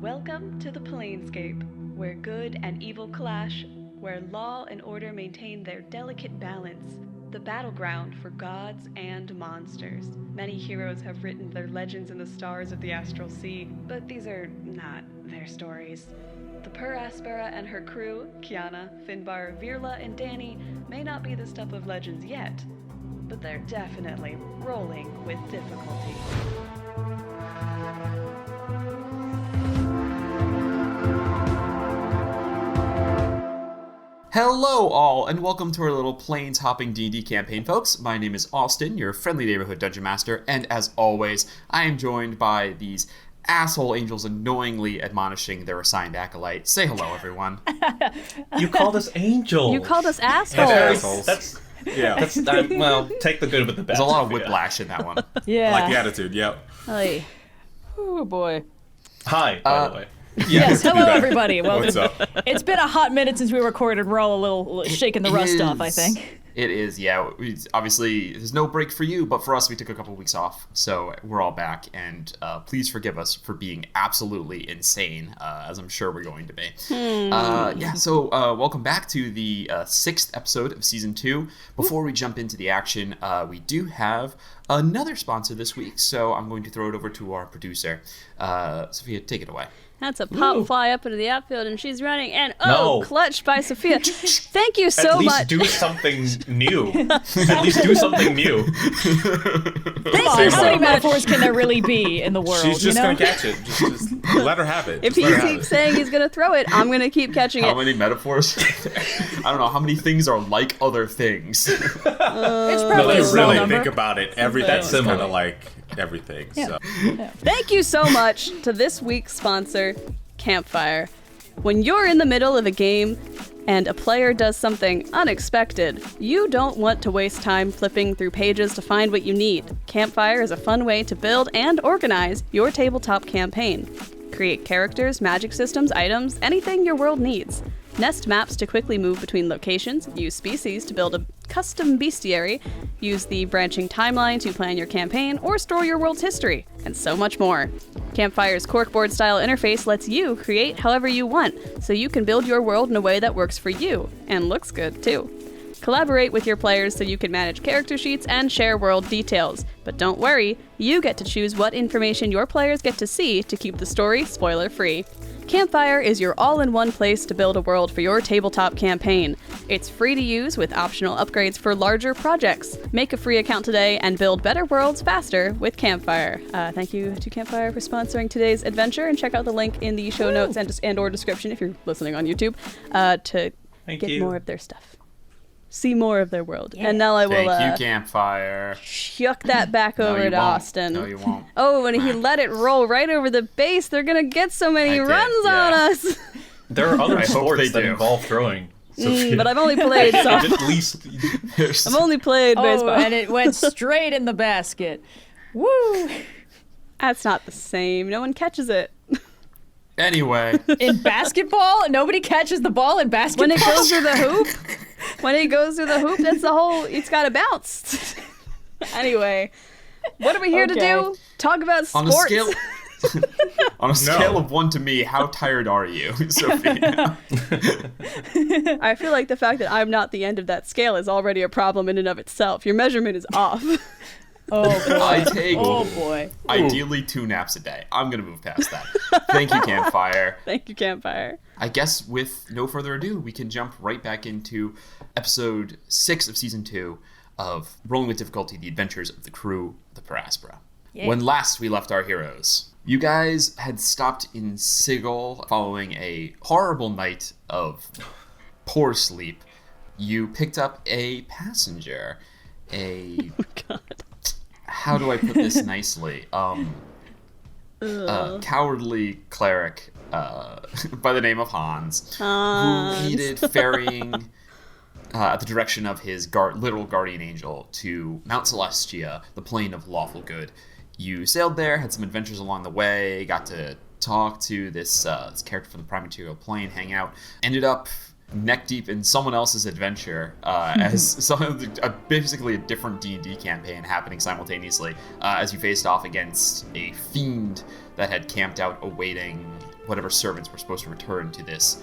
Welcome to the Planescape, where good and evil clash, where law and order maintain their delicate balance, the battleground for gods and monsters. Many heroes have written their legends in the stars of the astral sea, but these are not their stories. The Aspera and her crew, Kyana, Finbar, Virla, and Dani, may not be the stuff of legends yet, but they're definitely rolling with difficulty. Hello all, and welcome to our little planes-hopping D&D campaign, folks. My name is Austin, your friendly neighborhood dungeon master, and as always, I am joined by these asshole angels annoyingly admonishing their assigned acolyte. Say hello, everyone. You called us angels. You called us assholes. That's well, take the good with the bad. There's a lot of whiplash in that one. Yeah. I like the attitude, yep. Hey. Oh boy. Hi, by the way. Yes, hello everybody. Welcome. What's up? It's been a hot minute since we recorded. We're all a little shaking the rust off, I think. It is, yeah. Obviously, there's no break for you, but for us, we took a couple weeks off, so we're all back, and please forgive us for being absolutely insane, as I'm sure we're going to be. So welcome back to the 6th episode of Season 2. Before we jump into the action, we do have another sponsor this week, so I'm going to throw it over to our producer. Sophia, take it away. That's a pop fly up into the outfield, and she's running, and clutched by Sophia. Thank you so much. At least do something new. At least do something new. Come on, how many metaphors can there really be in the world? She's just going to catch it. Just let her have it. If he keeps saying he's going to throw it, I'm going to keep catching it. How many metaphors? I don't know. How many things are like other things? It's No, probably you a small really number. think about it. Everything's kind of like everything. Yeah. So. Thank you so much to this week's sponsor, Campfire. When you're in the middle of a game and a player does something unexpected, you don't want to waste time flipping through pages to find what you need. Campfire is a fun way to build and organize your tabletop campaign. Create characters, magic systems, items, anything your world needs. Nest maps to quickly move between locations, use species to build a custom bestiary, use the branching timeline to plan your campaign, or store your world's history, and so much more. Campfire's corkboard-style interface lets you create however you want, so you can build your world in a way that works for you, and looks good too. Collaborate with your players so you can manage character sheets and share world details. But don't worry, you get to choose what information your players get to see to keep the story spoiler-free. Campfire is your all-in-one place to build a world for your tabletop campaign. It's free to use with optional upgrades for larger projects. Make a free account today and build better worlds faster with Campfire. Thank you to Campfire for sponsoring today's adventure, and check out the link in the show notes and or description if you're listening on YouTube to get more of their stuff. See more of their world. Yeah. And now I will Thank you, Campfire. chuck that back over to Austin. No, you won't. Oh, and he let it roll right over the base. They're going to get so many runs on us. There are other I hope sports they that do. involve throwing. Sophia. But I've only played softball. At least I've only played baseball. And it went straight in the basket. Woo! That's not the same. No one catches it. Anyway. In basketball? Nobody catches the ball in basketball? When it goes through the hoop, that's the whole, it's got to bounce. Anyway, what are we here to do? Talk about sports. On a scale of 1 to me, how tired are you, Sophia? I feel like the fact that I'm not the end of that scale is already a problem in and of itself. Your measurement is off. Oh boy. I take boy. ideally 2 naps a day. I'm going to move past that. Thank you, Campfire. Thank you, Campfire. I guess with no further ado, we can jump right back into episode 6 of season 2 of Rolling with Difficulty, The Adventures of the Crew, the Aspera. Yeah. When last we left our heroes, you guys had stopped in Sigil following a horrible night of poor sleep. You picked up a passenger, Oh, God. how do I put this nicely? Cowardly cleric by the name of Hans. Who needed ferrying at the direction of his literal guardian angel to Mount Celestia, the plane of lawful good. You sailed there, had some adventures along the way, got to talk to this character from the Prime Material Plane, hang out, ended up neck deep in someone else's adventure as basically a different D&D campaign happening simultaneously as you faced off against a fiend that had camped out awaiting whatever servants were supposed to return to this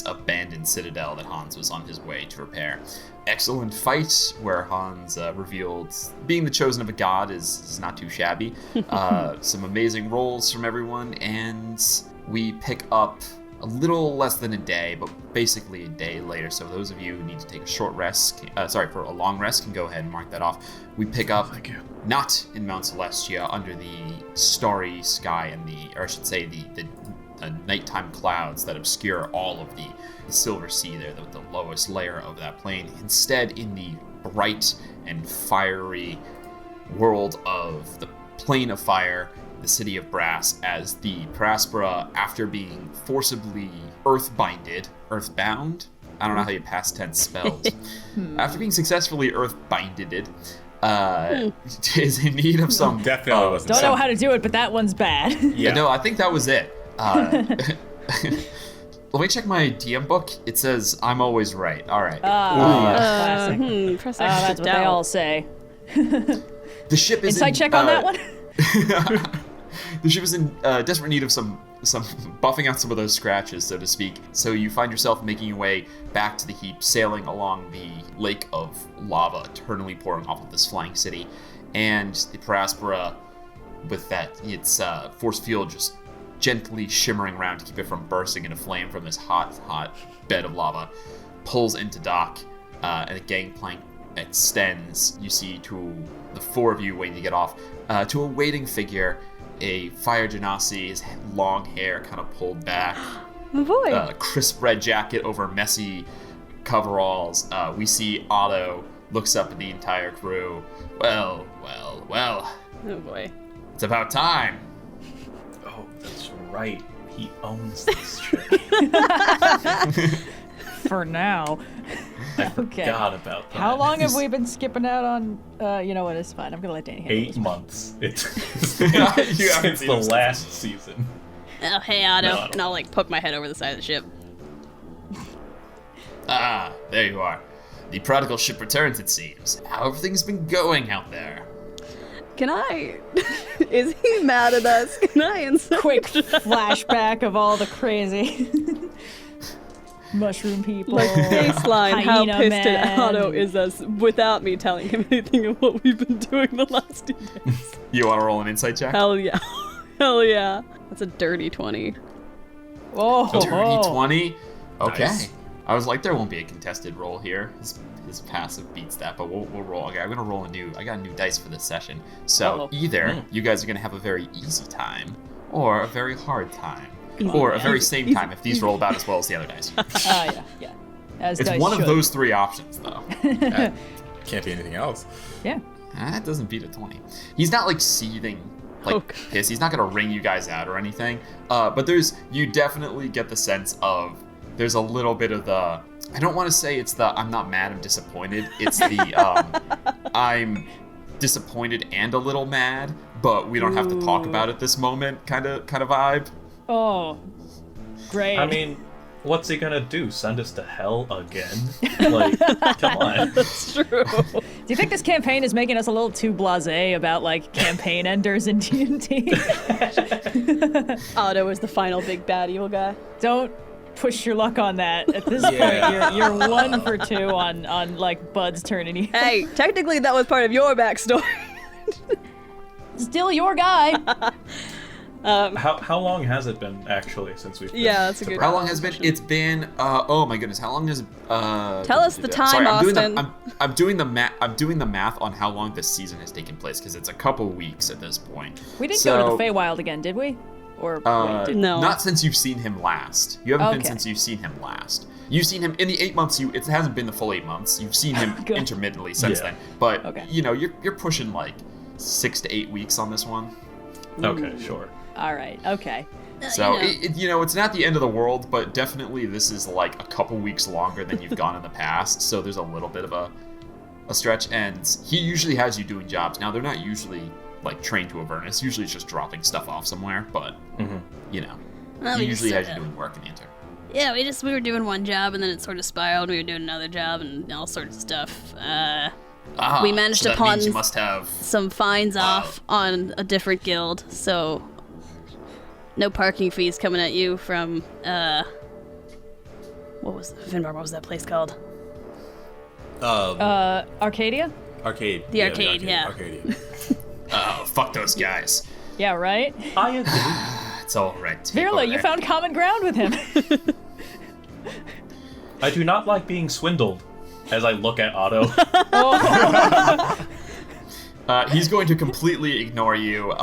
abandoned citadel that Hans was on his way to repair. Excellent fight where Hans revealed being the chosen of a god is not too shabby. Some amazing rolls from everyone, and we pick up a little less than a day, but basically a day later. So those of you who need to take a short rest, for a long rest, can go ahead and mark that off. We pick up not in Mount Celestia under the starry sky and the nighttime clouds that obscure all of the silver sea there, the lowest layer of that plane. Instead, in the bright and fiery world of the Plane of Fire, the City of Brass, as the Aspera, after being forcibly earthbound, I don't know how you past tense spells, after being successfully earthbinded, is in need of some... Definitely wasn't Don't know how to do it, but that one's bad. Yeah. No, I think that was it. Let me check my DM book. It says, I'm always right. All right. Classic. Press That's what they all say. The ship is Insight check on that one? The ship is in desperate need of some buffing out some of those scratches, so to speak. So you find yourself making your way back to the heap, sailing along the lake of lava eternally pouring off of this flying city. And the Aspera, with its force field just gently shimmering around to keep it from bursting into flame from this hot bed of lava, pulls into dock, and the gangplank extends. You see to the four of you waiting to get off, to a waiting figure, a fire genasi, his long hair kind of pulled back, My boy. Crisp red jacket over messy coveralls. We see Otto looks up at the entire crew. Well. Oh boy. It's about time. Oh, that's right. He owns this ship. For now. I forgot about that. How long have we been skipping out on? You know what? It's fine. I'm gonna let Dani handle 8 this. months. It's You haven't since seen the him since. last season. Oh, hey, Otto. No, I don't. And I'll, poke my head over the side of the ship. Ah, there you are. The prodigal ship returns, it seems. How have things been going out there? Can I... Is he mad at us? Can I insert... Quick flashback of all the crazy mushroom people. Baseline, how hyena pissed men. at Otto is us without me telling him anything of what we've been doing the last 2 days. You want to roll an insight check? Hell yeah. Hell yeah. That's a dirty 20. Oh, Dirty 20? Okay. Nice. I was like, there won't be a contested roll here. His passive beats that, but we'll roll. Okay, I'm gonna roll I got a new dice for this session. So Uh-oh. either you guys are gonna have a very easy time, or a very hard time, Easy. or a very same time if these roll about as well as the other dice. yeah. As It's dice one should. of those 3 options, though. Can't be anything else. Yeah. That doesn't beat a 20. He's not seething, Okay. piss. He's not gonna ring you guys out or anything. But you definitely get the sense of there's a little bit of the. I don't want to say it's the I'm not mad, I'm disappointed. It's the I'm disappointed and a little mad, but we don't have to talk about it this moment kind of vibe. Oh, great. I mean, what's he gonna do? Send us to hell again? Come on. That's true. do you think this campaign is making us a little too blasé about campaign enders in D&D? Otto is the final big bad evil guy. Don't push your luck on that. At this Yeah. point, you're 1 for 2 on Bud's turning you. Hey, technically that was part of your backstory. Still your guy. How long has it been actually since we've been Yeah, that's a to good- How long has it been? It's been oh my goodness, how long has Tell us the time, Sorry, Austin. I'm doing the math on how long this season has taken place because it's a couple weeks at this point. We didn't go to the Feywild again, did we? Or wait, did No. Not since you've seen him last. You haven't been Okay. since you've seen him last. You've seen him in the 8 months. It hasn't been the full 8 months. You've seen him Good. intermittently since Yeah. then. But Okay. you're pushing 6 to 8 weeks on this one. Okay, sure. All right. Okay. So it's not the end of the world, but definitely this is a couple weeks longer than you've gone in the past. So there's a little bit of a stretch, and he usually has you doing jobs. Now they're not usually trained to Avernus. Usually it's just dropping stuff off somewhere, but he usually has you doing work in the interim. Yeah, we were doing one job and then it sort of spiraled. We were doing another job and all sorts of stuff. We managed so to that means pawn you must have some fines off on a different guild, so No parking fees coming at you from, Finbar, what was that place called? Arcadia? Arcade. The arcade, yeah. Arcadia. Oh, fuck those guys. Yeah, right? I agree. It's all right. Virla, you found common ground with him. I do not like being swindled. As I look at Otto. He's going to completely ignore you.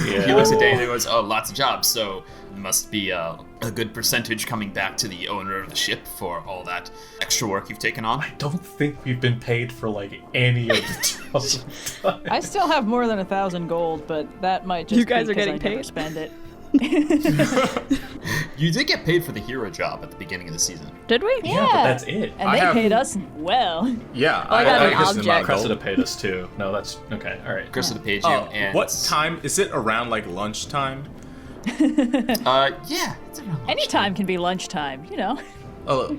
He looks at Dani and goes, "Oh, lots of jobs, so must be a good percentage coming back to the owner of the ship for all that extra work you've taken on." I don't think we've been paid for, like, any of the jobs. I still have more than 1,000 gold, but that might just You guys be are getting I never paid? spend it. You did get paid for the hero job at the beginning of the season. Did we? Yeah, but that's it. And I they have- paid us well. Yeah, I got an guess it's object. not Cressida gold. paid us too. No, that's okay. All right. Cressida paid you, and What time? Is it around, like, lunchtime? Yeah, it's around Any time can be lunchtime, you know.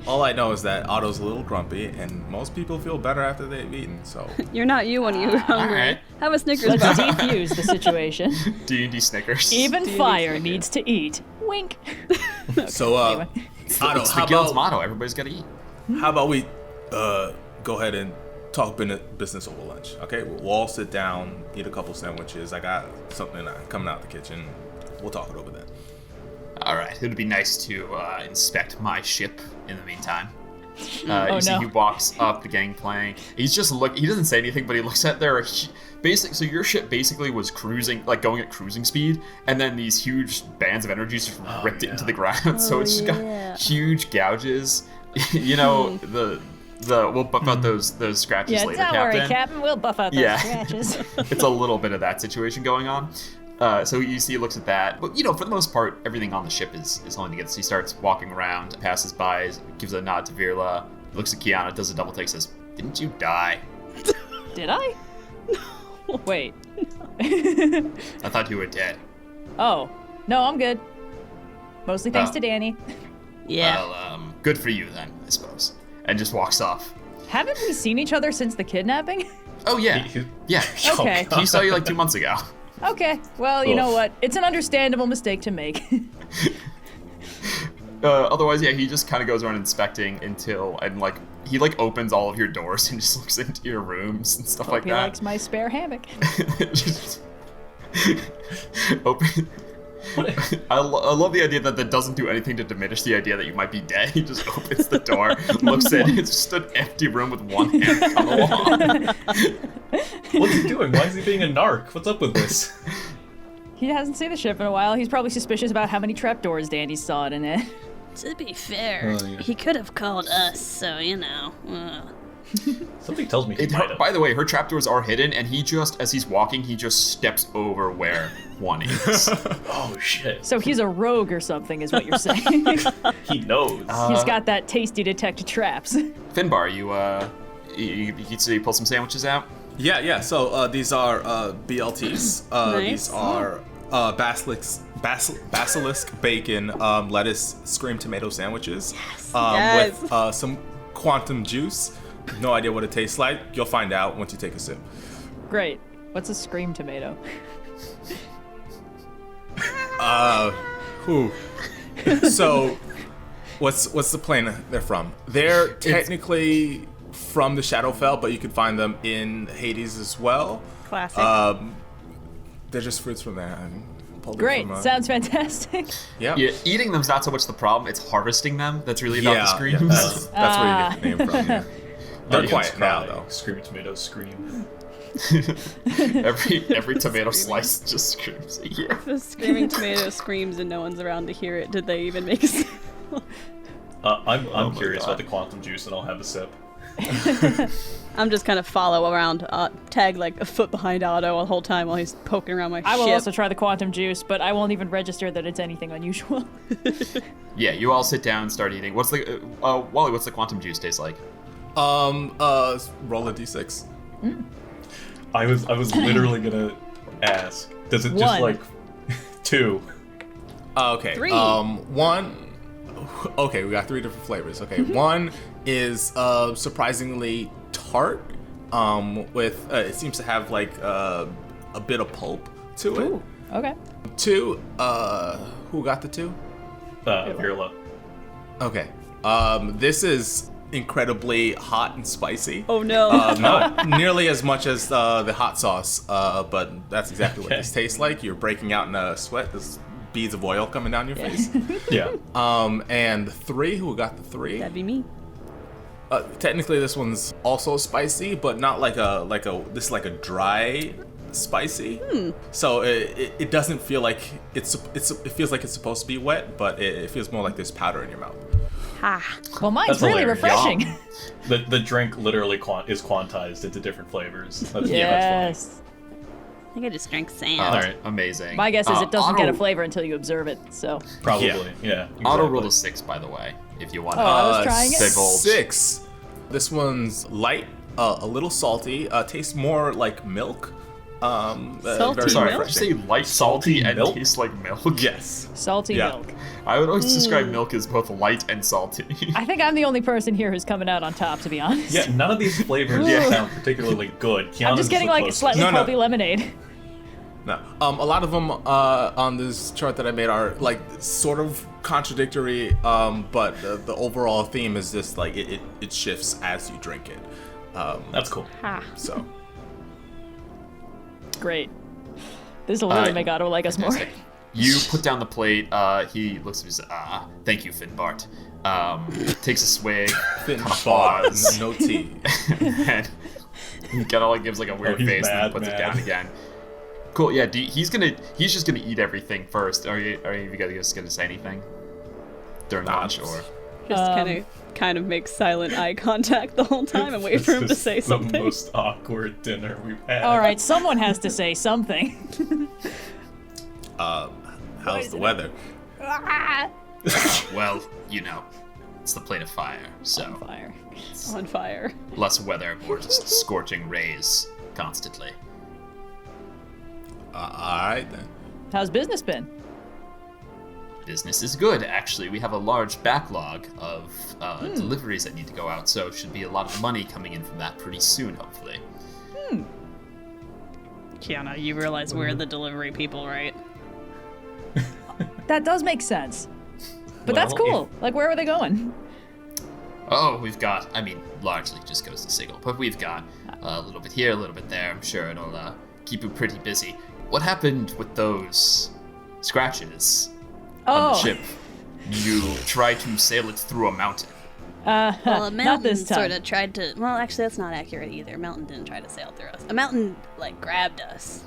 All I know is that Otto's a little grumpy, and most people feel better after they've eaten, so... You're not you when you're hungry. alright. Have a Snickers Let's bar. defuse the situation. D&D Snickers. Even fire needs to eat. Wink. So, Anyway. Otto, It's the how guild's about, motto. Everybody's got to eat. we go ahead and talk business over lunch, okay? We'll all sit down, eat a couple sandwiches. I got something coming out the kitchen. We'll talk it over then. All right. It would be nice to inspect my ship in the meantime. Oh, You see, no. he walks up the gangplank. He's just he doesn't say anything, but he looks at so your ship basically was cruising, like going at cruising speed, and then these huge bands of energy just ripped it into the ground. So it's just got huge gouges. You know, we'll buff out those scratches Yeah, later, don't Captain. worry, Captain. We'll buff out those Yeah. scratches. It's a little bit of that situation going on. So you see, he looks at that. But, you know, for the most part, everything on the ship is holding together. So he starts walking around, passes by, gives a nod to Virla, looks at Kyana, does a double take, says, "Didn't you die?" Did I? Wait. I thought you were dead. Oh. No, I'm good. Mostly thanks Oh. to Dani. Yeah. Well, good for you then, I suppose. And just walks off. Haven't we seen each other since the kidnapping? Oh, yeah. Yeah. Okay. He saw you like 2 months ago. Okay. Well, you know Oof. what? It's an understandable mistake to make. Otherwise, yeah, he just kind of goes around inspecting he opens all of your doors and just looks into your rooms and stuff like He that. likes my spare hammock. Just open. I love the idea that doesn't do anything to diminish the idea that you might be dead. He just opens the door, looks in, it's just an empty room with one hand on the wall. What's he doing? Why is he being a narc? What's up with this? He hasn't seen the ship in a while. He's probably suspicious about how many trapdoors Dani saw in it. To be fair, Oh, yeah. he could have called us, so, you know. Something tells me he might have. By the way, her trapdoors are hidden, and he just, as he's walking, he just steps over where one is. Oh shit. So he's a rogue or something, is what you're saying. He knows. He's got that tasty detect traps. Finbar, you pull some sandwiches out? Yeah. So these are BLTs. Nice. These are basilisk bacon, lettuce, scream tomato sandwiches. Yes. With some quantum juice. No idea what it tastes like. You'll find out once you take a sip. Great. What's a scream tomato? So, what's the plane they're from? They're technically from the Shadowfell, but you could find them in Hades as well. Classic. They're just fruits from there. Pulled it Great. from, Sounds fantastic. yeah. Yeah, eating them's not so much the problem, it's harvesting them that's really about the screams. That's where you get the name from. Yeah. They're Onions quiet now, cry, though. Screaming tomatoes scream. every tomato slice just screams at you. The screaming tomato screams and no one's around to hear it. Did they even make a sound? I'm my curious God. about the quantum juice, and I'll have a sip. I'm just kind of follow around, tag like a foot behind Otto the whole time while he's poking around my I will ship. also try the quantum juice, but I won't even register that it's anything unusual. Yeah, you all sit down and start eating. What's the Wally? What's the quantum juice taste like? Roll a d6. I was literally gonna ask. Does it just One. like 2? Okay. 3. One. Okay, we got 3 different flavors. Okay, one is surprisingly tart. With it seems to have like a bit of pulp to it. Ooh, okay. 2, Who got the 2? Virla. Okay. This is incredibly hot and spicy. Oh no. Not nearly as much as the hot sauce, but that's exactly what this tastes like. You're breaking out in a sweat. There's beads of oil coming down your face. Yeah. And 3, who got the 3? That'd be me. Technically, this one's also spicy, but not like this is like a dry spicy. So it doesn't feel like it feels like it's supposed to be wet, but it feels more like there's powder in your mouth. Ha. Well, mine's That's really hilarious. refreshing. Yum. The drink literally is quantized into different flavors. That's, Yeah, Yes. I think I just drank sand. All right. Amazing. My guess is it doesn't get a Otto- flavor until you observe it. So. that's funny. Probably. Yeah. Auto exactly. rolled a 6, by the way, if you want Oh, I was trying it. divulge. 6. This one's light, a little salty. Tastes more like milk. Salty very Sorry, milk? did you say light, Salty salty, and milk? tastes like milk? Yes. Salty Yeah. milk. I would always describe milk as both light and salty. I think I'm the only person here who's coming out on top, to be honest. Yeah, none of these flavors sound particularly good. I'm Kiana's just getting is the like closest. slightly No, no. pulpy lemonade. No. A lot of them on this chart that I made are like sort of contradictory, but the overall theme is just like it shifts as you drink it. That's cool. Ha. So Great. This will really Uh, make Otto like us more. Fantastic. You put down the plate. He looks at me and says, thank you, Finbart. Takes a swig, kind of pause, no tea. and he kind of like gives like a weird he's face and then mad, puts it man. down again. Cool. Yeah. He's just gonna eat everything first. Are you guys just gonna say anything during lunch or? Just kind of make silent eye contact the whole time and wait for him to This is say the something. most awkward dinner we've had. All right, someone has to say something. How's the weather? Well, it's the plate of fire. So Fire. On fire. less weather, more just scorching rays constantly. All right then. How's business been? Business is good, actually. We have a large backlog of deliveries that need to go out, so should be a lot of money coming in from that pretty soon, hopefully. Kyana, you realize we're the delivery people, right? That does make sense. But that's Well, cool. Like, where are they going? Oh, we've got, largely just goes to Sigil, but we've got a little bit here, a little bit there. I'm sure it'll keep you pretty busy. What happened with those scratches on the ship? You tried to sail it through a mountain. Well, a not mountain this time. sort of tried to. Well, actually, that's not accurate either. A mountain didn't try to sail through us. A mountain, grabbed us.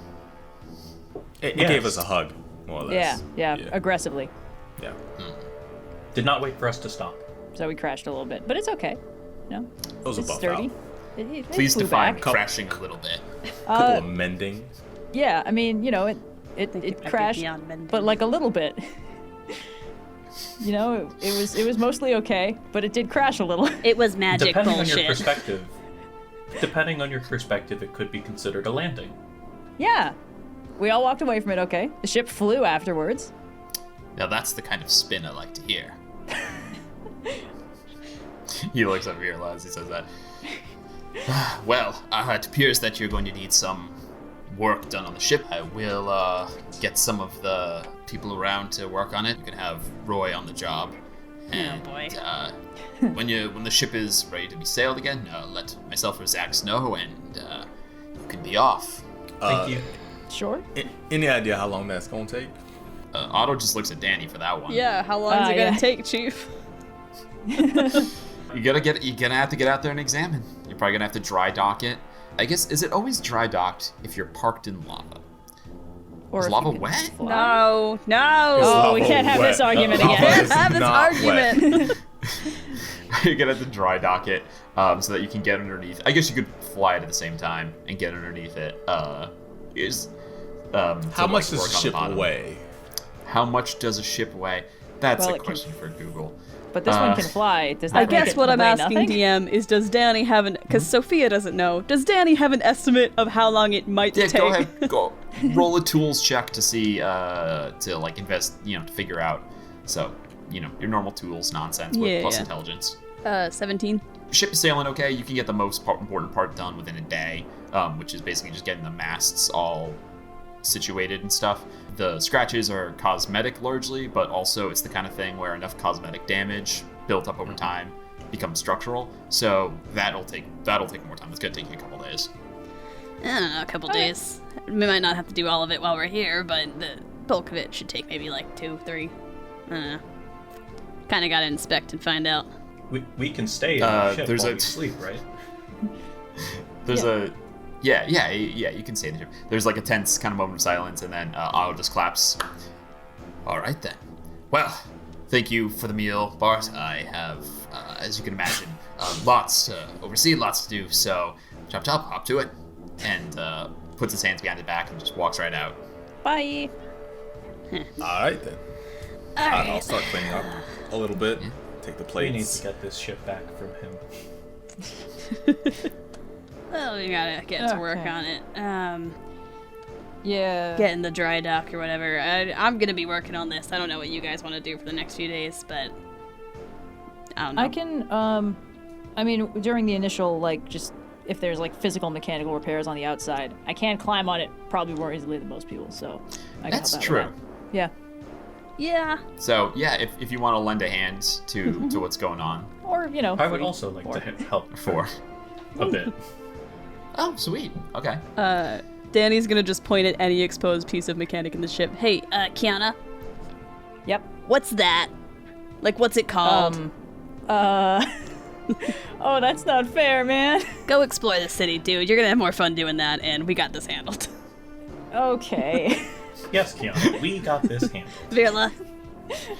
It Yes. gave us a hug, more or less. Yeah, aggressively. Yeah. Did not wait for us to stop. So we crashed a little bit, but it's okay. No, It was a it's buff sturdy. out. It Please flew define back. crashing a little bit. Couple of mending. Yeah, I mean, think it it might be crashed, beyond mending. but like a little bit. It was mostly okay, but it did crash a little. It was magic Depending on your bullshit. perspective, it could be considered a landing. Yeah, we all walked away from it okay. The ship flew afterwards. Now that's the kind of spin I like to hear. He looks over here as he says that. Well, it appears that you're going to need some work done on the ship. I will get some of the people around to work on it. You can have Roy on the job. And, boy. when the ship is ready to be sailed again, let myself or Zax know, and you can be off. Thank you. Sure. Any idea how long that's gonna take? Otto just looks at Dani for that one. Yeah, how long is it yeah. gonna take, Chief? You're gonna have to get out there and examine. You're probably gonna have to dry dock it. I guess, is it always dry docked if you're parked in lava? Or Is if lava you can wet? fly. No. Oh, we can't have this argument Lava again. is Have this not wet. argument. You're gonna have to dry dock it so that you can get underneath. I guess you could fly it at the same time and get underneath it. How much does a ship weigh? How much does a ship weigh? That's Well, a it can- question for Google. But this one can fly. Does that I make guess it what I'm weigh asking nothing? DM is, does Dani have an? Because Sophia doesn't know. Does Dani have an estimate of how long it might Yeah, take? go ahead. Go roll a tools check to see to invest. To figure out. So your normal tools nonsense with plus Yeah. intelligence. 17. Ship is sailing okay. You can get the most important part done within a day, which is basically just getting the masts all situated and stuff. The scratches are cosmetic largely, but also it's the kind of thing where enough cosmetic damage built up over time becomes structural. So that'll take more time. It's gonna take you a couple days. I don't know, a couple days. We might not have to do all of it while we're here, but the bulk of it should take maybe like 2, 3. I don't know. Kind of gotta inspect and find out. We can stay in the ship there's while a- we sleep, right? You can say the ship. There's like a tense kind of moment of silence, and then Otto just claps. All right then. Well, thank you for the meal, Bart. I have, as you can imagine, lots to oversee, lots to do. So, chop, hop to it, and puts his hands behind his back and just walks right out. Bye. All right then. I'll start cleaning up a little bit. Take the We need plates. to get this ship back from him. Well, we gotta get to work Okay. on it. Yeah. Get in the dry dock or whatever. I'm gonna be working on this. I don't know what you guys want to do for the next few days, but I don't know. I can, I mean, during the initial, like, just if there's, like, physical mechanical repairs on the outside, I can climb on it probably more easily than most people, so I can That's help out true. with that. Yeah. Yeah. So yeah, if you want to lend a hand to what's going on, Or, you know. I would free. also like to help for. a bit. Oh, sweet. Okay. Danny's gonna just point at any exposed piece of mechanic in the ship. Hey, Kyana, Yep. what's that? Like, what's it called? Oh, that's not fair, man. Go explore the city, dude. You're gonna have more fun doing that, and we got this handled. Okay. Yes, Kyana, we got this handled. Virla,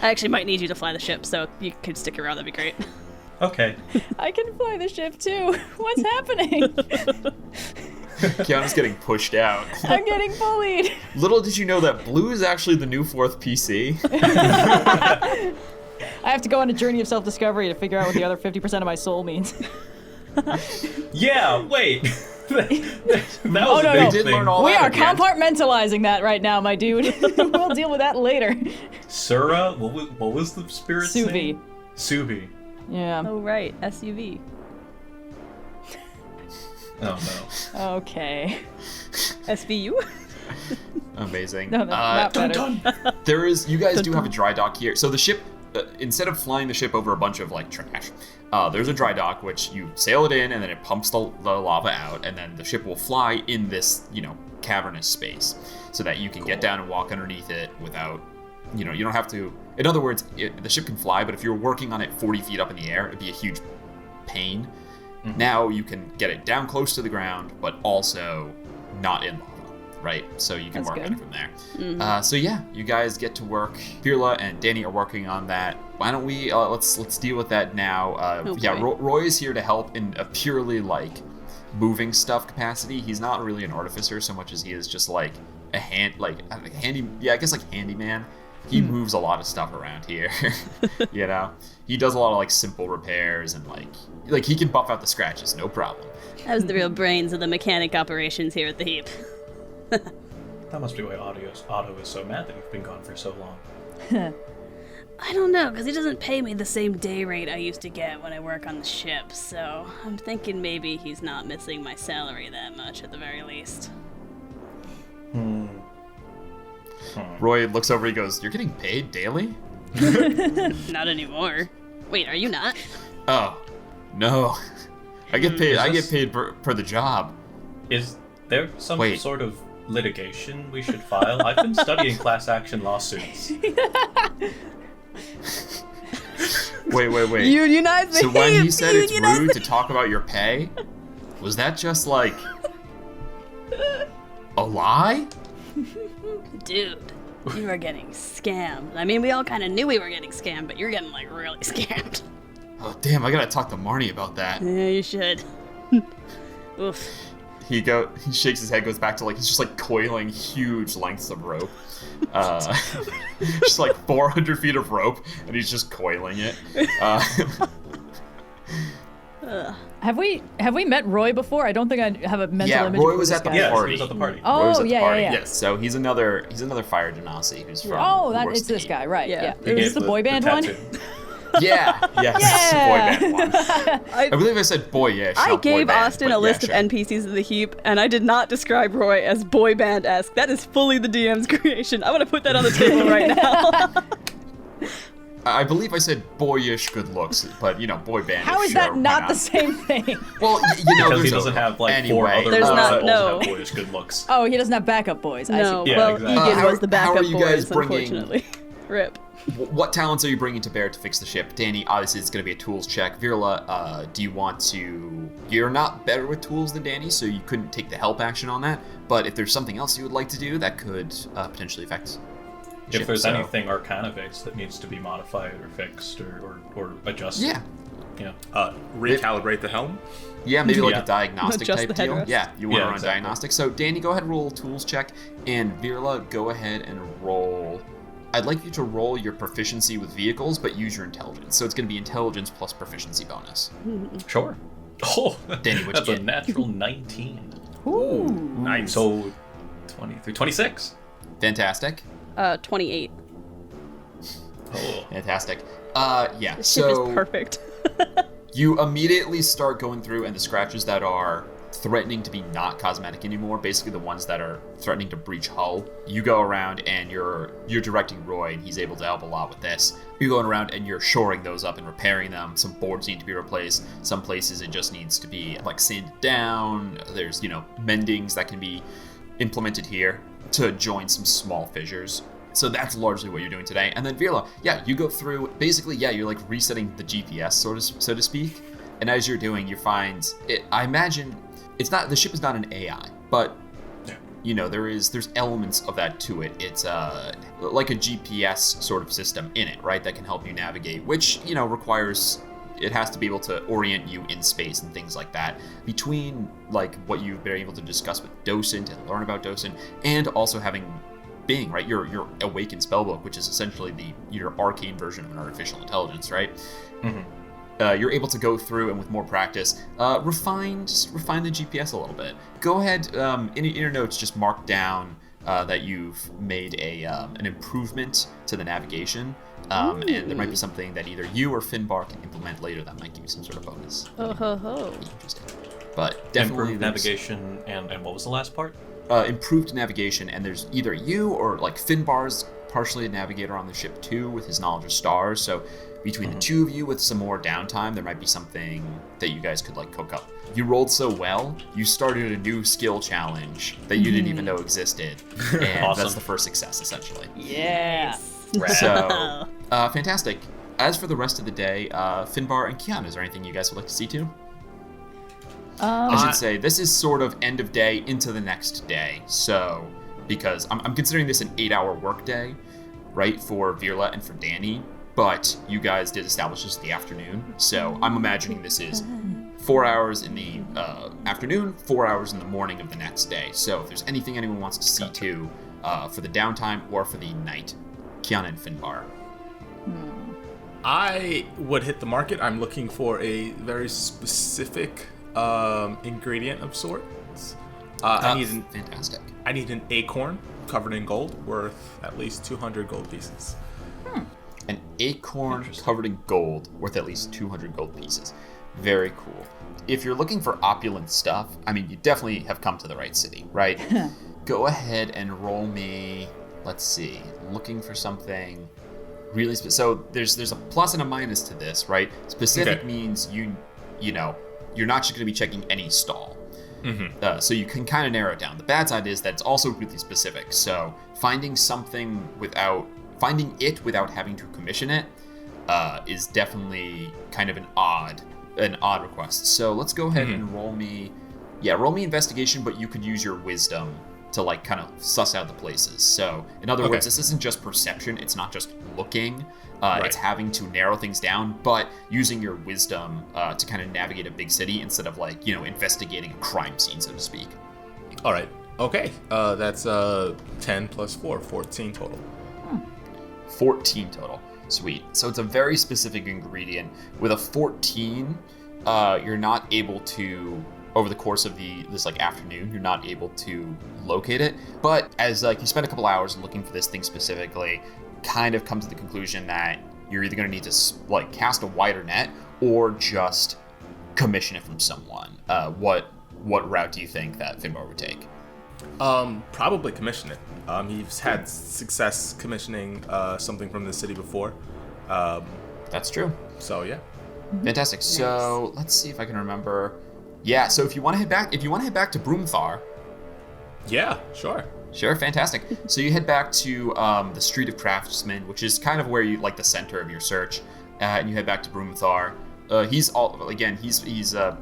I actually might need you to fly the ship, so you could stick around. That'd be great. Okay. I can fly the ship too. What's happening? Kyana's getting pushed out. I'm getting bullied. Little did you know that blue is actually the new 4th PC. I have to go on a journey of self-discovery to figure out what the other 50% of my soul means. Yeah, wait. that was Oh, a no, big no. Did thing. learn all We that are again. compartmentalizing that right now, my dude. We'll deal with that later. Sura, what was the spirit's Suvi. name? Suvi. Yeah. Oh, right. SUV. Oh no. Okay. SVU? Amazing. No, that's not better. There is, you guys do have a dry dock here. So the ship, instead of flying the ship over a bunch of like trash, there's a dry dock which you sail it in and then it pumps the lava out, and then the ship will fly in this, cavernous space so that you can get down and walk underneath it without, you don't have to. In other words, the ship can fly, but if you're working on it 40 feet up in the air, it'd be a huge pain. Mm-hmm. Now you can get it down close to the ground, but also not in lava. Right, so you can That's work on good. it from there. So yeah, you guys get to work. Pirla and Dani are working on that. Why don't we let's deal with that now? Yeah, boy. Roy is here to help in a purely like moving stuff capacity. He's not really an artificer so much as he is just like a handy. Yeah, I guess like handyman. He moves a lot of stuff around here. He does a lot of like simple repairs and like he can buff out the scratches, no problem. That was the real brains of the mechanic operations here at the Heap. That must be why Otto is so mad that you've been gone for so long. I don't know, because he doesn't pay me the same day rate I used to get when I work on the ship, so I'm thinking maybe he's not missing my salary that much at the very least. Roy looks over. He goes, "You're getting paid daily?" Not anymore. Wait, are you not? Oh, no. I get paid. Is I this- get paid per the job. Is there some Wait. sort of litigation we should file? I've been studying class action lawsuits. Wait. Unionize the So when he Heap! said it's Unionize rude the- to talk about your pay, was that just like a lie? Dude, you are getting scammed. I mean, we all kind of knew we were getting scammed, but you're getting, like, really scammed. Oh damn! I gotta talk to Marnie about that. Yeah, you should. Oof. He shakes his head, goes back to like he's just like coiling huge lengths of rope, just like 400 feet of rope, and he's just coiling it. Have we met Roy before? I don't think I have a mental Yeah, image. Roy of was this at the guy. Yes, he party. was at the party. Oh, Roy was at the yeah, party. yeah. Yes, so he's another fire genasi who's from. Oh, who works it's the this Heap. guy, right? Yeah. Yeah. He Is this gave the boy band one? tattoo. Yeah, yes, Yeah. boy band one. I believe I said boyish. I not boy gave band, Austin but a list yeah, of NPCs of the heap, and I did not describe Roy as boy band-esque. That is fully the DM's creation. I want to put that on the table right now. I believe I said boyish good looks, but boy band. How is sure, that why not the same thing? Well, Because there's he doesn't have like anyway. 4 other There's not- roles no. that have boyish good looks. Oh, he doesn't have backup boys. I No, see. Yeah, well, exactly. Egan was the How are backup you guys boys, bringing- unfortunately. Rip. What talents are you bringing to bear to fix the ship? Dani, obviously it's going to be a tools check. Virla, do you want to... You're not better with tools than Dani, so you couldn't take the help action on that. But if there's something else you would like to do, that could potentially affect the If ship, there's so- anything Arcana-based that needs to be modified or fixed or adjusted. Yeah. Recalibrate the helm. Yeah, maybe like Yeah. a diagnostic Adjust type the deal. headrest. Yeah, you want Yeah, to run exactly. a diagnostic. So Dani, go ahead and roll a tools check, and Virla, go ahead and roll... I'd like you to roll your proficiency with vehicles, but use your intelligence. So it's going to be intelligence plus proficiency bonus. Sure. Oh, Danny, what'd that's you a get? natural 19. Ooh. Nice. So 23, 26. Fantastic. 28. Oh. Fantastic. Yeah, This ship so... is perfect. You immediately start going through, and the scratches that are threatening to be not cosmetic anymore, basically the ones that are threatening to breach hull, you go around and you're directing Roy, and he's able to help a lot with this. You're going around and you're shoring those up and repairing them. Some boards need to be replaced. Some places it just needs to be like sanded down. There's, mendings that can be implemented here to join some small fissures. So that's largely what you're doing today. And then Virla, you go through, basically, you're like resetting the GPS, so to speak. And as you're doing, you find, I imagine, the ship is not an AI, but, there's elements of that to it. It's like a GPS sort of system in it, right, that can help you navigate, which, requires, it has to be able to orient you in space and things like that. Between, like, what you've been able to discuss with Docent and learn about Docent, and also having... being, right, your awakened spellbook, which is essentially your arcane version of an artificial intelligence, right? Mm-hmm. You're able to go through and with more practice, refine the GPS a little bit. Go ahead, in your notes, just mark down that you've made an improvement to the navigation, and there might be something that either you or Finbar can implement later that might give you some sort of bonus. Oh ho ho. Interesting. But definitely Improved navigation and what was the last part? Improved navigation, and there's either you or like Finbar's partially a navigator on the ship too with his knowledge of stars, so between the two of you with some more downtime there might be something that you guys could like cook up. You rolled so well, you started a new skill challenge that you didn't even know existed, and Awesome. that's the first success essentially. Yeah. So fantastic. As for the rest of the day, Finbar and Kyana, is there anything you guys would like to see too? I should say, this is sort of end of day into the next day. So, because I'm considering this an 8-hour work day, right, for Virla and for Dani, but you guys did establish this in the afternoon. So I'm imagining this is 4 hours in the afternoon, 4 hours in the morning of the next day. So if there's anything anyone wants to see too, for the downtime or for the night, Kyana and Finbar. I would hit the market. I'm looking for a very specific ingredient of sorts. Fantastic. I need an acorn covered in gold worth at least 200 gold pieces. An acorn covered in gold worth at least 200 gold pieces. Very cool. If you're looking for opulent stuff, I mean, you definitely have come to the right city, right? Go ahead and roll me, let's see, looking for something really so there's a plus and a minus to this, right? Specific means you know, you're not just going to be checking any stall. So you can kind of narrow it down. The bad side is that it's also really specific. So finding it without having to commission it is definitely kind of an odd request. So let's go ahead and roll me investigation, but you could use your wisdom to like kind of suss out the places. So in other words, this isn't just perception. It's not just looking. It's having to narrow things down, but using your wisdom to kind of navigate a big city instead of like, investigating a crime scene, so to speak. All right. Okay. That's 10 plus 4, 14 total. 14 total. Sweet. So it's a very specific ingredient. With a 14, you're not able to, over the course of this like afternoon, you're not able to locate it. But as like you spend a couple hours looking for this thing specifically, kind of come to the conclusion that you're either going to need to like cast a wider net or just commission it from someone. What route do you think that Finbar would take? Probably commission it. He's had success commissioning something from the city before. That's true. So yeah. Fantastic. Nice. So let's see if I can remember. Yeah. So if you want to head back to Broomthar. Yeah. Sure. Sure. Fantastic. So you head back to the Street of Craftsmen, which is kind of where you like the center of your search, and you head back to Broomthar. He's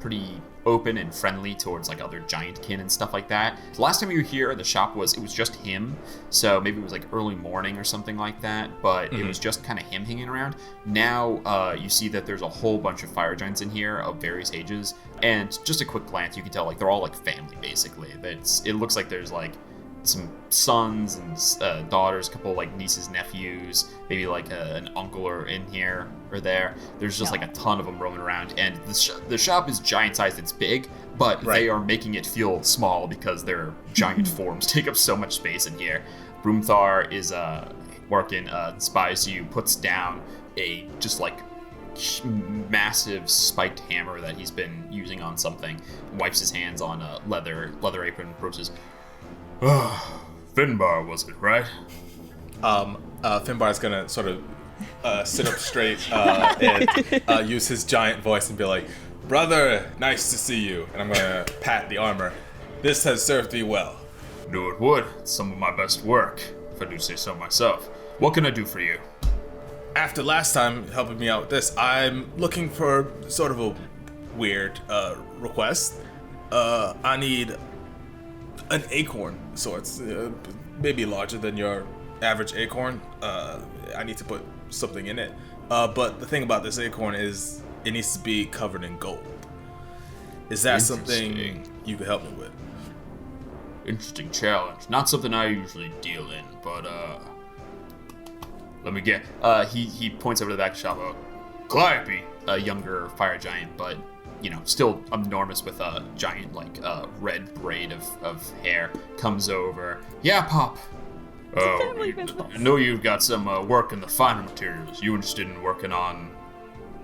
pretty open and friendly towards like other giant kin and stuff like that. The last time you were here, the shop was just him, so maybe it was like early morning or something like that, but it was just kind of him hanging around. Now you see that there's a whole bunch of fire giants in here of various ages, and just a quick glance you can tell like they're all like family basically. It looks like there's like some sons and daughters, a couple like nieces, nephews, maybe like an uncle or in here or there. There's just like a ton of them roaming around, and the shop is giant sized. It's big, but they are making it feel small because their giant forms take up so much space in here. Broomthar is working, spies you, puts down a just like massive spiked hammer that he's been using on something, wipes his hands on a leather apron, and approaches. Finbar, was it, right? Finbar's gonna sort of sit up straight and use his giant voice and be like, "Brother, nice to see you." And I'm gonna pat the armor. "This has served me well." Knew it would. It's some of my best work, if I do say so myself. What can I do for you? After last time helping me out with this, I'm looking for sort of a weird request. I need an acorn of sorts, maybe larger than your average acorn. I need to put something in it. But the thing about this acorn is it needs to be covered in gold. Is that something you could help me with? Interesting challenge. Not something I usually deal in, but let me get. He points over to the back of the shop. Calliope, a younger fire giant, but still enormous with a giant, like, red braid of hair, comes over. Yeah, Pop. Oh, I know you've got some work in the finer materials. You interested in working on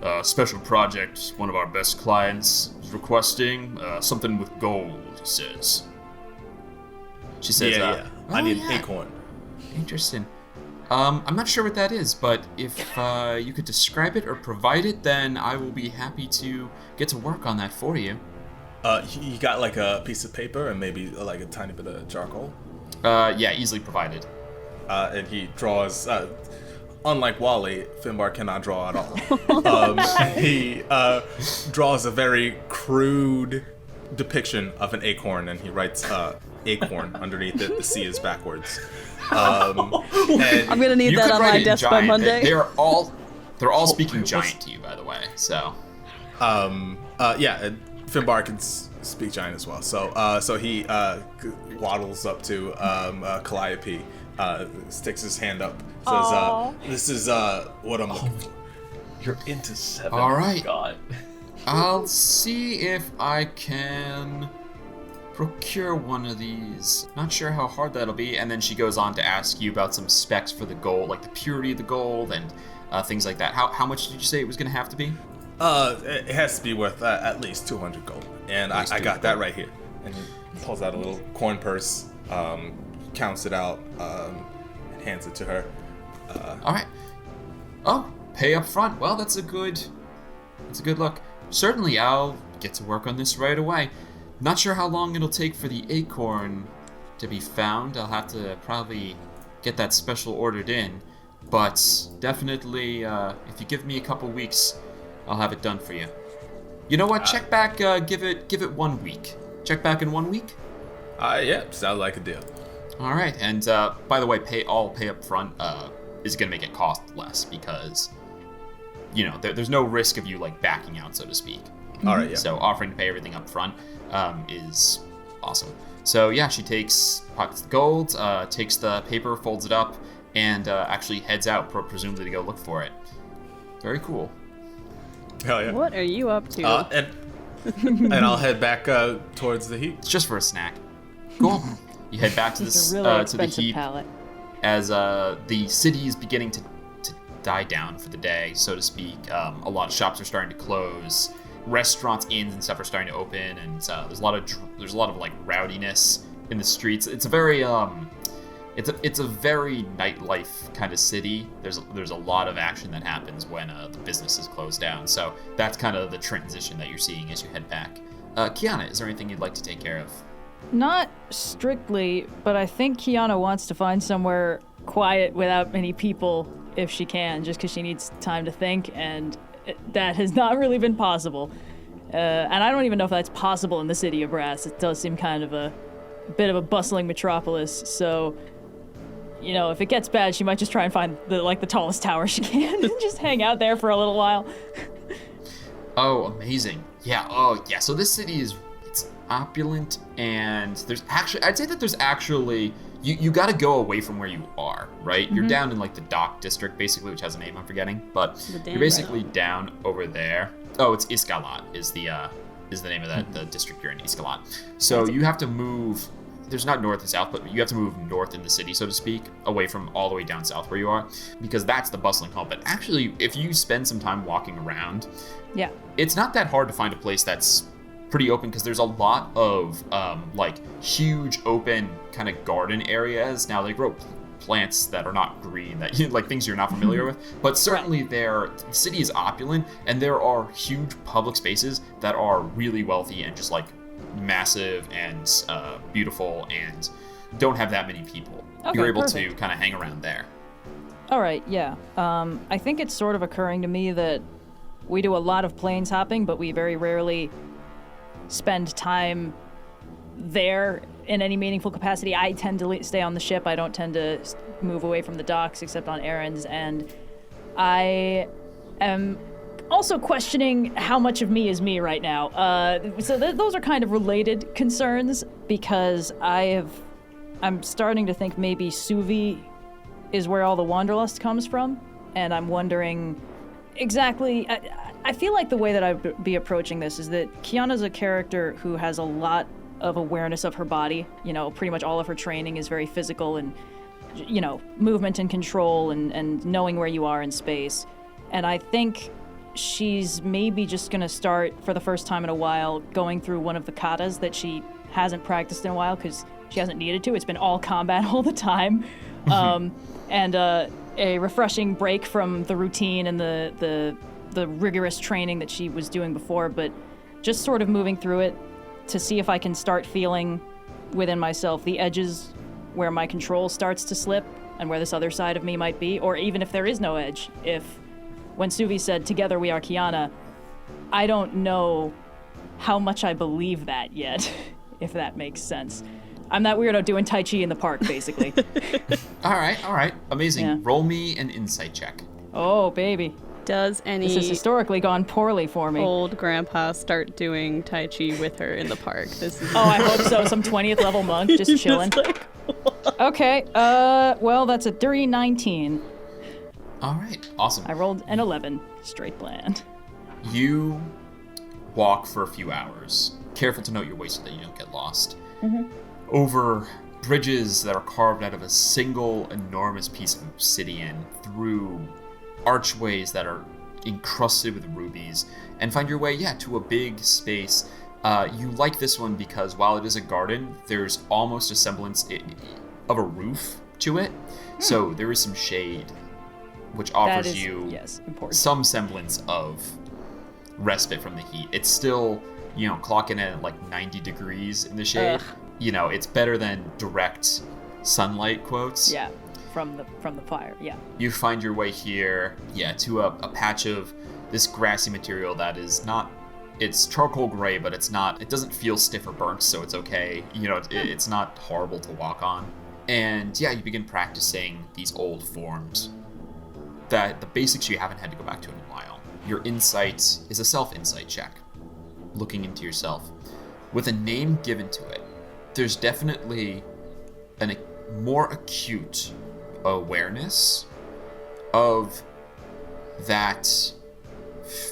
a special project? One of our best clients is requesting something with gold, he says. She says, yeah. I need an acorn. Interesting. I'm not sure what that is, but if you could describe it or provide it, then I will be happy to get to work on that for you. You got like a piece of paper and maybe like a tiny bit of charcoal? Yeah, easily provided. And he draws, unlike Wally, Finbar cannot draw at all. He draws a very crude depiction of an acorn, and he writes acorn underneath it. The C is backwards. I'm gonna need that on my desk by Monday. They're all speaking giant to you, by the way. So, yeah, Finbar can speak giant as well. So he waddles up to Calliope, sticks his hand up, says, "This is what I'm looking for." You're into 7. All right. God. I'll see if I can procure one of these. Not sure how hard that'll be. And then she goes on to ask you about some specs for the gold, like the purity of the gold and things like that. How much did you say it was going to have to be? It has to be worth at least 200 gold. And I got that right here. And he pulls out a little coin purse, counts it out, and hands it to her. All right. Oh, pay up front. Well, that's a good look. Certainly, I'll get to work on this right away. Not sure how long it'll take for the acorn to be found. I'll have to probably get that special ordered in. But definitely, if you give me a couple weeks, I'll have it done for you. You know what? Check back. Give it 1 week. Check back in 1 week. Yeah, sounds like a deal. All right. And by the way, pay up front is gonna make it cost less because there's no risk of you like backing out, so to speak. All right. Yeah. So offering to pay everything up front is awesome. So yeah, she pockets the gold, takes the paper, folds it up, and actually heads out, presumably to go look for it. Very cool. Hell yeah. What are you up to? And I'll head back towards the heap. It's just for a snack. Cool. You head back to It's this a really to the expensive heap palette. as the city is beginning to died down for the day, so to speak. A lot of shops are starting to close. Restaurants, inns, and stuff are starting to open, and there's a lot of like rowdiness in the streets. It's a very it's a very nightlife kind of city. There's a lot of action that happens when the businesses close down. So that's kind of the transition that you're seeing as you head back. Kyana, is there anything you'd like to take care of? Not strictly, but I think Kyana wants to find somewhere quiet without many people if she can, just because she needs time to think, and that has not really been possible. And I don't even know if that's possible in the city of Brass. It does seem kind of a bit of a bustling metropolis, so, you know, if it gets bad, she might just try and find the tallest tower she can and just hang out there for a little while. Oh, amazing. Yeah, oh, yeah, so this city it's opulent, and I'd say that there's actually, you gotta go away from where you are, right? Mm-hmm. You're down in, like, the dock district, basically, which has a name I'm forgetting, but you're basically down over there. Oh, it's Iskalat is the name of the district you're in, Iskalat. So you have to move, there's not north and south, but you have to move north in the city, so to speak, away from all the way down south where you are, because that's the bustling hub. But actually, if you spend some time walking around, yeah, it's not that hard to find a place that's pretty open, because there's a lot of like huge open kind of garden areas. Now they grow plants that are not green, that like things you're not familiar with, but certainly the city is opulent, and there are huge public spaces that are really wealthy and just like massive and beautiful and don't have that many people. Okay, you're able perfect. to kind of hang around there. All right, yeah. I think it's sort of occurring to me that we do a lot of planes hopping, but we very rarely spend time there in any meaningful capacity. I tend to stay on the ship. I don't tend to move away from the docks except on errands, and I am also questioning how much of me is me right now. Those are kind of related concerns, because I'm starting to think maybe Suvi is where all the wanderlust comes from, and I'm wondering exactly. I feel like the way that I'd be approaching this is that Kyana's a character who has a lot of awareness of her body. You know, pretty much all of her training is very physical and, you know, movement and control and knowing where you are in space. And I think she's maybe just going to start, for the first time in a while, going through one of the katas that she hasn't practiced in a while because she hasn't needed to. It's been all combat all the time. And a refreshing break from the routine and the rigorous training that she was doing before, but just sort of moving through it to see if I can start feeling within myself the edges where my control starts to slip and where this other side of me might be, or even if there is no edge. When Suvi said, "Together we are Kyana," I don't know how much I believe that yet, if that makes sense. I'm that weirdo doing Tai Chi in the park, basically. All right. Amazing. Yeah. Roll me an insight check. Oh, baby. Does any This has historically gone poorly for me. old grandpa start doing Tai Chi with her in the park? This is Oh, I hope so. Some 20th level monk just chilling. Okay, well, that's a dirty 19. All right. Awesome. I rolled an 11. Straight bland. You walk for a few hours, careful to note your way so that you don't get lost, over bridges that are carved out of a single enormous piece of obsidian, through archways that are encrusted with rubies, and find your way, to a big space. You like this one because while it is a garden, there's almost a semblance of a roof to it, so there is some shade, which offers That is, you yes, important. some semblance of respite from the heat. It's still, clocking at like 90 degrees in the shade. Ugh. It's better than direct sunlight, quotes. Yeah, from the fire, yeah. You find your way here, to a patch of this grassy material that is not, it's charcoal gray, but it doesn't feel stiff or burnt, so it's okay. It's not horrible to walk on. And you begin practicing these old forms, that the basics you haven't had to go back to in a while. Your insight is a self-insight check, looking into yourself. With a name given to it, there's definitely a more acute awareness of that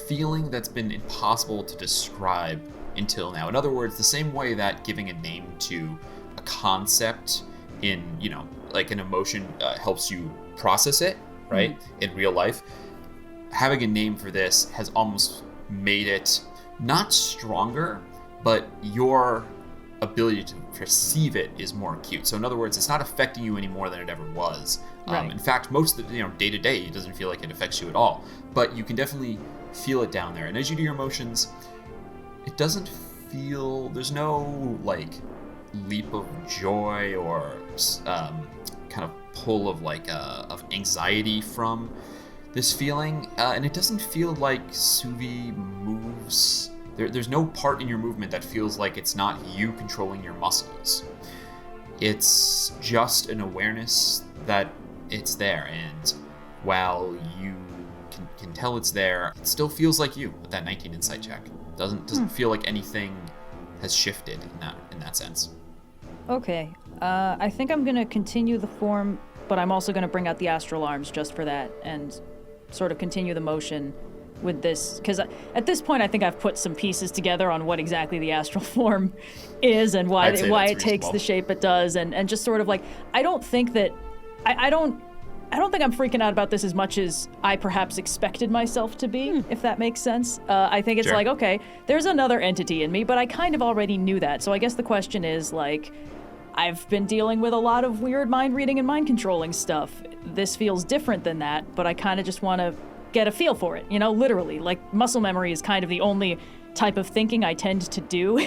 feeling that's been impossible to describe until now. In other words, the same way that giving a name to a concept in, like an emotion helps you process it, right? In real life. Having a name for this has almost made it not stronger, but your ability to perceive it is more acute. So in other words, it's not affecting you any more than it ever was. Right. In fact, most of the day to day, it doesn't feel like it affects you at all. But you can definitely feel it down there. And as you do your motions, it doesn't feel, there's no like leap of joy or kind of pull of like of anxiety from this feeling. And it doesn't feel like Suvi moves. There's no part in your movement that feels like it's not you controlling your muscles. It's just an awareness that it's there, and while you can tell it's there, it still feels like you with that 19 insight check. Doesn't feel like anything has shifted in that sense. Okay, I think I'm gonna continue the form, but I'm also gonna bring out the astral arms just for that, and sort of continue the motion with this, because at this point I think I've put some pieces together on what exactly the astral form is and why it takes the shape it does, and just sort of like, I don't think that I don't think I'm freaking out about this as much as I perhaps expected myself to be, if that makes sense. I think it's like, okay, there's another entity in me, but I kind of already knew that. So I guess the question is, like, I've been dealing with a lot of weird mind reading and mind controlling stuff. This feels different than that, but I kind of just want to get a feel for it, literally. Like, muscle memory is kind of the only type of thinking I tend to do.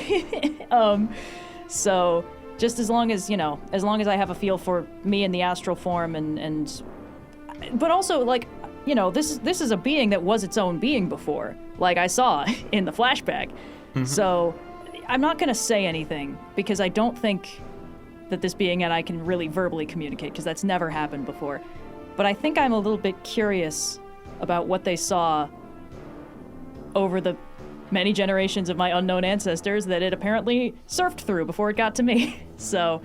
So just as long as I have a feel for me in the astral form but also, like, this is a being that was its own being before, like I saw in the flashback. Mm-hmm. So I'm not going to say anything because I don't think that this being and I can really verbally communicate, because that's never happened before. But I think I'm a little bit curious about what they saw over the many generations of my unknown ancestors that it apparently surfed through before it got to me. So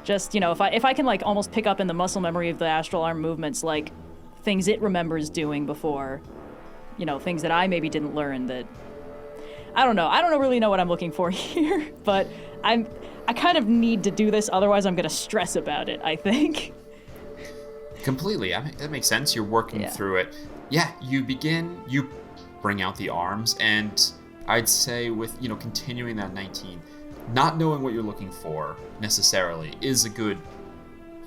just, if I can like almost pick up in the muscle memory of the astral arm movements, like things it remembers doing before, things that I maybe didn't learn, that I don't really know what I'm looking for here, but I kind of need to do this, otherwise I'm going to stress about it, I think. Completely. That makes sense. You're working through it. Yeah, you bring out the arms, and I'd say with, continuing that 19, not knowing what you're looking for necessarily is a good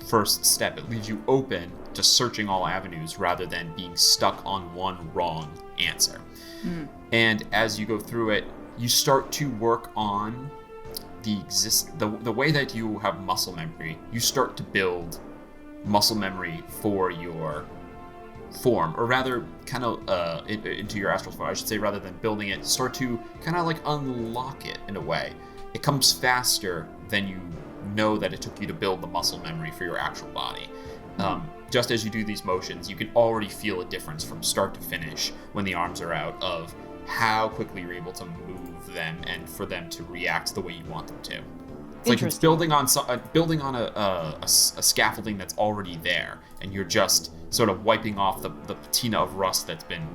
first step. It leaves you open to searching all avenues rather than being stuck on one wrong answer. And as you go through it, you start to work on the way that you have muscle memory. You start to build muscle memory for your form, or rather kind of into your astral form, I should say, rather than building it, start to kind of like unlock it in a way. It comes faster than you know that it took you to build the muscle memory for your actual body. Just as you do these motions, you can already feel a difference from start to finish when the arms are out, of how quickly you're able to move them and for them to react the way you want them to. It's like it's building on a scaffolding that's already there, and you're just sort of wiping off the patina of rust that's been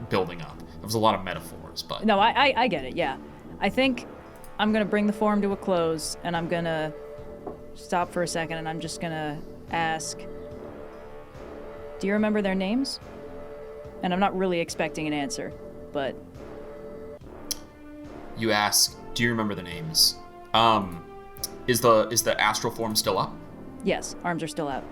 building up. There was a lot of metaphors, but... No, I get it, yeah. I think I'm going to bring the form to a close, and I'm going to stop for a second, and I'm just going to ask, do you remember their names? And I'm not really expecting an answer, but... You ask, do you remember the names? Is the astral form still up? Yes, arms are still out.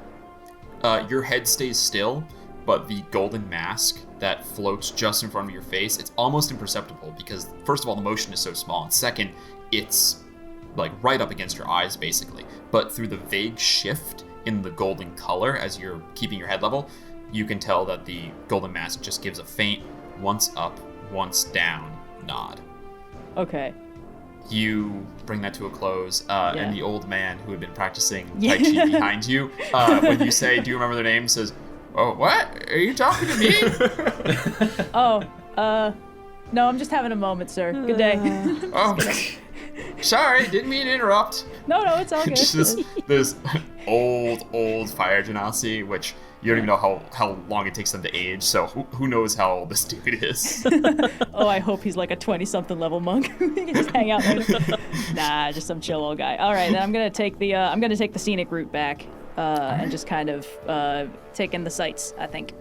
Your head stays still, but the golden mask that floats just in front of your face, it's almost imperceptible because, first of all, the motion is so small, and second, it's like right up against your eyes, basically. But through the vague shift in the golden color as you're keeping your head level, you can tell that the golden mask just gives a faint once up, once down nod. Okay. You bring that to a close, and the old man who had been practicing Tai Chi behind you, when you say, do you remember their name, says, oh, what? Are you talking to me? No, I'm just having a moment, sir. Good day. Oh, sorry, didn't mean to interrupt. No, it's all good. Just this old fire genasi, which you don't even know how long it takes them to age, so who knows how old this dude is. Oh, I hope he's like a 20-something level monk. He can just hang out there. Nah, just some chill old guy. All right, then I'm gonna take the scenic route back, and just kind of take in the sights, I think.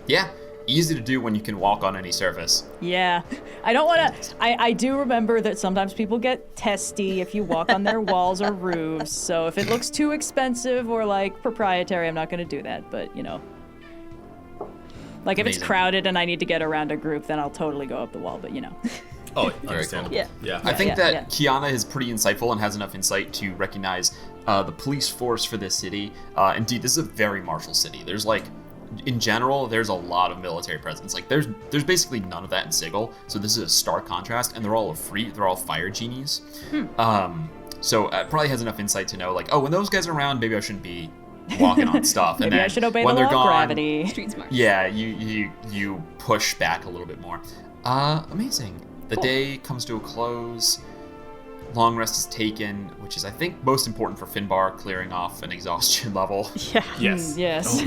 Yeah, easy to do when you can walk on any surface. Yeah. I don't want to... I do remember that sometimes people get testy if you walk on their walls or roofs, so if it looks too expensive or, like, proprietary, I'm not going to do that, but, you know. Like, if it's crowded and I need to get around a group, then I'll totally go up the wall, but, you know. Oh, understandable. Yeah. I think that Kyana is pretty insightful and has enough insight to recognize the police force for this city. Indeed, this is a very martial city. There's, like... In general, there's a lot of military presence. Like, there's basically none of that in Sigil, so this is a stark contrast, and they're all fire genies. So probably has enough insight to know, like, oh, when those guys are around, maybe I shouldn't be walking on stuff. Maybe and then I should obey when the they're law of gone, gravity. Street smart. Yeah, you push back a little bit more. Amazing. The day comes to a close. Long rest is taken, which is, I think, most important for Finbar, clearing off an exhaustion level. Yeah. Yes. Yes.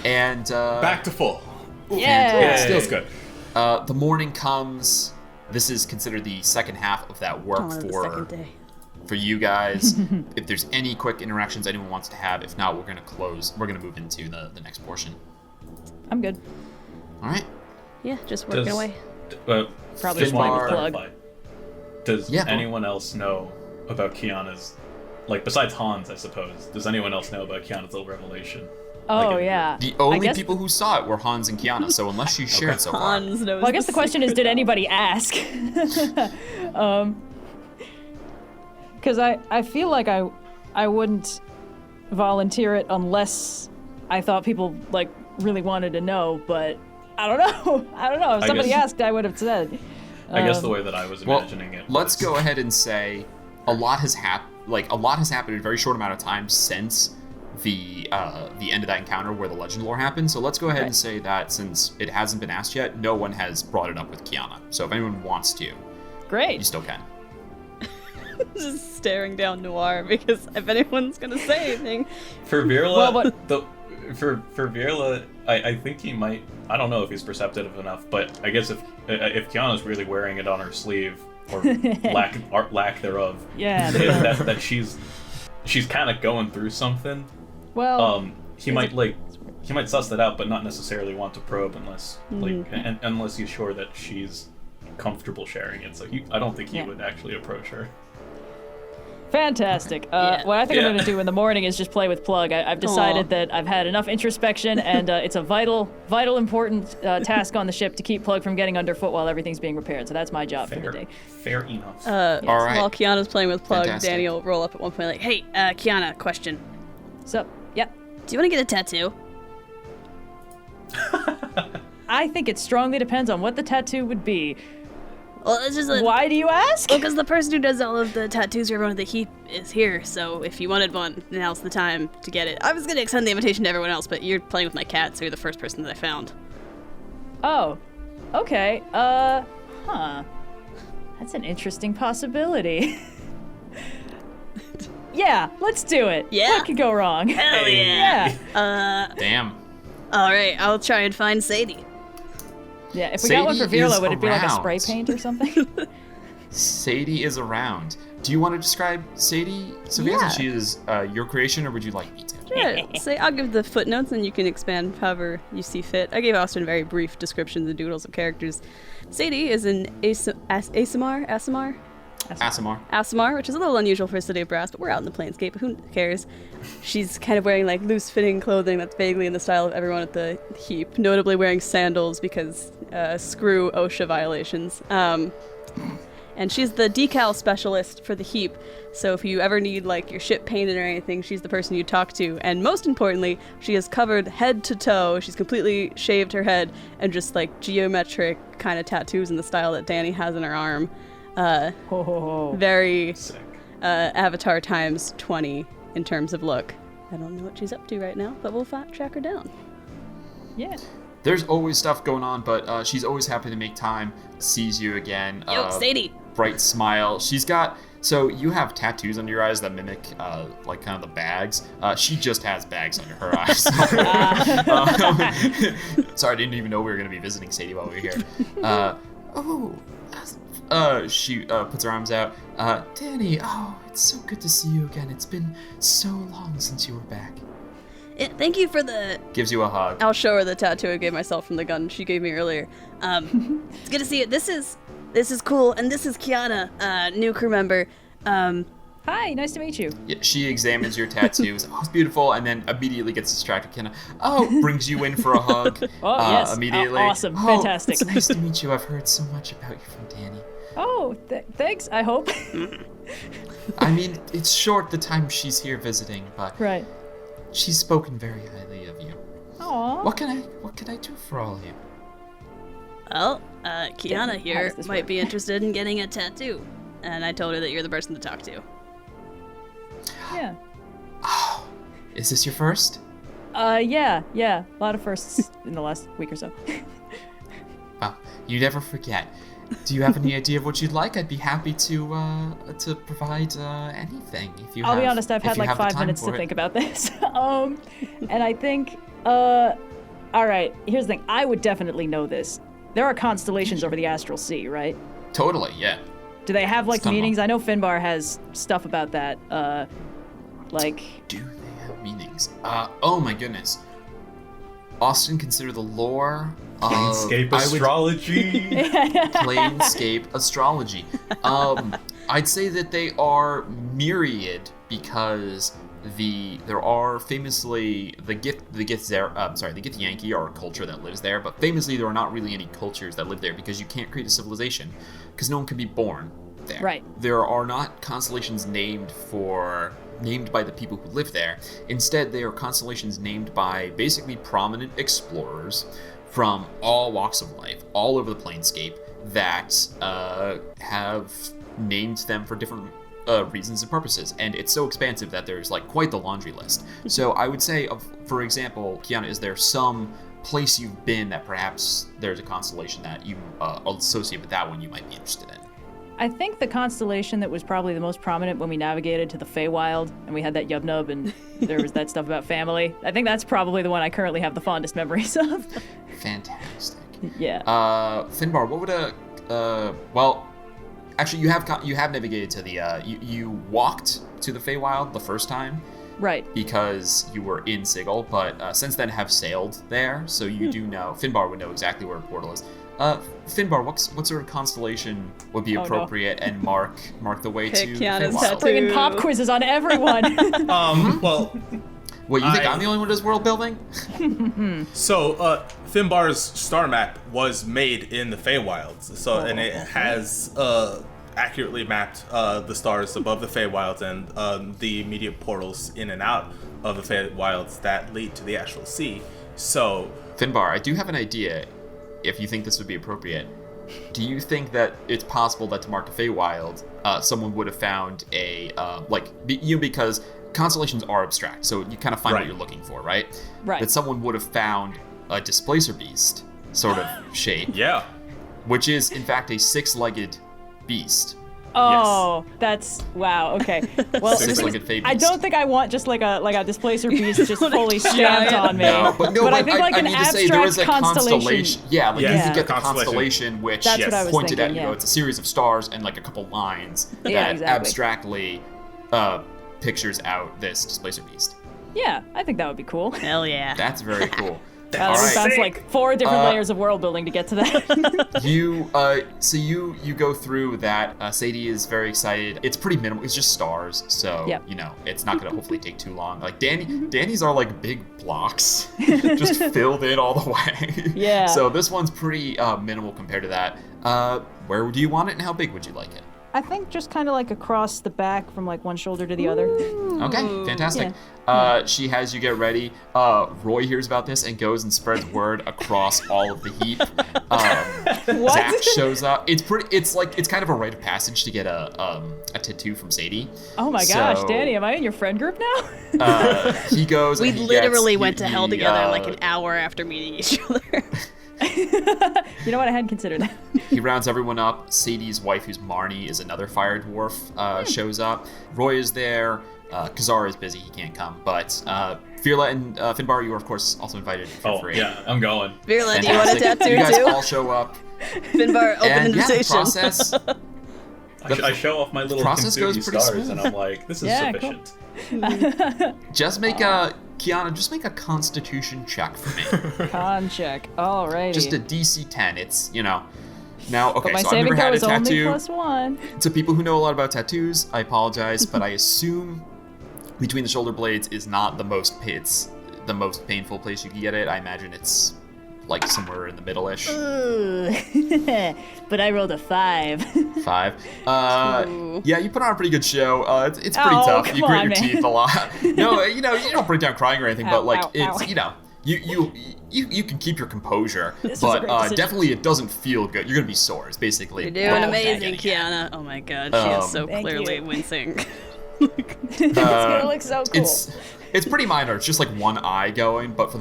And Back to full. Yeah. Still's good. the morning comes. This is considered the second half of that work The second day. for you guys. If there's any quick interactions anyone wants to have, if not, we're gonna close. We're gonna move into the next portion. I'm good. All right. Yeah, just working away. Probably just just playing wanted with to Plug. clarify. Does anyone else know about Kyana's, like, besides Hans, I suppose, does anyone else know about Kyana's little revelation? Oh, Like, yeah. The only guess- people who saw it were Hans and Kyana, so unless you shared so far. Hans knows. Well, I guess the question is, did anybody ask? Because I feel like I wouldn't volunteer it unless I thought people, like, really wanted to know, but I don't know. If somebody asked, I would have said. I guess the way that I was imagining it. Let's go ahead and say a lot has happened. Like, a lot has happened in a very short amount of time since the end of that encounter where the legend lore happened. So let's go ahead and say that since it hasn't been asked yet, no one has brought it up with Kyana. So if anyone wants to, Great. you still can. Just staring down Noir because if anyone's gonna say anything, For Virla, Well, for Virla, I think he might. I don't know if he's perceptive enough, but I guess if Kyana's really wearing it on her sleeve or lack thereof, Yeah. that she's kind of going through something. Well, He might suss that out, but not necessarily want to probe unless unless he's sure that she's comfortable sharing it. So I don't think he would actually approach her. fantastic. What I think I'm going to do in the morning is just play with Plug. I've decided that I've had enough introspection, and it's a vital, important task on the ship to keep Plug from getting underfoot while everything's being repaired. So that's my job for the day. Fair enough. All right. while Kyana's playing with Plug, Fantastic. Dani will roll up at one point like, "Hey, Kyana, question. So, yeah. Do you want to get a tattoo?" I think it strongly depends on what the tattoo would be. Well, it's just Why do you ask? Well, because the person who does all of the tattoos for everyone at the heap is here, so if you wanted one, now's the time to get it. I was going to extend the invitation to everyone else, but you're playing with my cat, so you're the first person that I found. Oh, okay. That's an interesting possibility. Yeah, let's do it. Yeah? What could go wrong? Hell yeah! Damn. Alright, I'll try and find Sadie. Yeah, if we got one for Sadie is Virla, would it be like a around. spray paint or something? Sadie is around. Do you want to describe Sadie, Sophia? Yeah. She is your creation, or would you like me to? Sure, I'll give the footnotes and you can expand however you see fit. I gave Austin very brief descriptions and doodles of characters. Sadie is an Asimar, which is a little unusual for a city of brass, but we're out in the planescape, who cares? She's kind of wearing like loose-fitting clothing that's vaguely in the style of everyone at the heap, notably wearing sandals because screw OSHA violations. And she's the decal specialist for the heap, so if you ever need like your ship painted or anything, she's the person you talk to. And most importantly, she is covered head to toe. She's completely shaved her head and just like geometric kind of tattoos in the style that Dani has in her arm. Very Sick. Avatar times 20 in terms of look. I don't know what she's up to right now, but we'll track her down. Yeah. There's always stuff going on, but she's always happy to make time. Sees you again. Yo, Sadie! Bright smile. She's got. So you have tattoos under your eyes that mimic, like, kind of the bags. She just has bags under her eyes. Sorry, I didn't even know we were going to be visiting Sadie while we were here. She puts her arms out. Dani, oh, it's so good to see you again. It's been so long since you were back. Yeah, thank you for the... Gives you a hug. I'll show her the tattoo I gave myself from the gun she gave me earlier. It's good to see you. This is cool, and this is Kyana, new crew member. Hi, nice to meet you. Yeah, she examines your tattoos. Oh, it's beautiful, and then immediately gets distracted. Kyana, brings you in for a hug. Oh, yes. Immediately. Awesome. Fantastic. It's nice to meet you. I've heard so much about you from Dani. Oh, thanks, I hope. I mean, it's short the time she's here visiting, but Right. she's spoken very highly of you. Aw. What can I do for all of you? Well, Kyana How here does this might work? be interested in getting a tattoo. And I told her that you're the person to talk to. Yeah. Oh, is this your first? Yeah. A lot of firsts in the last week or so. Well, you never forget. Do you have any idea of what you'd like? I'd be happy to provide anything if you. I'll be have- honest, I've if had you like have the 5 time minutes for to it. think about this. And I think, all right, here's the thing. I would definitely know this. There are constellations over the astral sea, right? Totally, yeah. Do they have like Some of meanings? them. I know Finbar has stuff about that. Like, Do they have meanings? Oh my goodness. Austin, consider the lore of Planescape I would- astrology. Planescape astrology. I'd say that they are myriad because there are famously the Gith Yankee are a culture that lives there, but famously there are not really any cultures that live there because you can't create a civilization because no one can be born there. Right. There are not constellations named by the people who live there. Instead, they are constellations named by basically prominent explorers from all walks of life, all over the planescape, that have named them for different reasons and purposes. And it's so expansive that there's like quite the laundry list. So I would say, for example, Kyana, is there some place you've been that perhaps there's a constellation that you associate with that one you might be interested in? I think the constellation that was probably the most prominent when we navigated to the Feywild and we had that Yubnub and there was that stuff about family. I think that's probably the one I currently have the fondest memories of. Fantastic. Yeah. Finbar, what would well, actually, you have navigated to the you walked to the Feywild the first time Right. because you were in Sigil, but since then have sailed there, so you do know. Finbar would know exactly where a portal is. Finbar, what sort of constellation would be Oh, no. appropriate and mark the way Pick to the Kiana's Feywild? tattoo. Bringing pop quizzes on everyone. Well, Wait, you think I'm the only one who does world building? so Finbar's star map was made in the Feywilds, and it has accurately mapped the stars above the Feywilds and the immediate portals in and out of the Feywilds that lead to the Astral Sea. So, Finbar, I do have an idea. If you think this would be appropriate, do you think that it's possible that to mark the Feywild, someone would have found a because constellations are abstract, so you kind of find what Right. you're looking for, right? Right. That someone would have found a displacer beast sort of shape, yeah. which is in fact a 6-legged beast. Oh, that's wow. Okay. Well, Six-legged Fey beast. I don't think I want just like a displacer beast just fully stamped on me. No, but I think like I an mean to say there was a abstract constellation. Yeah, like Yeah. you could get the Constellation. constellation, which That's what I was pointed thinking, at yeah. it's a series of stars and like a couple lines Yeah, that exactly. abstractly pictures out this displacer beast. Yeah, I think that would be cool. Hell yeah. That's very cool. Wow, All we right. found like 4 different layers of world building to get to that. You go through that. Sadie is very excited. It's pretty minimal. It's just stars, so Yep. it's not gonna hopefully take too long. Like Danny's are like big blocks, just filled in all the way. Yeah. So this one's pretty minimal compared to that. Where do you want it, and how big would you like it? I think just kind of like across the back from like one shoulder to the other. Okay, fantastic. She has you get ready. Roy hears about this and goes and spreads word across all of the heap. What? Zach shows up. It's kind of a rite of passage to get a tattoo from Sadie. Oh my gosh, So, Dani, am I in your friend group now? He goes. We and he literally gets, went to hell together like an hour after meeting each other. You know what? I hadn't considered that. He rounds everyone up. Sadie's wife, who's Marnie, is another fire dwarf, shows up. Roy is there. Kazar is busy. He can't come. But Firla and Finbar, you are, of course, also invited for Oh, free. yeah, I'm going. Virla, do you want a Fantastic. tattoo You guys too? all show up. Finbar, open And yeah, the invitation. process. I show off my little process goes Kintsugi pretty stars, smooth. and I'm like, this is Yeah, sufficient. Just make a Kyana. Just make a Constitution check for me. Con check. Alrighty. Just a DC 10. It's now. Okay, but my so I've saving never had throw a is only tattoo. +1. To people who know a lot about tattoos, I apologize, but I assume between the shoulder blades is not the most. It's the most painful place you can get it. I imagine it's like somewhere in the middle-ish. But I rolled a 5. 5. Yeah, you put on a pretty good show. It's pretty tough. You come grit on, your man. teeth a lot. No, you don't break down crying or anything, Ow, but like ow, it's ow. you can keep your composure, This was a but great decision. definitely it doesn't feel good. You're gonna be sore. It's basically You're doing what I'm amazing, getting at. Kyana. Oh my god, she is so Thank clearly you. wincing. It's gonna look so cool. It's pretty minor. It's just like one eye going, but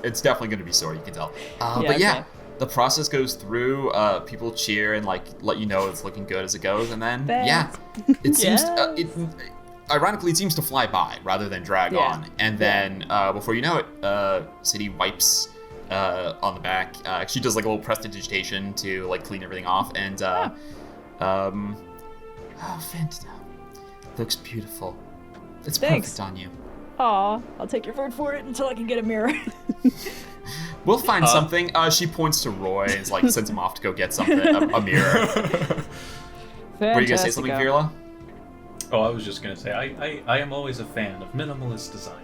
it's definitely going to be sore. You can tell. But yeah, okay. the process goes through. People cheer and like let you know it's looking good as it goes, and then Thanks. it seems ironically it seems to fly by rather than drag Yeah. on. And then before you know it, Sadie wipes on the back. She does like a little prestidigitation to like clean everything off, and fantastic. Looks beautiful. It's Thanks. perfect on you. Aw, I'll take your word for it until I can get a mirror. We'll find something. She points to Roy and like sends him off to go get something, a mirror. Were you gonna say something, Virla? Oh, I was just gonna say, I am always a fan of minimalist design.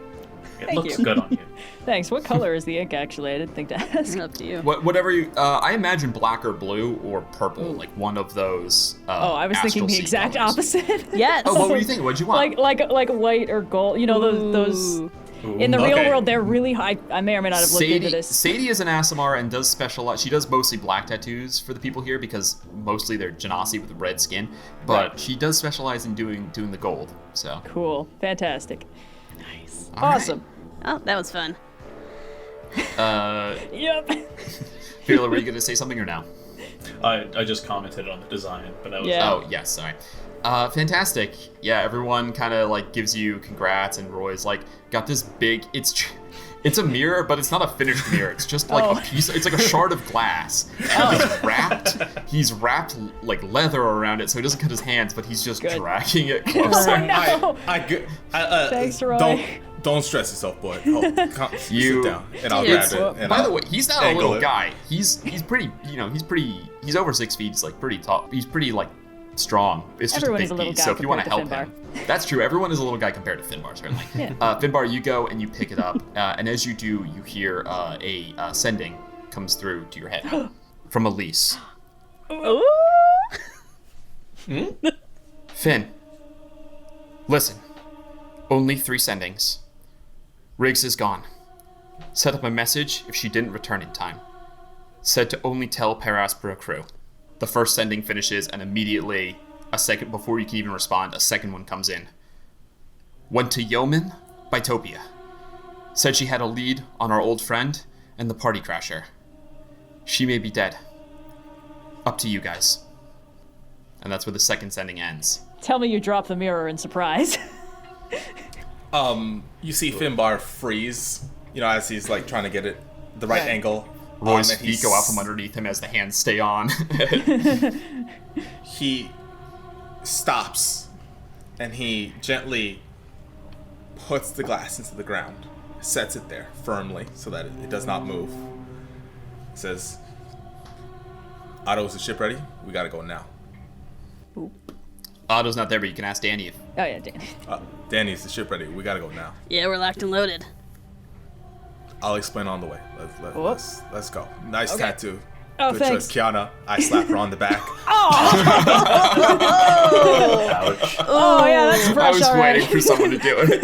It Thank looks you. good on you. Thanks. What color is the ink, actually? I didn't think to ask. Up to you. Whatever you. I imagine black or blue or purple, like one of those. Oh, I was thinking the astral sea exact colors. opposite. Yes. Oh, what were you thinking? What'd you want? like white or gold. You know those. Ooh. In the real Okay. world, they're really high. I may or may not have looked into this. Sadie is an Aasimar and does specialize. She does mostly black tattoos for the people here because mostly they're Genasi with red skin. But she does specialize in doing the gold. So Cool. Fantastic. Nice. All right. Awesome. Oh, that was fun. Yep. Virla, were you gonna say something or no? I just commented on the design, but that was Yeah. Oh, yes, sorry. Fantastic. Yeah, everyone kind of like gives you congrats, and Roy's like got this big. It's a mirror, but it's not a finished mirror. It's just like a piece. It's like a shard of glass. He's wrapped like leather around it, so he doesn't cut his hands, but he's just dragging it closer. No. Thanks, Roy. Don't stress yourself, boy. Sit down, and I'll Yes. grab it. And By I'll the way, he's not a angle little it. guy. He's pretty. He's over 6 feet. He's like pretty tall. He's pretty like strong. It's just Everyone a is big a little piece. guy So if you want to help compared him, that's true. Everyone is a little guy compared to Finbar, certainly. Yeah. Finbar, you go and you pick it up, and as you do, you hear a sending comes through to your head from Elise. Ooh. Finn, listen. Only 3 sendings. Riggs is gone. Set up a message if she didn't return in time. Said to only tell Aspera crew. The first sending finishes, and immediately, a second before you can even respond, a second one comes in. Went to Yeoman by Topia. Said she had a lead on our old friend and the party crasher. She may be dead. Up to you guys. And that's where the second sending ends. Tell me you dropped the mirror in surprise. You see Finbar freeze, as he's like trying to get it the right angle. Roy's and feet go out from underneath him as the hands stay on. He stops, and he gently puts the glass into the ground, sets it there firmly so that it does not move. Says, "Otto, is the ship ready? We gotta go now." Otto's not there, but you can ask Dani if... Oh yeah, Danny. Danny, is the ship ready? We gotta go now. Yeah, we're locked and loaded. I'll explain on the way. Let's go. Nice Okay. tattoo. Oh, Good thanks. choice, Kyana. I slap her on the back. Ouch. Oh yeah, that's fresh I was already. waiting for someone to do it.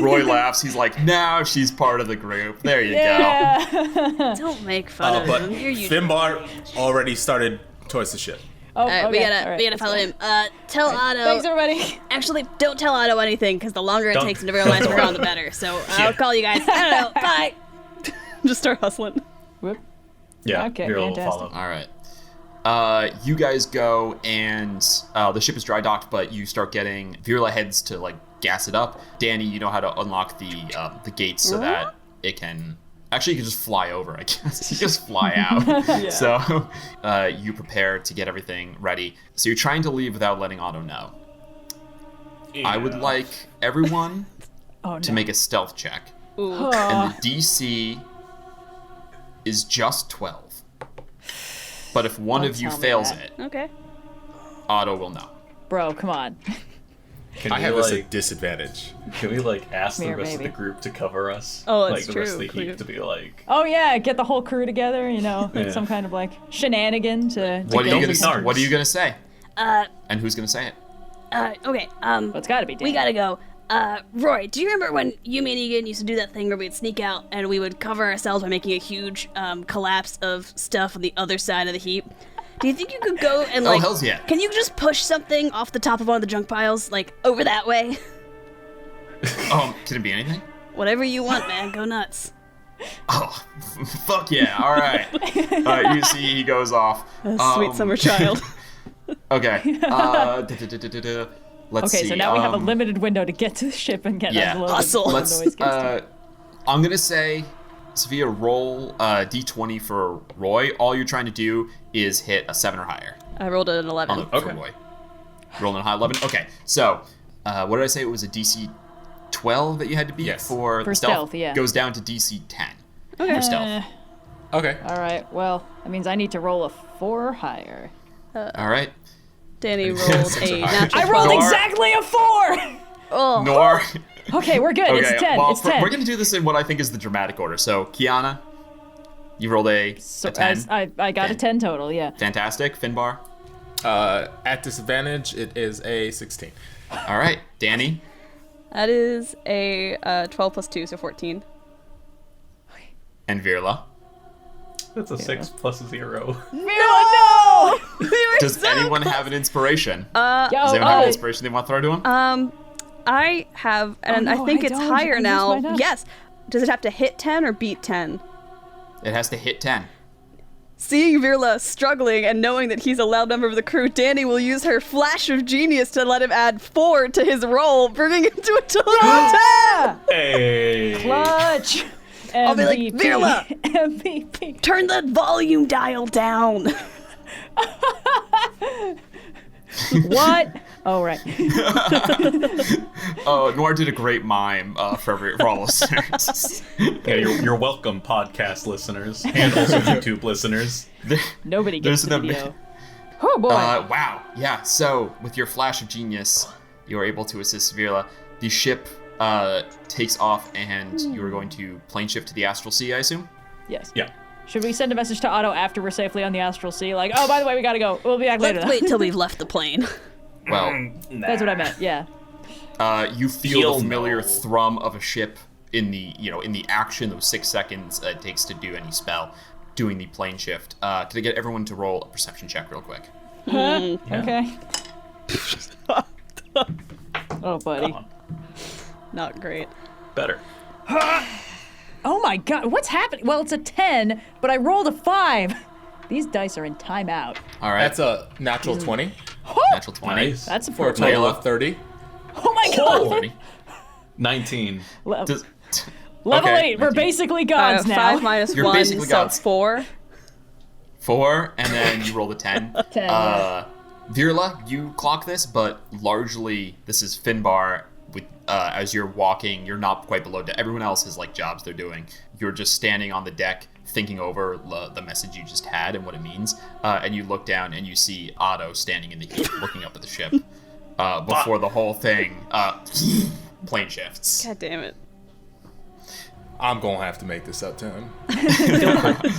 Roy laughs. He's like, now she's part of the group. There you go. Yeah. Don't make fun of But him. You're used. Finbar already started towards the ship. Oh, All right, okay. we gotta All right, we gotta let's follow go. him. Tell Otto. Thanks, everybody. Actually, don't tell Otto anything, because the longer it Don't- takes him to realize we're on, the better. So I'll call you guys. I don't know. Bye. Just start hustling. Whoop. Yeah, Okay, Hero will fantastic. follow. All right. You guys go, and the ship is dry docked, but you start getting Virla heads to like gas it up. Danny, you know how to unlock the gates so that it can Actually, you can just fly over, I guess. You just fly out. So you prepare to get everything ready. So you're trying to leave without letting Otto know. Yeah. I would like everyone to make a stealth check. Ooh. And the DC is just 12. But if one of you tell me fails that. it, Okay. Otto will know. Bro, come on. Can I we, have this like, at disadvantage. Can we like ask the Here, rest of maybe. the group to cover us? Oh, like that's the rest of true, the heap clear. to be like. Oh yeah, get the whole crew together, you know, like Yeah. some kind of like shenanigan to What are get you this- gonna What are you gonna say? Uh, And who's gonna say it? okay, Well, it's gotta be we Dani. gotta go. Roy, do you remember when you, me, and Egan used to do that thing where we'd sneak out and we would cover ourselves by making a huge, collapse of stuff on the other side of the heap? Do you think you could go and, like... hells yeah. Can you just push something off the top of one of the junk piles, like, over that way? Can it be anything? Whatever you want, man. Go nuts. Oh, fuck yeah! All right. You see, he goes off. Sweet summer child. Okay. Let's see. Okay, so now we have a limited window to get to the ship and get Yeah. unloaded. Hustle. before the Let's. noise gets too- I'm gonna say, Sophia, roll D20 for Roy. All you're trying to do is hit a 7 or higher. I rolled an 11. For Roy. Rolling a high 11. Okay. So, what did I say? It was a DC 12 that you had to beat Yes. for For stealth, yeah. Goes down to DC 10 for stealth. Okay. All right, well, that means I need to roll a 4 or higher. All right. Danny rolled a natural I rolled 12. exactly a 4! Oh. Noir. Okay, we're good. It's 10. Well, it's 10. we're gonna do this in what I think is the dramatic order. So, Kyana, you rolled a 10. I got a 10 total, yeah. Fantastic. Finbar. At disadvantage, it is a 16. All right. Dani. That is a 12 plus 2, so 14. And Virla. That's a 6 plus 0. Oh, no! Does anyone have an inspiration? Yo, Does anyone have an inspiration they want to throw to him? I have, and no, I think I it's don't. higher I used now. mine up. Yes. Does it have to hit 10 or beat 10? It has to hit 10. Seeing Virla struggling and knowing that he's a loud member of the crew, Dani will use her flash of genius to let him add 4 to his roll, bringing him to a total of 10! Hey. Clutch! I'll be like, MVP. Virla! MVP. Turn the volume dial down! What? Oh, right. Noir did a great mime for all listeners. Yeah, you're welcome, podcast listeners, and also YouTube listeners. Nobody There's gets the an video. Oh, boy. Wow. Yeah. So with your flash of genius, you are able to assist Virla. The ship takes off, and you are going to plane shift to the Astral Sea, I assume. Yes. Yeah. Should we send a message to Otto after we're safely on the Astral Sea? Like, oh, by the way, we gotta go. We'll be back later. Let's wait till we've left the plane. Well, That's what I meant, yeah. you feel He'll the familiar know. thrum of a ship in the action, those 6 seconds it takes to do any spell, doing the plane shift. Can I get everyone to roll a perception check real quick? Okay. Oh, buddy. Not great. Better. Oh my god, what's happening? Well, it's a 10, but I rolled a 5. These dice are in timeout. All right. That's a natural 20 natural 20. Nice. That's a for a total Layla. of 30. Oh my god! 30. 19. Does- Level okay, 8, we're 19. basically gods now. 5 minus You're 1, basically so gods. 4. 4, and then you roll a 10. 10, yeah. Virla, you clock this, but largely this is Finbar. With as you're walking, you're not quite below deck. Everyone else has like jobs they're doing. You're just standing on the deck, thinking over the message you just had and what it means. And you look down and you see Otto standing in the heat, looking up at the ship. Before the whole thing plane shifts. God damn it. I'm gonna have to make this up to him.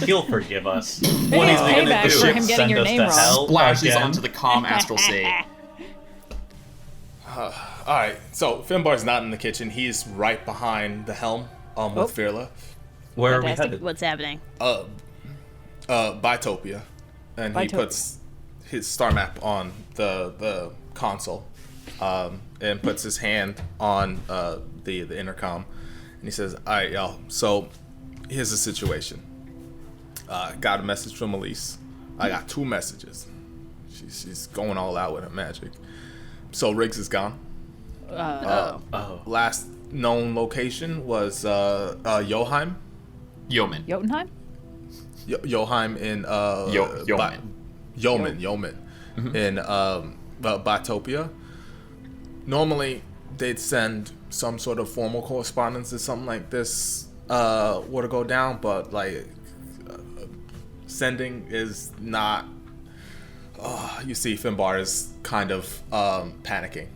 He'll forgive us. Maybe What is it's he gonna payback do? for him getting Send your us name to wrong. hell Splashes again? onto the calm astral sea. All right, so Finbar's not in the kitchen. He's right behind the helm with Virla. Where are we Fantastic. headed? What's happening? Bitopia, and he Bitopia. puts his star map on the console, and puts his hand on the intercom, and he says, "All right, y'all. So here's the situation. Got a message from Elise. I got 2 messages. She's going all out with her magic. So Riggs is gone. Oh. Last known location was Joheim, Yeoman. Jotunheim? Joheim in Yeoman. Yeoman in Biotopia. Normally, they'd send some sort of formal correspondence if something like this were to go down, but like sending is not. You see, Finbar is kind of panicking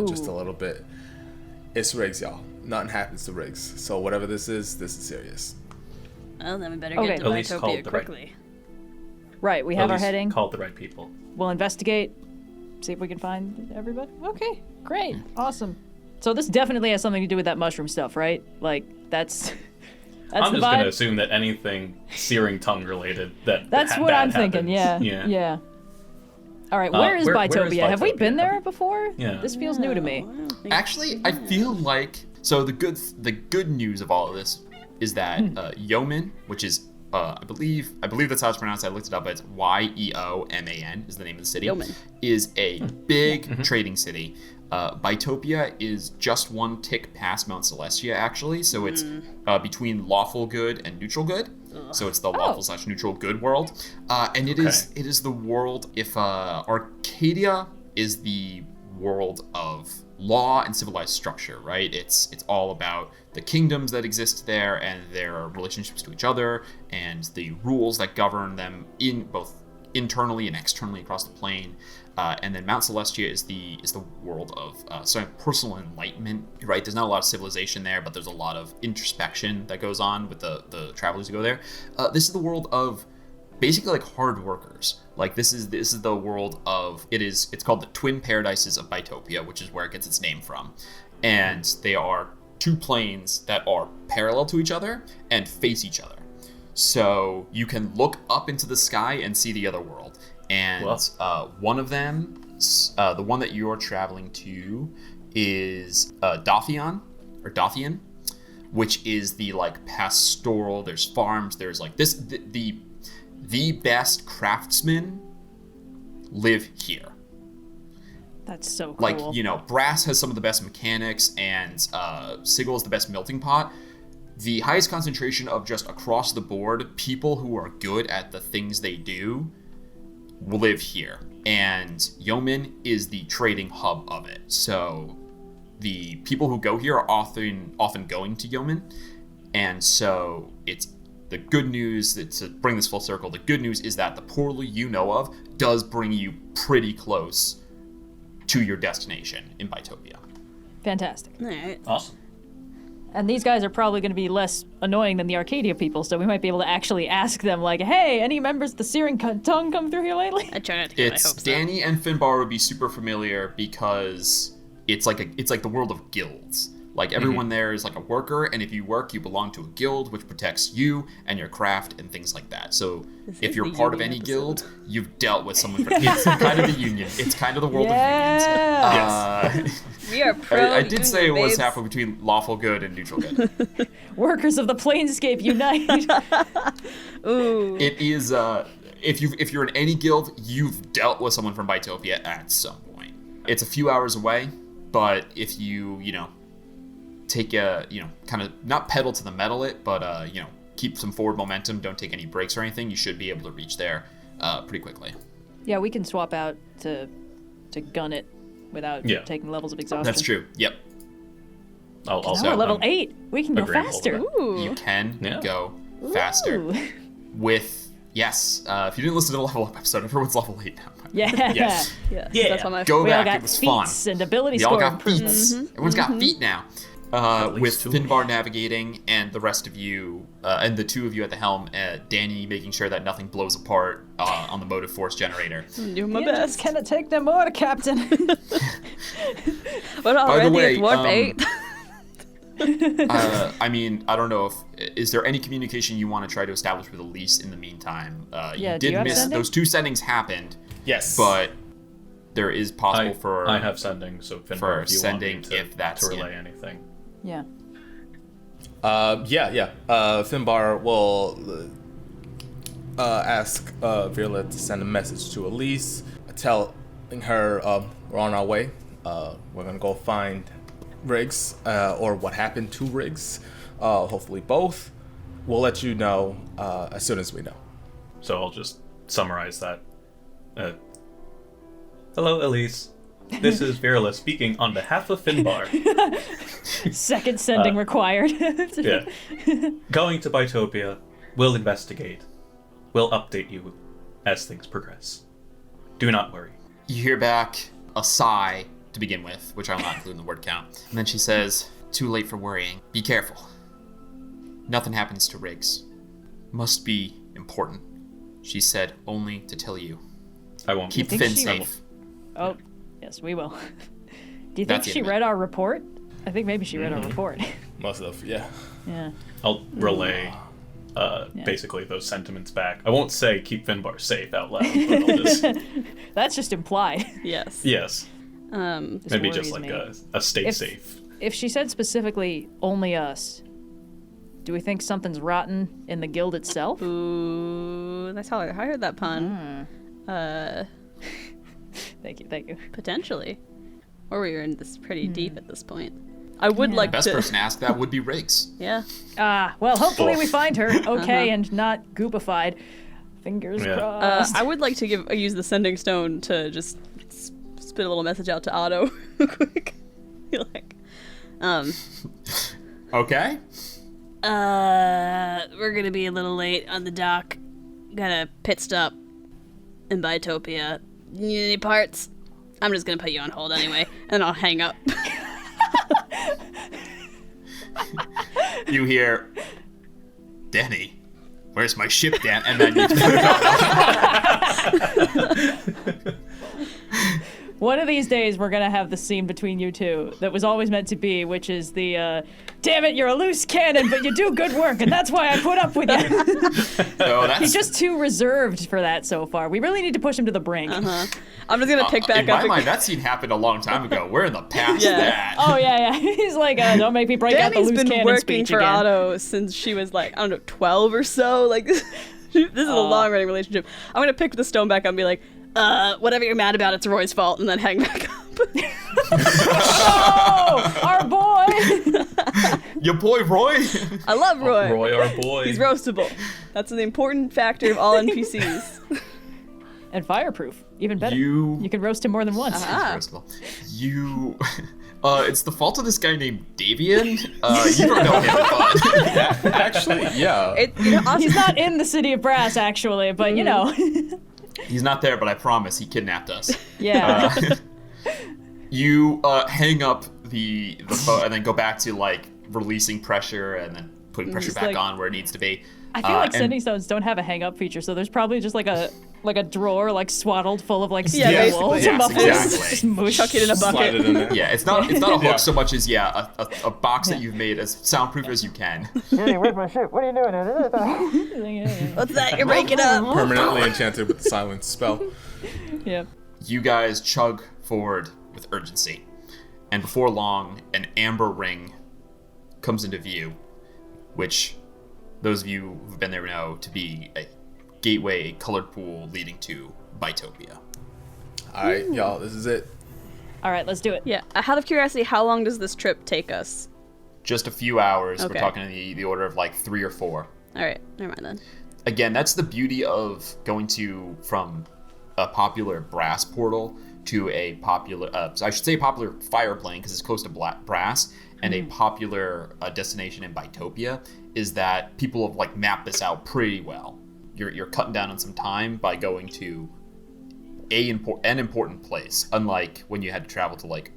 just a little bit. It's Riggs, y'all. Nothing happens to Riggs. So whatever this is serious. Well, then we better Okay. get to At least call Biotopia the right- quickly. Right, we have At our least heading. Called the right people. We'll investigate, see if we can find everybody. Okay, great, awesome. So this definitely has something to do with that mushroom stuff, right? Like, that's I'm the just going vibe. to assume that anything searing tongue related That's what bad I'm thinking, happens. yeah. All right, where is where is Biotopia? Have we Biotopia? been there before? Yeah. This feels new to me. Actually, I feel like so the good news of all of this is that Yeoman, which is I believe that's how it's pronounced. I looked it up. But it's Yeoman is the name of the city. Yeoman. Is a big trading city. Biotopia is just one tick past Mount Celestia, actually. So it's between lawful good and neutral good. So it's the lawful / neutral good world, and it is the world. If Arcadia is the world of law and civilized structure, right? It's all about the kingdoms that exist there and their relationships to each other and the rules that govern them in both internally and externally across the plane. And then Mount Celestia is the world of personal enlightenment, right? There's not a lot of civilization there, but there's a lot of introspection that goes on with the travelers who go there. This is the world of basically like hard workers. Like this is the world of it's called the Twin Paradises of Biotopia, which is where it gets its name from. And they are two planes that are parallel to each other and face each other. So you can look up into the sky and see the other world. And one of them, the one that you're traveling to, is Dothian, which is the like pastoral. There's farms. There's like this. The best craftsmen live here. That's so cool. Like, Brass has some of the best mechanics, and Sigil is the best melting pot. The highest concentration of just across the board people who are good at the things they do will live here. And Yeoman is the trading hub of it. So the people who go here are often going to Yeoman. And so it's the good news, to bring this full circle, the good news is that the portal you know of does bring you pretty close to your destination in Biotopia. Fantastic. All right. Awesome. And these guys are probably going to be less annoying than the Arcadia people, so we might be able to actually ask them, like, hey, any members of the Searing Tongue come through here lately? I try not to get my It's hopes up. Dani and Finbar would be super familiar because it's like the world of guilds. Like everyone there is like a worker, and if you work, you belong to a guild, which protects you and your craft and things like that. So if you're the part of union any episode. guild, you've dealt with someone. It's kind of the union. It's kind of the world Yeah. of unions. We are pro I did say it was babes. halfway between lawful good and neutral good. Workers of the Planescape unite! Ooh. It is if you're in any guild, you've dealt with someone from Biotopia at some point. It's a few hours away, but if you take kind of not pedal to the metal it, but keep some forward momentum, don't take any breaks or anything, you should be able to reach there pretty quickly. Yeah, we can swap out to gun it without taking levels of exhaustion. That's true. Yep. I'll Now we're level 8. We can go agreeable faster. with Ooh. You can Yeah. go faster Ooh. with if you didn't listen to the level up episode, everyone's level 8 now. Yeah. Yes. Yeah. Yeah. That's on my Go We all back, got it was fun. feats and ability We all score got improvements. feats. Everyone's got feet now. least With two. Finbar navigating and the rest of you, and the two of you at the helm, Dani making sure that nothing blows apart on the motive force generator. I'm doing my The engines best. cannot take them order, Captain. But already way, it's warp 8. I mean, I don't know is there any communication you want to try to establish with Elise in the meantime? Yeah, You do you did have miss sending? those 2 sendings happened, Yes. but there is possible I have sending, so Finbar, for if you sending want me if that's to relay anything. Yeah. Finbar will ask Virla to send a message to Elise, telling her we're on our way. We're gonna go find Riggs, or what happened to Riggs. Hopefully both. we'll let you know as soon as we know. So I'll just summarize that. Hello, Elise. This is Virla speaking on behalf of Finbar. Second sending required. Yeah. Going to Bitopia. We'll investigate. We'll update you as things progress. Do not worry. You hear back a sigh to begin with, which I'll not include in the word count. And then she says, too late for worrying. Be careful. Nothing happens to Riggs. Must be important. She said only to tell you. I won't. Keep Finn safe. Oh, yes, we will. Do you think she read our report? I think maybe she read our report. Must have, yeah. Yeah. I'll relay basically those sentiments back. I won't say keep Finbar safe out loud, but I'll just... That's just implied. Yes. Yes. Maybe just like me. a stay safe. If she said specifically only us, do we think something's rotten in the guild itself? Ooh, that's how I heard that pun. Thank you. Potentially. Or we were in this pretty deep at this point. I would like The best to... person to ask that would be Riggs. Yeah. Well, hopefully we find her okay and not goopified. Fingers crossed. I would like to use the sending stone to just spit a little message out to Otto real quick. Be like, Okay. We're gonna be a little late on the dock. Got a pit stop in Bitopia. You need any parts? I'm just gonna put you on hold anyway, and I'll hang up. You hear, Dani, where's my ship, Dan? And then you One of these days, we're gonna have the scene between you two that was always meant to be, which is the, damn it, you're a loose cannon, but you do good work, and that's why I put up with you. He's just too reserved for that so far. We really need to push him to the brink. I'm just gonna pick back up. In my mind, that scene happened a long time ago. We're in the past that. Oh, yeah. He's like, don't make me break out the Dani's loose been cannon working speech for again. Otto since she was like, I don't know, 12 or so. Like, this is a long-running relationship. I'm gonna pick the stone back up and be like, whatever you're mad about, it's Roy's fault, and then hang back up. Oh, our boy! Your boy Roy. I love Roy. Roy, our boy. He's roastable. That's an important factor of all NPCs. And fireproof, even better. You can roast him more than once. It's the fault of this guy named Davian. You don't know him, but Actually, yeah. He's not in the City of Brass, actually, but you know. He's not there, but I promise he kidnapped us. Yeah. You hang up the phone and then go back to like releasing pressure and then putting pressure back on where it needs to be. I feel like sending stones don't have a hang up feature, so there's probably just like a drawer like swaddled full of like steel wool. Yes, exactly. Just mush. Chuck it in a bucket. Slide it in there. Yeah, it's not a hook so much as a box that you've made as soundproof as you can. Where's my ship? What are you doing? What's that? You're breaking up. Permanently enchanted with the silence spell. Yep. You guys chug forward with urgency, and before long, an amber ring comes into view, which those of you who've been there know to be a gateway, a colored pool leading to Bitopia. All right, y'all, this is it. All right, let's do it. Yeah. Out of curiosity, how long does this trip take us? Just a few hours. Okay. We're talking in the order of like 3 or 4. All right. Never mind then. Again, that's the beauty of going from a popular brass portal to a popular, I should say popular fire plane because it's close to brass, and a popular destination in Bitopia is that people have like mapped this out pretty well. You're cutting down on some time by going to an important place, unlike when you had to travel to like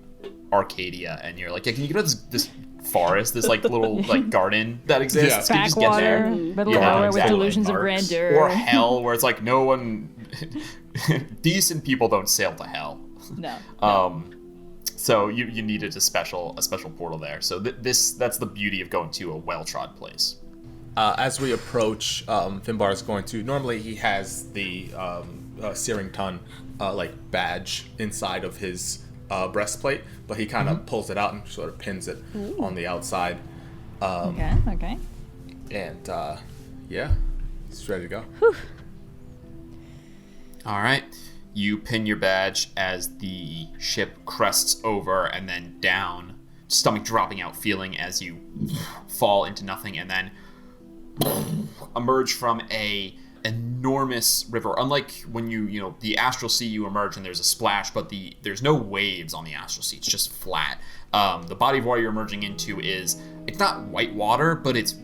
Arcadia and you're like, yeah, can you go to this forest, this like little like garden that exists? Can you just get there? Middle of nowhere with delusions of grandeur. Or hell, where it's like no one, decent people don't sail to hell. No. So you needed a special portal there. So that's the beauty of going to a well-trod place. As we approach, Finbar is going to. Normally, he has the Searing Ton like badge inside of his breastplate, but he kind of pulls it out and sort of pins it on the outside. Okay. And yeah, he's ready to go. Whew. All right. You pin your badge as the ship crests over and then down, stomach dropping out, feeling as you fall into nothing, and then emerge from a enormous river. Unlike when the astral sea, you emerge and there's a splash, but there's no waves on the astral sea. It's just flat. The body of water you're emerging into it's not white water, but it's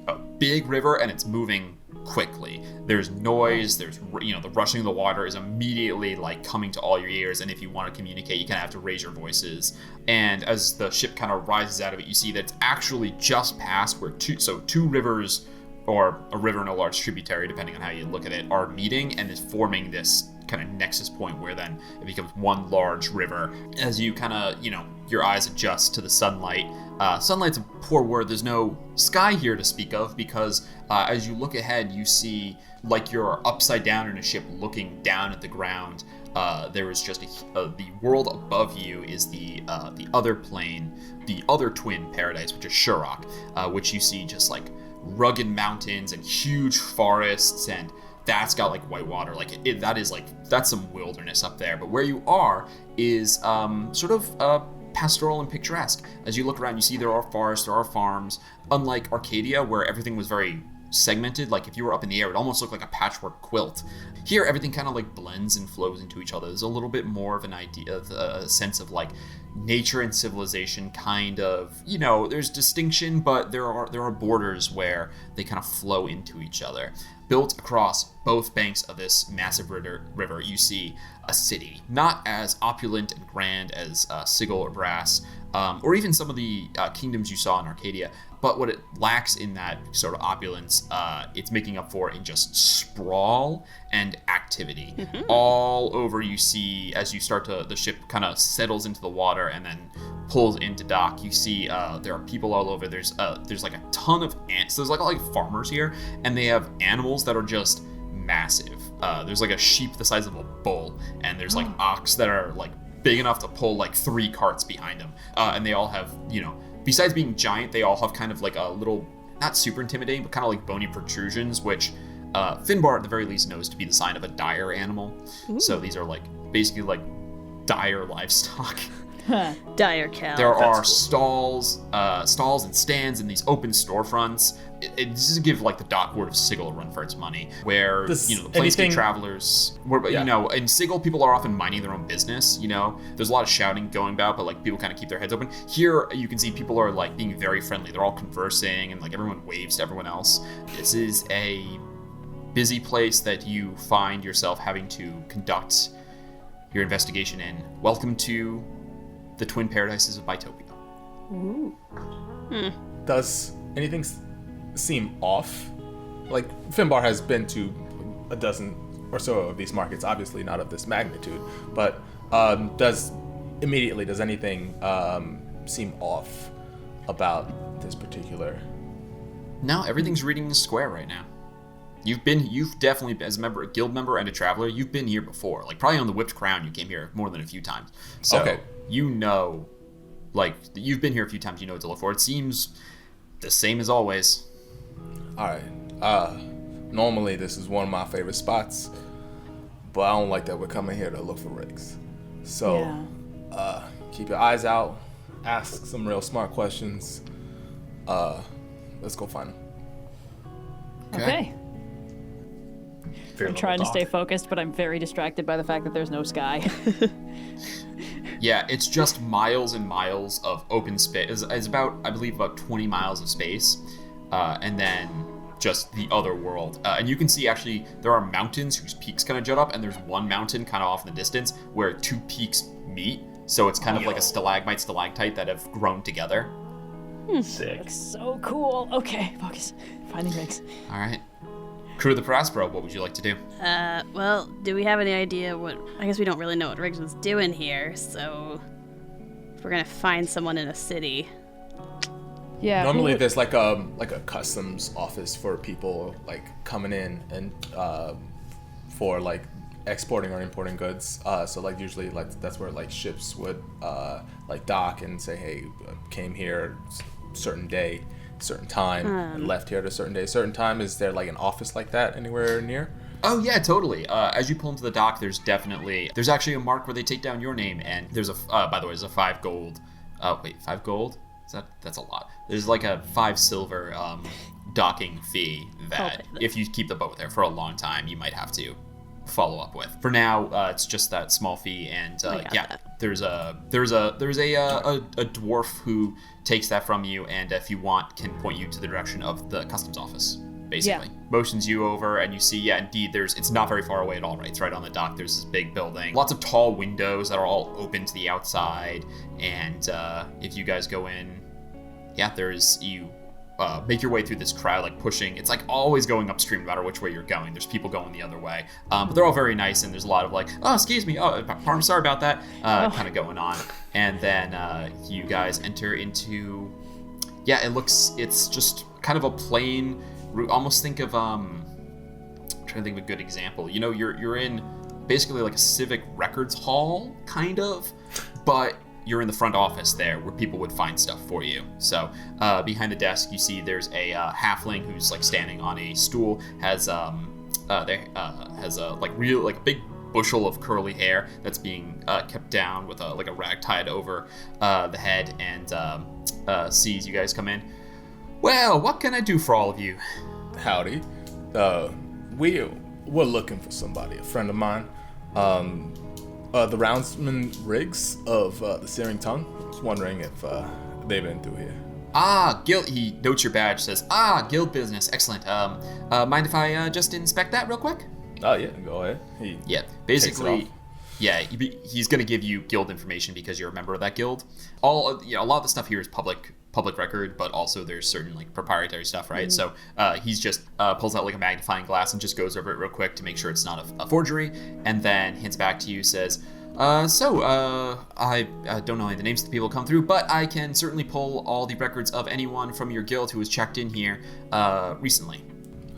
a big river and it's moving quickly. There's noise, there's the rushing of the water is immediately like coming to all your ears, and if you want to communicate, you kind of have to raise your voices. And as the ship kind of rises out of it, you see that it's actually just past where two rivers, or a river and a large tributary, depending on how you look at it, are meeting and is forming this kind of nexus point where then it becomes one large river. As you kind of, your eyes adjust to the sunlight. Sunlight's a poor word. There's no sky here to speak of because as you look ahead, you see like you're upside down in a ship looking down at the ground. There is just the world above you is the other plane, the other twin paradise, which is Shurok, which you see just like rugged mountains and huge forests, and that's got like white water. Like that's some wilderness up there. But where you are is sort of pastoral and picturesque. As you look around, you see there are forests, there are farms. Unlike Arcadia, where everything was very segmented, like if you were up in the air, it almost looked like a patchwork quilt. Here, everything kind of like blends and flows into each other. There's a little bit more of an idea, of a sense of like nature and civilization kind of, there's distinction, but there are borders where they kind of flow into each other. Built across both banks of this massive river, you see a city, not as opulent and grand as Sigil or Brass, or even some of the kingdoms you saw in Arcadia, but what it lacks in that sort of opulence, it's making up for in just sprawl and activity. Mm-hmm. All over you see, as you start the ship kind of settles into the water and then pulls into dock, you see there are people all over. There's like a ton of ants. There's like farmers here, and they have animals that are just massive. There's like a sheep the size of a bull, and there's like ox that are like big enough to pull like 3 carts behind them. And they all have, besides being giant, they all have kind of like a little, not super intimidating, but kind of like bony protrusions, which Finbar at the very least knows to be the sign of a dire animal. Ooh. So these are like basically like dire livestock. Dire cow. There are cool. stalls and stands in these open storefronts. This is to give like the dock ward of Sigil a run for its money, where the Planescape travelers, in Sigil people are often minding their own business. There's a lot of shouting going about, but like people kind of keep their heads open. Here you can see people are like being very friendly. They're all conversing and like everyone waves to everyone else. This is a busy place that you find yourself having to conduct your investigation in. Welcome to the Twin Paradises of Bytopia. Ooh. Does anything seem off? Like, Finbar has been to a dozen or so of these markets, obviously not of this magnitude, but does anything seem off about this particular? No, everything's reading the square right now. You've definitely, as a guild member and a traveler, you've been here before. Like, probably on the Whipped Crown, you came here more than a few times. So, okay. You've been here a few times, you know what to look for. It seems the same as always. Alright. Normally this is one of my favorite spots, but I don't like that we're coming here to look for rigs. So, keep your eyes out, ask some real smart questions. Let's go find them. Okay. I'm trying to stay focused, but I'm very distracted by the fact that there's no sky. Yeah, it's just miles and miles of open space. It's about, I believe, about 20 miles of space, and then just the other world. And you can see, actually, there are mountains whose peaks kind of jut up, and there's one mountain kind of off in the distance where 2 peaks meet. So it's kind of like a stalagmite, stalactite that have grown together. Sick. Looks so cool. Okay, focus. Finding rigs. All right. Crew of the Prospero, what would you like to do? Well, do we have any idea what... I guess we don't really know what Riggs was doing here, so... If we're gonna find someone in a city... Yeah. Normally there's like a customs office for people like coming in and for like exporting or importing goods. So like usually like that's where like ships would like dock and say, hey, came here certain day, certain time, and left here at a certain day, certain time. Is there like an office like that anywhere near? Oh yeah, totally. As you pull into the dock, there's actually a mark where they take down your name, and there's by the way, there's a 5 gold. 5 gold? That's a lot. There's like a 5 silver docking fee that if you keep the boat there for a long time, you might have to follow up with. For now, it's just that small fee, and there's a dwarf who takes that from you, and if you want, can point you to the direction of the customs office. Basically, motions you over, and you see, indeed, it's not very far away at all, right? It's right on the dock. There's this big building, lots of tall windows that are all open to the outside, and if you guys go in, you make your way through this crowd, like pushing. It's like always going upstream, no matter which way you're going. There's people going the other way, but they're all very nice, and there's a lot of like, oh, excuse me, oh, I'm sorry about that, kind of going on. And then you guys enter into, it's just kind of a plain. Almost think of I'm trying to think of a good example. You know, you're in basically like a civic records hall, kind of, but you're in the front office there where people would find stuff for you. So behind the desk, you see there's a halfling who's like standing on a stool, has a big bushel of curly hair that's being kept down with a rag tied over the head, and sees you guys come in. Well, what can I do for all of you? Howdy. We're looking for somebody, a friend of mine. The roundsman Riggs of the Searing Tongue. I was wondering if they've been through here. Guild. He notes your badge, says, guild business. Excellent. Mind if I just inspect that real quick? Oh, yeah, go ahead. Basically, he's going to give you guild information because you're a member of that guild. A lot of the stuff here is public record, but also there's certain like proprietary stuff, right? So he's just pulls out like a magnifying glass and just goes over it real quick to make sure it's not a forgery, and then hands back to you, says, I don't know any of the names of the people who come through, but I can certainly pull all the records of anyone from your guild who was checked in here recently.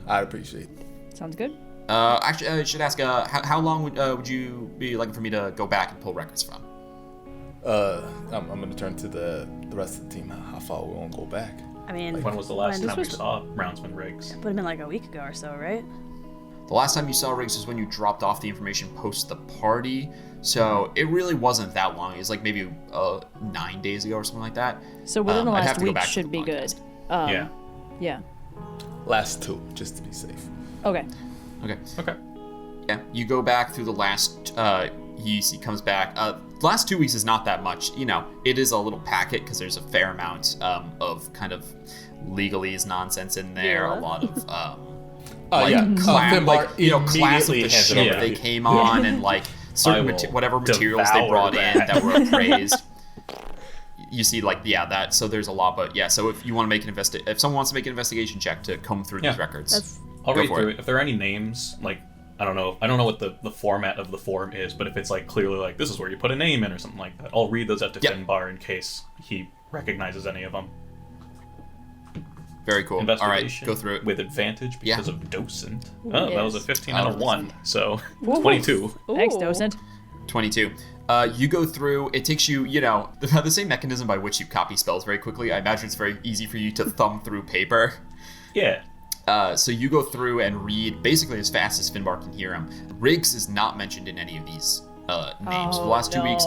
I'd appreciate it. Sounds good. Actually, I should ask, how long would you be looking for me to go back and pull records from? I'm going to turn to the rest of the team. How far we won't go back? I mean, when was the last time we saw Roundsman Riggs? It would have been like a week ago or so, right? The last time you saw Riggs was when you dropped off the information post the party, so it really wasn't that long. It was like maybe 9 days ago or something like that. So within the last week should be good. Yeah. Last 2, just to be safe. Okay. Yeah, you go back through the last. He comes back. The last 2 weeks is not that much. You know, it is a little packet because there's a fair amount of kind of legalese nonsense in there. A lot of class of the ship they came on, and like certain whatever materials they brought in that were appraised. You see, that. So there's a lot, but so if you want to make if someone wants to make an investigation check to comb through these records, I'll read through it. If there are any names, like I don't know what the format of the form is, but if it's like clearly like this is where you put a name in or something like that, I'll read those out to Finbar in case he recognizes any of them. Very cool. All right, go through it with advantage because of docent. That was a 15 out of 1, so 22. Thanks, docent. 22. You go through. It takes you, the same mechanism by which you copy spells very quickly. I imagine it's very easy for you to thumb through paper. Yeah. So you go through and read basically as fast as Finbar can hear him. Riggs is not mentioned in any of these names. For the last 2 weeks,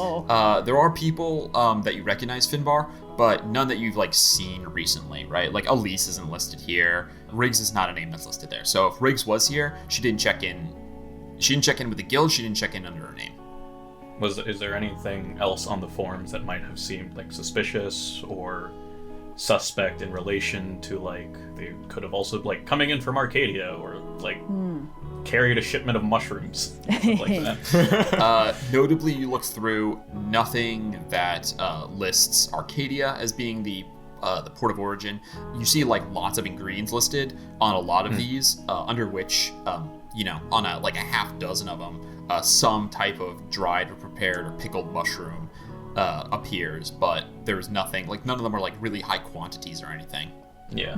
there are people that you recognize, Finbar, but none that you've seen recently, right? Like Elise isn't listed here. Riggs is not a name that's listed there. So if Riggs was here, she didn't check in. She didn't check in with the guild. She didn't check in under her name. Is there anything else on the forms that might have seemed suspicious or suspect in relation to they could have also coming in from Arcadia or carried a shipment of mushrooms, stuff like that? Notably, you look through nothing that lists Arcadia as being the port of origin. You see lots of ingredients listed on a lot of these, under which on a half dozen of them, some type of dried or prepared or pickled mushroom appears, but there's nothing none of them are really high quantities or anything. Yeah.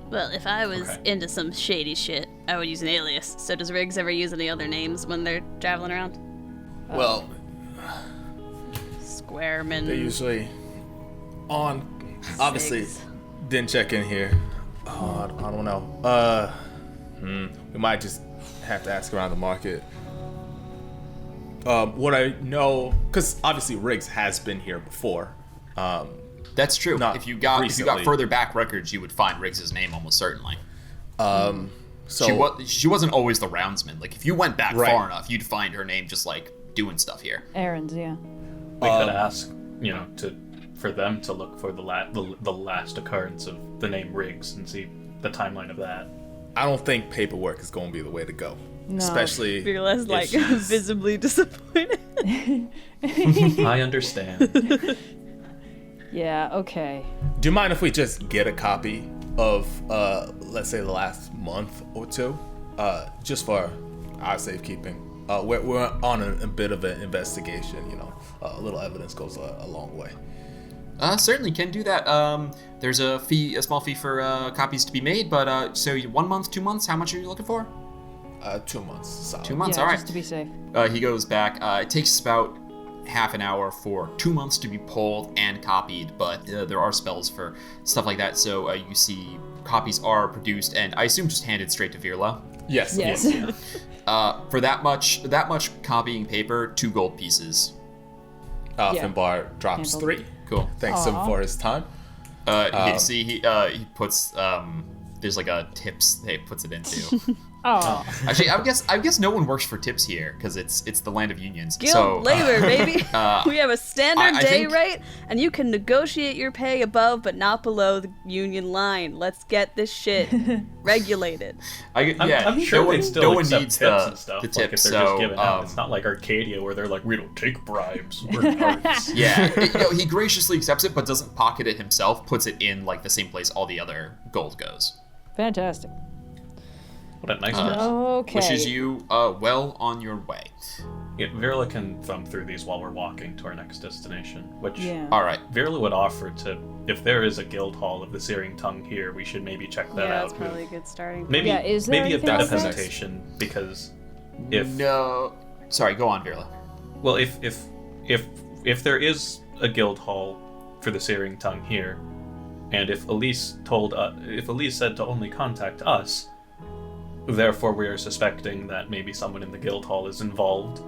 Well, if I was into some shady shit, I would use an alias. So does Riggs ever use any other names when they're traveling around? Well, Squareman. They're usually on. Obviously, didn't check in here. Oh, I don't know. We might just have to ask around the market. What I know, because obviously Riggs has been here before. That's true. If you got further back records, you would find Riggs' name almost certainly. So she wasn't always the roundsman. Like, if you went back Right. far enough, you'd find her name just like doing stuff here. Errands, yeah. We could ask, for them to look for the last occurrence of the name Riggs and see the timeline of that. I don't think paperwork is going to be the way to go. No. Especially Fearless, if like, she's- visibly disappointed. I understand. Yeah, okay. Do you mind if we just get a copy of, let's say, the last month or two, just for our safekeeping? We're on a bit of an investigation. A little evidence goes a long way. Certainly can do that. There's a small fee for copies to be made, but so 1 month, 2 months, how much are you looking for? 2 months. Solid. 2 months, Yeah, all right. just to be safe. He goes back. It takes about half an hour for 2 months to be pulled and copied, but there are spells for stuff like that, so you see copies are produced, and I assume just handed straight to Virla. Yes. Yes. For that much copying paper, 2 gold pieces. Finbar drops Handled. 3. Cool. Thanks him for his time. He puts there's like a tips that he puts it into. Oh, Actually, I guess no one works for tips here because it's the land of unions. Guild so labor, baby. We have a standard I day think- rate, and you can negotiate your pay above but not below the union line. Let's get this shit regulated. I'm sure no one, they still no one accept needs tips the and stuff. the Like tips. if they're so just given out, it's not like Arcadia where they're like, we don't take bribes. We're narcs. yeah, he graciously accepts it, but doesn't pocket it himself. Puts it in like the same place all the other gold goes. fantastic. What a nice person. Okay. Wishes you well on your way. Yeah, Virla can thumb through these while we're walking to our next destination, which Yeah. All right. Virla would offer to, if there is a guild hall of the Searing Tongue here, we should maybe check that Yeah, out. that's probably a good starting point. Maybe, Yeah, is there maybe a anything bit of like that? hesitation because if No. Sorry. Go on, Virla. well, if there is a guild hall for the Searing Tongue here, and if Elise said to only contact us, therefore we are suspecting that maybe someone in the guild hall is involved,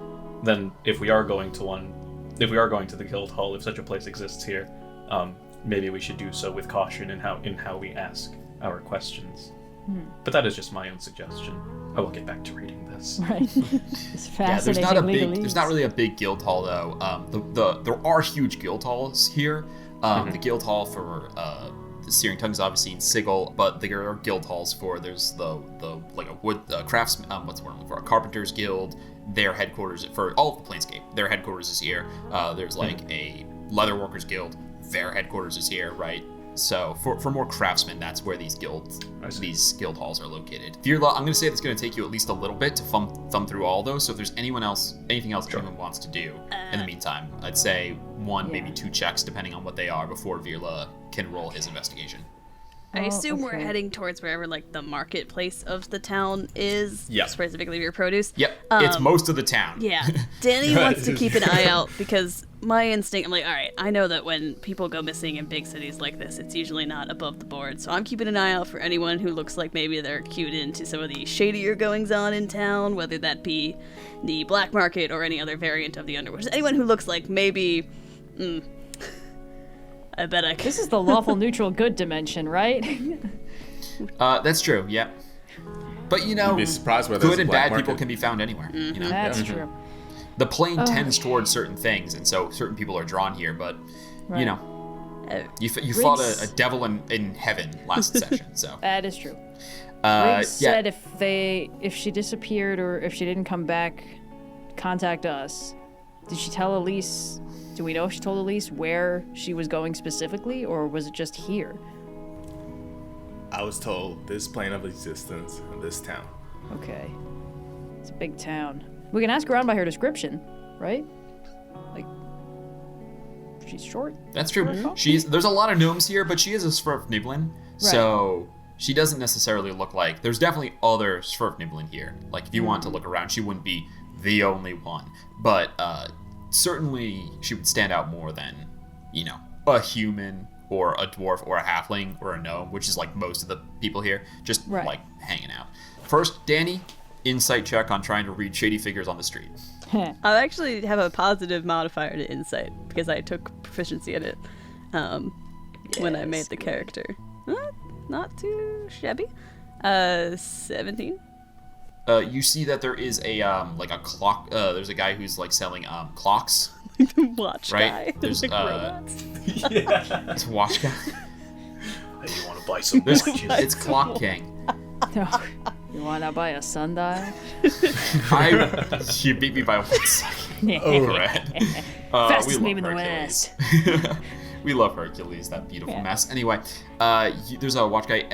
then if we are going to the guild hall, if such a place exists here, maybe we should do so with caution in how we ask our questions. But that is just my own suggestion. I will get back to reading this. Right. It's Yeah, there's fascinating. there's not really a big guild hall though. There are huge guild halls here. The guild hall for the Searing Tongue is obviously in Sigil, but there are guild halls for there's the like a wood craftsman, what's the word I'm looking for, a carpenter's guild. Their headquarters for all of the Planescape. Their headquarters is here. There's like a leatherworkers guild. Their headquarters is here, right? So for more craftsmen, that's where these guild halls are located. Virla, I'm going to say it's going to take you at least a little bit to thumb through all those. So if there's anything else anyone wants to do in the meantime, I'd say maybe 2 checks depending on what they are before Virla can roll his investigation. I assume we're okay. heading towards wherever like the marketplace of the town is, Yeah. specifically your produce. Yep, it's most of the town. Yeah, Dani wants to keep an eye out because my instinct, I'm like, all right, I know that when people go missing in big cities like this, it's usually not above the board. So I'm keeping an eye out for anyone who looks like maybe they're cued into some of the shadier goings on in town, whether that be the black market or any other variant of the underworld. Just anyone who looks like maybe, I bet I can. This is the lawful neutral good dimension, right? That's true. Yeah, but You'd be surprised where there's good a and black bad people market. can be found anywhere. You know, That's true. the plane tends towards certain things, and so certain people are drawn here. But Right. you know, you fought a devil in heaven last session, so That is true. yeah. Riggs said if she disappeared or if she didn't come back, contact us. Did she tell Elise? Do we know if she told Elise where she was going specifically, or was it just here? I was told this plane of existence in this town. Okay. It's a big town. We can ask around by her description, right? Like, she's short. That's true. There's a lot of gnomes here, but she is a Sverfniblin, so she doesn't necessarily look like. There's definitely other Sverfniblin here. Like if you want to look around, she wouldn't be the only one, but certainly she would stand out more than a human or a dwarf or a halfling or a gnome, which is like most of the people here, just Right. like hanging out. First, Dani, insight check on trying to read shady figures on the street. I actually have a positive modifier to insight because I took proficiency in it when I made the character. Not too shabby. 17. You see that there is a like a clock. There's a guy who's like selling clocks. Watch right? guy. There's Like robots. It's a watch guy. You want to buy some There's watches? it's Clock King. You wanna buy a sundial? You beat me by 1 second. Red. Fastest we meme love in the Hercules. West. We love Hercules, that beautiful mess. Anyway, there's a watch guy,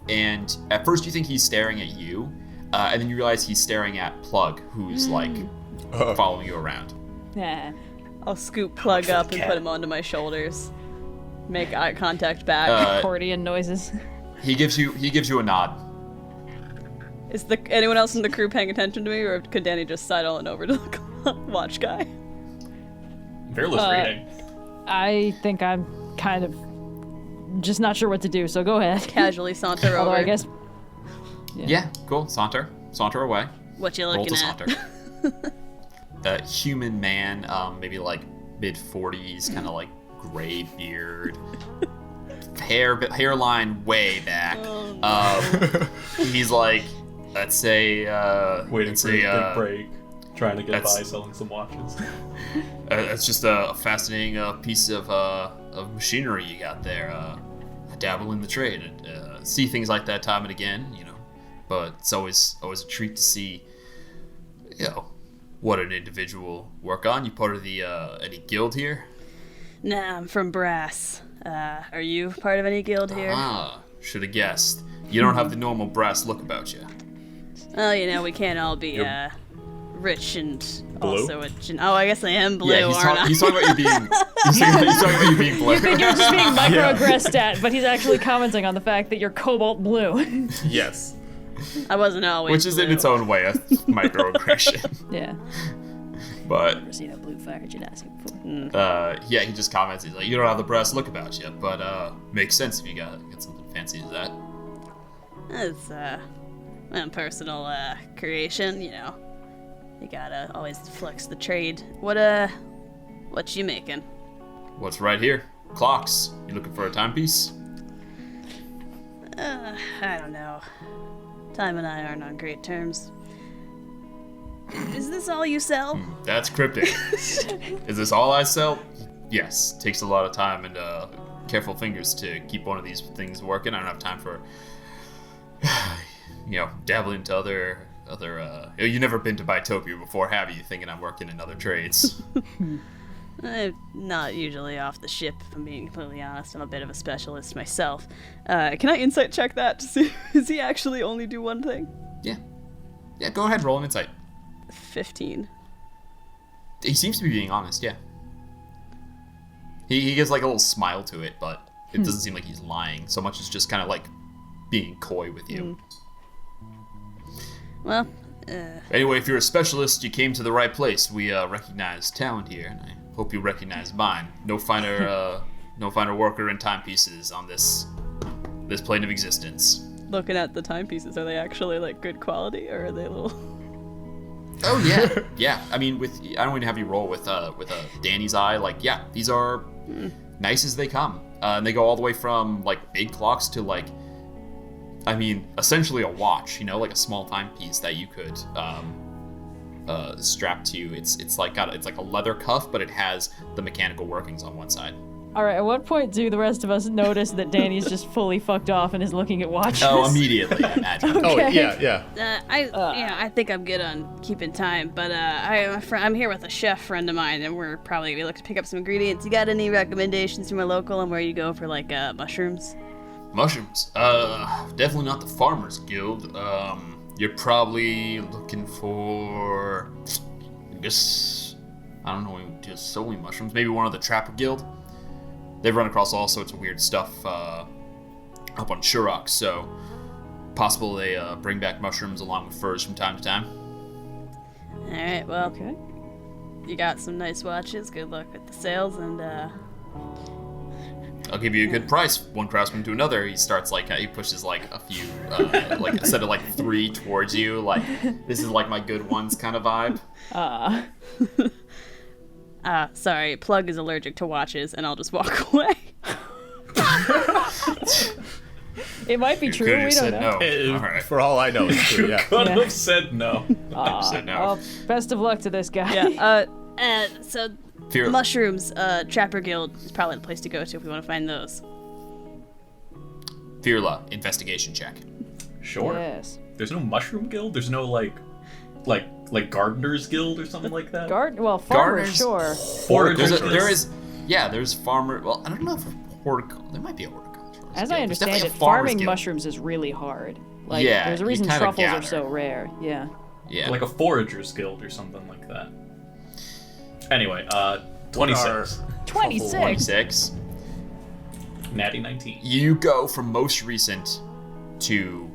and at first you think he's staring at you, and then you realize he's staring at Plug, who's like following you around. Yeah. I'll scoop Plug up and put him onto my shoulders. Make eye contact back. Accordion noises. He gives you a nod. Is anyone else in the crew paying attention to me, or could Dani just sidle on over to the watch guy? Fearless reading. I think I'm kind of just not sure what to do, so go ahead. Casually saunter over. Although I guess. Yeah, cool. Saunter away. What you Roll looking to at? saunter. Human man, maybe like mid-40s, kind of like gray beard, hairline way back. He's like, let's say, Waiting for a big break, trying to get by selling some watches. It's just a fascinating piece of machinery you got there. I dabble in the trade, see things like that time and again, but it's always a treat to see, what an individual work on. You part of the any guild here? Nah, I'm from Brass. Are you part of any guild here? Should have guessed. You don't have the normal brass look about you. Well, we can't all be rich and Blue? also I guess I am blue, Yeah, aren't I? he's talking about you being. He's talking about you being blue. You think you're just being microaggressed at, but he's actually commenting on the fact that you're cobalt blue. Yes. I wasn't always Which is blue. in its own way a microaggression. Yeah. But Never seen a blue fire genasi before. he just comments. He's like, you don't have the brass look about you, but makes sense if you got something fancy as that. It's my personal creation, You gotta always flex the trade. What you making? What's right here? Clocks. You looking for a timepiece? I don't know. Time and I aren't on great terms. Is this all you sell? That's cryptic. Is this all I sell? Yes. Takes a lot of time and careful fingers to keep one of these things working. I don't have time for, dabbling into other. You've never been to Bitopia before, have you? Thinking I'm working in other trades. I'm not usually off the ship, if I'm being completely honest. I'm a bit of a specialist myself. Can I insight check that to see, does he actually only do one thing? Yeah, go ahead, roll an insight. 15. He seems to be being honest, yeah. He gives like a little smile to it, but it doesn't seem like he's lying so much as just kind of like being coy with you. Well, Anyway, if you're a specialist, you came to the right place. We recognize talent here, and I hope you recognize mine. No finer worker in timepieces on this plane of existence. looking at the timepieces, are they actually like good quality, or are they a little? Oh yeah, yeah. I mean, I don't even have you roll with Dani's eye. Like, yeah, these are nice as they come, and they go all the way from like big clocks to like, I mean, essentially a watch. Like a small timepiece that you could strap to. It's like a leather cuff, but it has the mechanical workings on one side. All right, at what point do the rest of us notice that Dani's just fully fucked off and is looking at watches? Oh, immediately, I imagine. Oh, yeah. I think I'm good on keeping time, but I'm here with a chef friend of mine, and we're probably gonna be looking to pick up some ingredients. You got any recommendations from a local on where you go for like mushrooms? Mushrooms? Definitely not the Farmers Guild. You're probably looking for, I guess, I don't know, just solely mushrooms. Maybe one of the Trapper Guild. They've run across all sorts of weird stuff up on Shurok, so possible they bring back mushrooms along with furs from time to time. All right, well, okay. You got some nice watches. Good luck with the sales, and I'll give you a good price. One craftsman to another. He starts he pushes like a few, like instead of like 3 towards you, like this is like my good ones kind of vibe. Sorry, Plug is allergic to watches, and I'll just walk away. It might be You true. could've We just don't said know. no. All right. For all I know, it's true. Yeah. Could have said no. Said no. Well, best of luck to this guy. Yeah. So Fear- mushrooms, Trapper Guild is probably the place to go to if we want to find those. Firla, investigation check. Sure. Yes. There's no mushroom guild. There's no like gardeners guild or something like that. Farmers, Gardeners? sure. Foragers. There's farmer. Well, I don't know if there might be a horticulturalist. As guild. I There's understand definitely it, a farmer's farming guild. mushrooms is really hard. Like, Yeah, there's a you reason kinda truffles are gather. so rare. Yeah. Yeah. Like a foragers guild or something like that. Anyway, 26. 26. 26. Natty 19. You go from most recent to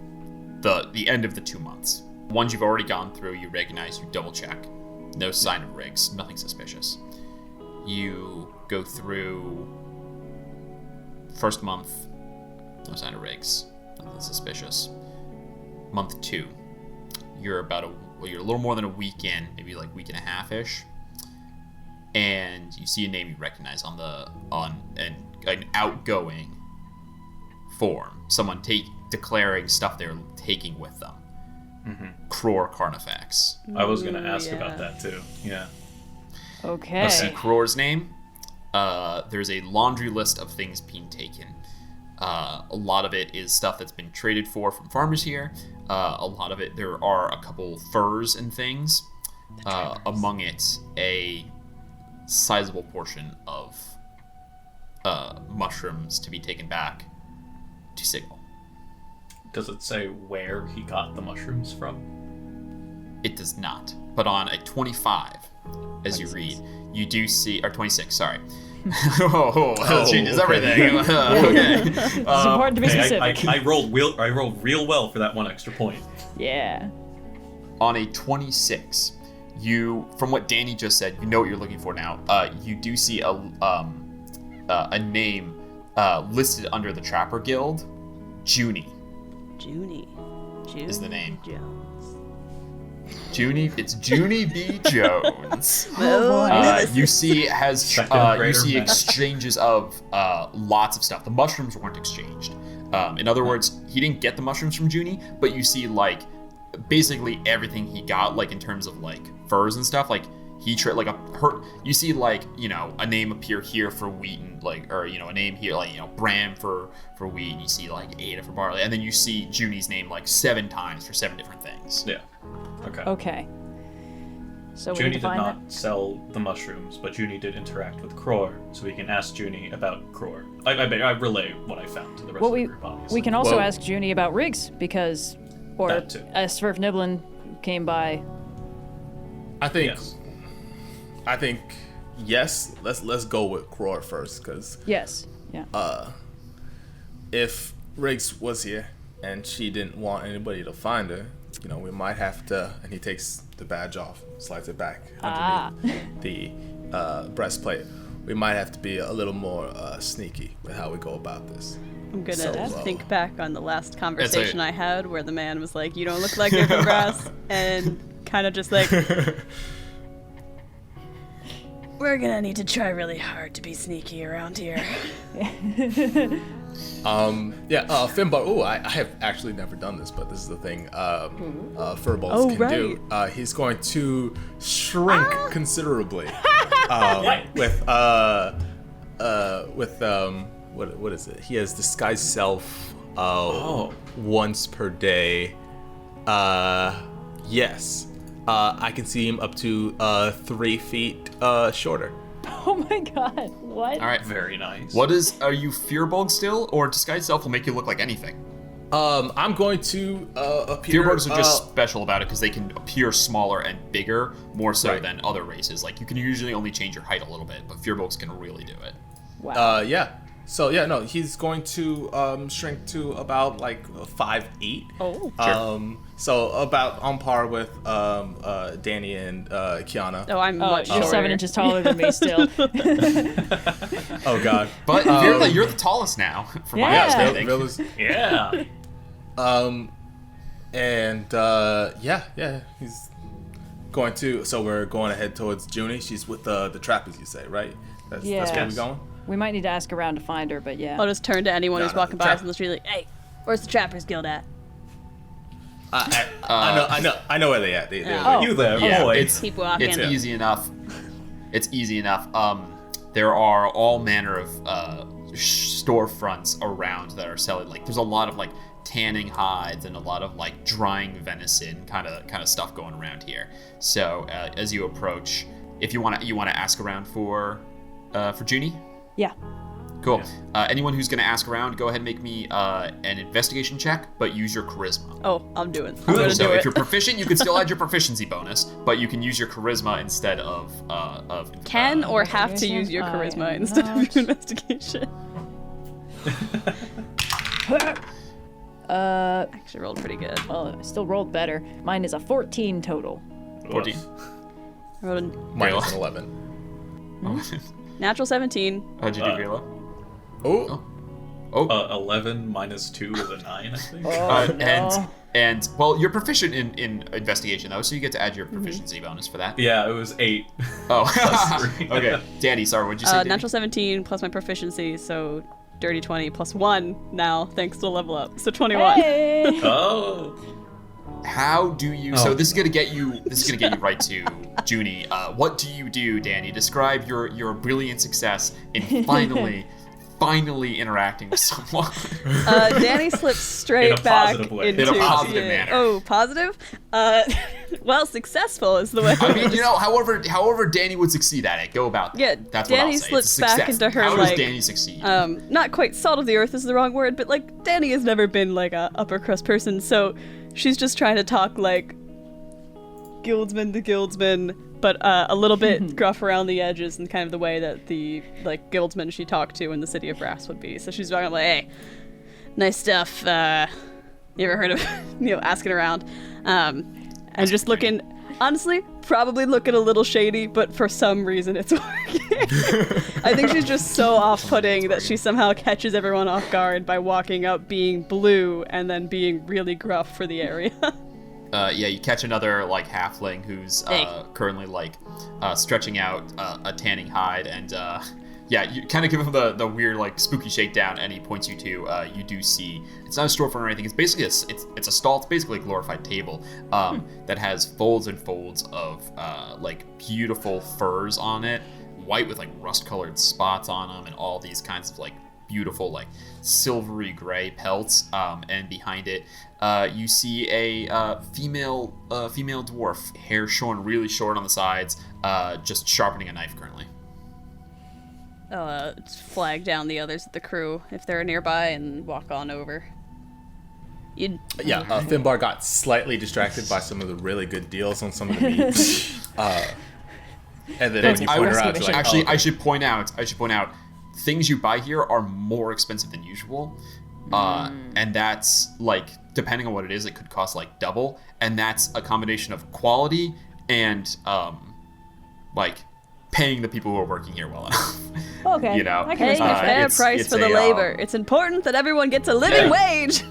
the end of the 2 months. Ones you've already gone through, you recognize, you double check. No sign of rigs, nothing suspicious. You go through first month, no sign of rigs, nothing suspicious. Month 2, you're you're a little more than a week in, maybe like week and a half-ish. And you see a name you recognize on an outgoing form. Someone declaring stuff they're taking with them. Crore Carnifex. I was gonna ask yeah. about that too. Yeah. Okay. Let's see Crore's name. There's a laundry list of things being taken. A lot of it is stuff that's been traded for from farmers here. A lot of it, there are a couple furs and things. Among it, a sizable portion of mushrooms to be taken back to Signal. Does it say where he got the mushrooms from? It does not. But on a 25, as you read, you do see, or 26, sorry. That changes everything. Okay. It's important to be specific. I rolled real well for that one extra point. Yeah. On a 26, from what Dani just said, you know what you're looking for now. You do see a name listed under the Trapper Guild. Junie Junie is the name. Jones. It's Junie B. Jones. Oh, You see grader exchanges of lots of stuff. The mushrooms weren't exchanged. In other words, he didn't get the mushrooms from Junie, but you see like basically everything he got, like in terms of like furs and stuff. Like he you see like, you know, a name appear here for wheat and like, or you know, a name here like, you know, Bram for wheat, and you see like Ada for barley, and then you see Junie's name like 7 times for 7 different things. Yeah. Okay. Okay. So we Junie need to did find not sell the mushrooms, but Junie did interact with Crore, so we can ask Junie about Crore. I relay what I found to the rest of the group, obviously. we can also Whoa. ask Junie about rigs because, or That too. Sverf Niblin came by. I think. Yes. I think yes. Let's go with Crore first, because Yes. Yeah. if Riggs was here and she didn't want anybody to find her, you know, we might have to. And he takes the badge off, slides it back underneath the breastplate. We might have to be a little more sneaky with how we go about this. I'm gonna So, think back on the last conversation I had where the man was like, "You don't look like you're from grass," and kind of just like, We're gonna need to try really hard to be sneaky around here. Finbar. Oh, I have actually never done this, but this is the thing Furbolgs Oh, can do. He's going to shrink considerably what is it? He has disguise self once per day. Yes. I can see him up to 3 feet shorter. Oh my god, what? All right. Very nice. Are you Fearbulg still, or disguise self will make you look like anything? I'm going to appear. Fearbulgs are just special about it because they can appear smaller and bigger, more so Right. than other races. Like you can usually only change your height a little bit, but Fearbulgs can really do it. Wow. Yeah. So yeah, no, he's going to shrink to about like 5'8". "Oh, So about on par with Dani and Kyana. oh, I'm Oh, much you're shorter." 7 inches taller than me still. Oh God. But you're the tallest now, from my Yeah. understanding. Yeah. He's going to. So we're going to head towards Junie. She's with the trappers, you say, right? That's where Yes. we're going. We might need to ask around to find her, but yeah. I'll just turn to anyone who's No, walking by trap- us on the street like, "Hey, Where's the Trappers Guild at? I know where they at. You there, Yeah, boy. Keep walking. It's easy enough. It's easy enough. There are all manner of storefronts around that are selling. Like, there's a lot of like tanning hides and a lot of like drying venison kind of stuff going around here. So as you approach, if you want to ask around for Junie. Yeah. Cool. Anyone who's going to ask around, go ahead and make me an investigation check, but use your charisma. Oh, I'm doing. I'm gonna So do if it. you're proficient, you can still add your proficiency bonus, but you can use your charisma instead of Can or have to use your charisma instead of your investigation. Actually rolled pretty good. Well, I still rolled better. Mine is a 14 total. 14. I rolled a Mine was an 11. natural 17. How'd you do, Gayla? Oh. 11 minus 2 is a 9, I think. And well, you're proficient in investigation though, so you get to add your proficiency bonus for that. Yeah, it was 8. Oh, Plus 3. okay. Danny, sorry, what'd you say? Danny? Natural 17 plus my proficiency, so dirty 20 plus 1 now, thanks to the level up. So 21. Hey! Oh. How do you? So this is gonna get you. This is gonna get you right to Junie. What do you do, Danny? Describe your brilliant success in finally interacting with someone. Danny slips straight In a back positive way. into In a positive manner. Oh, positive? Well, successful is the way. I mean, however Danny would succeed at it, go about that. Yeah, That's Danny what I'll say. slips It's a back success. into her, How like, does Danny succeed? Not quite salt of the earth is the wrong word, but like Danny has never been like a upper crust person, so she's just trying to talk like guildsman to guildsman, but a little bit gruff around the edges and kind of the way that the like guildsmen she talked to in the City of Brass would be. So she's talking like, hey, nice stuff. You ever heard of asking around? And just looking, honestly, probably looking a little shady, but for some reason it's working. I think she's just so off-putting that she somehow catches everyone off guard by walking up being blue and then being really gruff for the area. Yeah, you catch another like halfling who's currently like stretching out a tanning hide, and yeah, you kind of give him the weird like spooky shakedown, and he points you to you do see it's not a storefront or anything. It's basically it's a stall. It's basically a glorified table that has folds and folds of like beautiful furs on it, white with like rust-colored spots on them, and all these kinds of like beautiful like silvery gray pelts, and behind it you see a female dwarf, hair shorn really short on the sides, just sharpening a knife currently. I'll flag down the others of the crew if they're nearby and walk on over. Finbar got slightly distracted by some of the really good deals on some of the meat. And then when you point her out, you're like, actually, I should point out, things you buy here are more expensive than usual, and that's like, depending on what it is, it could cost like double, and that's a combination of quality and like paying the people who are working here well enough. Okay. You know, I can Paying a respect that. fair it's- price it's for the a, labor. It's important that everyone gets a living wage.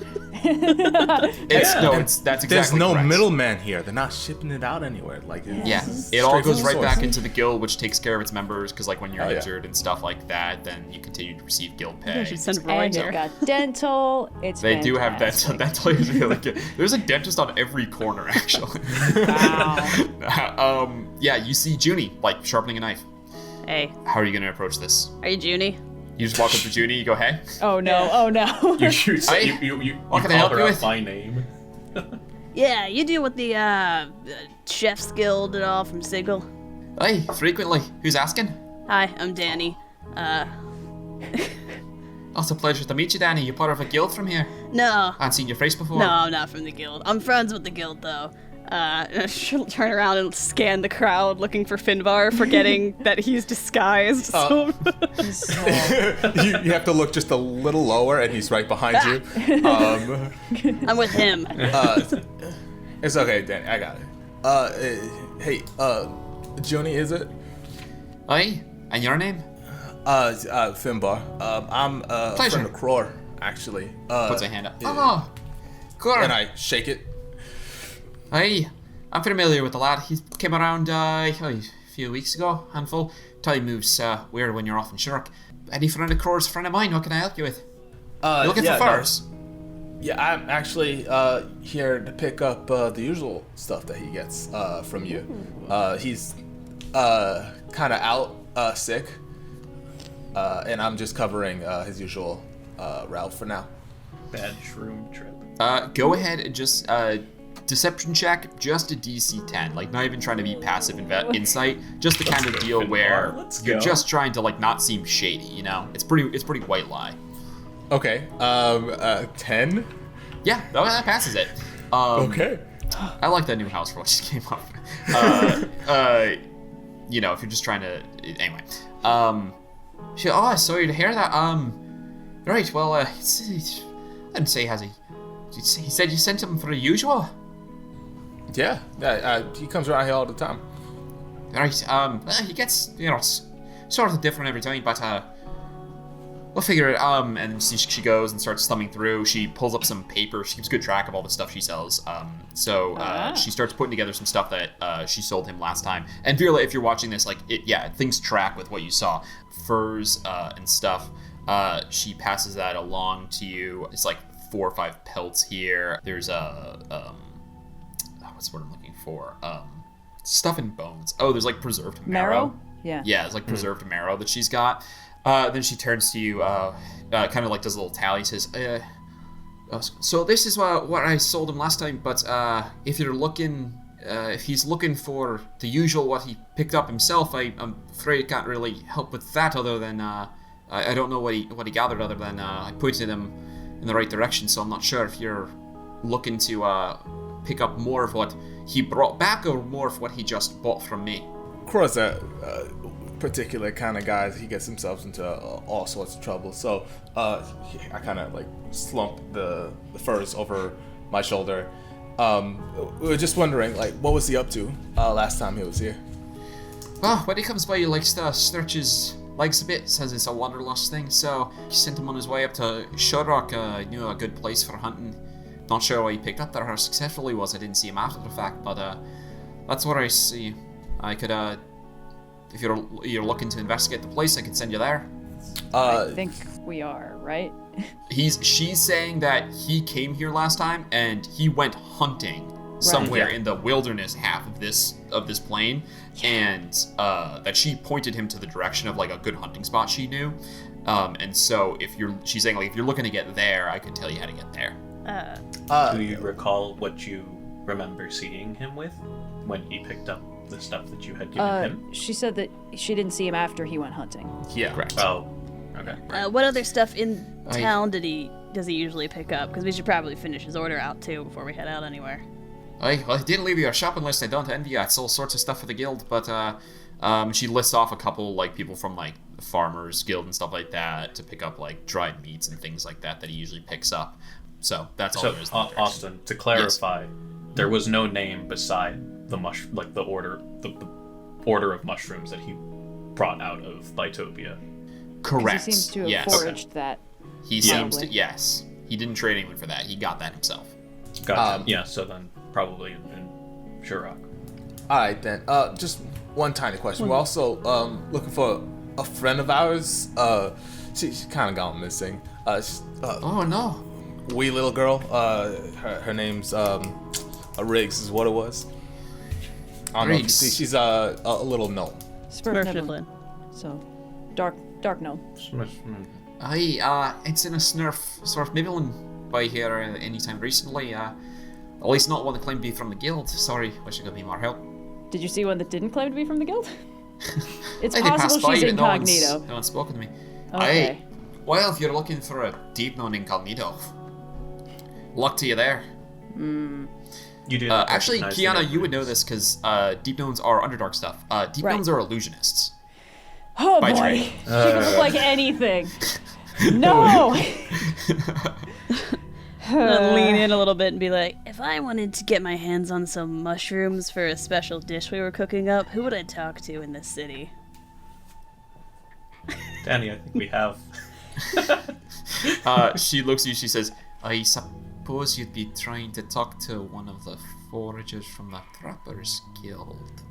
That's exactly there's no correct. middleman here. They're not shipping it out anywhere. Like, Yeah, it's it all straight goes from right the back source. into the guild, which takes care of its members, because like when you're Oh, yeah. injured and stuff like that, then you continue to receive guild pay. I should send Roy And here. you've got dental. It's They do have fantastic. dental. Dental is really good. There's a dentist on every corner, actually. Wow. Yeah, you see Junie, like, sharpening a knife. Hey, How are you going to approach this? are you Junie? You just walk up to Junie, you go, hey? Oh no! Oh no! You What can I call help her you out with? by name. Yeah, you deal with the Chef's Guild at all from Sigil? Hey, frequently. Who's asking? Hi, I'm Dani. Oh, it's a pleasure to meet you, Dani. You part of a guild from here? No, I haven't seen your face before. no, I'm not from the guild. I'm friends with the guild, though. She'll turn around and scan the crowd looking for Finbar, forgetting that he's disguised. So you have to look just a little lower, and he's right behind you. I'm with him. It's okay, Danny. I got it. Hey, Junie, is it? Hey, and your name? Finbar. I'm Pleasure. from the Crore, actually. Puts a hand up. Oh, cool. And I shake it. Hey, I'm familiar with the lad. He came around a few weeks ago, handful. Time moves weird when you're off in Shirk. Any friend of Crore's friend of mine, what can I help you with? You're looking for furs? Yeah, I'm actually here to pick up the usual stuff that he gets from you. He's kind of out sick, and I'm just covering his usual route for now. Bad shroom trip. Go ahead and just deception check, just a DC 10. Like, not even trying to be passive insight, just the kind of deal where you're just trying to like not seem shady. You know, it's pretty white lie. Okay. 10. Yeah, that passes it. Okay. I like that new house rule just came up. You know, if you're just trying to anyway. Sorry to hear that. Right. Well, I didn't say has he. He said you sent him for the usual. Yeah. He comes around here all the time. Right. He gets sort of different every time, but we'll figure it. And she goes and starts thumbing through. She pulls up some paper. She keeps good track of all the stuff she sells. She starts putting together some stuff that she sold him last time. And Virla, if you're watching this, things track with what you saw, furs and stuff. She passes that along to you. It's like 4 or 5 pelts here. There's what's the word I'm looking for? Stuff in bones. Oh, there's like preserved marrow. Yeah. Yeah, it's like preserved marrow that she's got. Then she turns to you, kind of like does a little tally, says, so this is what I sold him last time, but if you're looking, if he's looking for the usual what he picked up himself, I'm afraid I can't really help with that other than, I don't know what he gathered other than I pointed him in the right direction, so I'm not sure if you're looking to pick up more of what he brought back or more of what he just bought from me. Crow's a particular kind of guy. He gets himself into all sorts of trouble. So I kind of like slump the furs over my shoulder. We were just wondering, like, what was he up to last time he was here? Well, when he comes by, he likes to stretch his legs a bit, says it's a wanderlust thing, so he sent him on his way up to Shorrock. Knew a good place for hunting. Not sure why he picked up there, how successful he was. I didn't see him after the fact, but that's what I see. I could, if you're looking to investigate the place, I could send you there. I think we are, right? She's saying that he came here last time and he went hunting somewhere in the wilderness half of this plain, and that she pointed him to the direction of like a good hunting spot she knew. And so she's saying like if you're looking to get there, I could tell you how to get there. Do you recall what you remember seeing him with when he picked up the stuff that you had given him? She said that she didn't see him after he went hunting. Yeah. Correct. Oh, okay. What other stuff in town does he usually pick up? Because we should probably finish his order out too before we head out anywhere. Well, he didn't leave you a shopping list. I don't envy you. It's all sorts of stuff for the guild, but she lists off a couple like people from like the farmers guild and stuff like that to pick up like dried meats and things like that he usually picks up. So that's all there is. Austin, to clarify, there was no name beside the the order of mushrooms that he brought out of Trypophobia. Correct. He seems to have foraged that. He seems to. Yes, he didn't trade anyone for that. He got that himself. Gotcha. Yeah. So then probably in Shurrock. All right then. Just one tiny question. We're also looking for a friend of ours. She's kind of gone missing. Oh no. Wee little girl. Her name's Riggs is what it was. I don't know if you see. She's a little gnome. Smurflin. So dark gnome. It's in a snurf sort of nibbling by here anytime recently. At least not one that claimed to be from the guild. Sorry, wish I could be more help. Did you see one that didn't claim to be from the guild? It's they passed possible by, she's but incognito. No one's spoken to me. Okay. Well, if you're looking for a deep known incognito, luck to you there. You do. Actually, Kyana, you would know this because deep knowns are Underdark stuff. Deep knowns are illusionists. Oh by boy, trade. she can look like anything. No. I'm gonna lean in a little bit and be like, if I wanted to get my hands on some mushrooms for a special dish we were cooking up, who would I talk to in this city? Dani, I think we have. She looks at you, she says, I suppose you'd be trying to talk to one of the foragers from the Trappers Guild.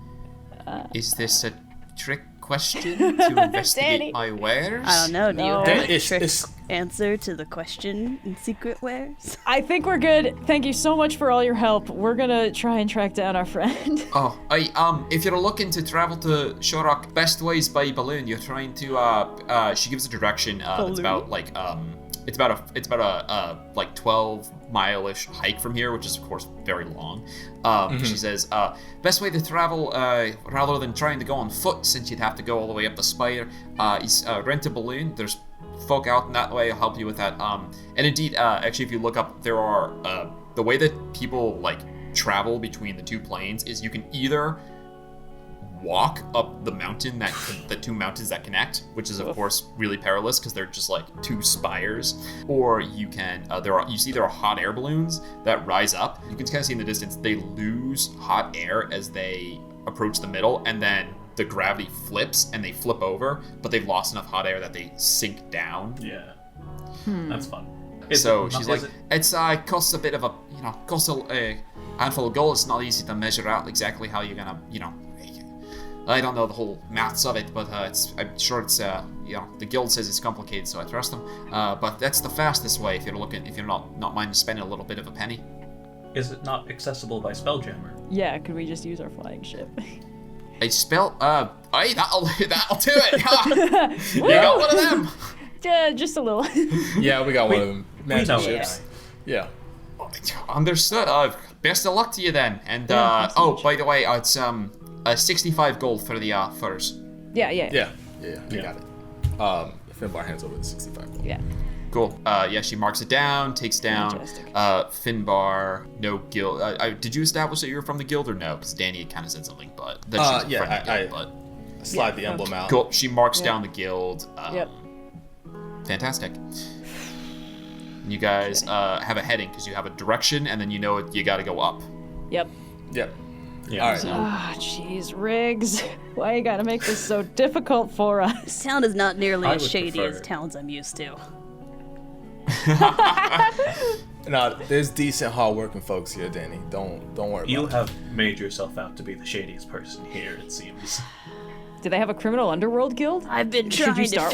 Is this a trick question to investigate Dani. my wares? I don't know. Do you have a trick answer to the question in Secret Wares? I think we're good. Thank you so much for all your help. We're gonna try and track down our friend. If you're looking to travel to Shorrock, best way is by balloon. You're trying to, she gives a direction, it's about a 12-mile-ish hike from here, which is of course very long. She says, best way to travel, rather than trying to go on foot, since you'd have to go all the way up the spire, is rent a balloon. There's folk out in that way will help you with that. And indeed, actually, if you look up, there are the way that people travel between the two planes is you can either walk up the mountain the two mountains that connect, which is of course really perilous because they're just like two spires, or you can there are hot air balloons that rise up. You can kind of see in the distance they lose hot air as they approach the middle, and then the gravity flips and they flip over, but they've lost enough hot air that they sink down. Yeah. That's fun. It costs a bit of costs a handful of gold. It's not easy to measure out exactly how you're gonna, I don't know the whole maths of it, but I'm sure it's the guild says it's complicated, so I trust them. But that's the fastest way if you're not minding spending a little bit of a penny. Is it not accessible by Spelljammer? Yeah, could we just use our flying ship? A spell? That'll do it. You got one of them. Just a little. Yeah, we got one of them. Magic know ships. Yeah. Understood. Best of luck to you then. And by the way, it's 65 gold for the furs. Yeah. I got it. Finbar hands over the 65 gold. Yeah. Cool. She marks it down, takes down Finbar, no guild. Did you establish that you were from the guild or no? Because Dani had kind of said something, but that she's I slide the emblem out. Cool. She marks down the guild. Yep. Fantastic. You guys have a heading because you have a direction, and then you got to go up. Yep. Yeah. All right. Ah, jeez, Riggs. Why you gotta make this so difficult for us? This town is not nearly I as would shady prefer- as towns I'm used to. No, there's decent, hard-working folks here, Dani. Don't worry You about it. have made yourself out to be the shadiest person here, it seems. Do they have a criminal underworld guild? I've been Should trying you to start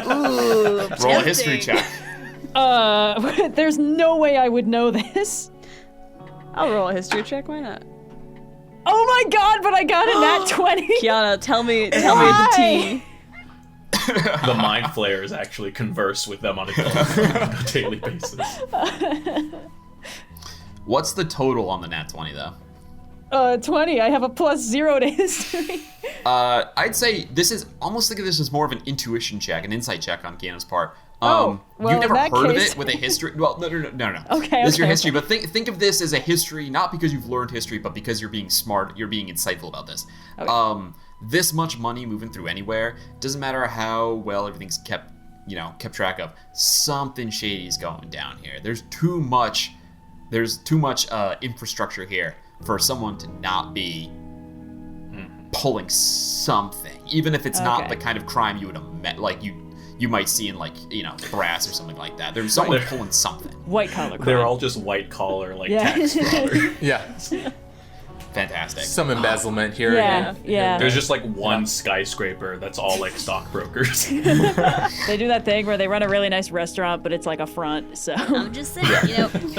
Ooh, Roll a history check. There's no way I would know this. I'll roll a history check. Why not? Oh my god! But I got a nat 20. Kiana, tell me the tea. The mind flayers actually converse with them on a daily basis. What's the total on the nat 20 though? 20. I have a +0 to history. I'd say this is almost think of this as more of an intuition check, an insight check on Kiana's part. Well, you've never in that heard of case- it with a history. Well, no. Okay, This is your okay, history, okay. but think of this as a history, not because you've learned history, but because you're being smart, you're being insightful about this. Okay. This much money moving through anywhere, doesn't matter how well everything's kept track of. Something shady is going down here. There's too much infrastructure here for someone to not be pulling something, even if it's not Okay. the kind of crime you would have met, you might see in brass or something like that. There's someone pulling something. White collar crime. They're all just white collar, Yeah. tax robber. Yeah. Fantastic. Some embezzlement here. Yeah, and yeah. There's just one skyscraper that's all stockbrokers. They do that thing where they run a really nice restaurant, but it's like a front, so. I'm just saying,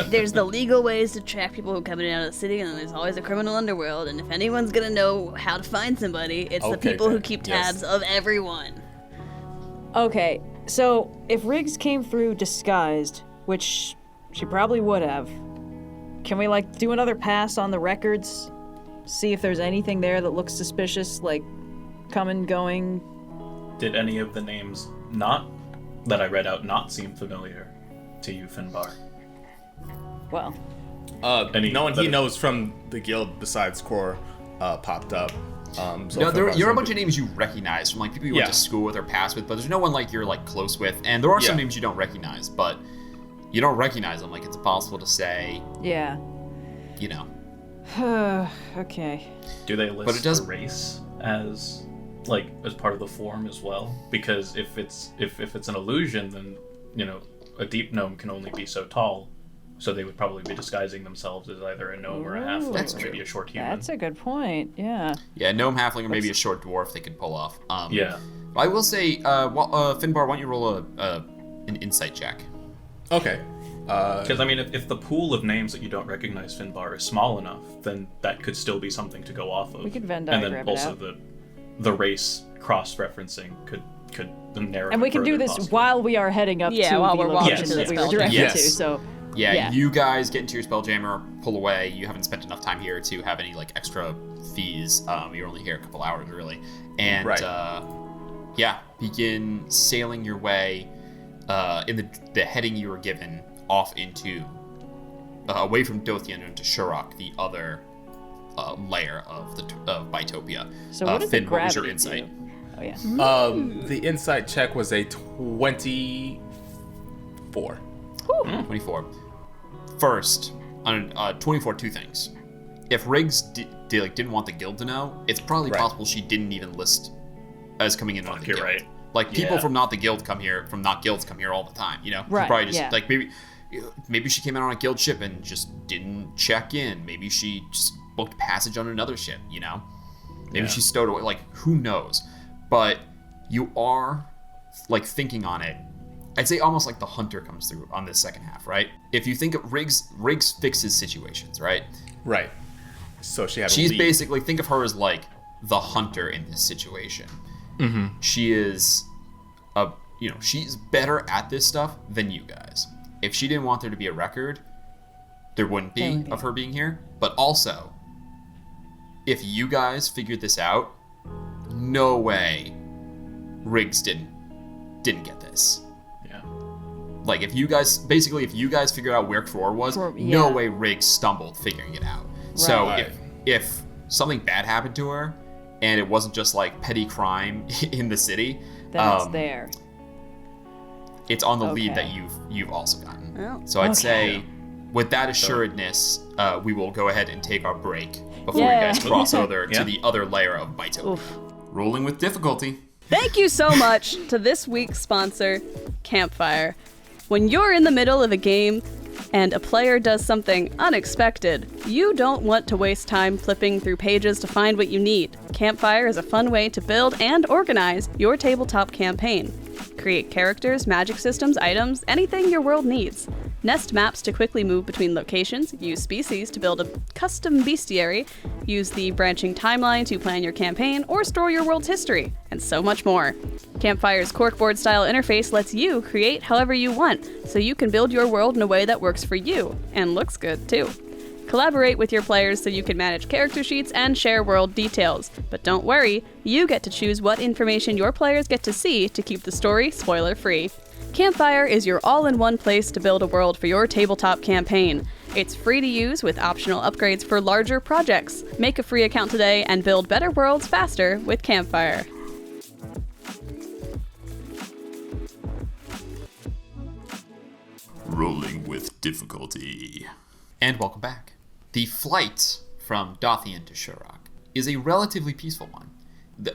there's the legal ways to track people who come in and out of the city, and then there's always a criminal underworld. And if anyone's gonna know how to find somebody, it's the Okay, people who good. keep Yes. tabs of everyone. Okay, so if Riggs came through disguised, which she probably would have, can we do another pass on the records? See if there's anything there that looks suspicious, coming, going? Did any of the names that I read out not seem familiar to you, Finbar? Well, No one he knows from the guild besides Core popped up. So No, there Finbar's are a gonna bunch be- of names you recognize from people you went Yeah. to school with or passed with, but there's no one you're close with, and there are some Yeah. names you don't recognize, but you don't recognize them. It's impossible to say, yeah. Okay. Do they But list it does- the race as part of the form as well? Because if it's an illusion, then a deep gnome can only be so tall, so they would probably be disguising themselves as either a gnome or a halfling, That's or true. maybe a short human. That's a good point, yeah. Yeah, gnome, halfling, or maybe a short dwarf they could pull off. Yeah. I will say, Finbar, why don't you roll a an insight check. Okay. Because, I mean, if the pool of names that you don't recognize Finbar is small enough, then that could still be something to go off of. We could Venn and diagram then it also out. the race cross-referencing could narrow And we can do further this possibly. while we are heading up Yeah, to while the we're walking location to the that we were Spelljammer. directed Yes. to. So Yeah, you guys get into your Spelljammer, pull away. You haven't spent enough time here to have any like extra fees. You're only here a couple hours really, and Right. begin sailing your way in the heading you were given off into away from Dothian into Shurok, the other layer of Bytopia. So what does Finn, the what was gravity your insight? do? Oh yeah. The insight check was a 24. 24. First, on 24, two things. If Riggs didn't want the guild to know, it's probably Right. possible she didn't even list as coming in on the you're guild. right. Like people Yeah. from not guilds come here all the time. You know, She Right, probably just yeah. like maybe she came in on a guild ship and just didn't check in. Maybe she just booked passage on another ship. You know, maybe she stowed away. Like who knows? But you are like thinking on it. I'd say almost like the hunter comes through on this second half, right? If you think of Riggs fixes situations, right? Right. So she had. She's a lead. basically, think of her as like the hunter in this situation. She is she's better at this stuff than you guys. If she didn't want there to be a record, there wouldn't be of her being here. But also, if you guys figured this out, no way Riggs didn't get this. Yeah. Like if you guys figured out where Kror was, no way Riggs stumbled figuring it out. So Right. if something bad happened to her and it wasn't just like petty crime in the city, Then it's there. it's on the lead Okay. that you've also gotten. Oh. So I'd say with that assuredness, we will go ahead and take our break before Yeah. you guys cross over Yeah. to the other layer of Bytopia. Rolling with difficulty. Thank you so much to this week's sponsor, Campfire. When you're in the middle of a game and a player does something unexpected, you don't want to waste time flipping through pages to find what you need. Campfire is a fun way to build and organize your tabletop campaign. Create characters, magic systems, items, anything your world needs. Nest maps to quickly move between locations, use species to build a custom bestiary, use the branching timeline to plan your campaign, or store your world's history, and so much more. Campfire's corkboard-style interface lets you create however you want, so you can build your world in a way that works for you, and looks good too. Collaborate with your players so you can manage character sheets and share world details. But don't worry, you get to choose what information your players get to see to keep the story spoiler-free. Campfire is your all-in-one place to build a world for your tabletop campaign. It's free to use with optional upgrades for larger projects. Make a free account today and build better worlds faster with Campfire. Rolling with difficulty. And welcome back. The flight from Dothian to Shurok is a relatively peaceful one.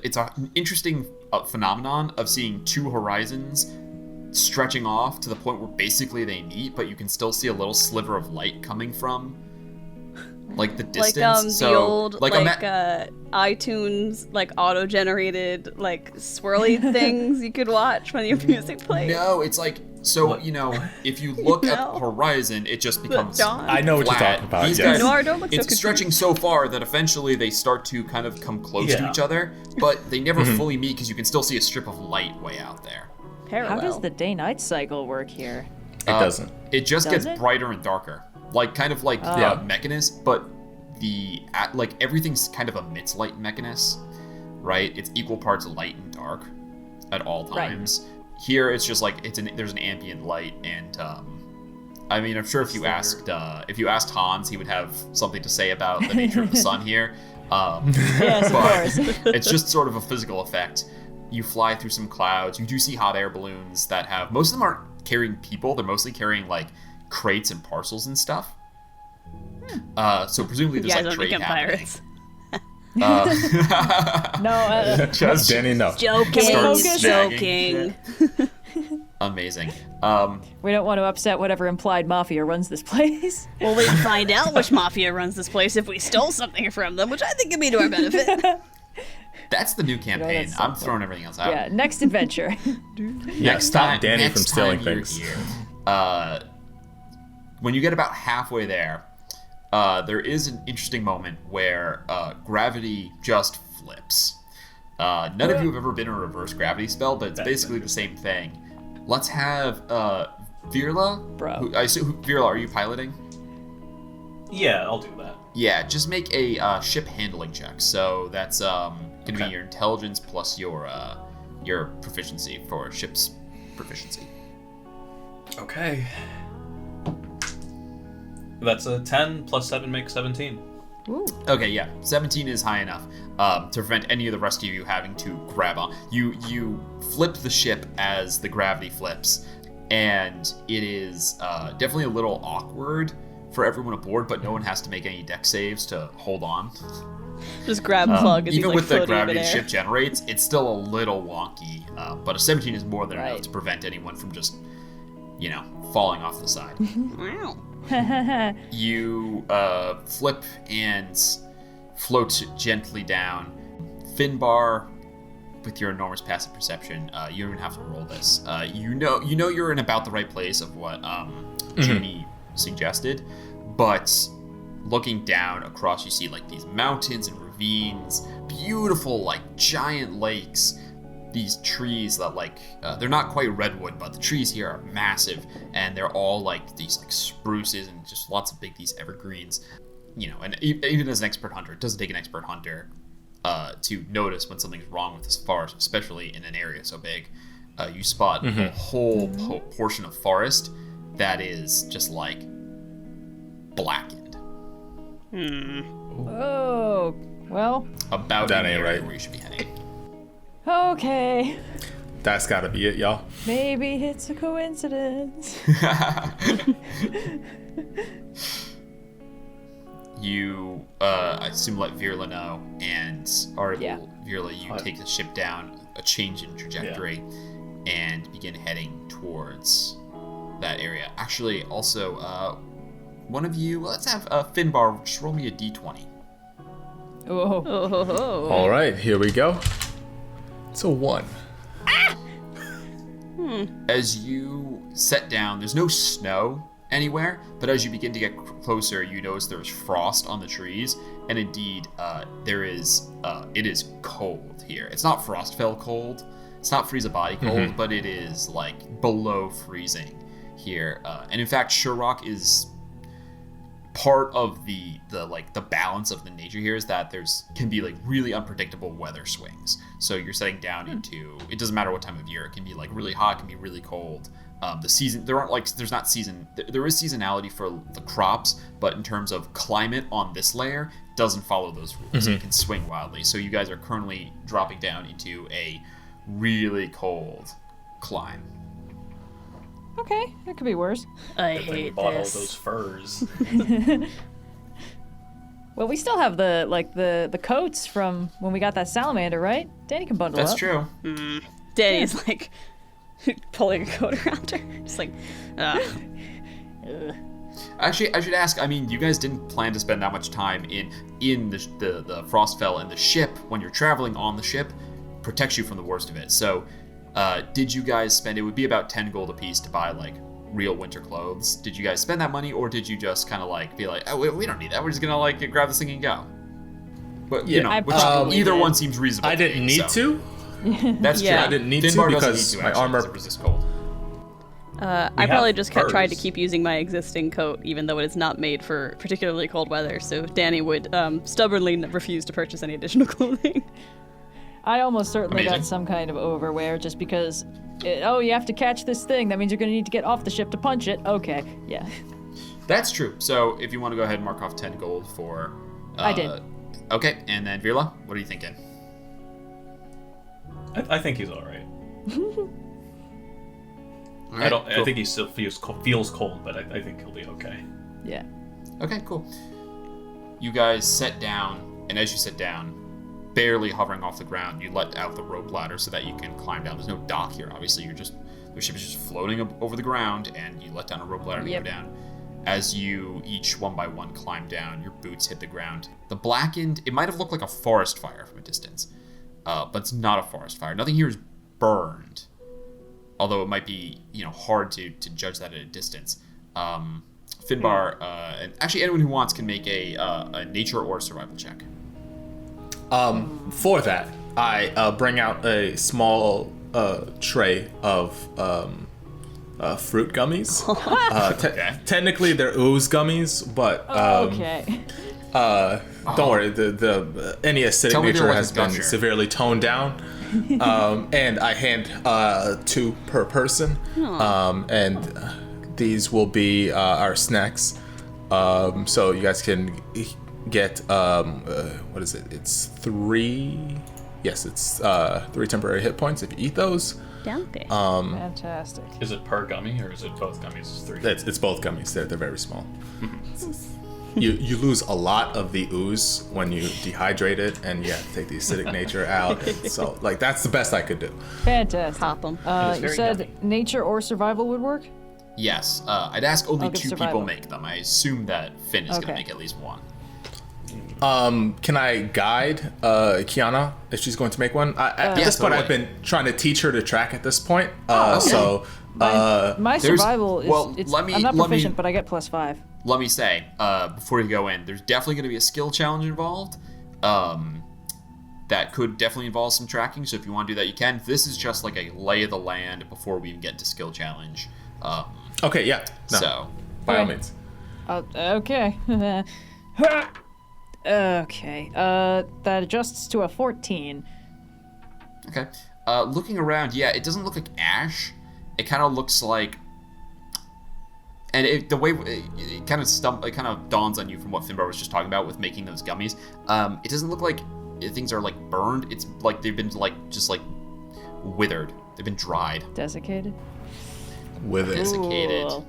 It's an interesting phenomenon of seeing two horizons stretching off to the point where basically they meet, but you can still see a little sliver of light coming from like the distance. The old ima- iTunes auto-generated swirly things you could watch when your music plays. No, it's like if you look at the horizon, it just becomes John? I know what you're flat. talking about. These Yes. guys, Noir, don't look so it's confused. stretching so far that eventually they start to kind of come close to Yeah. each other, but they never fully meet because you can still see a strip of light way out there. Parallel. How does the day-night cycle work here? It doesn't. It just Does gets it? brighter and darker, kind of like Yeah. Mechanist, but everything's kind of emits light in Mechanist, right? It's equal parts light and dark at all Right. times. Here, it's just there's an ambient light, and I'm sure if you asked Hans, he would have something to say about the nature of the sun here. Yes, of course. It's just sort of a physical effect. You fly through some clouds. You do see hot air balloons that have, most of them aren't carrying people. They're mostly carrying crates and parcels and stuff. So presumably You there's guys don't trade become happening. pirates. No, Just Danny, no. Joking, Start joking. amazing. we don't want to upset whatever implied mafia runs this place. Well, we'd find out which mafia runs this place if we stole something from them, which I think would be to our benefit. That's the new campaign. that's I'm something. throwing everything else out. Yeah, next adventure. Yeah, stop Dani from stealing time things. you're here, when you get about halfway there, there is an interesting moment where gravity just flips. None of you have ever been in a reverse gravity spell, but it's basically the same thing. Let's have Virla. Bro. Virla, are you piloting? Yeah, I'll do that. Yeah, just make a ship handling check. So that's gonna be your intelligence plus your proficiency for ship's proficiency. Okay. That's a 10 plus 7 makes 17. Ooh. Okay, yeah, 17 is high enough to prevent any of the rest of you having to grab on. You flip the ship as the gravity flips, and it is definitely a little awkward for everyone aboard, but no one has to make any deck saves to hold on. Just grab plug. As Even he's, with the floating gravity the midair. ship generates, it's still a little wonky, but a 17 is more than enough Right. to prevent anyone from just, falling off the side. Wow. You flip and float gently down. Finbar, with your enormous passive perception, you don't even have to roll this. You know you're in about the right place of what Jamie suggested, but looking down across, you see like these mountains and ravines, beautiful like giant lakes. These trees that they're not quite redwood, but the trees here are massive, and they're all like these like spruces and just lots of these evergreens. And even as an expert hunter, it doesn't take an expert hunter to notice when something's wrong with this forest, especially in an area so big. You spot a whole portion of forest that is just like blackened. Oh, well, About That in the ain't area right. where you should be heading. okay. That's gotta be it, y'all. Maybe it's a coincidence. You, I assume, let Virla know, and Article Yeah. Virla, you take the ship down a change in trajectory and begin heading towards that area. Actually, also, one of you, let's have Finbar just roll me a d20. Oh. Oh. All right, here we go. It's a 1. As you set down, there's no snow anywhere, but as you begin to get closer, you notice there's frost on the trees, and indeed, it is cold here. It's not Frostvale cold, it's not Freeze a Body cold, but it is like below freezing here. And in fact, Shurrock is part of the balance of the nature here is that can be like really unpredictable weather swings. So you're setting down into, it doesn't matter what time of year, it can be like really hot, it can be really cold. The season, there is seasonality for the crops, but in terms of climate on this layer, doesn't follow those rules. It can swing wildly. So you guys are currently dropping down into a really cold climb. Okay, that could be worse. I Good thing we hate bought all this. those furs. Well, we still have the coats from when we got that salamander, right? Dani can bundle That's up. true. Danny's like pulling a coat around her, just like, Actually, I should ask. I mean, you guys didn't plan to spend that much time in the Frostfell, and the ship when you're traveling on the ship protects you from the worst of it. So, did you guys spend? It would be about 10 gold apiece to buy like real winter clothes. Did you guys spend that money, or did you just kind of like be like, oh, we don't need that. We're just gonna like grab this thing and go. But Yeah, I which probably either did. one seems reasonable. I to didn't me, need so. to. That's Yeah. true. I didn't need Finbar to doesn't because need to, my actually, armor. because it resists cold. I probably have just kept trying to furs. keep using my existing coat, even though it is not made for particularly cold weather. So Danny would stubbornly refuse to purchase any additional clothing. I almost certainly Amazing. got some kind of overwear just because. You have to catch this thing. That means you're going to need to get off the ship to punch it. Okay, yeah. That's true. So if you want to go ahead and mark off 10 gold for... I did. Okay, and then Virla, what are you thinking? I think he's all right. All right, I cool. think he still feels cold, but I think he'll be okay. Yeah. Okay, cool. You guys set down, and as you sit down, barely hovering off the ground, you let out the rope ladder so that you can climb down. There's no dock here, obviously. The ship is just floating over the ground, and you let down a rope ladder to Yep. go down. As you each one by one climb down, your boots hit the ground. The blackened, it might have looked like a forest fire from a distance. but it's not a forest fire. Nothing here is burned, although it might be hard to judge that at a distance. Finbar, and actually anyone who wants can make a nature or survival check. For that, I bring out a small tray of fruit gummies. Technically, they're ooze gummies, but Okay. don't worry. The any acidic nature has been severely toned down, and I hand 2 per person, and these will be our snacks. So you guys can get what is it? It's 3. Yes, it's 3 temporary hit points if you eat those. Okay. Fantastic. Is it per gummy or is it both gummies? It's 3. It's both gummies. They're very small. You lose a lot of the ooze when you dehydrate it, and you have to take the acidic nature out. So that's the best I could do. Fantastic. Pop them. You said nature or survival would work? Yes, I'd ask only I'll give 2 survival. people make them. I assume that Finn is going to Okay. make at least 1. Can I guide Kyana if she's going to make one? At this point, I've been trying to teach her to track at this point. So My survival is. well, I'm not proficient, but I get +5. Let me say, before you go in, there's definitely going to be a skill challenge involved. That could definitely involve some tracking, so if you want to do that, you can. This is just like a lay of the land before we even get into skill challenge. okay, yeah. No, So, by all Okay. means. Okay. Okay. That adjusts to a 14. okay. Looking around, yeah, it doesn't look like ash. It kind of looks like... And the way it kind of dawns on you from what Finbar was just talking about with making those gummies. It doesn't look like things are like burned. It's like they've been just withered. They've been dried, Desiccated? With it. desiccated, Cool.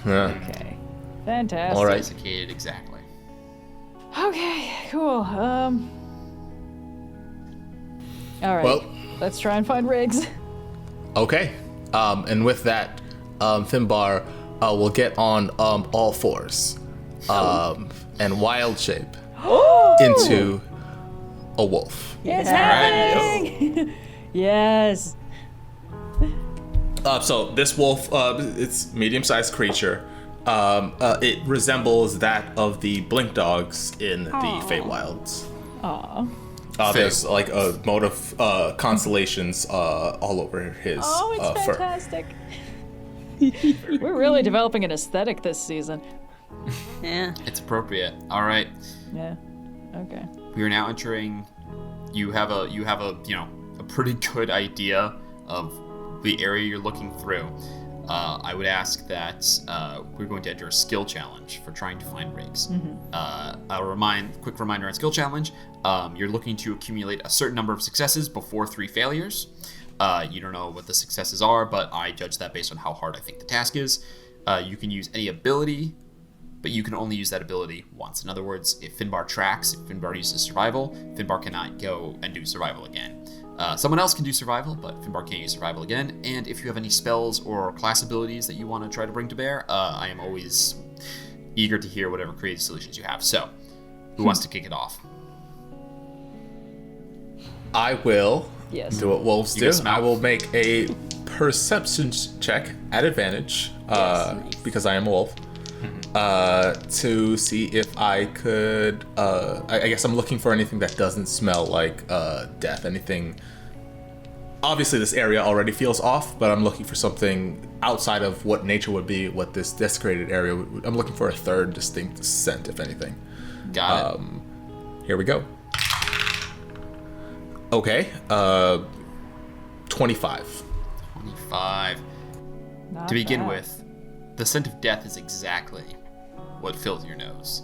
Yeah. Okay. Fantastic. All right. desiccated exactly. Okay, cool. All right. Well- Let's try and find rigs. Okay. And with that, Finbar will get on all fours and wild shape into a wolf. It's happening! Yes. So this wolf, it's medium-sized creature. It resembles that of the blink dogs in the Feywilds. Aw. There's like a mode of constellations all over his Oh, it's fur. fantastic. We're really developing an aesthetic this season. Yeah. It's appropriate. All right. Yeah. Okay. We are now entering. You have a a pretty good idea of the area you're looking through. I would ask that we're going to enter a skill challenge for trying to find rigs. Quick reminder on skill challenge: you're looking to accumulate a certain number of successes before 3 failures. You don't know what the successes are, but I judge that based on how hard I think the task is. You can use any ability, but you can only use that ability once. In other words, if Finbar tracks, if Finbar uses survival, Finbar cannot go and do survival again. Someone else can do survival, but Finbar can't use survival again. And if you have any spells or class abilities that you want to try to bring to bear, I am always eager to hear whatever creative solutions you have. So, who wants to kick it off? I will Yes. do what wolves You do. get some I out. will make a perception check at advantage because I am a wolf. To see if I could. I guess I'm looking for anything that doesn't smell like death. Anything. Obviously, this area already feels off, but I'm looking for something outside of what nature would be, what this desecrated area would. I'm looking for a third distinct scent, if anything. Got it. Here we go. Okay. 25. 25. Not To begin bad. with, the scent of death is exactly what fills your nose.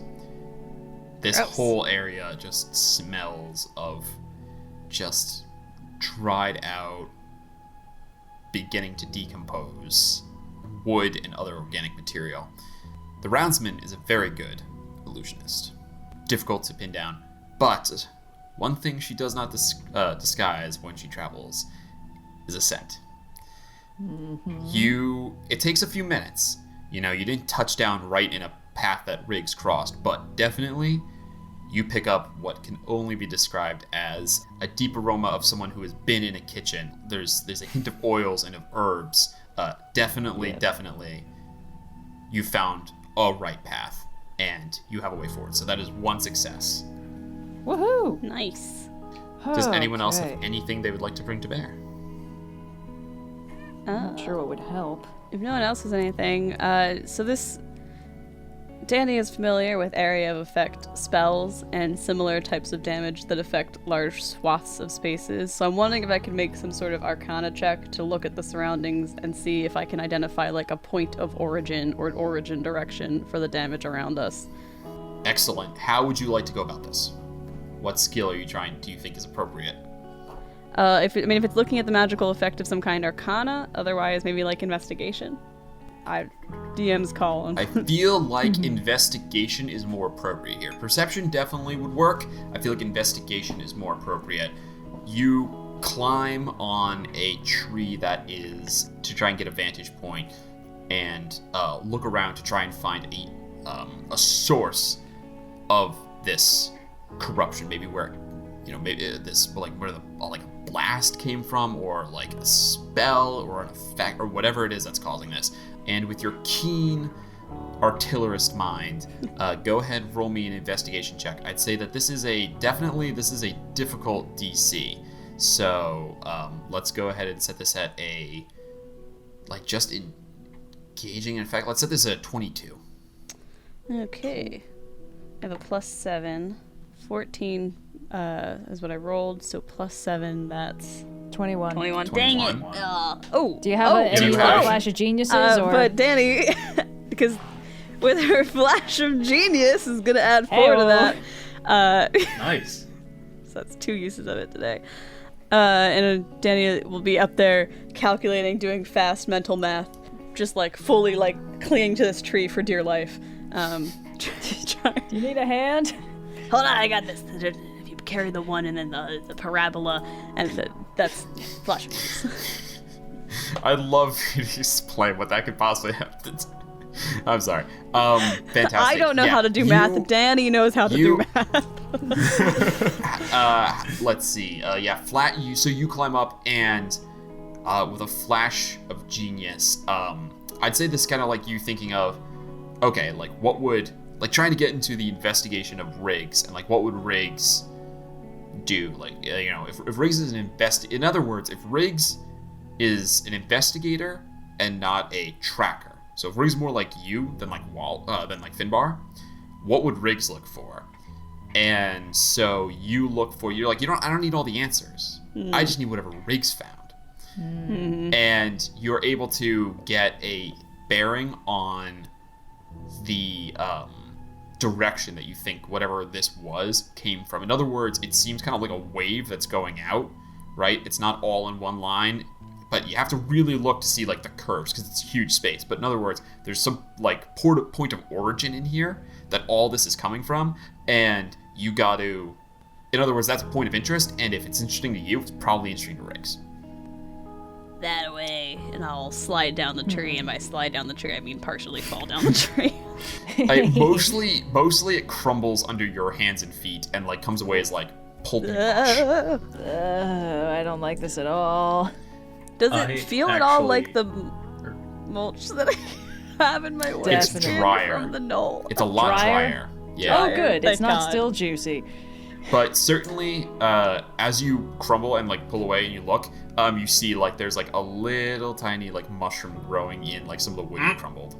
This whole area just smells of just dried out, beginning to decompose wood and other organic material. The roundsman is a very good illusionist. Difficult to pin down, but one thing she does not disguise when she travels is a scent. It takes a few minutes. You didn't touch down right in a path that Riggs crossed, but definitely you pick up what can only be described as a deep aroma of someone who has been in a kitchen. There's a hint of oils and of herbs. Definitely, you found a right path, and you have a way forward. So that is one success. Woohoo! Nice. Does anyone else have anything they would like to bring to bear? I'm not sure what would help. If no one else has anything, so this... Dani is familiar with area of effect spells and similar types of damage that affect large swaths of spaces, so I'm wondering if I can make some sort of arcana check to look at the surroundings and see if I can identify like a point of origin or an origin direction for the damage around us. Excellent. How would you like to go about this? What skill do you think is appropriate? If it's looking at the magical effect of some kind, arcana, otherwise maybe like investigation. DM's call. I feel like investigation is more appropriate here. Perception definitely would work. I feel like investigation is more appropriate. You climb on a tree that is to try and get a vantage point and look around to try and find a source of this corruption. Maybe where, maybe this, like where the like a blast came from, or like a spell or an effect or whatever it is that's causing this. And with your keen artillerist mind, go ahead, roll me an investigation check. I'd say that this is a difficult DC. So let's go ahead and set this at a, like, just engaging. In fact, let's set this at 22. Okay. I have a +7. 14 is what I rolled, so +7, that's 21. 21. Dang it! Do you have any flash of geniuses? But Dani, because with her flash of genius, is going to add 4 to that. Nice. So that's 2 uses of it today. And Dani will be up there calculating, doing fast mental math, just like fully like clinging to this tree for dear life. Do you need a hand? Hold on, I got this. If you carry the one and then the parabola, and that's flash of genius. I love you explain what that could possibly happen. I'm sorry. Fantastic. I don't know how to do math. Dani knows how to do math. Let's see. So you climb up and with a flash of genius, I'd say this is kind of like you thinking of, okay, like what would, like trying to get into the investigation of Riggs, and like what would Riggs do? Like, if Riggs is in other words, if Riggs is an investigator and not a tracker. So if Riggs is more like you than like Finbar, what would Riggs look for? And so you look for, I don't need all the answers. I just need whatever Riggs found. And you're able to get a bearing on the direction that you think whatever this came from. In other words, it seems kind of like a wave that's going out, right? It's not all in one line, but you have to really look to see like the curves because it's a huge space. But in other words, there's some like point of origin in here that all this is coming from, and you got to, in other words, that's a point of interest, and if it's interesting to you, it's probably interesting to Riggs. That way, and I'll slide down the tree, and by slide down the tree, I mean partially fall down the tree. Mostly it crumbles under your hands and feet and like comes away as like pulp and mush. I don't like this at all. Does it feel at all like the mulch that I have in my way? It's drier. From the knoll. It's a lot drier. Yeah. Oh, good. It's not God. still juicy. But certainly, as you crumble and like pull away and you look, you see like there's like a little tiny like mushroom growing in like some of the wood you crumbled.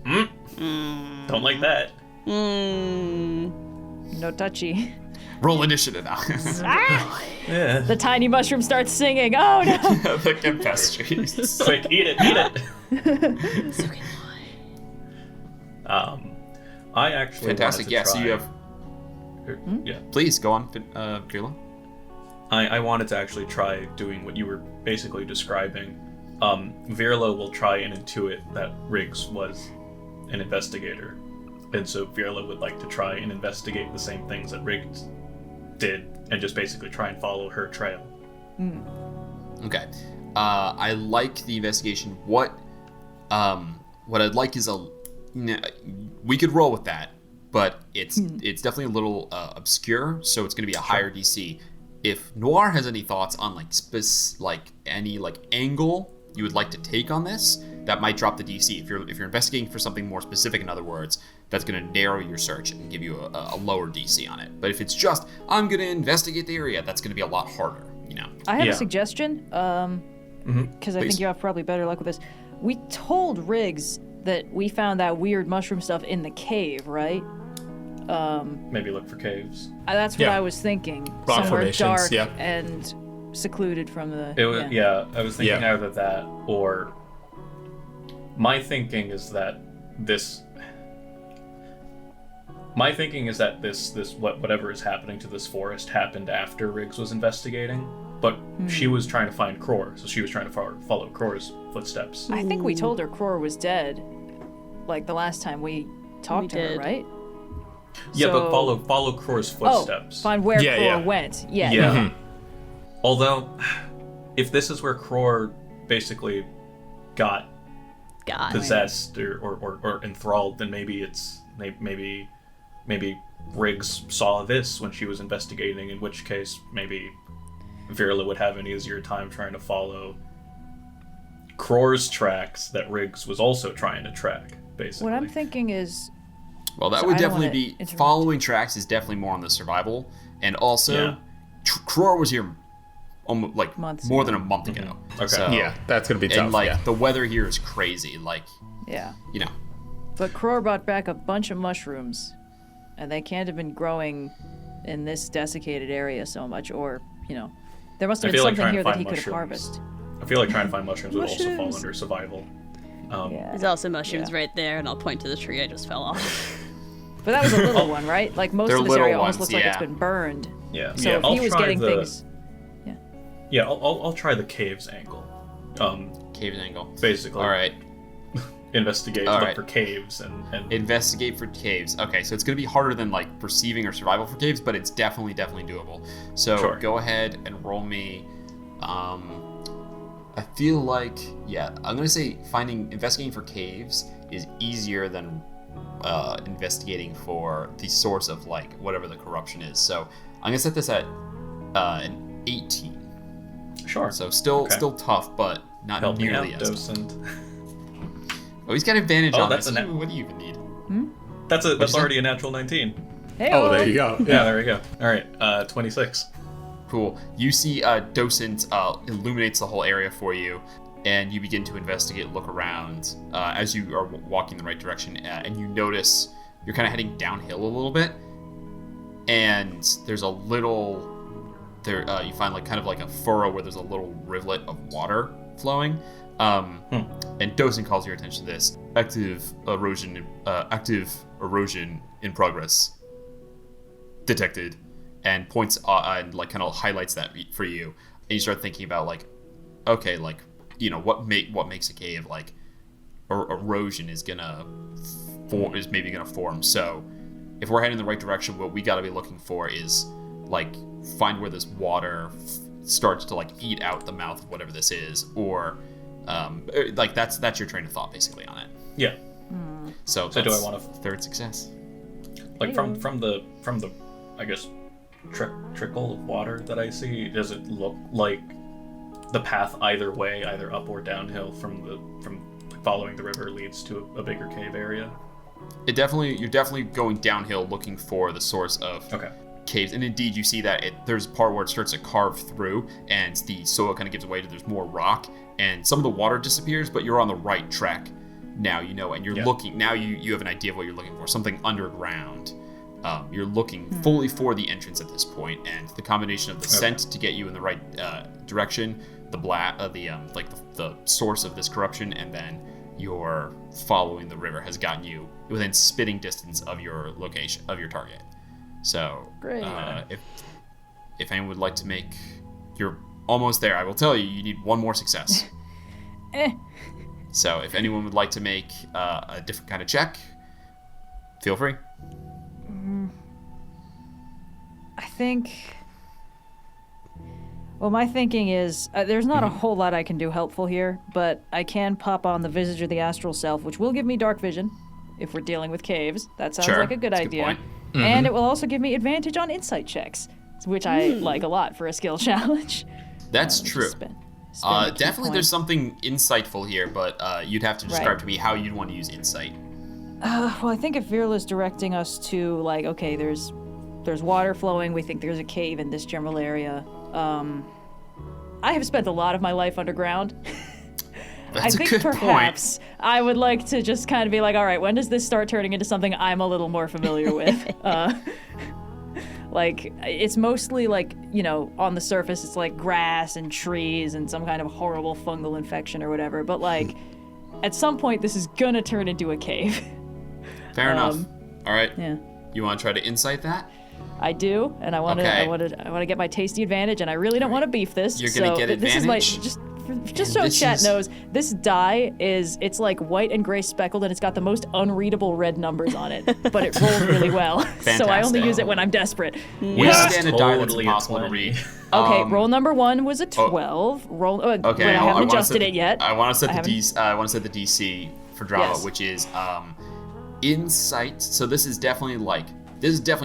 Don't like that. No touchy. Roll initiative now. Yeah. The tiny mushroom starts singing. Oh no! The Campestries. Quick, eat it. It's okay, I actually Fantastic. wanted to Yeah. try... So you have. Yeah. Please go on, Kayla. I wanted to actually try doing what you were basically describing. Virla will try and intuit that Riggs was an investigator, and so Virla would like to try and investigate the same things that Riggs did, and just basically try and follow her trail. Okay. I like the investigation. What I'd like is we could roll with that. but it's definitely a little obscure, so it's going to be a higher DC. If Noir has any thoughts on any angle you would like to take on this, that might drop the DC. If you're investigating for something more specific, in other words, that's going to narrow your search and give you a lower DC on it. But if it's just I'm going to investigate the area, that's going to be a lot harder. I have a suggestion, because I think you have probably better luck with this. We told Riggs that we found that weird mushroom stuff in the cave, right? Maybe look for caves. That's what I was thinking. Rock Somewhere formations, dark and secluded from the. I was thinking either that or. My thinking is that this whatever is happening to this forest happened after Riggs was investigating, but she was trying to find Cror, so she was trying to follow Cror's footsteps. I think we told her Cror was dead, like the last time we talked to her, right? Yeah, but follow Cror's footsteps. Find where Cror went. Yeah. Mm-hmm. Although, if this is where Cror basically got possessed or enthralled, then maybe Riggs saw this when she was investigating, in which case maybe Virla would have an easier time trying to follow Cror's tracks that Riggs was also trying to track, basically. What I'm thinking is... Well, that would definitely be... Following tracks is definitely more on the survival, and also Cror was here almost more than a month ago. Okay. So, that's gonna be tough. And the weather here is crazy. But Cror brought back a bunch of mushrooms, and they can't have been growing in this desiccated area so much, or there must have been something here that he could have harvested. I feel like trying to find mushrooms would also fall under survival. There's also mushrooms right there, and I'll point to the tree I just fell off. But that was a little one, right? Like most of this area almost looks like it's been burned. Yeah. So if he was getting things. Yeah, I'll try the caves angle. Caves angle. Basically. All right. Investigate, look for caves and investigate for caves. Okay, so it's going to be harder than perceiving or survival for caves, but it's definitely doable. So go ahead and roll me. I feel like I'm going to say investigating for caves is easier than investigating for the source of whatever the corruption is. So I'm going to set this at an 18. Sure. So still tough, but not Help nearly me out, as docent. Oh, he's got advantage on that's this. a What do you even need? That's already a natural 19. Hey-o. There you go. Yeah, there we go. All right, 26. Cool. You see Docent illuminates the whole area for you, and you begin to investigate, look around as you are walking the right direction, and you notice you're kind of heading downhill a little bit, and there's a little... you find kind of a furrow where there's a little rivulet of water flowing. And Docent calls your attention to this. Active erosion in progress detected, and points and kind of highlights that for you. And you start thinking about what makes a cave erosion is maybe gonna form. So if we're heading in the right direction, what we got to be looking for is find where this water starts to eat out the mouth of whatever this is, or that's your train of thought basically on it. Yeah. So do I want to third success? From the I guess trickle of water that I see, does it look like the path either way, either up or downhill from following the river leads to a bigger cave area? You're definitely going downhill looking for the source of caves, and indeed you see that there's a part where it starts to carve through, and the soil kind of gives way to there's more rock, and some of the water disappears, but you're on the right track now, and you're looking now. You have an idea of what you're looking for, something underground. You're looking fully for the entrance at this point, and the combination of the scent to get you in the right direction, the source of this corruption, and then your following the river has gotten you within spitting distance of your location, of your target. So, if anyone would like to make, you're almost there. I will tell you, you need one more success. So, if anyone would like to make a different kind of check, feel free. I think. Well, my thinking is there's not a whole lot I can do helpful here, but I can pop on the Visage of the Astral Self, which will give me dark vision, if we're dealing with caves. That sounds Sure, like a good that's a good idea. point. And it will also give me advantage on insight checks, which I like a lot for a skill challenge. That's Just true. spend a key Definitely point. there's something insightful here, but you'd have to describe to me how you'd want to use insight. Well, I think if Virla's directing us to, like, okay, there's water flowing, we think there's a cave in this general area. I have spent a lot of my life underground. That's I think a good perhaps I would like to just kind of be like, all right, when does this start turning into something I'm a little more familiar with? Like, it's mostly like, you know, on the surface, it's like grass and trees and some kind of horrible fungal infection or whatever. But, like, at some point, this is gonna turn into a cave. Fair enough. All right. Yeah. You want to try to insight that? I do, and I want to. Okay. I want to get my tasty advantage, and I really don't want to beef this. You're gonna so get this is my advantage? just so this chat is- knows. This die it's like white and gray speckled, and it's got the most unreadable red numbers on it, but it rolls really well. So I only Fantastic. use it when I'm desperate. We Yeah, stand a die that's totally a impossible to 20. read. Okay, roll number 1 was a 12. Roll. Okay, but I I haven't wanna adjusted set it yet. I want to set I the haven't- I want to set the DC for drama, Yes. which is insight. So this is definitely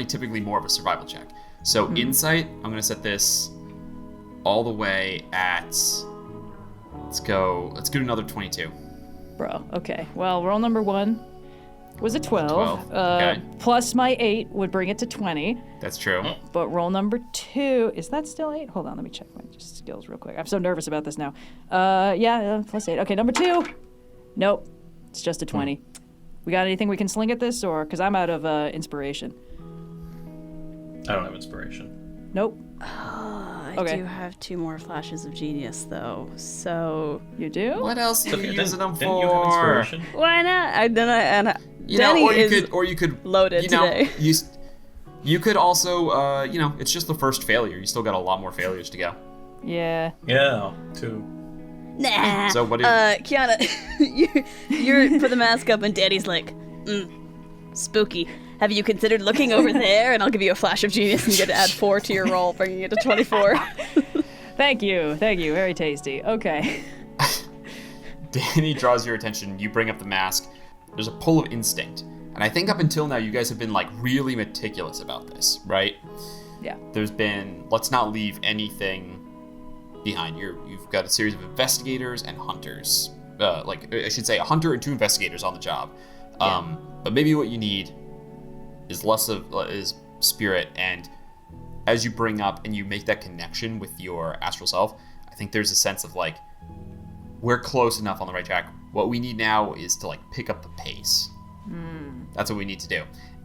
typically more of a survival check. So insight, I'm gonna set this all the way at. Let's do another 22. Bro. Okay. Well, roll number 1 was a 12. 12, okay. Plus my 8 would bring it to 20. That's true. But roll number 2, is that still 8? Hold on, let me check my skills real quick. I'm so nervous about this now. Plus 8. Okay, number 2. Nope, it's just a 20. We got anything we can sling at this, or because I'm out of inspiration? I don't have inspiration. Nope. I Okay. do have 2 more flashes of genius, though. So You do? What else are Sophia, you using them didn't you have for? inspiration? why not? You know, Dani or you could loaded you know, today. You could also, it's just the first failure. You still got a lot more failures to go. Yeah. Yeah, 2. Nah. So what do Kyana, you're put the mask up, and Daddy's like, spooky. Have you considered looking over there? And I'll give you a flash of genius, and you get to add 4 to your roll, bringing it to 24. Thank you. Very tasty. Okay. Dani draws your attention. You bring up the mask. There's a pull of instinct. And I think up until now, you guys have been, like, really meticulous about this, right? Yeah. There's been, let's not leave anything behind. You've got a series of investigators and hunters. I should say a hunter and 2 investigators on the job. But maybe what you need is is spirit, and as you bring up and you make that connection with your astral self, I think there's a sense of, like, we're close enough on the right track. What we need now is to, like, pick up the pace. That's what we need to do.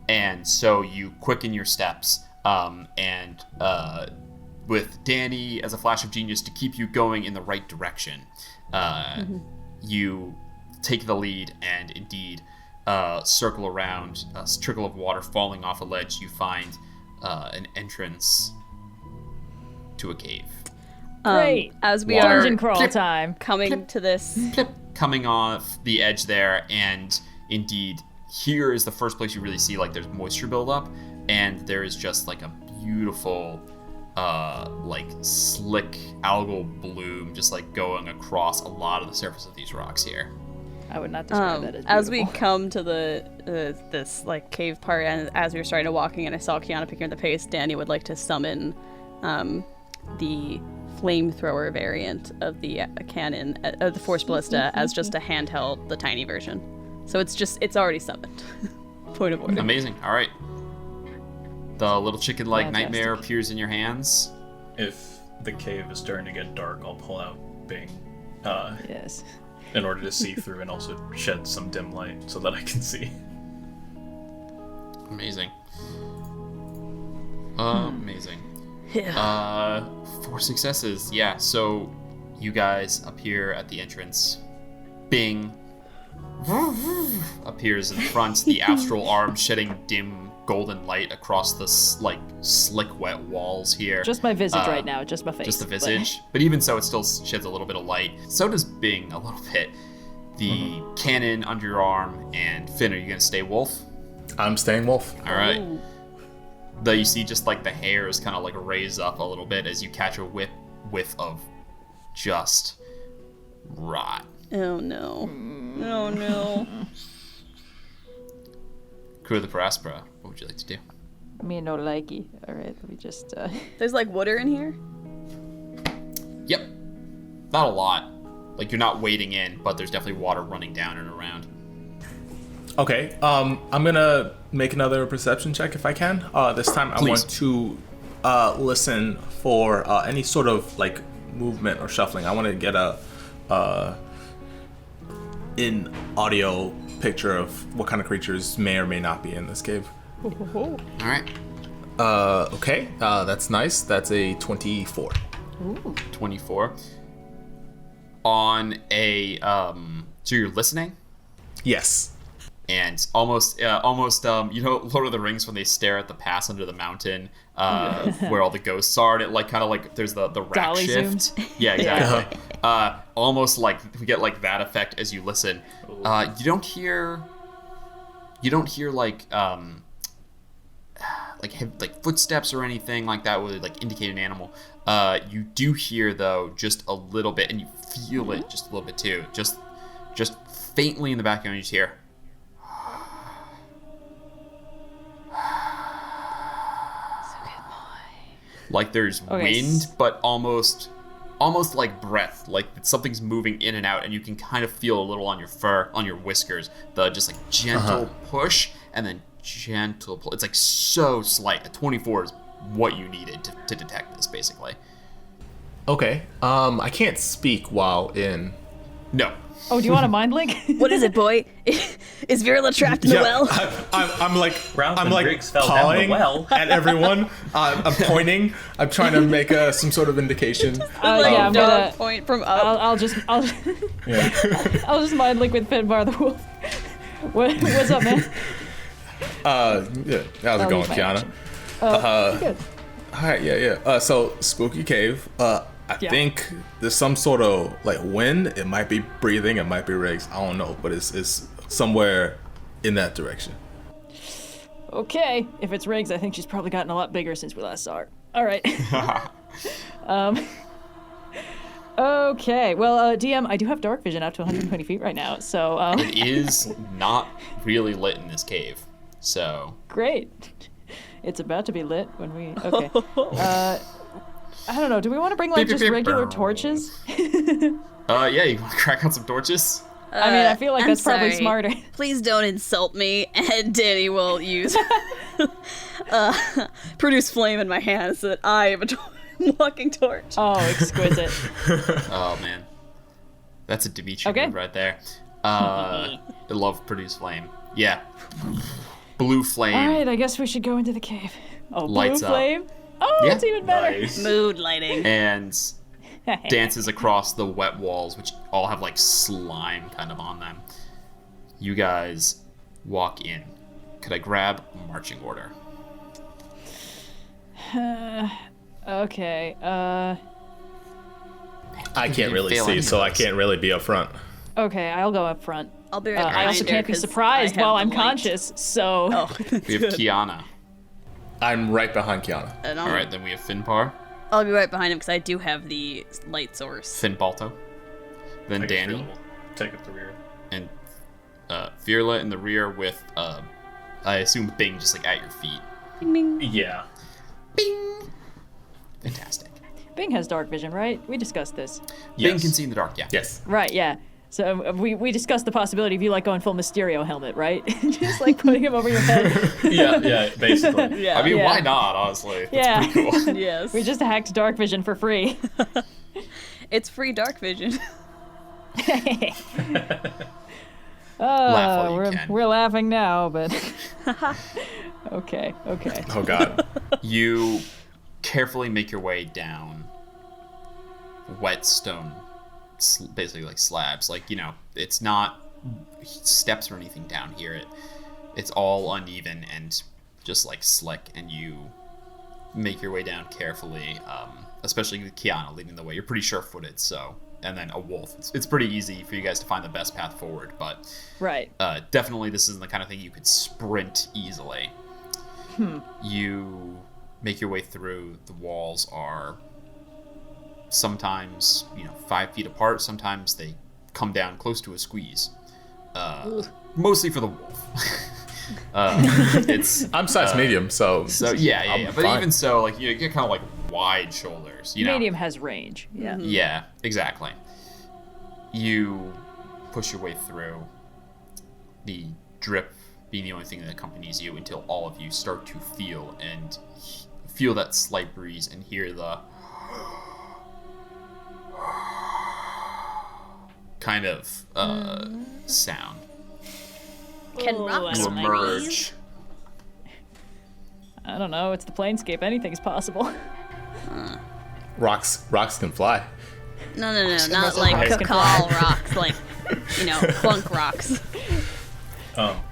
And so you quicken your steps, and with Dani as a flash of genius to keep you going in the right direction, you take the lead and indeed circle around a trickle of water falling off a ledge. You find an entrance to a cave. Great. As we Water. are Dungeon crawl time. coming to this, Coming off the edge there, and indeed, here is the first place you really see, like, there's moisture buildup, and there is just, like, a beautiful, like, slick algal bloom just, like, going across a lot of the surface of these rocks here. I would not describe that as we beautiful. come to the this like cave part, and as we were starting to walking, and I saw Kyana picking up the pace, Dani would like to summon the flamethrower variant of the cannon of the Force Ballista as just a handheld, the tiny version. So it's already summoned. Point of order. Amazing. All right. The little chicken-like Fantastic. nightmare appears in your hands. If the cave is starting to get dark, I'll pull out Bing Yes. in order to see through and also shed some dim light so that I can see. Amazing. Amazing. Yeah. 4 successes. Yeah, so you guys appear at the entrance. Bing appears in front, the astral arm shedding dim golden light across the slick wet walls here. Just my visage right now, just my face. Just the visage. But even so, it still sheds a little bit of light. So does Bing a little bit. The cannon under your arm, and Finn, are you gonna stay wolf? I'm staying wolf. All right. Though you see just like the hairs kind of like raise up a little bit as you catch a whiff of just rot. Oh no. Oh no. Crew of the Aspera, what would you like to do? Me no likey. All right, let me just. There's like water in here. Yep. Not a lot. Like, you're not wading in, but there's definitely water running down and around. Okay, I'm gonna make another perception check if I can. This time I want to listen for any sort of like movement or shuffling. I want to get a in audio picture of what kind of creatures may or may not be in this cave. All right. Okay, that's nice. That's a 24. Ooh. 24. On a so you're listening, Yes. and almost you know, Lord of the Rings, when they stare at the pass under the mountain where all the ghosts are, and it like kind of like there's the rack Dolly shift. Yeah, exactly. Almost like we get like that effect as you listen. You don't hear like footsteps or anything like that would like indicate an animal. You do hear though just a little bit, and you feel it just a little bit too. Just faintly in the background, you just hear. Like there's wind, but almost like breath. Like something's moving in and out, and you can kind of feel a little on your fur, on your whiskers. The just like gentle push, and then gentle pull. It's like so slight. A 24 is what you needed to detect this, basically. Okay. I can't speak while in. No. Oh, do you want a mind link? What is it, boy? Is Virla trapped in the well? I'm like Briggs fell down the calling well. at everyone. I'm pointing. I'm trying to make some sort of indication. Yeah, I'm gonna point from up. I'll just I'll just mind link with Finbar the wolf. What's up, man? Yeah. How's it going, Kyana? Good. All right, yeah. So spooky cave. I think there's some sort of like wind. It might be breathing. It might be Riggs. I don't know, but it's somewhere in that direction. Okay, if it's Riggs, I think she's probably gotten a lot bigger since we last saw her. All right. Okay. Well, DM, I do have dark vision out to 120 feet right now, so. It is not really lit in this cave, so. Great. It's about to be lit when we. Okay. I don't know. Do we want to bring like just regular torches? Yeah, you want to crack on some torches? I mean, I feel like that's probably smarter. Please don't insult me, and Dani will use produce flame in my hand so that I am a walking torch. Oh, exquisite. Oh man, that's a Dimitri move right there. I love produce flame. Yeah, blue flame. All right, I guess we should go into the cave. Oh, blue Lights up. flame. Oh, Yeah. it's even better. Nice. Mood lighting. And dances across the wet walls, which all have like slime kind of on them. You guys walk in. Could I grab marching order? Okay. I can't really see, so I can't really be up front. Okay, I'll go up front. I'll be right behind I also her can't be 'cause surprised I have while the I'm light. conscious, so. Oh, We have Kyana. I'm right behind Kyana. and All right, then we have Finbar, I'll be right behind him because I do have the light source. Finbalto, then I guess Dani, we'll take up the rear. and Virla in the rear with, I assume Bing just like at your feet. Yeah. Bing! Fantastic. Bing has dark vision, right? We discussed this. Bing Yes. can see in the dark, yeah. Yes. Right, yeah. So we discussed the possibility of you like going full Mysterio helmet, right? Just like putting him over your head. Yeah, basically. Yeah. I mean, Yeah. why not, honestly? That's Yeah. pretty cool. Yes. We just hacked dark vision for free. It's free dark vision. Laugh while you we're, can. we're laughing now, but okay. Oh God. You carefully make your way down wet stone, basically like slabs. Like, you know, it's not steps or anything down here. It's all uneven and just like slick, and you make your way down carefully, especially with Kyana leading the way. You're pretty sure-footed, so. And then a wolf. It's pretty easy for you guys to find the best path forward, but Right. definitely this isn't the kind of thing you could sprint easily. You make your way through. The walls are sometimes, 5 feet apart. Sometimes they come down close to a squeeze. Mostly for the wolf. It's I'm size medium, so yeah. I'm But fine. even so, like you get kind of like wide shoulders. You know. Medium has range. Yeah. Yeah, exactly. You push your way through, the drip being the only thing that accompanies you until all of you start to feel that slight breeze and hear the kind of sound. Can rocks You breathe? emerge. I don't know. It's the planescape. Anything's possible. Rocks can fly. No, not like rocks can cacao rocks, like, clunk rocks. Oh.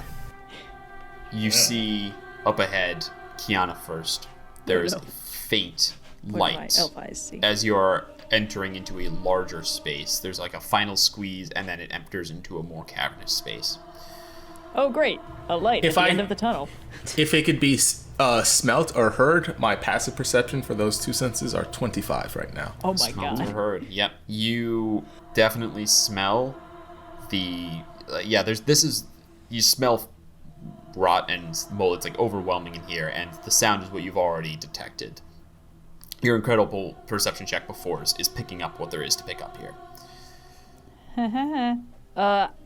You see up ahead, Kyana first. There is a faint light Elf eyes see. as you're entering into a larger space. There's like a final squeeze, and then it enters into a more cavernous space. Oh, great. A light If at the I- end of the tunnel. If it could be smelt or heard, my passive perception for those two senses are 25 right now. Oh my Smells god. are heard. Yep. You definitely smell the. You smell rot and mold. It's like overwhelming in here, and the sound is what you've already detected. Your incredible perception check before is picking up what there is to pick up here.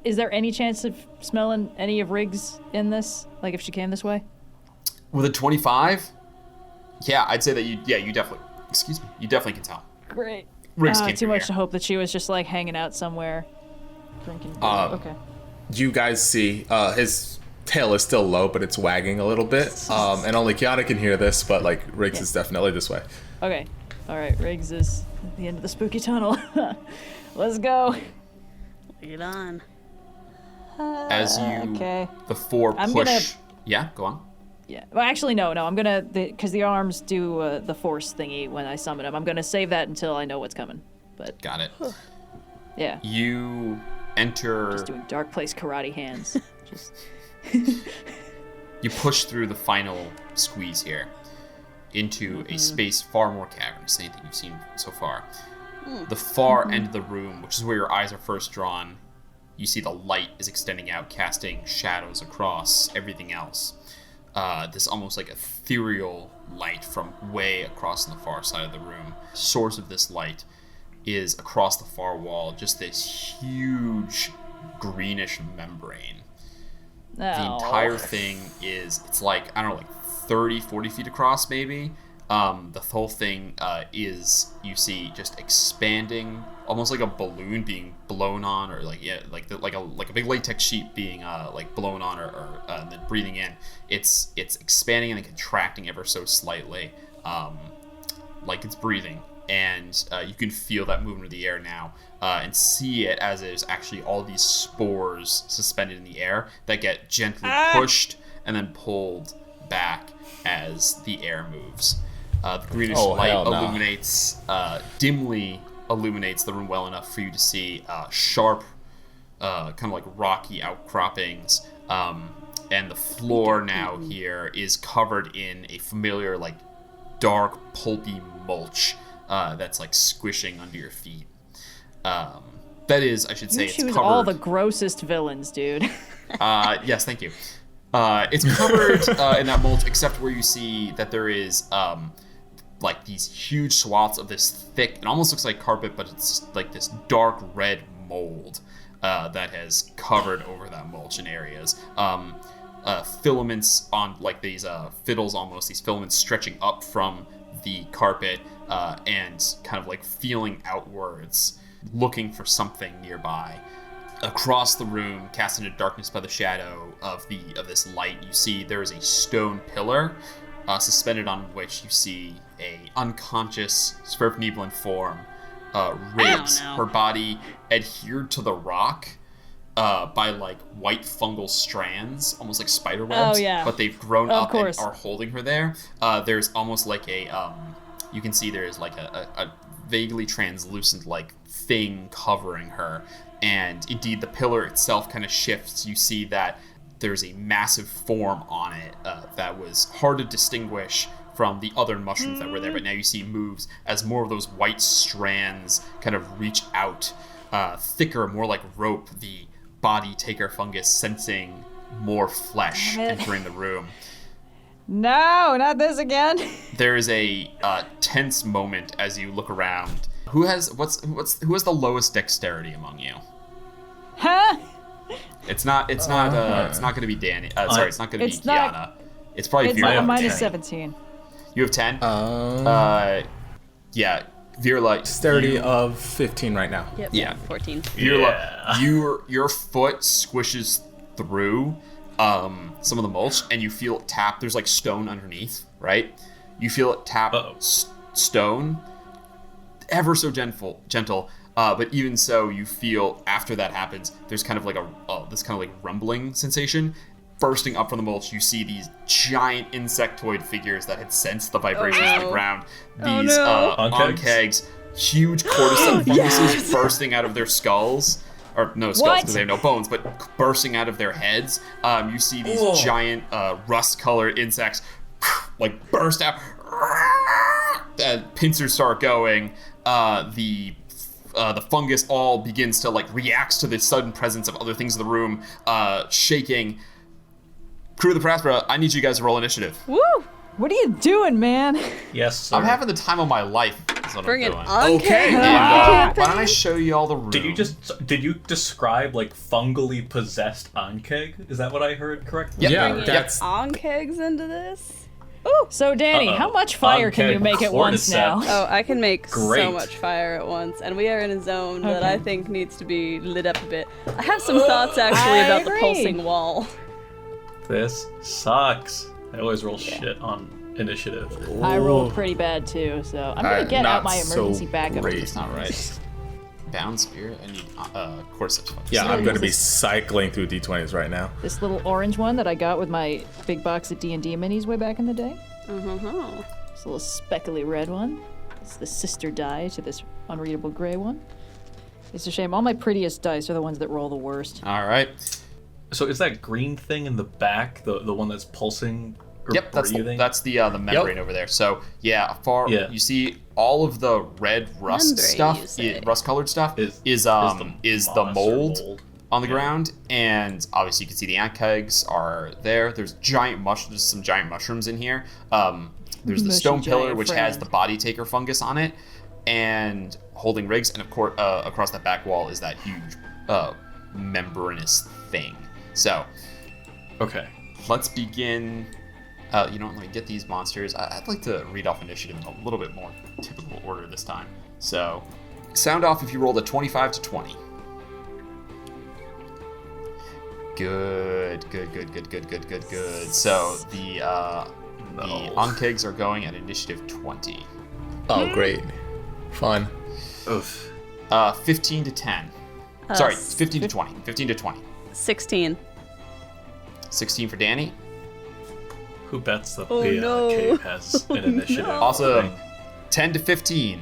Is there any chance of smelling any of Riggs in this? Like if she came this way? With a 25, yeah, I'd say that you definitely. Excuse me. You definitely can tell. Great. Riggs came Too through much here. to hope that she was just like hanging out somewhere, drinking beer. Okay. You guys see his tail is still low, but it's wagging a little bit. And only Kyana can hear this, but like Riggs is definitely this way. Okay. All right. Riggs is at the end of the spooky tunnel. Let's go. Get on. As you, Okay. the four I'm push. gonna- Yeah, go on. Yeah. Well, actually, no. I'm gonna because the arms do the force thingy when I summon them. I'm gonna save that until I know what's coming. But Got it. yeah, You enter. just doing dark place karate hands. Just You push through the final squeeze here into a space far more cavernous than anything you've seen so far. The far end of the room, which is where your eyes are first drawn, you see the light is extending out, casting shadows across everything else. This almost like ethereal light from way across on the far side of the room. Source of this light is across the far wall, just this huge greenish membrane. The entire thing it's like, I don't know, like 30, 40 feet across maybe. The whole thing is, you see, just expanding, almost like a balloon being blown on, or like a big latex sheet being like blown on, or then breathing in. It's expanding and then contracting ever so slightly, like it's breathing. And you can feel that movement of the air now, and see it as there's actually all these spores suspended in the air that get gently pushed and then pulled back as the air moves. The greenish light hell no. illuminates, dimly illuminates the room well enough for you to see sharp, kind of like rocky outcroppings. And the floor now here is covered in a familiar, like, dark, pulpy mulch that's like squishing under your feet. That is, I should say, you it's choose covered. all the grossest villains, dude. Yes, thank you. It's covered in that mulch, except where you see that there is like these huge swaths of this thick, it almost looks like carpet, but it's like this dark red mold that has covered over that mulch in areas. Filaments on like these fiddles, almost these filaments stretching up from the carpet and kind of like feeling outwards, looking for something nearby. Across the room, cast into darkness by the shadow of this light, you see there is a stone pillar suspended on which you see a unconscious Sverfnebelin form, Riggs. Her body adhered to the rock by like white fungal strands, almost like spider webs. Oh, yeah. But they've grown Of up course. and are holding her there. There's almost like a you can see there's like a vaguely translucent like thing covering her. And indeed, the pillar itself kind of shifts. You see that there's a massive form on it that was hard to distinguish from the other mushrooms that were there. But now you see moves as more of those white strands kind of reach out, thicker, more like rope. The body taker fungus sensing more flesh entering the room. No, not this again. There is a tense moment as you look around. Who has the lowest dexterity among you? Huh? It's not going to be Dani. Sorry, it's not going to be Kyana. It's probably Virla. It's minus 17. You have 10? Yeah, Virla. Dexterity of 15 right now. Yep. Yeah. 14. Virla, your foot squishes through some of the mulch, and you feel it tap. There's like stone underneath, right? You feel it tap stone, ever so gentle. But even so, you feel after that happens, there's kind of like this kind of like rumbling sensation. Bursting up from the mulch, you see these giant insectoid figures that had sensed the vibrations of the ground. These onkegs, huge cordyceps funguses bursting out of their skulls. Or no skulls because they have no bones, but bursting out of their heads. You see these giant rust-colored insects like burst out. Pincers start going. The fungus all begins to like reacts to the sudden presence of other things in the room, shaking. Crew of the Aspera, I need you guys to roll initiative. Woo! What are you doing, man? Yes, sir. I'm having the time of my life. That's what Bring I'm it doing. on. Okay. Why don't I show you all the room? Did you describe like fungally possessed Ankeg? Is that what I heard correctly? Yep. Yeah, Bringing that's onkegs into this? So, Dani, how much fire can you make at once now? Oh, I can make Great. so much fire at once, and we are in a zone that I think needs to be lit up a bit. I have some thoughts actually I about agree. the pulsing wall. This sucks. I always roll shit on initiative. I rolled pretty bad too, so I'm gonna get out not my emergency so backup. great. It's not right. Bound spirit. I need cordyceps fungus. Yeah, I'm gonna be cycling through D20s right now. This little orange one that I got with my big box of D&D minis way back in the day. This little speckly red one. It's the sister die to this unreadable gray one. It's a shame. All my prettiest dice are the ones that roll the worst. All right. So is that green thing in the back the one that's pulsing or Yep, breathing? that's the membrane over there. So yeah, you see all of the red rust Membrane, you stuff, say? rust-colored stuff is the moss or mold on the ground, and obviously you can see the ant kegs are there. There's some giant mushrooms in here. There's the Mushy stone pillar giant which has friend. the body taker fungus on it, and holding rigs, and of course across that back wall is that huge membranous thing. So Okay. let's begin. You know what? Let me get these monsters. I'd like to read off initiative in a little bit more typical order this time. So, sound off if you rolled a 25 to 20. Good. So the onkegs are going at initiative 20. Oh, great. Fun. Oof. 15 to 10. Sorry, 15 to 20. 15 to 20. 16. 16 for Dani. Who bets that Oh, the no. cave has an initiative? Awesome. 10 to 15.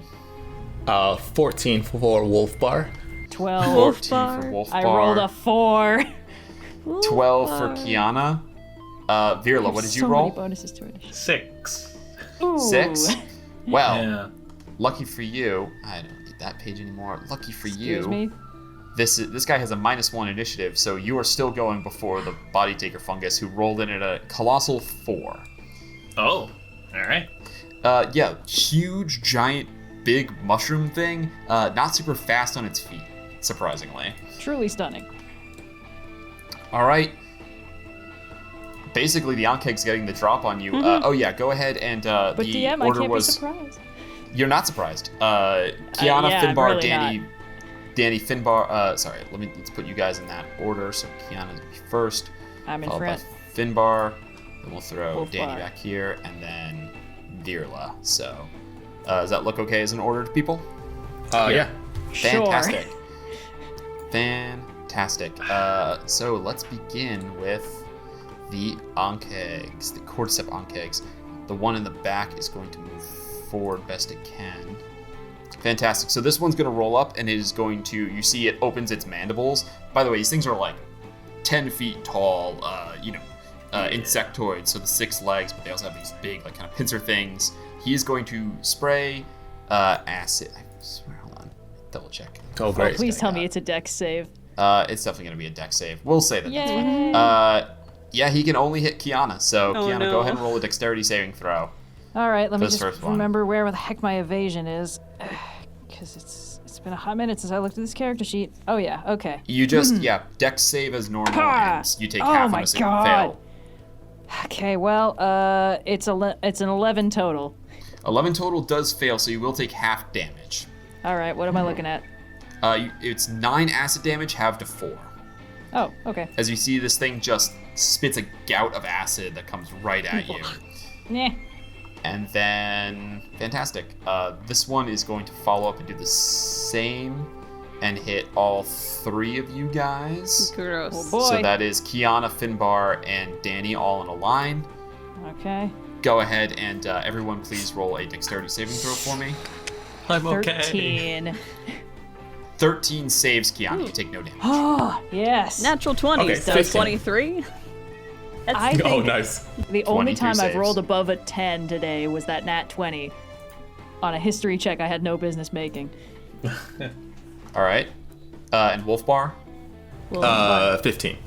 14 for Wolf Bar. 12. 14 for Wolf I Bar. rolled a 4. 12 for Kyana. Virla, what did you so roll? Many bonuses to it. 6. Ooh. 6? Well, Yeah. lucky for you. I don't need that page anymore. Lucky for Excuse you. me. This guy has a -1 initiative, so you are still going before the body taker fungus, who rolled in at a colossal 4. Oh. All right. Yeah, huge, giant, big mushroom thing. Not super fast on its feet, surprisingly. Truly stunning. All right. Basically, the Onkeg's getting the drop on you. Oh yeah, go ahead and But the DM, I order can't was. be surprised. You're not surprised. Kyana, yeah, I'm Finbar, really Dani, Finbar. Sorry, let's put you guys in that order. So Kyana's first, I'm in followed front. by Finbar. Then we'll throw Wolf Dani bar. back here, and then Virla. So, does that look okay as an order to people? Yeah. Fantastic. Fantastic. So let's begin with the Onkegs, the cordyceps Onkegs. The one in the back is going to move forward best it can. Fantastic. So this one's going to roll up, and it is going to, you see it opens its mandibles. By the way, these things are like 10 feet tall, insectoids, so the 6 legs, but they also have these big, like, kind of pincer things. He is going to spray acid. I swear, hold on. Double check. Oh, great. Please tell me it's a dex save. It's definitely going to be a dex save. We'll say that. Yay! Yeah, he can only hit Kyana. So Kyana, no. go ahead and roll a dexterity saving throw. All right, let me This just first one. remember where the heck my evasion is, because it's been a hot minute since I looked at this character sheet. Oh yeah, okay. You just dex save as normal, Ha! and you take Oh half my on a single God. fail. Okay, well, it's an 11 total. 11 total does fail, so you will take half damage. All right, what am I looking at? It's 9 acid damage, halved to 4. Oh, okay. As you see, this thing just spits a gout of acid that comes right at you. Nah. And then, fantastic. This one is going to follow up and do the same and hit all 3 of you guys. Gross. Oh boy. So that is Kyana, Finbar, and Dani all in a line. Okay. Go ahead and everyone please roll a dexterity saving throw for me. I'm okay. 13. 13 saves Kyana. You take no damage. Oh, yes. Natural 20, Okay, so 15. 23. I think Oh, nice. the only 23 time I've saves. rolled above a 10 today was that nat 20 on a history check I had no business making. All right. And Wolfbar? 15.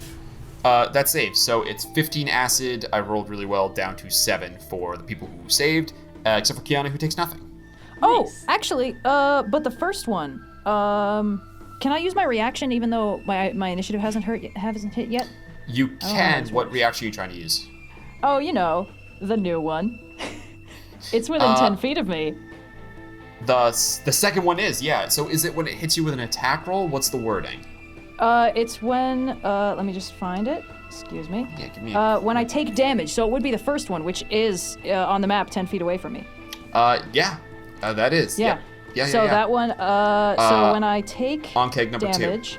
That saves. So it's 15 acid. I rolled really well, down to 7 for the people who saved, except for Kyana, who takes nothing. Oh, actually, but the first one, can I use my reaction even though my initiative hasn't hit yet? You can. that's What reaction are you trying to use? Oh, you know, the new one. It's within 10 feet of me. The second one is, yeah. So is it when it hits you with an attack roll? What's the wording? It's when, let me just find it. Excuse me. Yeah, give me a... When I take damage, so it would be the first one, which is on the map 10 feet away from me. Yeah. That is. Yeah. Yeah, So yeah. that one, so when I take On-keg number 2. damage,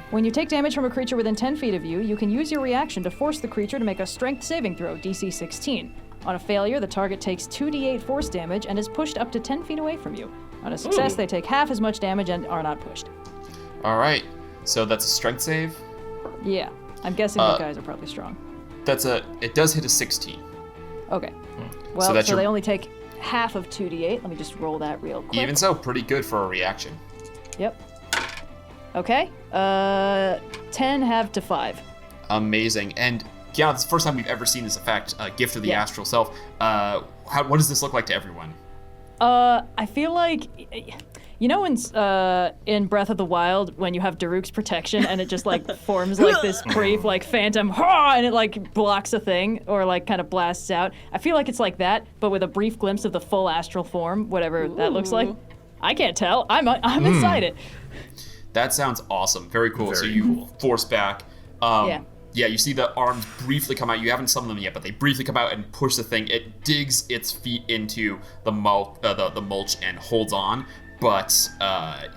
when you take damage from a creature within 10 feet of you, you can use your reaction to force the creature to make a strength saving throw, DC 16. On a failure, the target takes 2d8 force damage and is pushed up to 10 feet away from you. On a success, they take half as much damage and are not pushed. All right. So that's a strength save. Yeah, I'm guessing you guys are probably strong. It does hit a 16. Okay. Well, that's so your- they only take half of 2d8. Let me just roll that real quick. Even so, pretty good for a reaction. Yep. Okay. 10 halved to 5. Amazing. And yeah, it's the first time we've ever seen this effect, Gift of the Yeah. Astral Self. What does this look like to everyone? I feel like, you know, in Breath of the Wild when you have Daruk's protection and it just like forms like this brief like phantom, and it like blocks a thing or like kind of blasts out. I feel like it's like that, but with a brief glimpse of the full astral form, whatever that looks like. I can't tell. I'm inside it. That sounds awesome. Very cool. So Very you cool. force back. Yeah, you see the arms briefly come out. You haven't summoned them yet, but they briefly come out and push the thing. It digs its feet into the mulch and holds on. But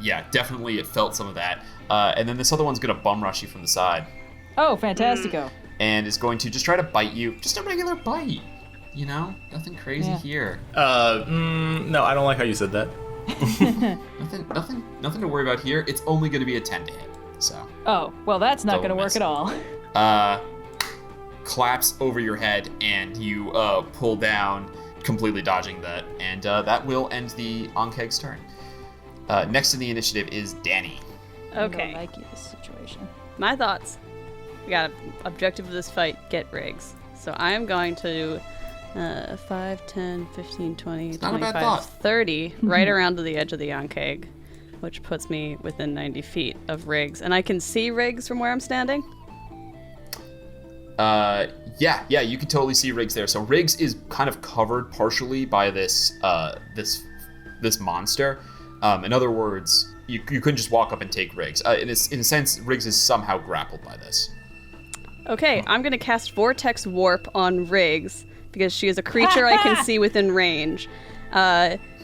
yeah, definitely it felt some of that. And then this other one's gonna bum rush you from the side Oh, fantastico. and is going to just try to bite you. Just a regular bite. You know, nothing crazy Yeah. here. No, I don't like how you said that. Nothing to worry about here. It's only gonna be a 10 to hit. So. Oh, well, that's not Don't going to miss. work at all. Claps over your head, and you pull down, completely dodging that, and that will end the Onkeg's turn. Next in the initiative is Dani. I don't Okay. like you, this situation. My thoughts. We got an objective of this fight, get rigs. So I am going to 5, 10, 15, 20, not a bad 25, thought. 30, right around to the edge of the Onkeg, which puts me within 90 feet of rigs. And I can see rigs from where I'm standing? Yeah, you can totally see Riggs there. So Riggs is kind of covered partially by this monster. In other words, you couldn't just walk up and take Riggs. In a sense, Riggs is somehow grappled by this. Okay, I'm going to cast Vortex Warp on Riggs, because she is a creature I can see within range.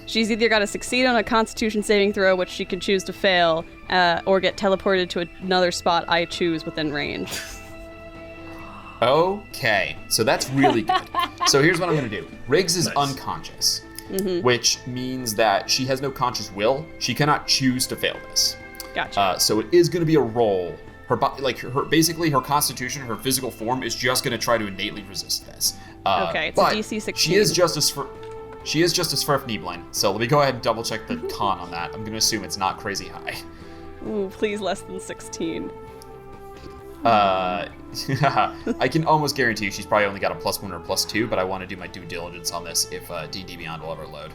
She's either got to succeed on a Constitution saving throw, which she can choose to fail, or get teleported to another spot I choose within range. Okay, so that's really good. So here's what I'm going to do. Riggs is unconscious, which means that she has no conscious will. She cannot choose to fail this. Gotcha. So it is going to be a roll. Basically her constitution, her physical form is just going to try to innately resist this. Okay, it's a but DC 16. She is Justice Sverfniblin. So let me go ahead and double check the con on that. I'm going to assume it's not crazy high. Ooh, please less than 16. I can almost guarantee you she's probably only got a +1 or +2, but I want to do my due diligence on this if D&D Beyond will ever load.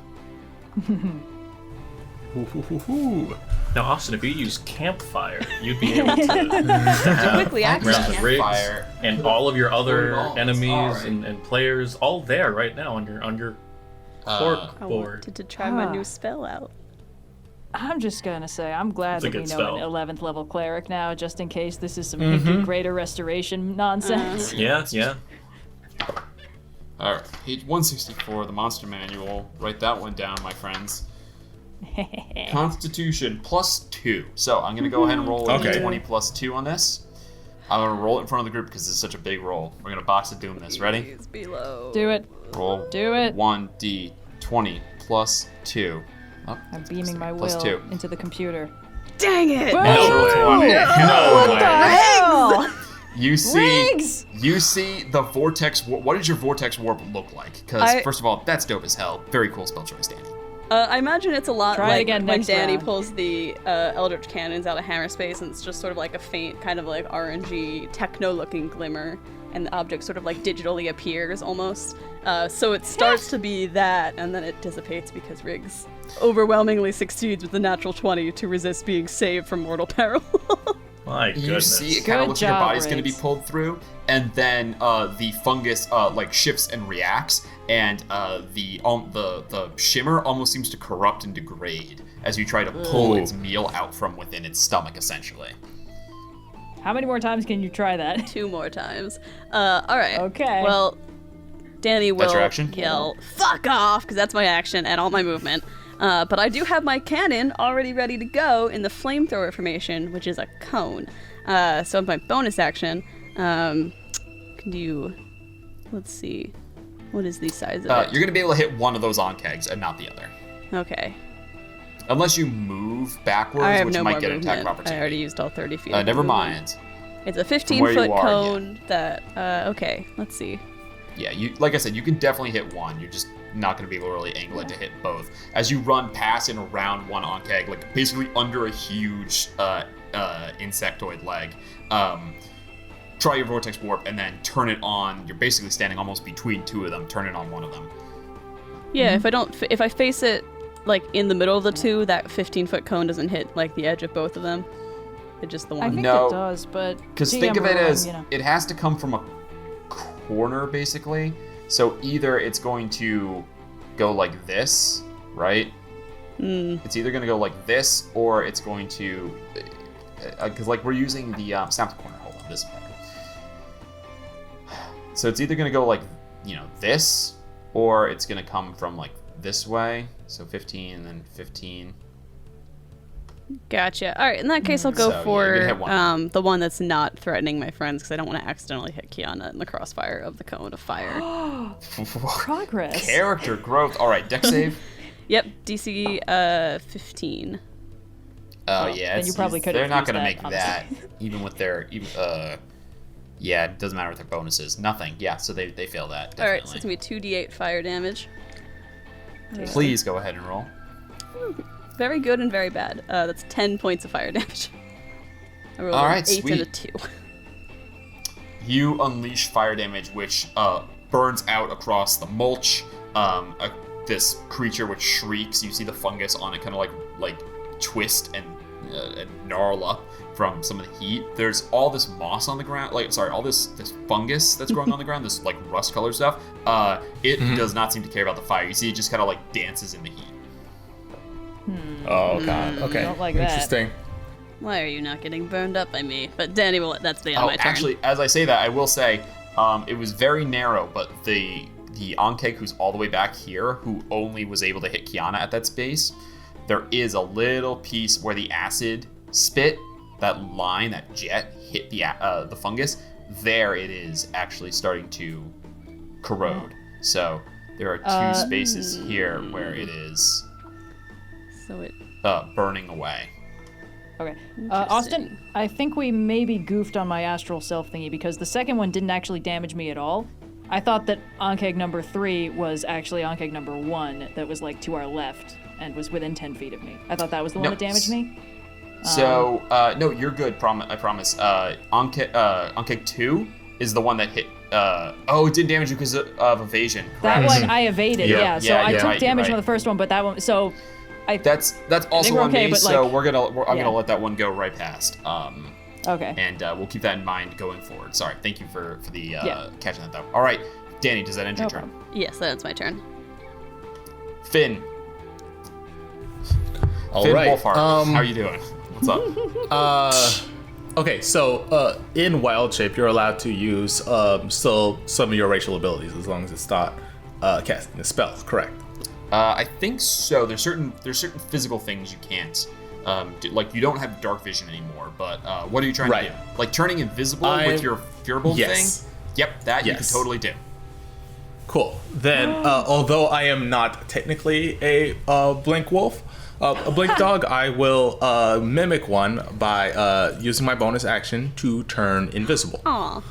Now, Austin, if you use campfire, you'd be able to quickly access around the rigs and all of your other enemies and players all there right now on your cork I board. wanted to try my new spell out. I'm just gonna say I'm glad It's a that we good know spell. an 11th level cleric now, just in case this is some hinky greater restoration nonsense. Yeah. All right, page 164, the Monster Manual. Write that one down, my friends. Constitution +2. So I'm gonna go ahead and roll a Okay. d20 +2 on this. I'm gonna roll it in front of the group because it's such a big roll. We're gonna box of doom this. Ready? Please be low. Do it. Roll. Do it. 1d20 +2. Oh, I'm beaming my will +2. into the computer. Dang it! Natural 20. No way. Hell! You see, Rigs! you see the vortex. What does your vortex warp look like? Because first of all, that's dope as hell. Very cool spell choice, Dani. I imagine it's a lot Try it like again when next Dani round. pulls the Eldritch Cannons out of Hammer Space, and it's just sort of like a faint, kind of like RNG, techno-looking glimmer, and the object sort of like digitally appears almost. So it starts to be that, and then it dissipates because Riggs overwhelmingly succeeds with the natural 20 to resist being saved from mortal peril. My You goodness. see, it kind of Good looks like your job, body's going to be Riggs. pulled through, and then the fungus like shifts and reacts, and the shimmer almost seems to corrupt and degrade as you try to pull its meal out from within its stomach, essentially. How many more times can you try that? 2 more times. Alright. Okay. Well, Dani will That's your action? yell, "Fuck off!" because that's my action and all my movement. But I do have my cannon already ready to go in the flamethrower formation, which is a cone. So my bonus action, can do, let's see, what is the size of it? You're going to be able to hit one of those on kegs and not the other. Okay. Unless you move backwards, I have which no might more get an attack movement. of opportunity. I already used all 30 feet. of Never movement. mind. It's a where you 15-foot are, cone that, okay, let's see. Yeah, like I said, you can definitely hit one. You're just not going to be able to really angle it to hit both. As you run past and around one on keg, like basically under a huge insectoid leg, try your vortex warp and then turn it on. You're basically standing almost between two of them. Turn it on one of them. Yeah, if I face it like in the middle of the two, that 15-foot cone doesn't hit like the edge of both of them. It's just the I one. think No, it does, but Because GM think of it ruling, as you know. it has to come from a corner, basically. So either it's going to go like this, right? It's either going to go like this, or it's going to... Because like we're using the snap the corner. Hold on, this is better. So it's either going to go like, this, or it's going to come from like this way. So 15 and then 15. Gotcha. All right, in that case, I'll go So, yeah, you're gonna hit for one. the one that's not threatening my friends, because I don't want to accidentally hit Kyana in the crossfire of the cone of fire. Progress. Character growth. All right, deck save. Yep, DC 15. Oh yeah, then you probably could they're have not used gonna that, make that, honestly. even with their yeah, it doesn't matter with their bonuses. Nothing. Yeah, so they fail that. Definitely. All right, so it's gonna be 2d8 fire damage. Please go ahead and roll. Very good and very bad. That's 10 points of fire damage. I rolled All an right, 8 and a sweet. 2. You unleash fire damage, which burns out across the mulch. This creature which shrieks. You see the fungus on it, kind of like twist and gnarl up from some of the heat. There's all this moss on the ground, all this fungus that's growing on the ground, this like rust colored stuff. It does not seem to care about the fire. You see it just kind of like dances in the heat. Oh god. Okay. Don't like that. Interesting. Why are you not getting burned up by me? But Dani will. That's the end of my turn. Actually, as I say that, I will say it was very narrow, but the Ankeg who's all the way back here, who only was able to hit Kyana at that space, there is a little piece where the acid spit, that line, that jet, hit the fungus. There it is actually starting to corrode. So there are two spaces here where it is So it. burning away. Okay. Austin, I think we maybe goofed on my astral self thingy because the second one didn't actually damage me at all. I thought that Ankeg number 3 was actually Ankeg number 1 that was like to our left and was within 10 feet of me. I thought that was the one No, that damaged me. So, no, you're good. I promise. Onkeg 2 is the one that hit. It did damage you because of evasion. That correct? one I evaded. Yeah. So I took damage from the first one, but that one. So that's also on me. But so I'm gonna let that one go right past. Okay. And we'll keep that in mind going forward. Sorry. Thank you for the catching that though. All right, Dani, does that end your turn? Yes, that's my turn. Finn. All Finn right. Wolfhard, how are you doing? What's up? Okay, so in wild shape, you're allowed to use still some of your racial abilities as long as it's not casting a spell. Correct? I think so. There's certain physical things you can't. Like you don't have dark vision anymore. But what are you trying to do? Like turning invisible with your fearable thing? Yep, that you can totally do. Cool. Then, although I am not technically a blink wolf, a blink dog, I will mimic one by using my bonus action to turn invisible. Aw.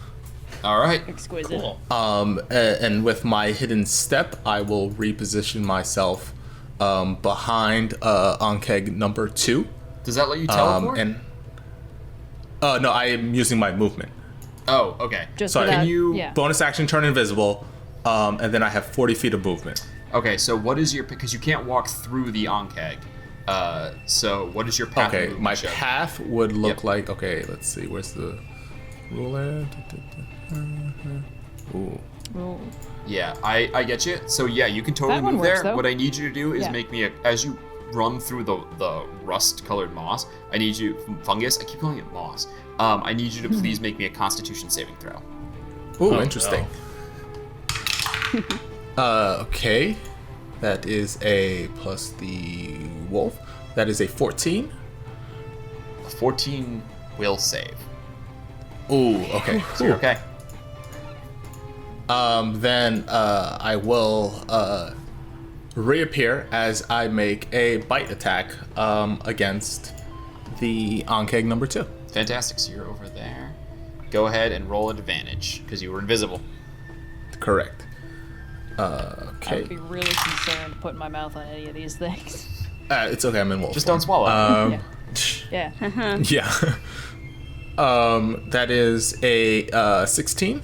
All right. Exquisite. Cool. And with my hidden step, I will reposition myself behind Onkeg number 2. Does that let you teleport? No, I am using my movement. Oh, okay. So can you bonus action turn invisible, and then I have 40 feet of movement. Okay, so what is your, because you can't walk through the Onkeg. So what is your path? Okay, of my show? path would look like, okay, let's see, where's the ruler? Ooh. Ooh. Yeah, I get you. So yeah, you can totally That one move works, there. though. What I need you to do is make me as you run through the rust-colored moss. I need you fungus. I keep calling it moss. I need you to please make me a Constitution saving throw. Ooh, interesting. Okay, that is a plus the wolf. That is a 14. A 14 will save. Ooh, okay. So you're okay. Then I will reappear as I make a bite attack against the Onkeg number 2. Fantastic. So you're over there. Go ahead and roll an advantage because you were invisible. Correct. I Okay. would be really concerned putting my mouth on any of these things. It's okay, I'm in wolf. Just don't swallow. Yeah. Yeah. That is a 16.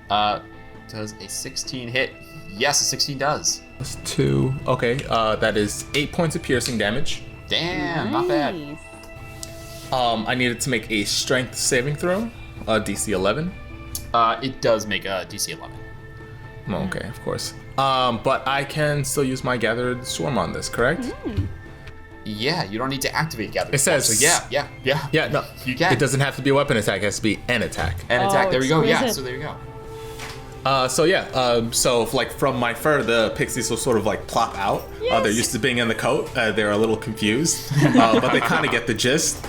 Does a 16 hit? Yes, a 16 does. Plus 2. Okay, that is 8 points of piercing damage. Damn, not bad. Nice. I needed to make a strength saving throw, DC 11. It does make a DC 11. Okay, of course. But I can still use my Gathered Swarm on this, correct? Yeah, you don't need to activate Gather. It says- So yeah. Yeah, no. You can. It doesn't have to be a weapon attack, it has to be an attack. And attack. There we go. Yeah, exquisite. so there you go. So like from my fur, the pixies will sort of like plop out. They're used to being in the coat. They're a little confused, but they kind of get the gist.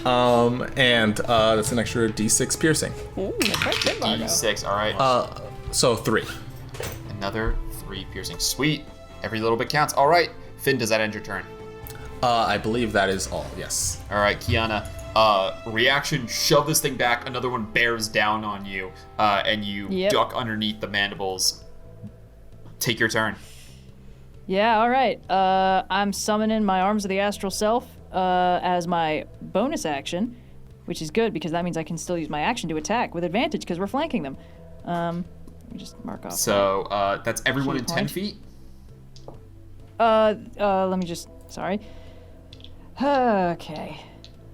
And that's an extra D6 piercing. D6. All right. So 3. Another 3 piercing. Sweet. Every little bit counts. All right. Finn, does that end your turn? I believe that is all. Yes. All right, Kyana. Reaction, shove this thing back. Another one bears down on you, and you duck underneath the mandibles. Take your turn. Yeah, all right. I'm summoning my Arms of the Astral Self as my bonus action, which is good because that means I can still use my action to attack with advantage because we're flanking them. Let me just mark off. So that's everyone in Key 10 point. feet? Let me just, sorry. Okay.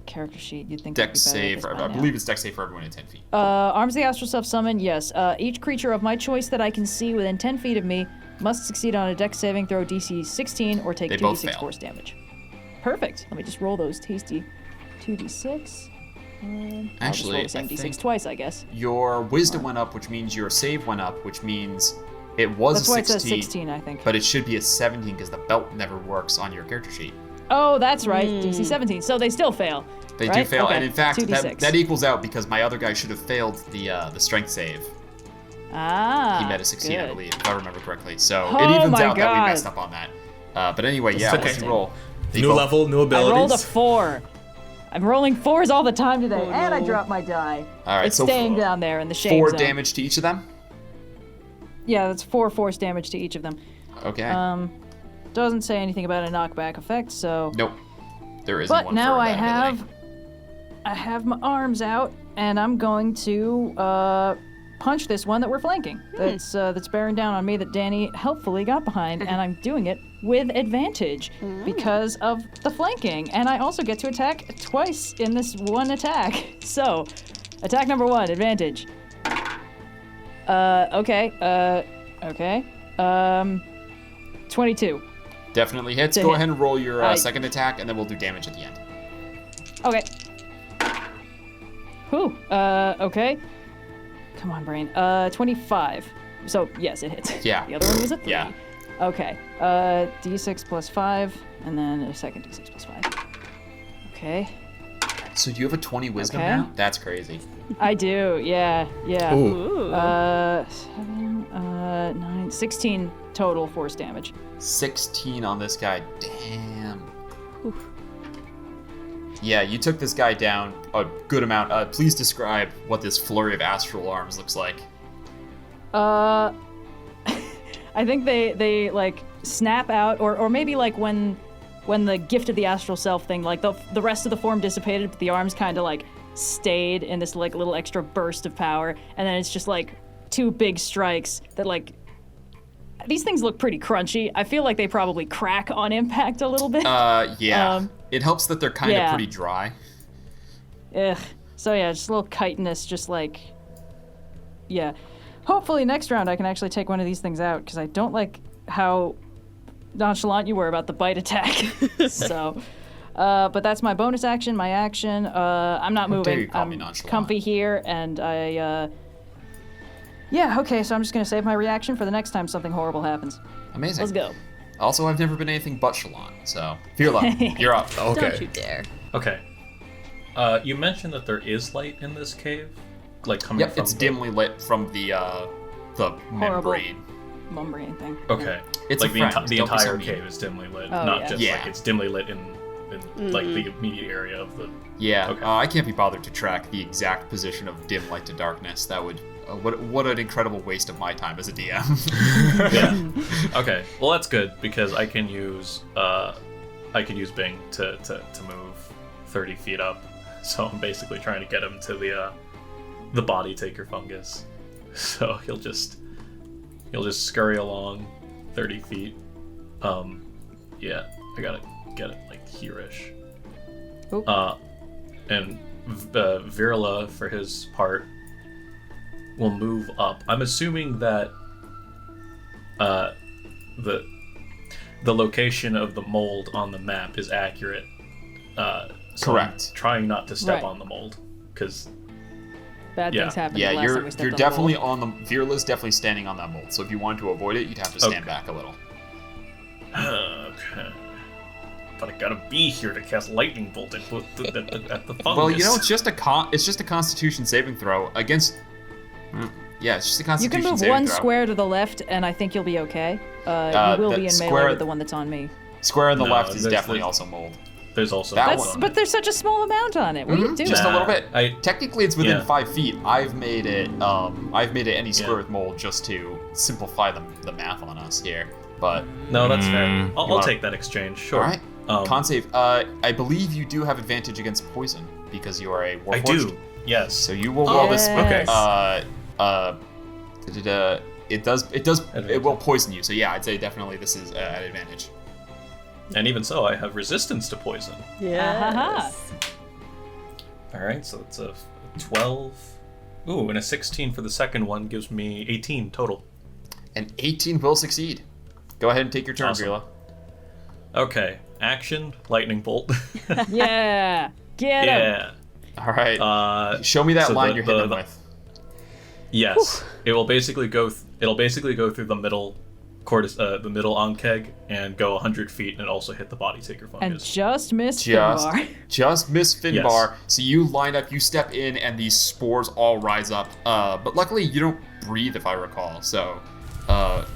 Character sheet, you'd think Dex that'd be better save. at this I by now. believe it's dex save for everyone in 10 feet. Arms of the Astral Self summon, yes. Each creature of my choice that I can see within 10 feet of me must succeed on a Dex saving throw DC 16 or take They both 2d6 fail. force damage. Perfect. Let me just roll those tasty 2d6. I'll just roll Actually, the same I d6 think twice, I guess. your wisdom went up, which means your save went up, which means it was That's a why it 16, says 16, I think. but it should be a 17 because the belt never works on your character sheet. Oh, that's right. DC 17. So they still fail. They do right? fail, Okay. and in fact, 2d6. that equals out because my other guy should have failed the strength save. Ah. He met a 16, I good. believe, if I remember correctly. So Oh it evens my out that we God. messed up on that. But anyway, yeah, okay. what's your roll? They New both- level, new I abilities. rolled a 4. I'm rolling 4s all the time today, Oh, and I no. dropped my die. All right, it's so staying down there in the shame 4 zone. damage to each of them? Yeah, that's 4 force damage to each of them. Okay. Doesn't say anything about a knockback effect, so Nope. There isn't But one now for I that ability. have my arms out, and I'm going to punch this one that we're flanking. That's bearing down on me that Dani helpfully got behind, and I'm doing it with advantage because of the flanking. And I also get to attack twice in this one attack. So, attack number 1, advantage. Okay. 22. Definitely hits. To Go hit. ahead and roll your second attack, and then we'll do damage at the end. Okay. Whew. Okay. Come on, brain. 25. So, yes, it hits. Yeah. The other one was a 3. Yeah. Okay. D6 plus 5, and then a second D6 plus 5. Okay. So you have a 20 wisdom Okay. now? That's crazy. I do, yeah. Ooh. 7, 9, 16 total force damage. 16 on this guy. Damn. Yeah, you took this guy down a good amount. Please describe what this flurry of astral arms looks like. I think they like snap out, or maybe like when the gift of the astral self thing, like the rest of the form dissipated, but the arms kind of like stayed in this like little extra burst of power, and then it's just like 2 big strikes that like, these things look pretty crunchy. I feel like they probably crack on impact a little bit. Yeah. It helps that they're kind of yeah. pretty dry. Ugh. So yeah, just a little chitinous, just like, yeah. Hopefully next round I can actually take one of these things out, because I don't like how nonchalant you were about the bite attack. So, but that's my bonus action, my action. I'm not How dare moving. you call me I'm nonchalant. comfy here, and yeah, okay, so I'm just gonna save my reaction for the next time something horrible happens. Amazing. Let's go. Also, I've never been anything but chalant, so Firla, you're up. Okay. Don't you dare. Okay. You mentioned that there is light in this cave, like coming Yep, from. it's dimly lit from the membrane. Membrane thing. Okay. It's like a the, friend, the don't be so entire mean. cave is dimly lit, Oh, not yeah. just Yeah. like it's dimly lit in like the immediate area of the. Yeah, Okay. I can't be bothered to track the exact position of dim light to darkness. That would what an incredible waste of my time as a DM. Yeah. Okay. Well, that's good because I can use Bing to move 30 feet up. So I'm basically trying to get him to the body taker fungus. So he'll just scurry along 30 feet. Yeah, I gotta get it like here-ish. Oop. And Virla, for his part, will move up. I'm assuming that the location of the mold on the map is accurate. So Correct. I'm trying not to step Right. on the mold, because Bad Yeah. things happened. Yeah, the last time we you're stepped on the definitely mold. on the Virla's definitely standing on that mold. So if you wanted to avoid it, you'd have to stand Okay. back a little. okay. But I gotta be here to cast lightning bolt at the fungus. Well, you know, it's just a Constitution saving throw against. Yeah, it's just a You Constitution can move saving one throw. square to the left, and I think you'll be okay. You will that be in square- melee with the one that's on me. Square on the No, left is there's- definitely there's- also mold. There's also That mold one- on But it. there's such a small amount on it. What are you doing? Just a little Nah, bit. Technically, it's within yeah. 5 feet. I've made it any square Yeah. with mold just to simplify the math on us here. But No, that's fair. I'll wanna- take that exchange. Sure. all right, con save. I believe you do have advantage against poison because you are a I warforged. do. Yes. So you will roll this. Okay. It will poison you. So yeah, I'd say definitely this is at advantage. And even so, I have resistance to poison. Yes. All right, so it's a 12. Ooh, and a 16 for the second one gives me 18 total. And 18 will succeed. Go ahead and take your turn, Awesome. Virla. Okay, action, lightning bolt. Yeah, get him. yeah. All right. Show me that so line the- you're hitting the- him the- with. Yes, it will basically go. It'll basically go through the middle the middle onkeg and go 100 feet, and also hit the body taker And fungus. just miss Just, Finbar. just miss Finbar. So you line up, you step in, and these spores all rise up. But luckily, you don't breathe, if I recall. So, not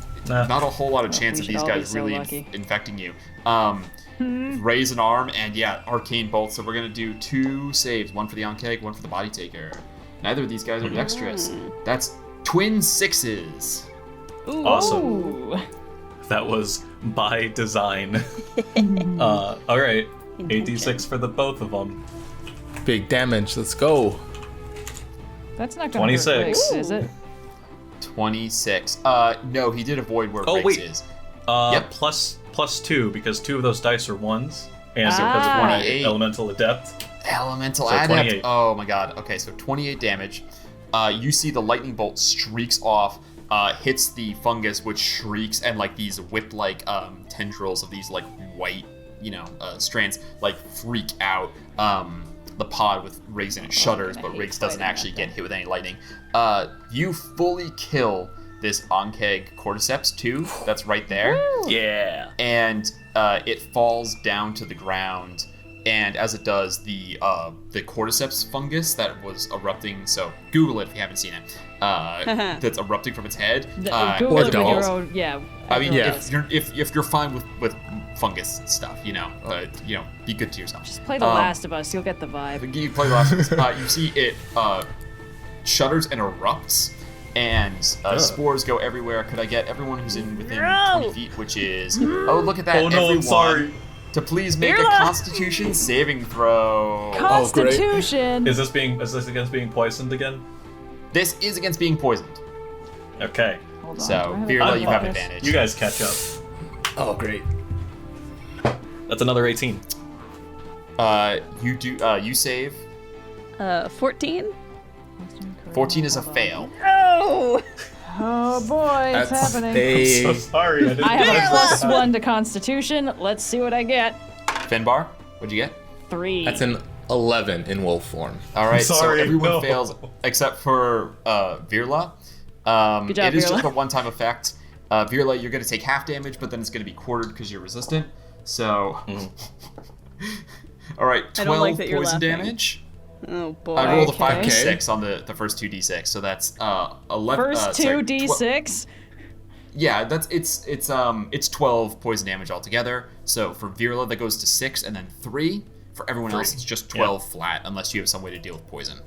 a whole lot of chance we of should these all be guys so really lucky. infecting you. Raise an arm, and yeah, arcane bolt. So we're gonna do 2 saves, one for the onkeg, one for the body taker. Neither of these guys are dexterous. That's twin 6s. Awesome. Ooh. That was by design. All right. 8d6 for the both of them. Big damage. Let's go. That's not going to 26. is it? 26. No, he did avoid where Oh, Riggs wait. is. Yep. Plus 2, because 2 of those dice are 1s. And so because of my 28. elemental adept. Elemental So adept. 28. Oh my god. Okay, so 28 damage. You see the lightning bolt streaks off, hits the fungus, which shrieks, and like these whip-like tendrils of these like white, strands like freak out. The pod with Riggs in it shudders, but Riggs doesn't actually get hit with any lightning. You fully kill this Onkeg cordyceps too. That's right there. Yeah. And it falls down to the ground. And as it does, the cordyceps fungus that was erupting. So Google it if you haven't seen it. That's erupting from its head. Google it with dolls. your own, yeah. I mean, Yeah. if you're fine with fungus stuff, be good to yourself. Just play The Last of Us, you'll get the vibe. You play The Last of Us. You see it shudders and erupts, and spores go everywhere. Could I get everyone who's within 20 feet, which is... Oh, look at that. Oh no, everyone, I'm sorry. to please make a Constitution saving throw. Constitution! Is this against being poisoned again? This is against being poisoned. Okay. Hold on, So, do I have Virla, a you have bonus? advantage. You guys catch up. Oh, great. That's another 18. You save. 14? 14 is a fail. Oh! Oh boy, it's That's happening. So sorry, I didn't I have a realize that. +1 to Constitution. Let's see what I get. Finbar, what'd you get? 3. That's an 11 in wolf form. All right, Sorry, so everyone no. fails except for Virla. Good job, it is Virla. just a one-time effect. Virla, you're going to take half damage, but then it's going to be quartered because you're resistant. So, all right, I 12 don't like that you're poison laughing. damage. Oh boy. I rolled a Okay. 5d6 on the first 2d6, so that's 11. First sorry, 2d6. Yeah, it's 12 poison damage altogether. So for Virla, that goes to 6, and then 3. For everyone else, it's just 12 flat, unless you have some way to deal with poison.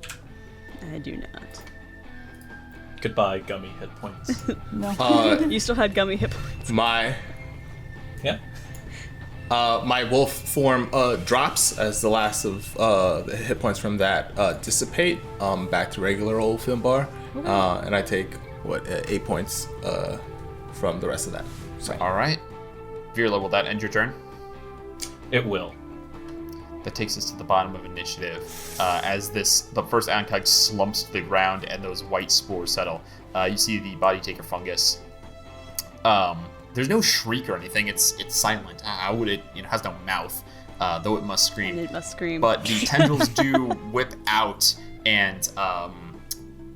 I do not. Goodbye, gummy hit points. You still had gummy hit points. My wolf form drops as the last of the hit points from that dissipate back to regular old Finbar, and I take 8 points from the rest of that. So All right. Virla, will that end your turn? It will. That takes us to the bottom of initiative. As the first Ankite slumps to the ground and those white spores settle. You see the body taker fungus. There's no shriek or anything. It's silent. How would it? It has no mouth, though it must scream. And it must scream. But the tendrils do whip out, and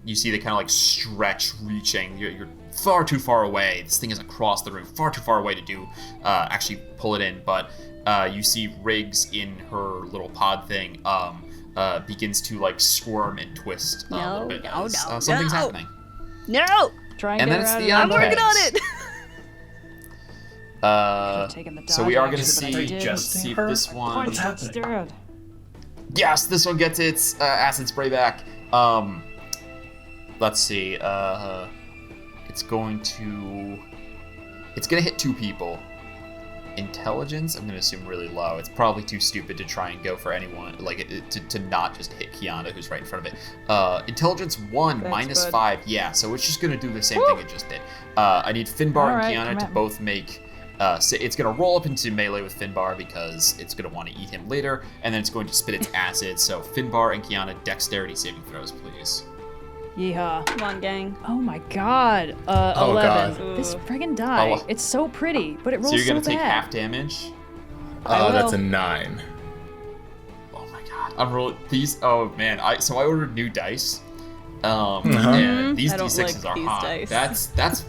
you see they kind of like stretch, reaching. You're far too far away. This thing is across the room, far too far away to actually pull it in. But you see Riggs in her little pod thing begins to like squirm and twist a little bit. No, Something's no. happening. No! Try and And get then her it's out the of I'm Undead. working on it! Taking the So we dodge are going to action, but I see, did. Just- see if her? this one. What's happening? Steroid. Yes, this one gets its acid spray back. Let's see. It's going to hit 2 people. Intelligence, I'm going to assume really low. It's probably too stupid to try and go for anyone, like to not just hit Kyana, who's right in front of it. Intelligence 1, That's good. -5. Yeah, so it's just going to do the same thing it just did. I need Finbar Alright, and come Kyana to at me. both make. It's going to roll up into melee with Finbar because it's going to want to eat him later, and then it's going to spit its acid. So Finbar and Kyana, dexterity saving throws, please. Yeehaw. Come on, gang. Oh my god. Oh, 11. God. This friggin' die. Oh. It's so pretty, but it rolls So you're so going to take bad. half damage. I that's will. a 9. Oh my god. I'm rolling these. Oh man. I ordered new dice. And these I don't D6s like are these hot. dice.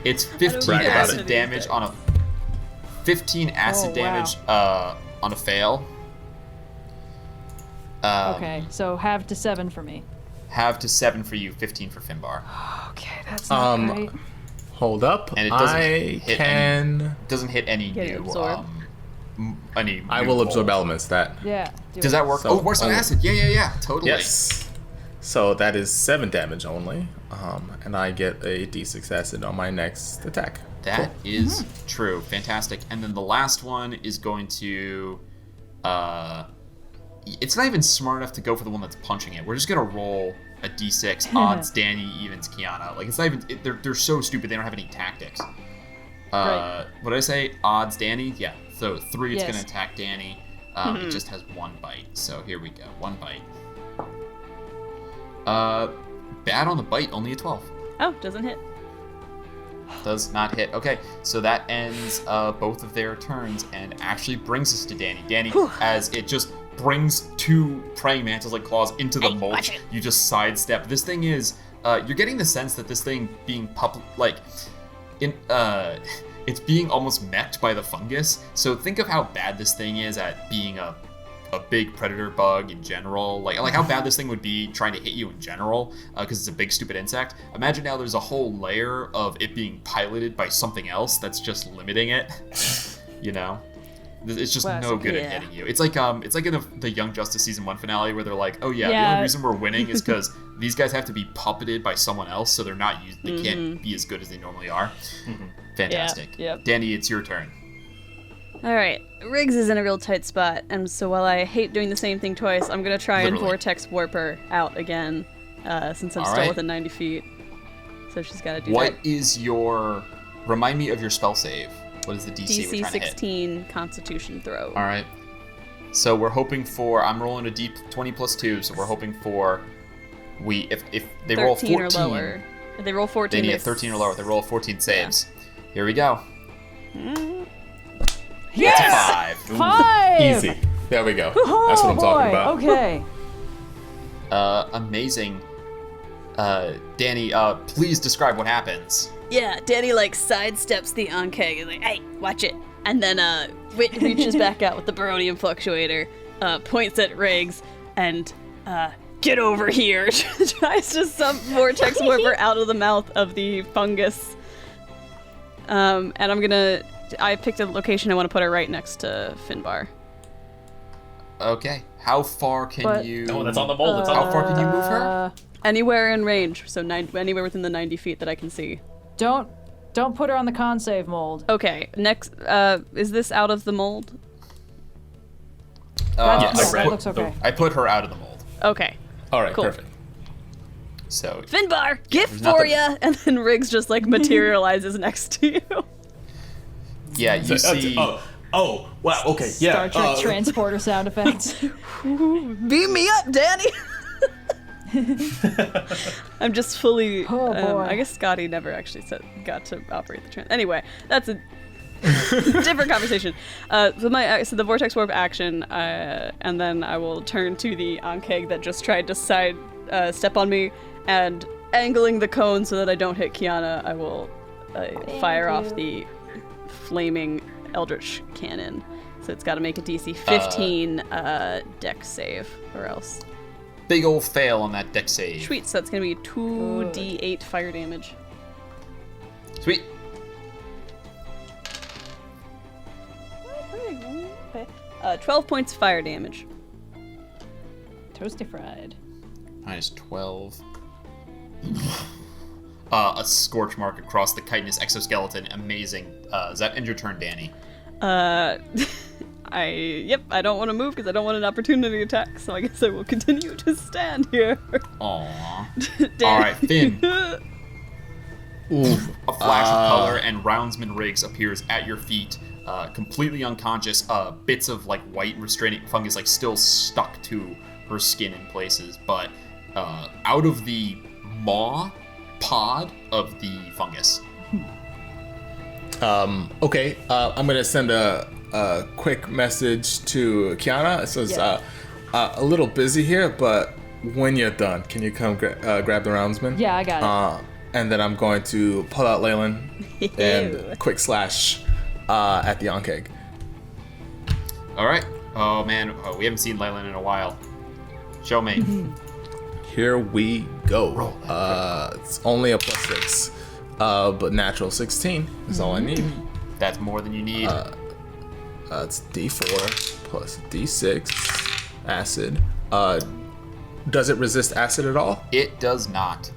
It's 15 Brag about acid it. damage on a 15 acid wow. damage on a fail. Okay, so half to 7 for me. Have to 7 for you, 15 for Finbar. Okay, that's not great. Hold up. And it doesn't I hit can. Doesn't hit any Get it new absorbed. any I new will roll. absorb elements. That. Yeah. do Does it. that work? So, Oh, worse on only- acid. Yeah, totally. Yes. So that is 7 damage only, and I get a d6 acid on my next attack. That is true. Fantastic. And then the last one is going to it's not even smart enough to go for the one that's punching it. We're just gonna roll a d6 odds Dani evens Kyana. Like, it's not even, they're so stupid they don't have any tactics. Right. What did I say? Odds Dani? Yeah. So 3, it's Yes. gonna attack Dani. It just has 1 bite. So here we go. 1 bite. Bad on the bite, only a 12. Oh, doesn't hit. Does not hit. Okay, so that ends both of their turns and actually brings us to Dani. Dani, as it just brings 2 praying mantis-like claws into the mulch, you just sidestep. This thing is, you're getting the sense that this thing being it's being almost mech'd by the fungus. So think of how bad this thing is at being a big predator bug in general. Like how bad this thing would be trying to hit you in general, because it's a big stupid insect. Imagine now there's a whole layer of it being piloted by something else that's just limiting it. You know? It's just no good at hitting you. It's like in the Young Justice season 1 finale where they're like, oh yeah, the only reason we're winning is because these guys have to be puppeted by someone else, so they're not used. They can't be as good as they normally are. Fantastic. Yeah, yep. Dani, it's your turn. All right, Riggs is in a real tight spot, and so while I hate doing the same thing twice, I'm gonna try and vortex warp her out again, since I'm still within 90 feet. So she's got to do that. What is your? Remind me of your spell save. What is the DC we're DC trying 16 to hit? Constitution throw. All right. So we're hoping for. I'm rolling a D20 plus 2, so we're hoping for. If they roll 14 or lower. If they roll 14, they need a 13 or lower. They roll 14 saves. Here we go. Yes! That's a 5. 5! Easy. There we go. That's what I'm talking about. Okay. Amazing. Dani, please describe what happens. Yeah, Dani sidesteps the Ankeg and like, hey, watch it. And then reaches back out with the baronium fluctuator, points at Riggs, and get over here. Tries to vortex warper out of the mouth of the fungus. And I picked a location I want to put her right next to Finbar. Okay. How far can you? Oh, that's on the mold. How far can you move her? Anywhere in range, so anywhere within the 90 feet that I can see. Don't put her on the con save mold. Okay, next, is this out of the mold? Yes. That looks okay. I put her out of the mold. Okay. All right, Cool. perfect. So Finbar, gift there's for nothing- ya! And then Riggs just materializes next to you. yeah, you see. Oh, wow, okay, yeah. Star Trek transporter sound effects. Beam me up, Dani! I'm just fully. Oh, boy. I guess Scotty never actually got to operate the anyway, that's a different conversation. So the vortex warp action, and then I will turn to the Ankeg that just tried to step on me, and angling the cone so that I don't hit Kyana, I will fire off the flaming eldritch cannon. So it's got to make a DC 15 dex save, or else. Big old fail on that dex save. Sweet, so that's going to be 2d8 fire damage. Sweet. Okay. 12 points fire damage. Toasty fried. Minus 12. A scorch mark across the chitinous exoskeleton. Amazing. Does that end your turn, Dani? I don't want to move because I don't want an opportunity attack, so I guess I will continue to stand here. Aww. Alright, Finn. Oof. A flash of color and Roundsman Riggs appears at your feet, completely unconscious. Bits of white restraining fungus still stuck to her skin in places, but out of the maw pod of the fungus. Okay, I'm gonna send a quick message to Kyana. It says, a little busy here, but when you're done, can you come grab the roundsman? Yeah, I got it. And then I'm going to pull out Leyland and quick slash at the Ankeg. Alright. Oh man, we haven't seen Leyland in a while. Show me. Here we go. It's only a +6, but natural 16 is all I need. That's more than you need. It's D4 plus D6 acid. Does it resist acid at all? It does not.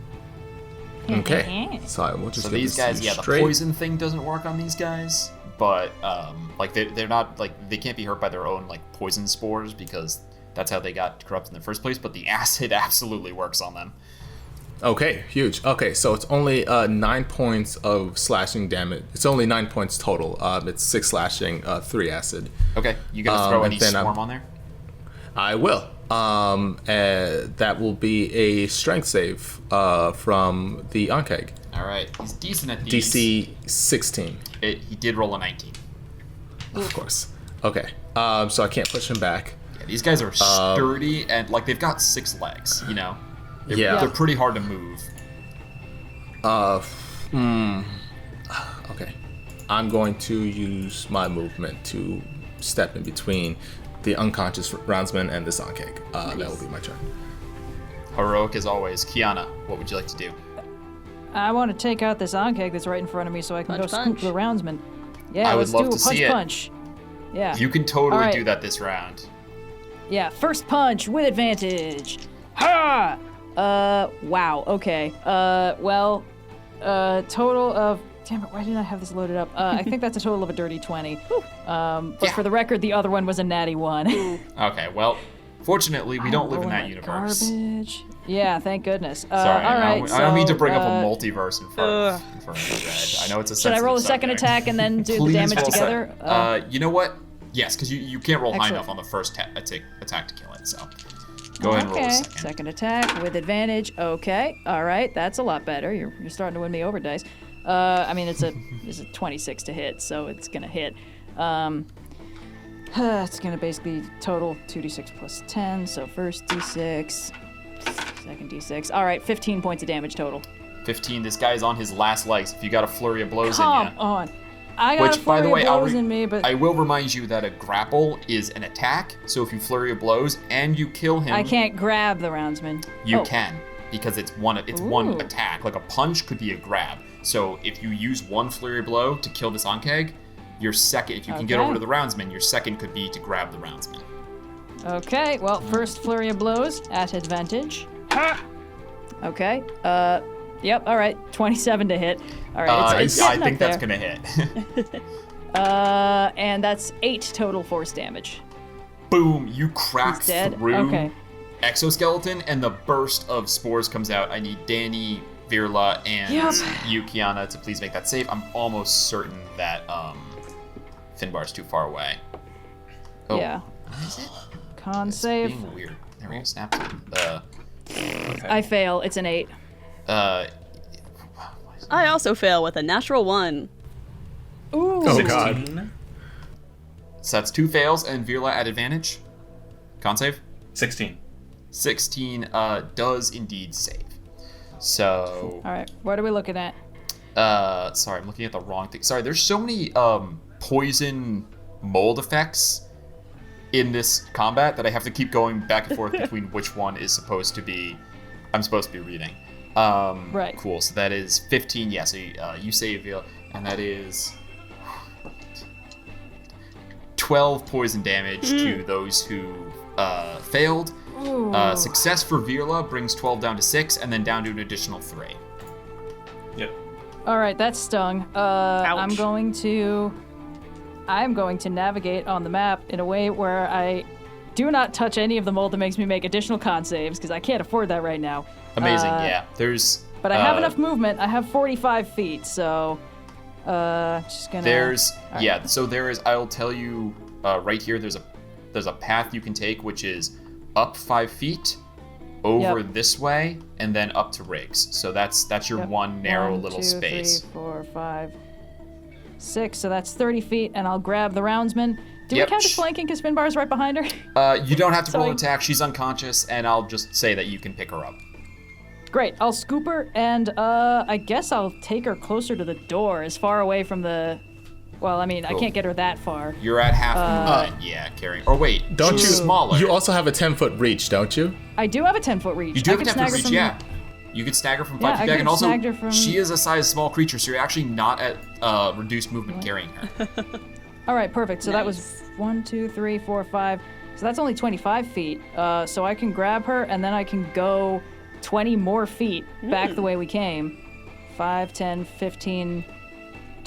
Okay. So I will just So give these this to guys, you the straight. poison thing doesn't work on these guys, but like they're not like they can't be hurt by their own like poison spores because that's how they got corrupted in the first place. But the acid absolutely works on them. Okay, huge. Okay, so it's only 9 points of slashing damage. It's only 9 points total. It's 6 slashing, 3 acid. Okay, you gonna throw any swarm on there? I will. That will be a strength save from the Ankeg. All right, he's decent at these. DC 16. He did roll a 19. Of course. Okay. So I can't push him back. Yeah, these guys are sturdy and like they've got 6 legs. You know. They're pretty hard to move. Okay. I'm going to use my movement to step in between the unconscious roundsman and the Ankeg. That will be my turn. Heroic as always. Kyana, what would you like to do? I want to take out this Ankeg that's right in front of me so I can Punch, go punch. scoop the roundsman. Yeah, I would let's love do to a see it. punch. Yeah. You can totally All right. do that this round. Yeah, first punch with advantage. Ha! Wow, okay. Total of... Damn it, why didn't I have this loaded up? I think that's a total of a dirty 20. But for the record, the other one was a natty 1. Okay, well, fortunately, we don't live in that universe. Garbage. Yeah, thank goodness. Sorry, all right, I don't mean to bring up a uh, multiverse in front of Red. I know it's a Should I roll a sensitive second subject. attack and then do the Please damage roll together? you know what? Yes, because you can't roll high Excellent. enough on the first attack to kill it, so go ahead and roll a second. Second attack with advantage. Okay, all right, that's a lot better. You're starting to win me over dice. I mean, it's a 26 to hit, so it's gonna hit. It's gonna basically total 2d6 plus 10. So first d6, second d6. All right, 15 points of damage total. 15. This guy's on his last legs. If you got a flurry of blows Come in you. on. I got a Which, by the flurry way, of blows in me, but I will remind you that a grapple is an attack. So if you flurry of blows and you kill him, I can't grab the roundsman. You can, because it's one Ooh. attack. Like a punch could be a grab. So if you use one flurry blow to kill this Ankeg, your second, if you can get over to the roundsman, your second could be to grab the roundsman. Okay, well, first flurry of blows at advantage. Okay, yep, all right, 27 to hit. All right, it's I getting think up that's there. gonna hit. And that's 8 total force damage. Boom! You crack He's dead? through Okay. exoskeleton, and the burst of spores comes out. I need Dani, Virla, and you, Kyana, to please make that save. I'm almost certain that Finbar's too far away. Oh, Yeah. what is it? Con It's save. being weird. There we go. Snap. I fail. It's an 8. I also fail with a natural 1. Ooh. Oh, 16. God. So that's 2 fails, and Virla at advantage. Con save. 16. 16 does indeed save. So, All right, what are we looking at? sorry, I'm looking at the wrong thing. Sorry, there's so many poison mold effects in this combat that I have to keep going back and forth between which one is supposed to be, I'm supposed to be reading. Right. Cool, so that is 15, yeah, so you save, and that is 12 poison damage to those who failed. Success for Virla brings 12 down to 6, and then down to an additional 3. Yep. All right, that stung. I'm going to navigate on the map in a way where I do not touch any of the mold that makes me make additional con saves, because I can't afford that right now. Amazing, yeah. There's... But I have enough movement. I have 45 feet, so... just gonna... There's... Yeah, so there is... I'll tell you right here, there's a path you can take, which is up 5 feet, over this way, and then up to Riggs. So that's your one narrow little 1, 2, space. 3, 4, 5, 6, so that's 30 feet, and I'll grab the roundsman. Do we count as flanking because Finbar's right behind her? You don't have to roll Sorry. an attack. She's unconscious, and I'll just say that you can pick her up. Great, I'll scoop her, and I guess I'll take her closer to the door, as far away from the... Well, I mean, I can't get her that far. You're at half movement, yeah, carrying... Or wait, Don't she's you? smaller. You also have a 10-foot reach, don't you? I do have a 10-foot reach. You do I have a can 10 snag foot her reach, from- yeah. You could stagger from 5 Yeah, feet I back, could and also snag her from- she is a size small creature, so you're actually not at reduced movement carrying her. All right, perfect. So that was 1, 2, 3, 4, 5. So that's only 25 feet. So I can grab her, and then I can go 20 more feet back the way we came. 5, 10, 15,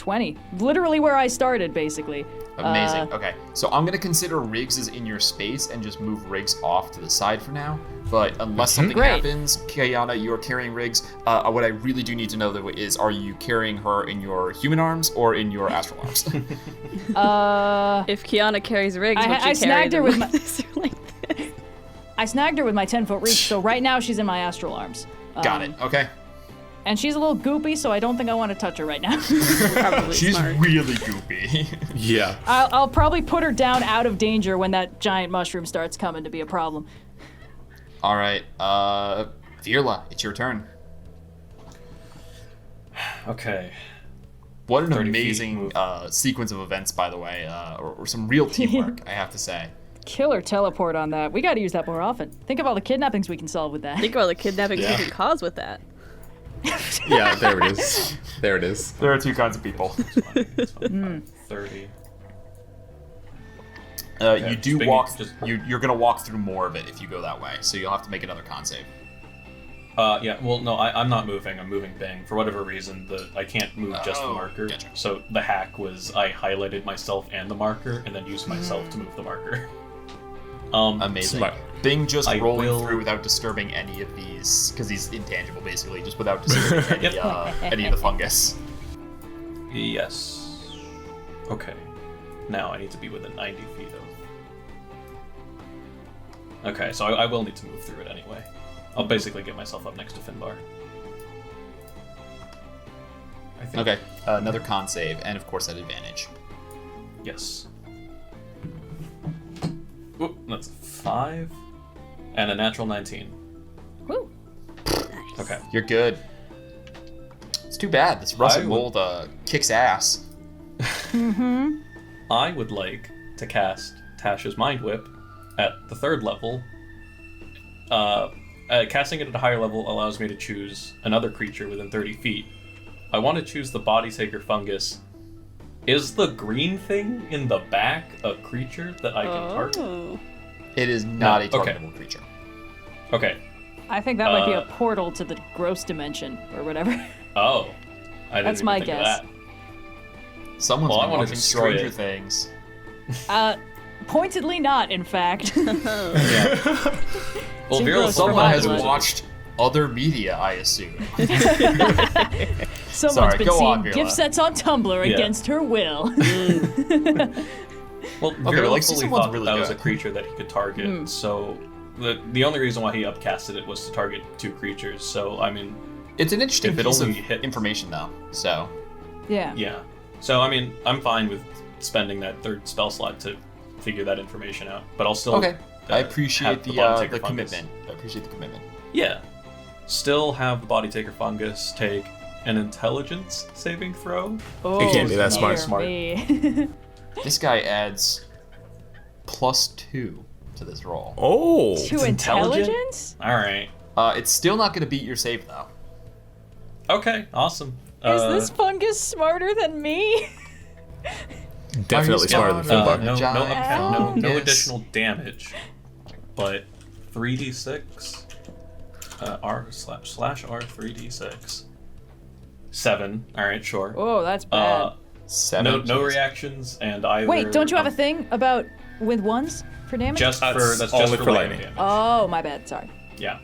20. Literally where I started, basically. Amazing. Okay, so I'm gonna consider Riggs is in your space and just move Riggs off to the side for now. But unless something Great. happens, Kyana, you are carrying Riggs. What I really do need to know though is, are you carrying her in your human arms or in your astral arms? If Kyana carries Riggs, I would you snagged carry her them with like this? I snagged her with my 10-foot reach, so right now she's in my astral arms. Got it. Okay. And she's a little goopy, so I don't think I want to touch her right now. Probably She's smart. really goopy. Yeah. I'll probably put her down out of danger when that giant mushroom starts coming to be a problem. All right, Virla, it's your turn. Okay. What an 30 feet amazing move. sequence of events, by the way, or some real teamwork, I have to say. Killer teleport on that. We got to use that more often. Think of all the kidnappings we can solve with that. Think about the kidnappings Yeah. we can cause with that. Yeah, there it is. There it is. There are two kinds of people. It's fine. 30. You do speaking- walk. just- You're gonna walk through more of it if you go that way, so you'll have to make another con save. Yeah, well, no, I'm not moving. I'm moving Bing. For whatever reason, I can't move just the Oh, marker. gotcha. So the hack was I highlighted myself and the marker, and then used myself to move the marker. Amazing. Smart. Bing just I rolling will- through without disturbing any of these, because he's intangible basically, just without disturbing any of the fungus. Yes. Okay. Now I need to be within 90 feet of. Okay, so I will need to move through it anyway. I'll basically get myself up next to Finbar. I think. Okay, another con save, and of course at advantage. Yes. Oop, that's a 5. And a natural 19. Woo. Okay. You're good. It's too bad. This russet I mold kicks ass. I would like to cast Tasha's Mind Whip at the 3rd level. Casting it at a higher level allows me to choose another creature within 30 feet. I want to choose the Body Taker Fungus. Is the green thing in the back a creature that I can target? Oh. It is not a No, okay. targetable creature. Okay. I think that might be a portal to the gross dimension or whatever. Oh. I didn't That's even my think of guess. that. Someone's Well, I been wanna watching destroy Stranger it. Things. Pointedly not, in fact. Yeah. Well, Too Vira's gross for Someone my has blood. watched other media, I assume. Someone's Sorry, been go seeing on, Virla. gift sets on Tumblr Yeah. against her will. Well, well, Vira like, fully season one's thought really that was a good. creature that he could target, so the only reason why he upcasted it was to target 2 creatures, so, I mean, It's an interesting If it piece of only hit- information, though. So, Yeah. yeah. So, I mean, I'm fine with spending that 3rd spell slot to figure that information out, but I'll still... okay. I have appreciate the Body Taker the Fungus. commitment. I appreciate the commitment. Yeah. Still have the Body Taker Fungus take an intelligence saving throw. Oh, It can't be that dear smart. me. This guy adds +2 to this roll. Oh. To intelligent? intelligence? Alright. It's still not going to beat your save, though. Okay, awesome. Is this fungus smarter than me? Definitely smarter than Finbar. No Yes. additional damage, but 3d6 r/r 3d6 7. All right, sure. Oh, that's bad. No 7. reactions and either. Wait, don't you have a thing about with ones for damage? Just for That's that's only just for for lightning lightning. damage. Oh, my bad. Sorry. Yeah.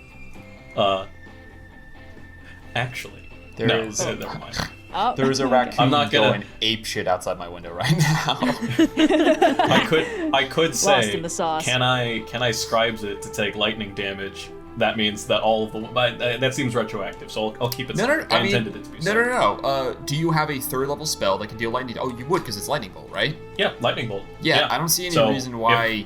Actually, There no. is- Never mind. Oh. There is a raccoon I'm not gonna- going ape shit outside my window right now. I could say, Lost in the sauce. can I scribes it to take lightning damage? That means that all of the but, that seems retroactive, so I'll keep it. No, separate. I I mean, intended it to be. no. separate. Do you have a 3rd level spell that can deal lightning? Oh, you would, because it's lightning bolt, right? Yeah, lightning bolt. Yeah, I don't see any So, reason why.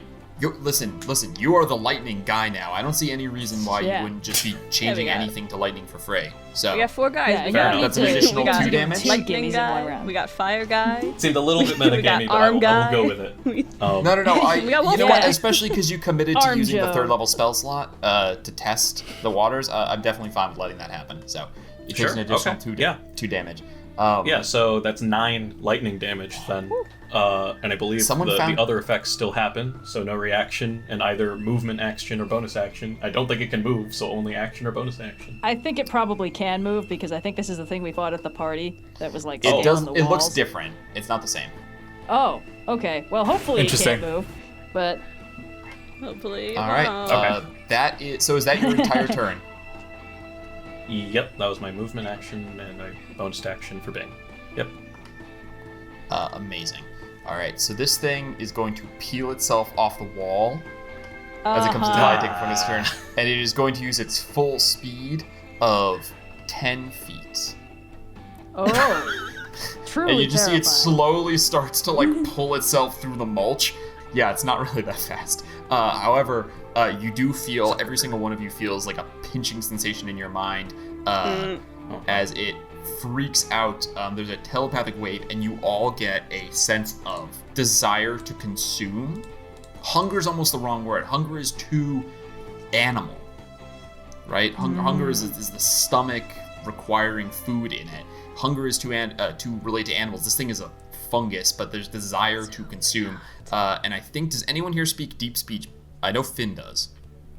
Listen, you are the lightning guy now. I don't see any reason why Yeah. you wouldn't just be changing got it. anything to lightning for free. So We got 4 guys. Yeah, we fair got enough. That's an additional we got 2 damage. Two lightning gimmies in one guy. round. We got fire guy. Seemed a little bit We got metagamey, but arm I guy. will go with it. No. We got You know wolf what? guy. Especially because you committed to Arm using the Joe. 3rd level spell slot to test the waters. I'm definitely fine with letting that happen. So you take Sure, an additional okay, 2 yeah. 2 damage. Yeah, so that's 9 lightning damage then. And I believe the other effects still happen, so no reaction and either movement action or bonus action. I don't think it can move, so only action or bonus action. I think it probably can move because I think this is the thing we fought at the party that was like It does. on the It looks walls. different. It's not the same. Oh, okay. Well, hopefully it can't move, but Hopefully. All right. Okay. That is. So is that your entire turn? Yep, that was my movement action and my bonus action for Bing. Yep. Amazing. All right. So this thing is going to peel itself off the wall as it comes to hiding from its turn, and it is going to use its full speed of 10 feet. oh, truly And you just see it terrifying. slowly starts to like pull itself through the mulch. Yeah, it's not really that fast. However, you do feel, every single one of you feels like a pinching sensation in your mind as it freaks out. There's a telepathic wave, and you all get a sense of desire to consume. Hunger is almost the wrong word. Hunger is too animal, right? Hunger is the stomach requiring food in it. Hunger is to relate to animals. This thing is a fungus, but there's desire to consume. And I think, does anyone here speak deep speech? I know Finn does.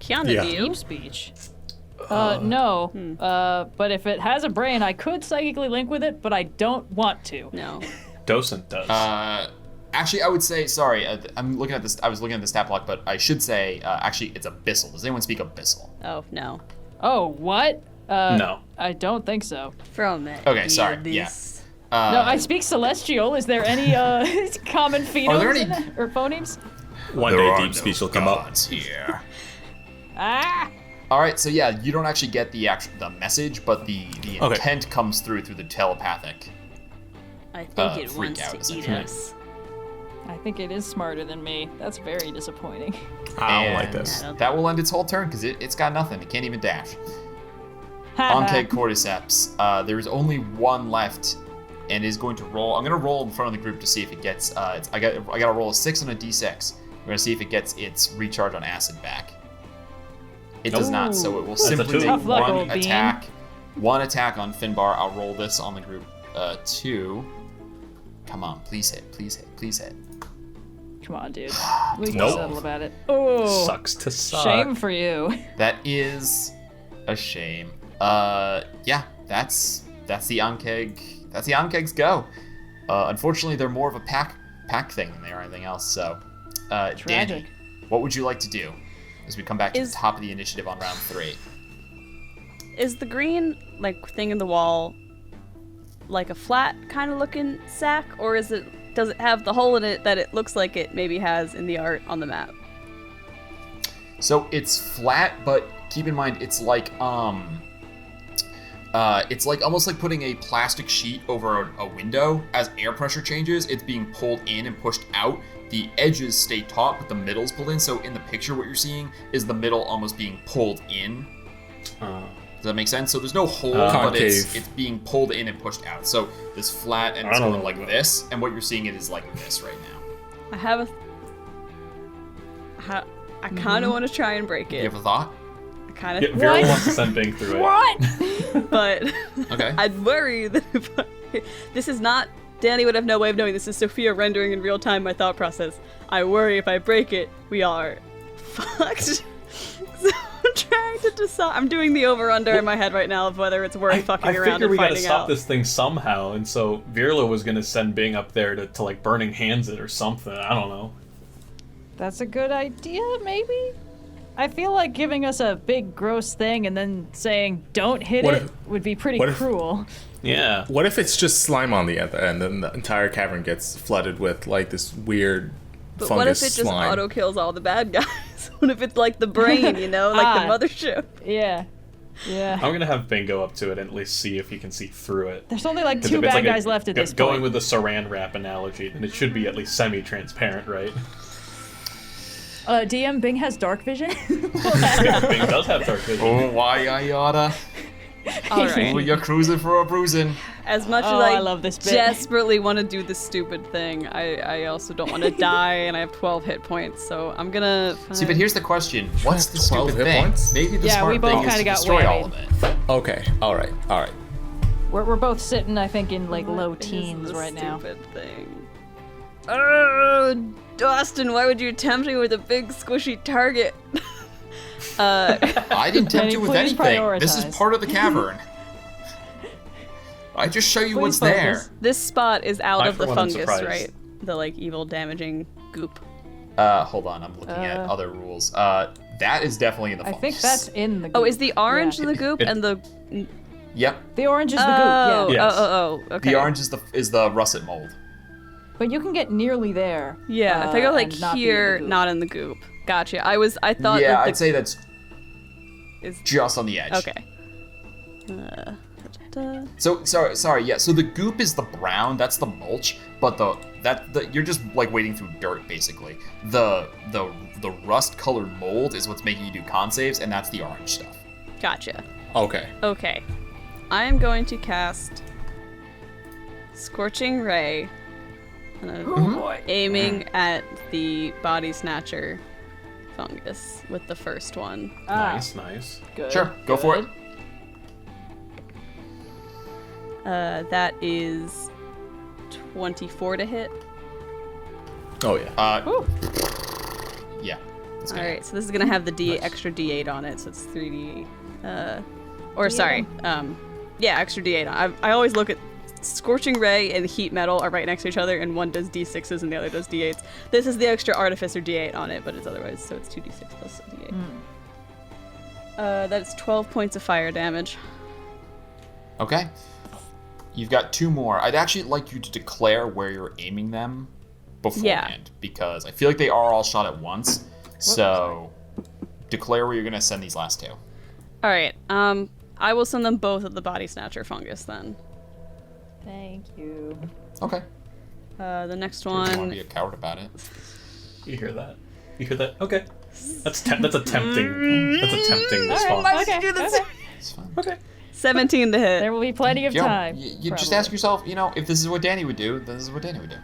Kyana, do you? Deep speech. No. But if it has a brain, I could psychically link with it, but I don't want to. No. Docent does. Actually, I would say, sorry, I'm looking at this. I was looking at the stat block, but I should say, actually, it's abyssal. Does anyone speak abyssal? Oh, no. Oh, what? No. I don't think so. From it. Okay, sorry. Yeah. No, I speak Celestial. Is there any common phonemes? Are there any- or phonemes? One There day are deep no speech will come up. gods here. Ah! All right, so yeah, you don't actually get the message, but the intent comes through the telepathic. I think it freak wants out, to eat essentially. us. I think it is smarter than me. That's very disappointing. I don't like And this. That will end its whole turn because it's got nothing. It can't even dash. Onkeg Cordyceps. There's only one left, and is going to roll. I'm gonna roll in front of the group to see if it gets. I gotta roll a 6 on a d6. We're gonna see if it gets its recharge on acid back. It does not, so it will a simply two. take Tough luck, one old bean. attack. One attack on Finbar. I'll roll this on the group. 2. Come on, please hit, please hit, please hit. Come on, dude. We can Nope. settle about it. Oh, Sucks to suck. shame for you. That is a shame. Yeah, that's the Onkeg. That's the Onkeg's go. Unfortunately, they're more of a pack thing than they are anything else. So, Tragic. Dani, what would you like to do as we come back to Is- the top of the initiative on round 3? Is the green, like, thing in the wall like a flat kind of looking sack, or does it have the hole in it that it looks like it maybe has in the art on the map? So it's flat, but keep in mind it's like almost like putting a plastic sheet over a window. As air pressure changes, it's being pulled in and pushed out. The edges stay taut, but the middle's pulled in. So in the picture, what you're seeing is the middle almost being pulled in. Does that make sense? So there's no hole, but it's Concave. being pulled in and pushed out. So this flat and it's going like this, and what you're seeing it is like this right now. I have I kind of want to try and break You it. have a thought? I kind of, Vera wants to send Bing through it. What? but Okay. I'd worry that if this is not. Dani would have no way of knowing this is Sophia rendering in real time my thought process. I worry if I break it, we are fucked. So I'm trying to decide. I'm doing the over/under in my head right now of whether it's worth fucking I around figure and we gotta finding stop out. this thing somehow, and so Virla was gonna send Bing up there to like burning hands it or something. I don't know. That's a good idea, maybe? I feel like giving us a big gross thing and then saying don't hit What it if- would be pretty what if- cruel. Yeah. What if it's just slime on the other end, and the entire cavern gets flooded with like this weird But fungus what if it just slime? auto kills all the bad guys? What if it's like the brain, you know, like the Ah. mothership? Yeah. Yeah. I'm gonna have Bing go up to it and at least see if he can see through it. There's only like 'Cause 2 if it's bad like guys left at this going point. with the saran wrap analogy, then it should be at least semi-transparent, right? DM, Bing has dark vision. Bing does have dark vision. Oh, why I oughta. All right. Oh, you're cruising for a bruising. As much Oh, as I love this bit. desperately want to do this stupid thing, I also don't want to die, and I have 12 hit points, so I'm gonna. See, but here's the question: what's the 12 stupid hit thing? points? Maybe the Yeah, smart we both thing is kinda to got destroy all whammied. of it. Okay, all right. We're both sitting, I think, in like low What is teens this right now. Stupid thing. Austin, why would you tempt me with a big squishy target? I didn't tempt Dani, you with please anything. This is prioritize. part of the cavern. I just show you what's Please there. focus. This spot is out I, of the for one, am fungus, surprised. right? The like evil damaging goop. Hold on, I'm looking at other rules. That is definitely in the I fungus. think that's in the goop. Oh, is the orange Yeah. the goop and the Yep. The orange is the oh, goop, yeah. Yes. okay. The orange is the russet mold. But you can get nearly there. Yeah, if I go like and not be in the here, goop. not in the goop. Gotcha. I thought Yeah, that I'd say that's is just on the edge. okay. So sorry. Yeah. So the goop is the brown. That's the mulch. But you're just like wading through dirt basically. The rust-colored mold is what's making you do con saves, and that's the orange stuff. Gotcha. Okay. Okay. I am going to cast Scorching Ray. And I'm aiming at the Body Snatcher fungus with the first one. Nice. Good. Sure, go for it. That is 24 to hit. Oh yeah. Yeah. That's All good. right, so this is gonna have the extra D8 on it, so it's 3D. Extra D8 on. I always look at Scorching Ray and Heat Metal are right next to each other, and one does D6s and the other does D8s. This is the extra Artificer D8 on it, but it's otherwise, so it's 2D6 plus a D8. That's 12 points of fire damage. Okay. You've got 2 more. I'd actually like you to declare where you're aiming them beforehand, because I feel like they are all shot at once. So declare where you're gonna send these last 2. All right. I will send them both at the Body Snatcher fungus then. Thank you. Okay. The next You want to one. be a coward about it. You hear that? Okay. That's a tempting. That's a tempting response. Okay. It's fine. Okay. 17 to hit. There will be plenty of You know, time. you just ask yourself, if this is what Dani would do, then this is what Dani would do,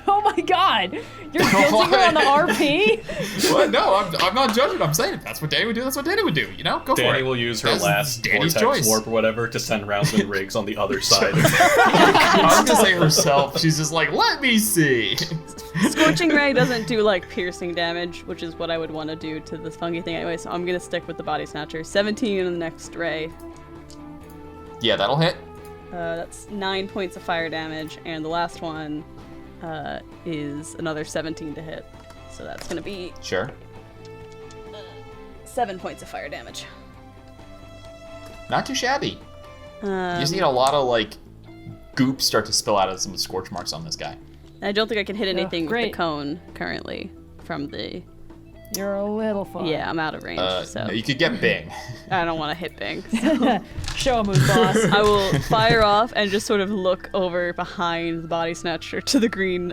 Oh my god! You're guilting her on the RP? Well, no, I'm not judging. I'm saying if that's what Dani would do, that's what Dani would do, Go for it. Dani will use her That's last Dani's vortex choice. warp or whatever to send rounds and rigs on the other side. I was gonna say herself. She's just like, let me see. Scorching Ray doesn't do like piercing damage, which is what I would want to do to this fungi thing anyway, so I'm gonna stick with the Body Snatcher. 17 in the next ray. Yeah, that'll hit. That's 9 points of fire damage, and the last one is another 17 to hit. So that's gonna be Sure. 7 points of fire damage. Not too shabby. You just need a lot of goop start to spill out of some scorch marks on this guy. I don't think I can hit anything with the great. cone currently from the. You're a little far. Yeah, I'm out of range, so No, you could get Bing. I don't want to hit Bing. Show 'em who's boss. I will fire off and just sort of look over behind the Body Snatcher to the green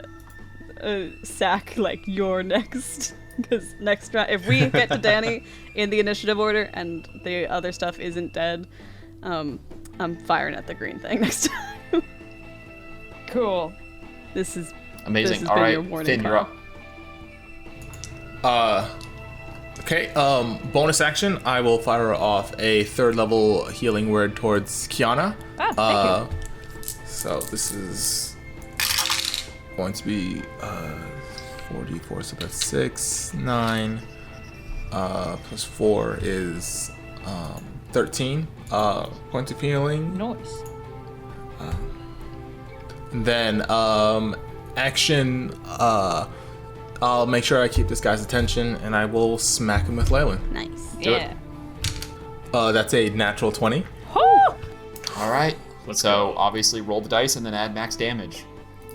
sack, like, you're next. Because next round, if we get to Dani in the initiative order and the other stuff isn't dead, I'm firing at the green thing next time. Cool. This is Amazing. This has All been right, your morning Finn, you're call. up. Okay, bonus action, I will fire off a 3rd level healing word towards Kyana. Thank you. So this is going to be 44, so that's 6, 9, plus 4 is 13 points of healing. Nice. And then action, I'll make sure I keep this guy's attention, and I will smack him with Leyland. nice. Yeah. That's a natural 20. All right. So obviously roll the dice and then add max damage.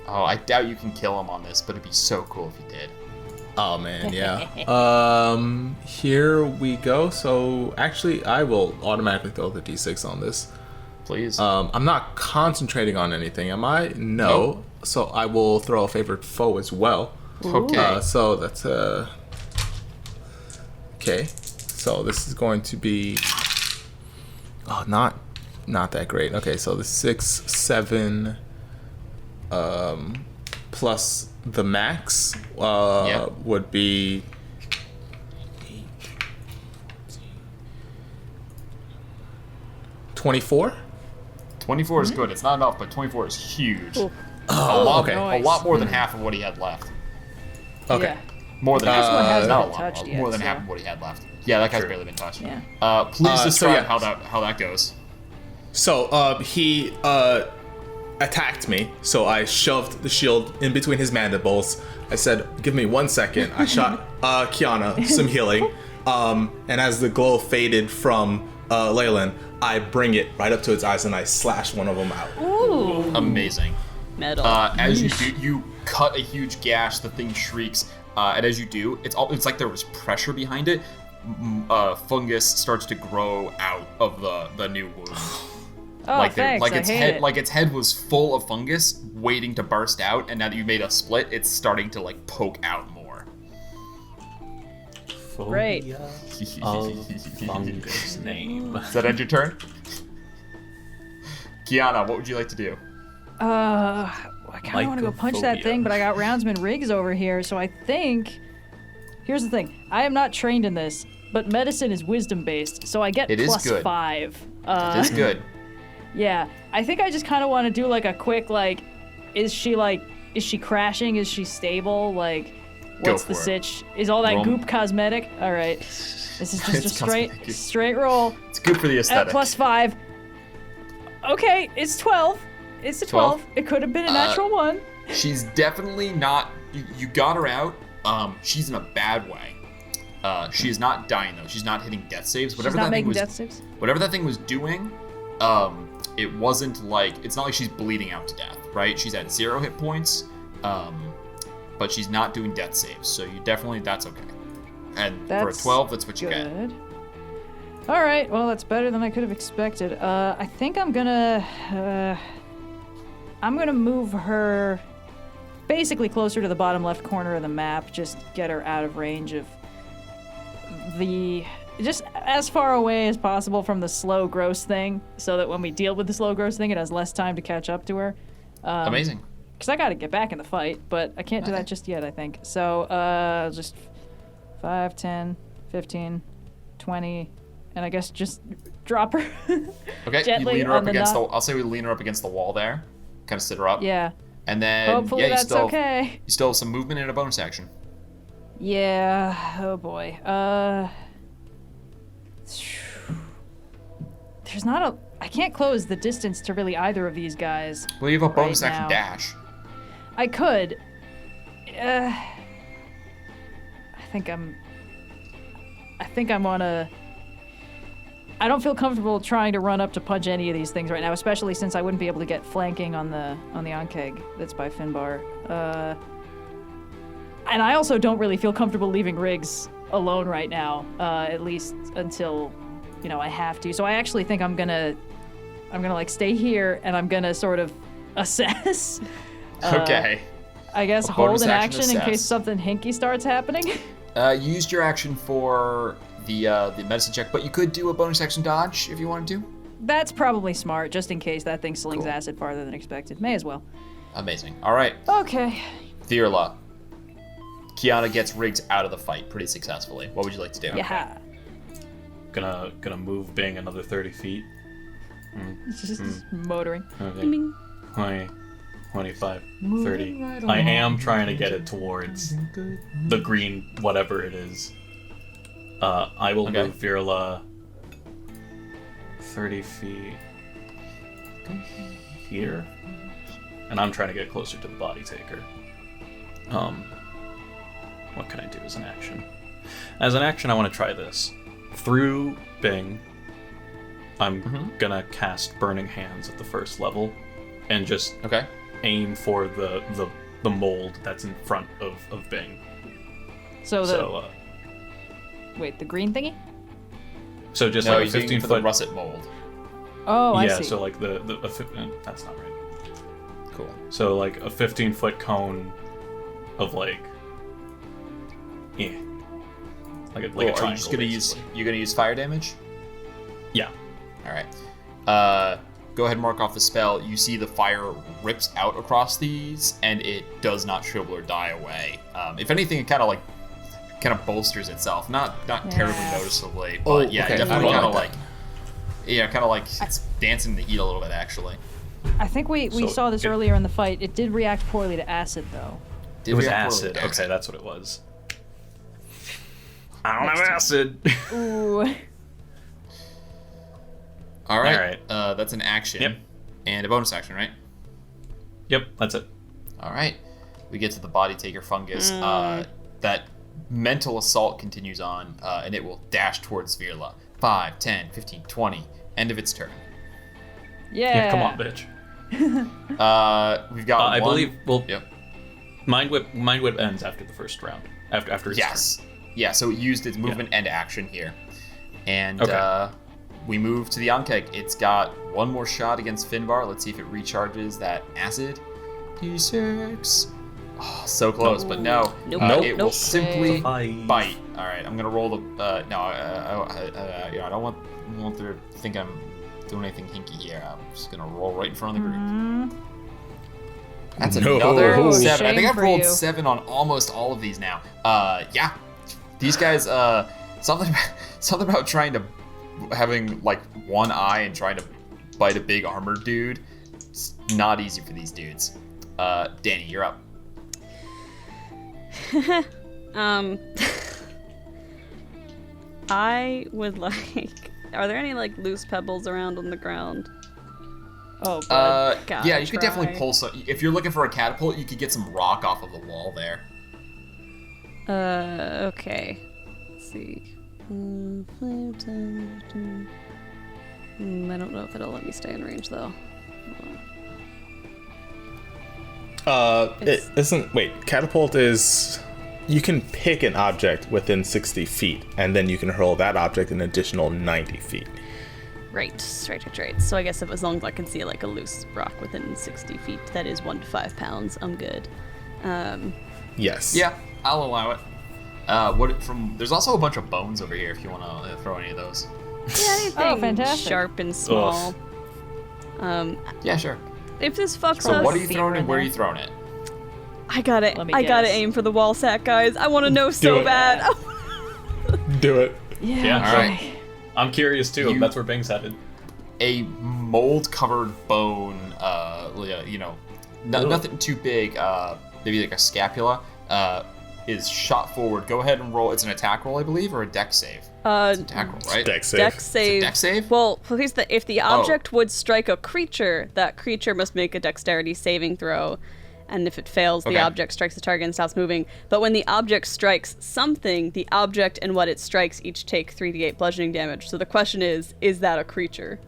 Oh, I doubt you can kill him on this, but it'd be so cool if you did. Oh man, yeah. Here we go. So actually, I will automatically throw the d6 on this. Please. I'm not concentrating on anything, am I? No. Nope. So I will throw a favorite foe as well. Okay. So that's okay. So this is going to be not that great. Okay, so the 6, 7 plus the max would be 24. 24 is good. It's not enough, but 24 is huge. Ooh. Okay. A lot more than half of what he had left. Okay. Yeah. More than This one hasn't not a been lot, touched yet, more than so- half of what he had left. Yeah, that guy's Sure. barely been touched. Yeah. Please describe yeah. how that goes. So he attacked me, so I shoved the shield in between his mandibles. I said, "Give me 1 second." I shot Kyana some healing, and as the glow faded from Leyland, I bring it right up to its eyes and I slash one of them out. Ooh. Amazing. Metal. As you do, you cut a huge gash. The thing shrieks, and as you do, it's like there was pressure behind it. Fungus starts to grow out of the new wound. Oh, thanks. I its hate head, it. like its head was full of fungus, waiting to burst out, and now that you made a split, it's starting to like poke out more. Great. Of fungus name. Does that end your turn? Kyana, what would you like to do? I kind of want to go punch that Mycophobia. thing, but I got Roundsman Riggs over here, so I think... Here's the thing. I am not trained in this, but medicine is wisdom-based, so I get It is plus good. 5. It's good. Yeah. I think I just kind of want to do, like, a quick, like... Is she crashing? Is she stable? Like, Go what's the for it. sitch? Is all that Roll. goop cosmetic? All right. This is just a It's cosmetic. straight roll. It's good for the At aesthetic. plus 5. Okay, it's 12. It's a 12. It could have been a natural 1. She's definitely not. You got her out. She's in a bad way. She is not dying though. She's not hitting death saves. She's not making death saves? Whatever that thing was doing, it wasn't like. It's not like she's bleeding out to death, right? She's at 0 hit points, but she's not doing death saves. So that's okay. And for a That's 12, that's what you get. Good. All right. Well, that's better than I could have expected. I think I'm gonna move her basically closer to the bottom left corner of the map. Just get her out of range of just as far away as possible from the slow gross thing, so that when we deal with the slow gross thing, it has less time to catch up to her. Amazing. Because I got to get back in the fight, but I can't do that just yet, I think. So, just 5, 10, 15, 20, and I guess just drop her. Okay, gently you lean her on up the against knot. I'll say we lean her up against the wall there. Kind of sit her up. Yeah. And then Hopefully you that's still okay. you still have some movement and a bonus action. Yeah. Oh boy. There's not a. I can't close the distance to really either of these guys. Well, you have a bonus Right action now. dash. I could. I think I'm on a. I don't feel comfortable trying to run up to punch any of these things right now, especially since I wouldn't be able to get flanking on the Onkeg that's by Finbar. And I also don't really feel comfortable leaving Riggs alone right now, at least until, I have to. So I actually think I'm gonna like stay here and I'm gonna sort of assess. Okay. I guess A hold bonus an action action in case assess. something hinky starts happening. You used your action for the medicine check, but you could do a bonus action dodge if you wanted to. That's probably smart, just in case that thing slings Cool. acid farther than expected. May as well. Amazing. All right, Okay. Thirla. Kyana gets Riggs out of the fight pretty successfully. What would you like to do? Yeah. Gonna move Bing another 30 feet. It's just motoring. Okay. Bing. 20, 25, Moving 30. right I along. am trying to get it towards the green, whatever it is. I will Okay. move Virla 30 feet here. And I'm trying to get closer to the body taker. What can I do as an action? As an action, I want to try this. Through Bing, I'm gonna cast Burning Hands at the first level and just Okay. aim for the mold that's in front of Bing. So the So wait, the green thingy? so just No, like a he's aiming 15 for the foot. russet mold. Oh, I Yeah, see. so like that's not right. Cool. So like a 15-foot cone of like like a Cool. Are triangle. you just gonna use? basically. You're gonna use fire damage? Yeah. All right. Go ahead and mark off the spell. You see the fire rips out across these, and it does not shrivel or die away. If anything, it kind of bolsters itself. Not terribly Yeah. noticeably, Oh, but yeah, okay. definitely I kind don't of like like kind of like it's dancing in the heat a little bit, actually. I think we saw this earlier in the fight. It did react poorly to acid, though. It was acid. Okay, that's what it was. I don't have acid. Ooh. All right. That's an action. Yep. And a bonus action, right? Yep, that's it. All right. We get to the body taker fungus. That mental assault continues on, and it will dash towards Virla. 5, 10, 15, 20. End of its turn. Yeah. Come on, bitch. We've got one. I believe. Well, Yep. Mind Whip ends after the first round. After its turn. Yeah, so it used its movement and action here. And Okay. we move to the Ankeg. It's got one more shot against Finbar. Let's see if it recharges that acid. D6. Oh, so close, but no. Nope. It will simply Bite. bite. All right, I'm gonna roll the. No, I don't want to think I'm doing anything hinky here. I'm just gonna roll right in front of the group. That's another No. 7. I think Shame I've for rolled you. 7 on almost all of these now. Yeah, these guys. Something about trying to having like one eye and trying to bite a big armored dude. It's not easy for these dudes. Dani, you're up. I would like. Are there any like loose pebbles around on the ground? Oh, God. Yeah, you could try. definitely pull some. If you're looking for a catapult, you could get some rock off of the wall there. Okay. Let's see. I don't know if it'll let me stay in range though. It isn't. Wait, catapult is. You can pick an object within 60 feet, and then you can hurl that object an additional 90 feet. Right. So I guess as long as I can see like a loose rock within 60 feet, that is 1 to 5 pounds. I'm good. Yes. Yeah, I'll allow it. There's also a bunch of bones over here if you want to throw any of those. Yeah, anything fantastic. sharp and small. Yeah, sure. If this fucks So us, what are you throwing and where are you throwing it? I gotta Let me gotta guess. aim for the wall sack, guys. I want to know so it. bad. Do it. Yeah. All right. I'm curious too. That's where Bing's headed. A mold-covered bone, nothing too big, maybe like a scapula, is shot forward. Go ahead and roll. It's an attack roll, I believe, or a dex save. It's an attack roll, right? Dex save. Dex save. Dex save? Well, if the object would strike a creature, that creature must make a dexterity saving throw. And if it fails, the Okay. object strikes the target and stops moving. But when the object strikes something, the object and what it strikes each take 3d8 bludgeoning damage. So the question is that a creature?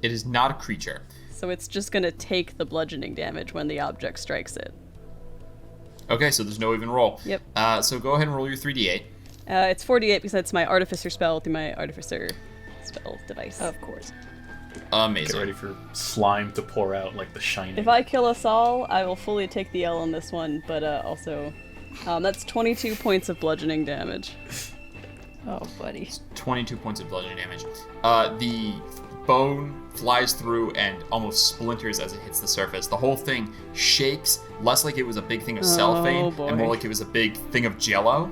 It is not a creature. So it's just gonna take the bludgeoning damage when the object strikes it. Okay, so there's no even roll. Yep. So go ahead and roll your 3d8. It's 48 because it's my artificer spell through my artificer spell device. Of course. Amazing. Get ready for slime to pour out like the Shining. If I kill us all, I will fully take the L on this one, but also, that's 22 points of bludgeoning damage. Oh, buddy. 22 points of bludgeoning damage. The bone flies through and almost splinters as it hits the surface. The whole thing shakes, less like it was a big thing of cellophane, boy. and more like it was a big thing of jello.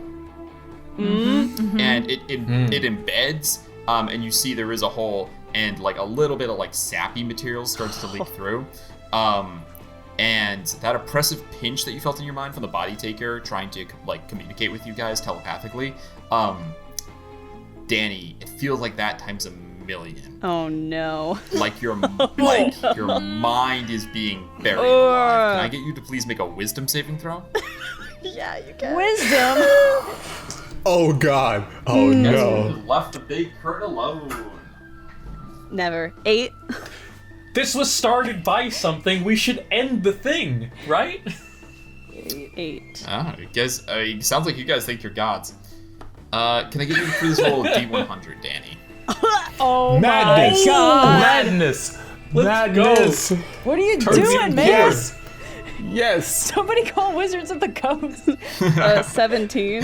And it embeds, and you see there is a hole, and like a little bit of like sappy material starts to leak through. And that oppressive pinch that you felt in your mind from the body taker trying to like communicate with you guys telepathically, Dani, it feels like that times a million. Oh no. Like your your mind is being buried alive. Can I get you to please make a wisdom saving throw? Yeah, you can. Wisdom. Oh God. Oh no. Left the big curtain alone. Never. 8. This was started by something. We should end the thing, right? 8. You guys, sounds like you guys think you're gods. Can I get you to please roll a D100, Dani? Oh Madness. my God. Madness. Let's Madness. What are you Turns doing, into man? Yes. Yes. Somebody call Wizards of the Coast. 17.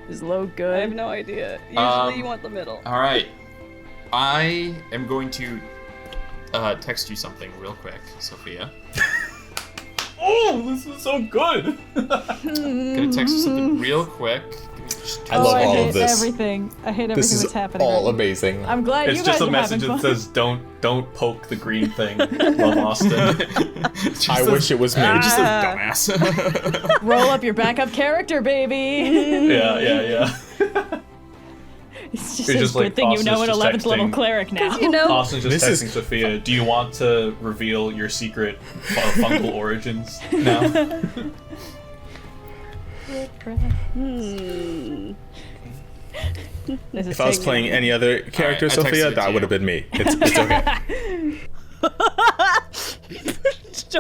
Is low I have good? no idea. Usually you want the middle. All right. I am going to text you something real quick, Sophia. Oh, this is so good. Gonna text you something real quick. Give me I love all hate of this. everything. I hate everything This is that's happening. all right now. amazing. I'm glad It's you guys just a are message having that fun. says, "Don't poke the green thing." Love Austin. I wish it was me. Just a dumbass. Roll up your backup character, baby. Yeah. It's just It's a just good like thing you Austin's know an just 11th level texting. cleric now. You know, Austin's just This texting is- Sophia, "Do you want to reveal your secret fungal origins now?" This is If I was taking- playing any other character, Alright, I texted Sophia, it to that you. would have been me. It's okay.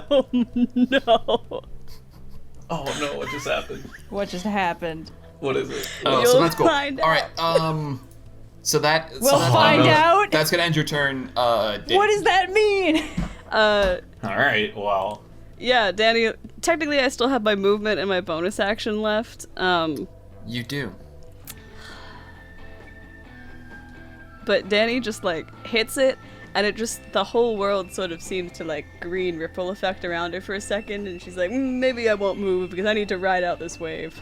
oh no. Oh no! What just happened? What just happened? What is it? Oh, so You'll that's cool. find All right. So that. We'll so that's, find out. That's gonna end your turn. Dave. What does that mean? All right. Well, Yeah, Dani, technically I still have my movement and my bonus action left. You do. But Dani just like hits it, and it just, the whole world sort of seems to like green ripple effect around her for a second, and she's like, maybe I won't move because I need to ride out this wave.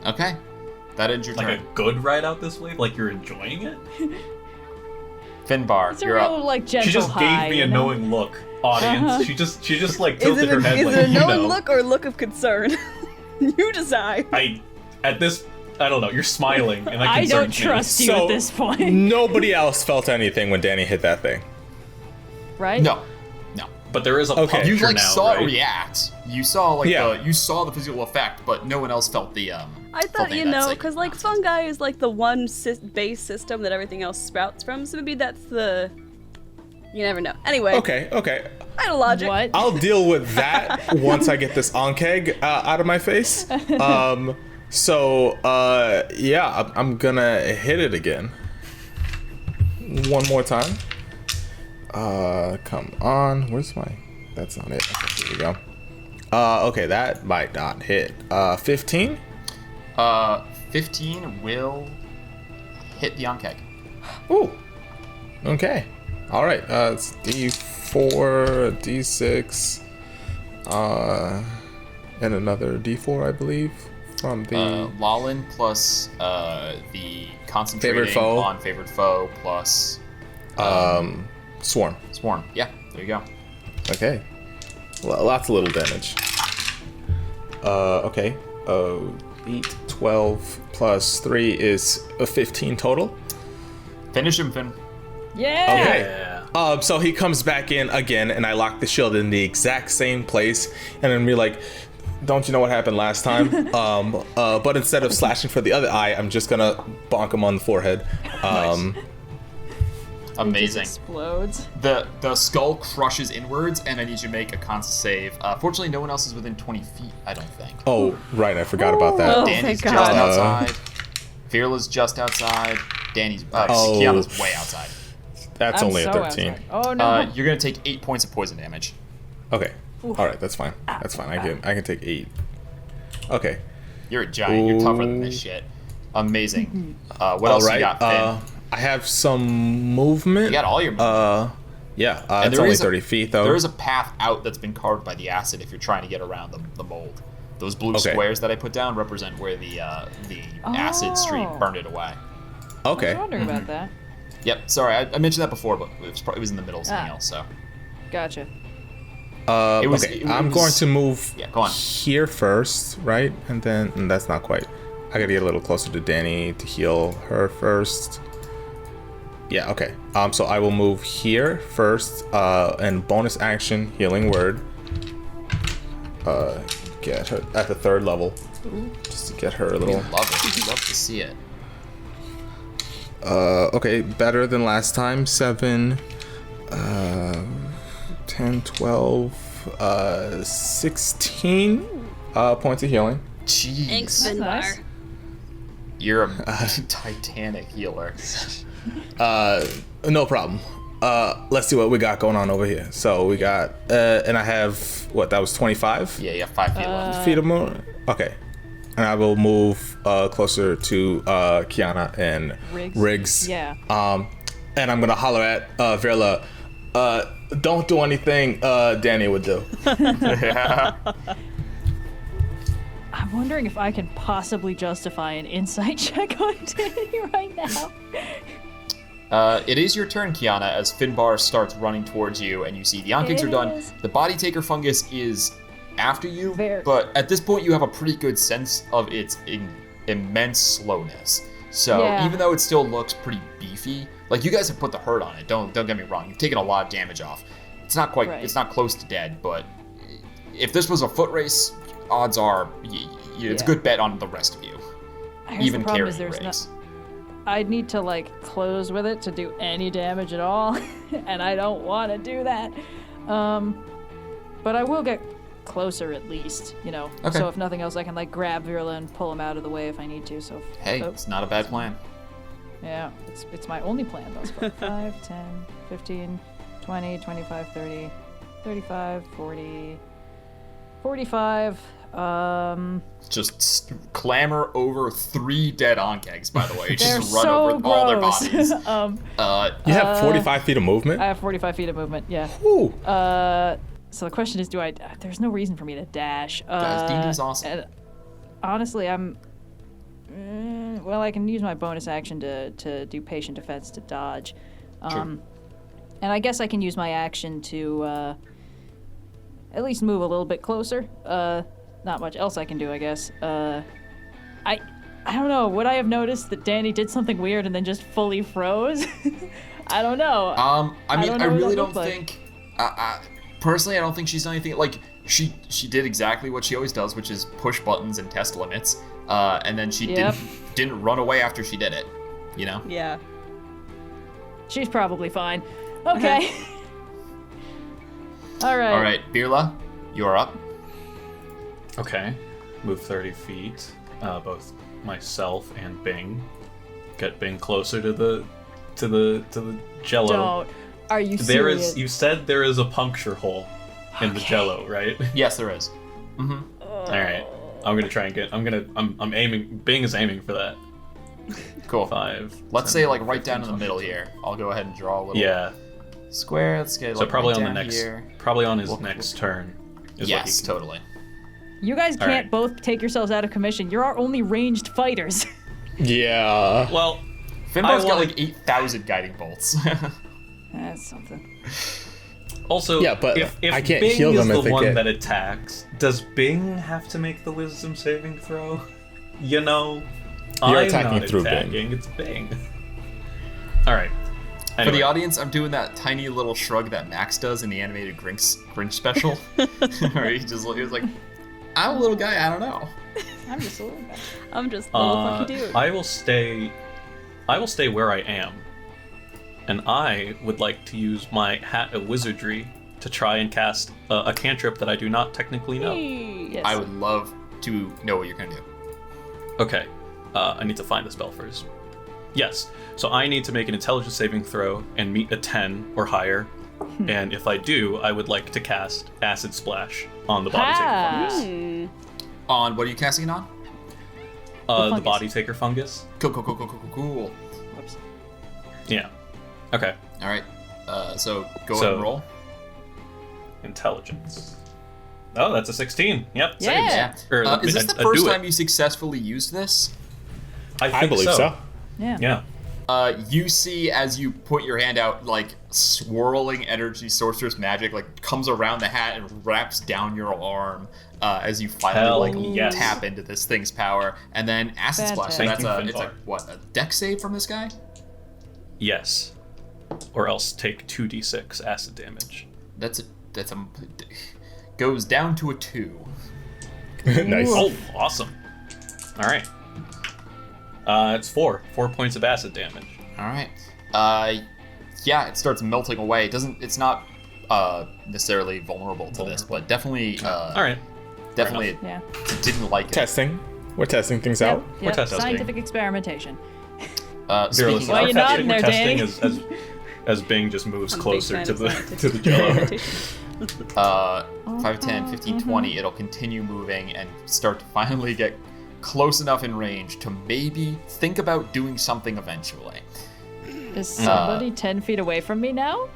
Okay. That ends your like turn. a good ride out this wave. Like you're enjoying it. Finbar, It's a you're real up. like gentle She just high, gave me you a know? knowing look, audience. She just like Is tilted it her a, head is like, it a you knowing know. look or a look of concern? You decide. I don't know. You're smiling, and that I don't concerns me. trust you So- at this point, Nobody else felt anything when Dani hit that thing. right? No. But there is a Okay. puncture You like now, saw right? it react. You saw like Yeah. you saw the physical effect, but no one else felt the I felt thought, any you of that know, psychic because like nonsense. fungi is like the one base system that everything else sprouts from, so maybe that's the. You never know. Anyway, Okay. I had a logic. What? I'll deal with that once I get this onkeg out of my face. Yeah, I'm gonna hit it again. One more time. Come on. Where's my... That's not it. Okay, here we go. Okay, that might not hit. 15? 15 will hit the onkeg. Ooh. Okay. All right. It's D4, D6, and another D4, I believe, from the Lawlin plus the concentrating Favored foe. on favored foe plus swarm. swarm. Yeah, there you go. Okay. Lots of little damage. Okay. 8, 12 plus 3 is a 15 total. Finish him, Finn. Yeah. Okay. Yeah. So he comes back in again, and I lock the shield in the exact same place, and then be like, "Don't you know what happened last time?" But instead of slashing for the other eye, I'm just gonna bonk him on the forehead. Amazing. Explodes. The skull crushes inwards, and I need you to make a con save. Fortunately, no one else is within 20 feet, I don't think. Oh, right, I forgot about that. Oh, Danny's thank just God. outside. Fearla's just outside. Danny's Oh. Kiana's way outside. That's I'm only so a 13. outside. Oh no. You're gonna take 8 points of poison damage. Okay. All right, that's fine. That's fine. I can take 8. Okay. You're a giant. You're tougher than this shit. Amazing. What else you got, Finn? I have some movement. You got all your movement. Yeah. And It's there only is a- 30 feet though. There is a path out that's been carved by the acid if you're trying to get around the mold. Those blue Okay. squares that I put down represent where the acid stream burned it away. Okay. I was wondering about that. Yep. Sorry, I mentioned that before, but it was in the middle of something Ah. else. So Gotcha. Okay. I'm going to move Yeah, go on. here first, right? And that's not quite. I gotta get a little closer to Dani to heal her first. Yeah, okay. So I will move here first, and bonus action, healing word. Get her at the 3rd level. Just to get her a we little... love it. We love to see it. Okay, better than last time. 7, 10, 12, 16 points of healing. Jeez. Thanks, That's Finbar. nice. You're a titanic healer. No problem. Let's see what we got going on over here. So we got, and I have, what, that was 25 Yeah, you have 5 feet left. feet of more? Okay. And I will move closer to Kyana and Riggs. Yeah. And I'm gonna holler at Verla, don't do anything Dani would do. I'm wondering if I can possibly justify an insight check on Danny right now. It is your turn, Kyana, as Finbar starts running towards you, and you see the Onkigs are done. The Body Taker Fungus is after you, but at this point you have a pretty good sense of its immense slowness. So even though it still looks pretty beefy, like you guys have put the hurt on it. Don't get me wrong. You've taken a lot of damage off. It's not quite. It's not close to dead, but if this was a foot race, odds are it's a good bet on the rest of you. Even carrying race. I'd need to like close with it to do any damage at all, and I don't want to do that. But I will get closer at least, you know. Okay. So if nothing else, I can like grab Virla and pull him out of the way if I need to. So it's not a bad plan. Yeah, it's my only plan thus far. 5, 10, 15, 20, 25, 30, 35, 40, 45. Just clamber over 3 dead Onkegs, by the way. Just run so over all their bodies. You have 45 feet of movement? I have 45 feet of movement, yeah. Ooh. So the question is, there's no reason for me to dash. Guys, D&D's awesome. Honestly, well, I can use my bonus action to do patient defense to dodge. Sure. And I guess I can use my action to at least move a little bit closer. Not much else I can do, I guess. I don't know. Would I have noticed that Dani did something weird and then just fully froze? I don't know. I really don't think. Personally, I don't think she's done anything. Like she did exactly what she always does, which is push buttons and test limits. And then she didn't run away after she did it. You know? Yeah. She's probably fine. Okay. All right, Birla, you're up. Okay, move 30 feet. Both myself and Bing. Get Bing closer to the Jello. Don't. Are you serious? You said there is a puncture hole in the Jello, right? Yes, there is. Mm-hmm. All right, I'm gonna try and get. I'm aiming. Bing is aiming for that. Cool. 5. Let's 10, say like right 15, down in the middle here. I'll go ahead and draw a little. Yeah. Square. Let's get so like probably right on the next. Here. Probably on his next turn. Yes, totally. You guys can't both take yourselves out of commission. You're our only ranged fighters. Yeah. Well, Finbar's got like 8,000 guiding bolts. That's something. Also, but if I can't Bing heal them is if the they one get... that attacks, does Bing have to make the wisdom saving throw? You know, You're I'm attacking not through attacking, Bing. It's Bing. All right. Anyway. For the audience, I'm doing that tiny little shrug that Max does in the animated Grinch special, where he was like, "I'm a little guy, I don't know." I'm just a little guy. I'm just a little fucky dude. I will stay where I am, and I would like to use my Hat of Wizardry to try and cast a cantrip that I do not technically know. Yes. I would love to know what you're gonna do. Okay, I need to find the spell first. Yes, so I need to make an intelligence saving throw and meet a 10 or higher, and if I do, I would like to cast Acid Splash on the Body Taker Fungus. On what are you casting it on? The Body Taker Fungus. Cool. Whoops. Yeah. Okay. All right. So go ahead and roll. Intelligence. Oh, that's a 16. Yep. Yeah. Saves. Or, is this the first time you successfully used this? I believe so. Yeah. You see as you put your hand out, like swirling energy sorcerer's magic, like comes around the hat and wraps down your arm as you finally tap into this thing's power, and then acid splash. So it's a dex save from this guy. Yes, or else take 2d6 acid damage. That's a goes down to a 2. Nice. Oh, awesome. All right. It's 4 points of acid damage. All right. Yeah, it starts melting away. It's not necessarily vulnerable to this, but definitely. All right. Definitely, didn't like it. Testing. We're testing things out. We're testing. Scientific experimentation. Speaking Why you nodding there, Dani? As Bing just moves closer to the Jello. 5, 10, 15, 20. It'll continue moving and start to finally get close enough in range to maybe think about doing something eventually. Is somebody 10 feet away from me now?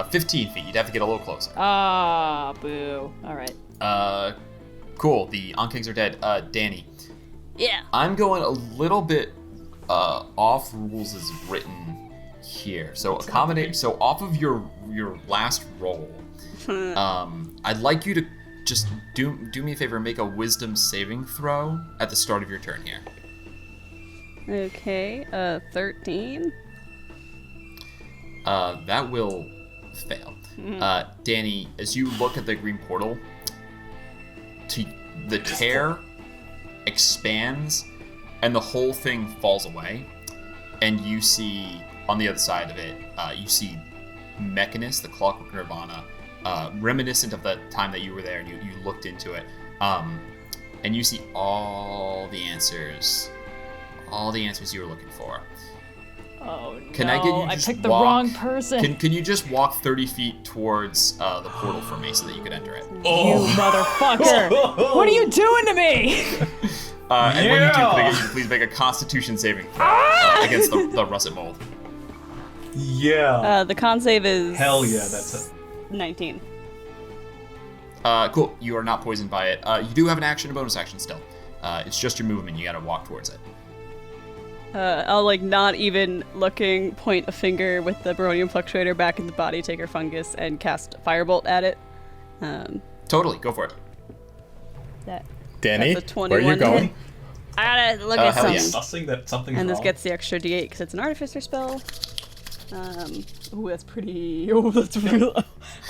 15 feet. You'd have to get a little closer. Ah, boo. All right. Cool. The Ankings are dead. Dani. Yeah. I'm going a little bit off rules as written here. So accommodate. So off of your last roll, I'd like you to just do me a favor and make a wisdom saving throw at the start of your turn here. Okay, 13. That will fail. Dani, as you look at the green portal, the tear expands and the whole thing falls away, and you see on the other side of it, you see Mechanist, the Clockwork Nirvana, reminiscent of the time that you were there and you looked into it, and you see all the answers you were looking for. Oh Can no, I get you I just picked the walk- wrong person. Can you just walk 30 feet towards the portal for me so that you could enter it? You motherfucker! What are you doing to me? And when you do, can I get you to please make a Constitution saving throw against the russet mold? Yeah. The con save is... Hell yeah, that's it. 19. Cool. You are not poisoned by it. You do have an action and bonus action still. It's just your movement. You gotta walk towards it. I'll, not even looking, point a finger with the Baronium Fluctuator back in the body, take her fungus, and cast Firebolt at it. Totally. Go for it. Danny, That's a where are 21 you going? hit. I gotta look at hell something. yeah. Sussing that something's And this wrong. gets the extra d8 because it's an Artificer spell. That's pretty... Oh, that's real...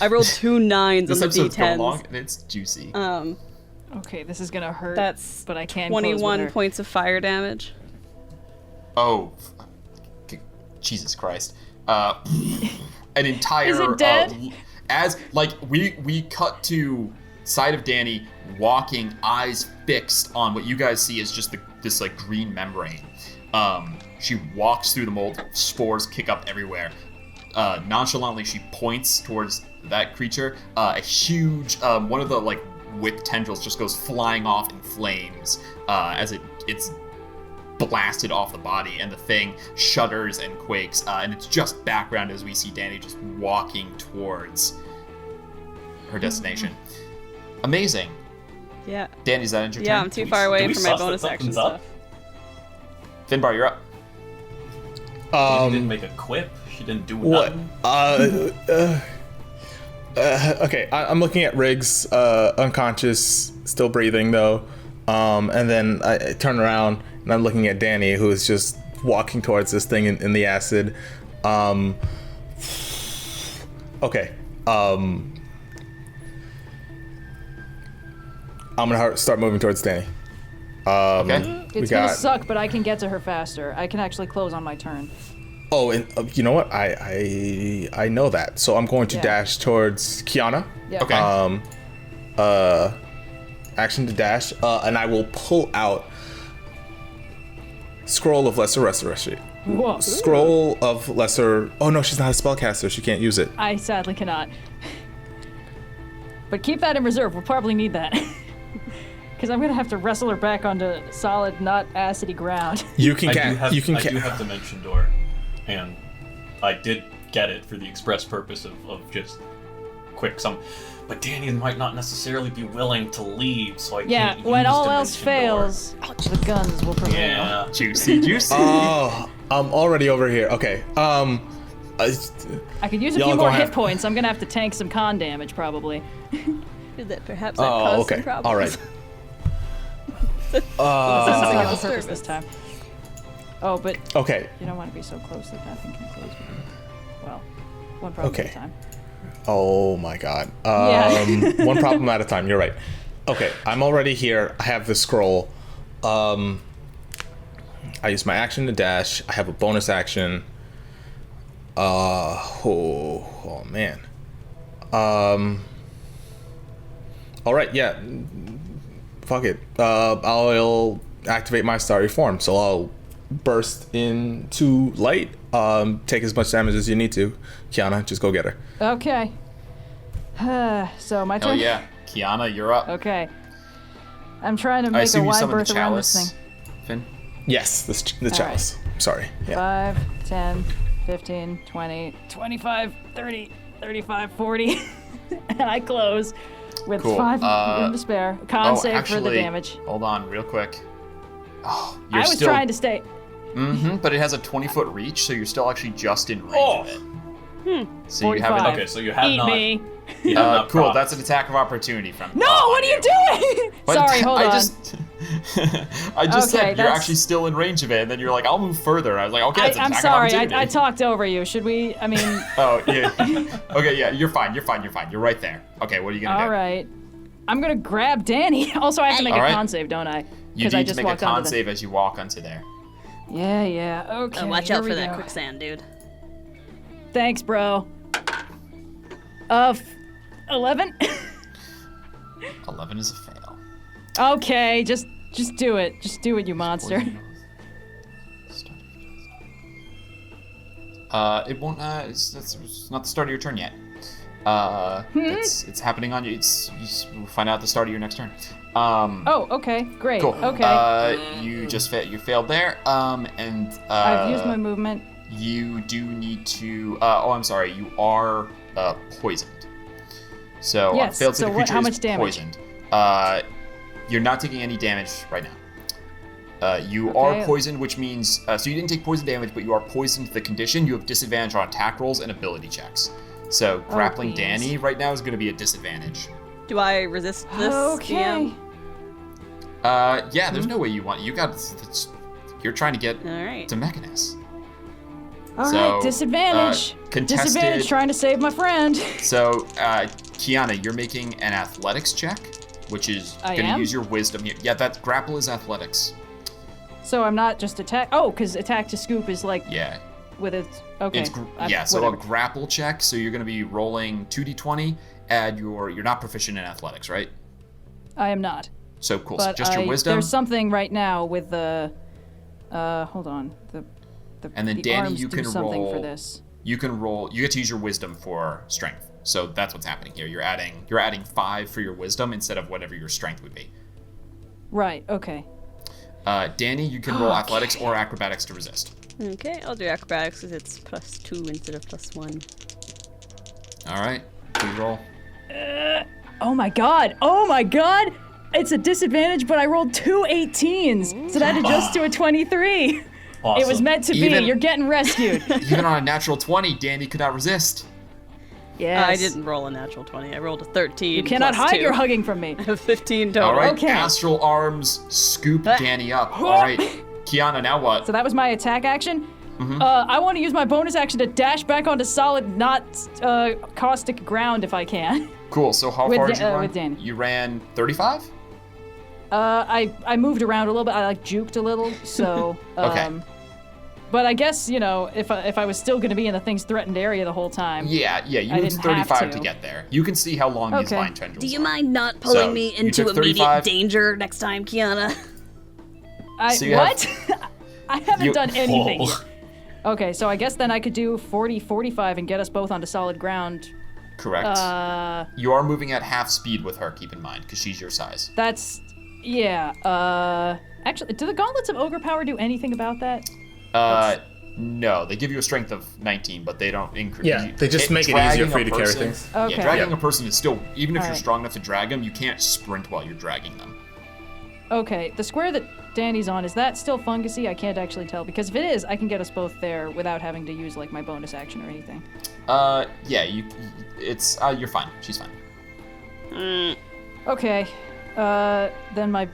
I rolled 2 9s This on the episode's going d10s. long and it's juicy. Okay, this is gonna hurt. That's but I can't. close with 21 her. points of fire damage. Oh, Jesus Christ! An entire. Is it dead? We cut to side of Dani walking, eyes fixed on what you guys see as just this green membrane. She walks through the mold, spores kick up everywhere. Nonchalantly, she points towards that creature. A huge one of the whip tendrils just goes flying off in flames as it's blasted off the body, and the thing shudders and quakes, and it's just background as we see Dani just walking towards her destination. Amazing. Yeah. Dani, is that in your Yeah, turn? I'm too far away we from my suss that bonus action something's up? stuff. Finbar, you're up. She didn't make a quip. She didn't do What? nothing. Okay, I'm looking at Riggs, unconscious, still breathing though. And then I turn around and I'm looking at Dani, who is just walking towards this thing in the acid. Okay. I'm gonna start moving towards Dani. Okay. It's gonna suck, but I can get to her faster. I can actually close on my turn. Oh, and you know what? I know that. So I'm going to dash towards Kyana. Yeah. Okay. Action to dash, and I will pull out Scroll of Lesser Restoration. Whoa. Scroll of Lesser. Oh no, she's not a spellcaster. She can't use it. I sadly cannot. But keep that in reserve. We'll probably need that. Because I'm gonna have to wrestle her back onto solid, not acidy ground. You can I get. You can do get. have Dimension Door, and I did get it for the express purpose of just quick some. But Dani might not necessarily be willing to leave, so I Yeah, can't when use all else Dimension Door. fails, the guns will prevail. Yeah. Juicy. Oh, I'm already over here. Okay. I could use a Y'all few more gonna hit have- points. I'm gonna have to tank some con damage, probably. That perhaps that Oh, caused okay. some problems. All right. This is Civil purpose service. this time. Oh, but Okay. you don't want to be so close that nothing can close with you. Well, one problem at Okay. a time. Oh my god. Yeah. One problem at a time. You're right. Okay, I'm already here. I have the scroll. I use my action to dash. I have a bonus action. Oh man. All right. Yeah. Fuck it. I'll activate my starry form. So I'll burst into light. Take as much damage as you need to. Kyana, just go get her. Okay. So my Hell turn. yeah. Kyana, you're up. Okay. I'm trying to I make a assume you wide summoned berth the around this chalice, thing. Finn? Yes, the chalice. Sorry. Yeah. 5, 10, 15, 20, 25, 30, 35, 40. And I close. With Cool. 5 room to spare. Con save for the damage. Hold on, real quick. Oh, I was trying to stay. But it has a 20-foot reach, so you're still actually just in range of it. So 45. you haven't. Okay, so you have Eat not. me. You have not Cool. procced. That's an attack of opportunity from. No, what are you doing? But Sorry, hold on. I just Okay, said you're that's- actually still in range of it, and then you're like, I'll move further. I was like, okay, it's an I'm attack sorry, of opportunity. I talked over you. Should we? I mean, Oh, yeah. Okay, yeah, you're fine. You're right there. Okay, what are you gonna do? all right. I'm gonna grab Dani. Also, I have to make All a right. con save, don't I? You I need to just make a walked onto con the- save as you walk onto there. Yeah. Okay. Watch here out we for that go. quicksand, dude. Thanks, bro. 11. 11 is a fail. Okay, just do it. Just do it, you monster. It won't. It's not the start of your turn yet. It's happening on you. We'll find out at the start of your next turn. Oh, okay, great. Cool. Okay. You just you failed there. And I've used my movement. You do need to. I'm sorry. You are poisoned. So Yes, failed so save what- creature how is much damage? poisoned. You're not taking any damage right now. You are Okay. poisoned, which means so you didn't take poison damage, but you are poisoned to the condition. You have disadvantage on attack rolls and ability checks. So grappling please. Dani right now is going to be a disadvantage. Do I resist this? Okay. DM? Yeah, there's no way you want. You're trying to get All right. to Mechanus. All So, right, disadvantage. contested- Disadvantage trying to save my friend. So, Kyana, you're making an athletics check, which is I going to am? use your wisdom. Yeah, that grapple is athletics. So I'm not just attack. Oh, because attack to scoop is like Yeah. with its. Okay. So a whatever. grapple check. So you're going to be rolling 2d20. Add you're not proficient in athletics, right? I am not. So cool. But So just your wisdom. There's something right now with the. Hold on. And then the Dani, arms you do can something roll. for this. You can roll. You get to use your wisdom for strength. So that's what's happening here. You're adding 5 for your wisdom instead of whatever your strength would be. Right. Okay. Dani, you can roll athletics or acrobatics to resist. Okay, I'll do acrobatics because it's +2 instead of +1. All right. Please roll. Oh my god! Oh my god! It's a disadvantage, but I rolled 2 18s, so that adjusts to a 23. Awesome. It was meant to Even- be. You're getting rescued. Even on a natural 20, Dani could not resist. Yes. I didn't roll a natural 20. I rolled a 13. You cannot hide +2. your hugging from me. 15 total. All right. Okay. Astral arms scoop Dani up. All right. Kyana, now what? So that was my attack action. Mm-hmm. I want to use my bonus action to dash back onto solid, not caustic ground if I can. Cool. So how With far Da- did you run? with Dani. You ran 35? I moved around a little bit. I like juked a little, so. Okay. But I guess if I was still going to be in the thing's threatened area the whole time. Yeah. You I moved didn't have 35 to. to get there. You can see how long these Okay. vine tendrils Do you are. mind not pulling So, me you into took immediate 35. danger next time, Kyana? So you have- What? I haven't You- done anything. Whoa. yet. Okay, so I guess then I could do 40, 45 and get us both onto solid ground. Correct. You are moving at half speed with her, keep in mind, because she's your size. That's, yeah. Actually, do the gauntlets of ogre power do anything about that? No, they give you a strength of 19, but they don't increase. Yeah, they just make it easier for you to carry things. Okay. Yeah, dragging a person is still, even if you're Alright. strong enough to drag them, you can't sprint while you're dragging them. Okay, the square that Dani's on, is that still fungusy? I can't actually tell, because if it is, I can get us both there without having to use, like, my bonus action or anything. Yeah, you're fine. She's fine. Okay, then my,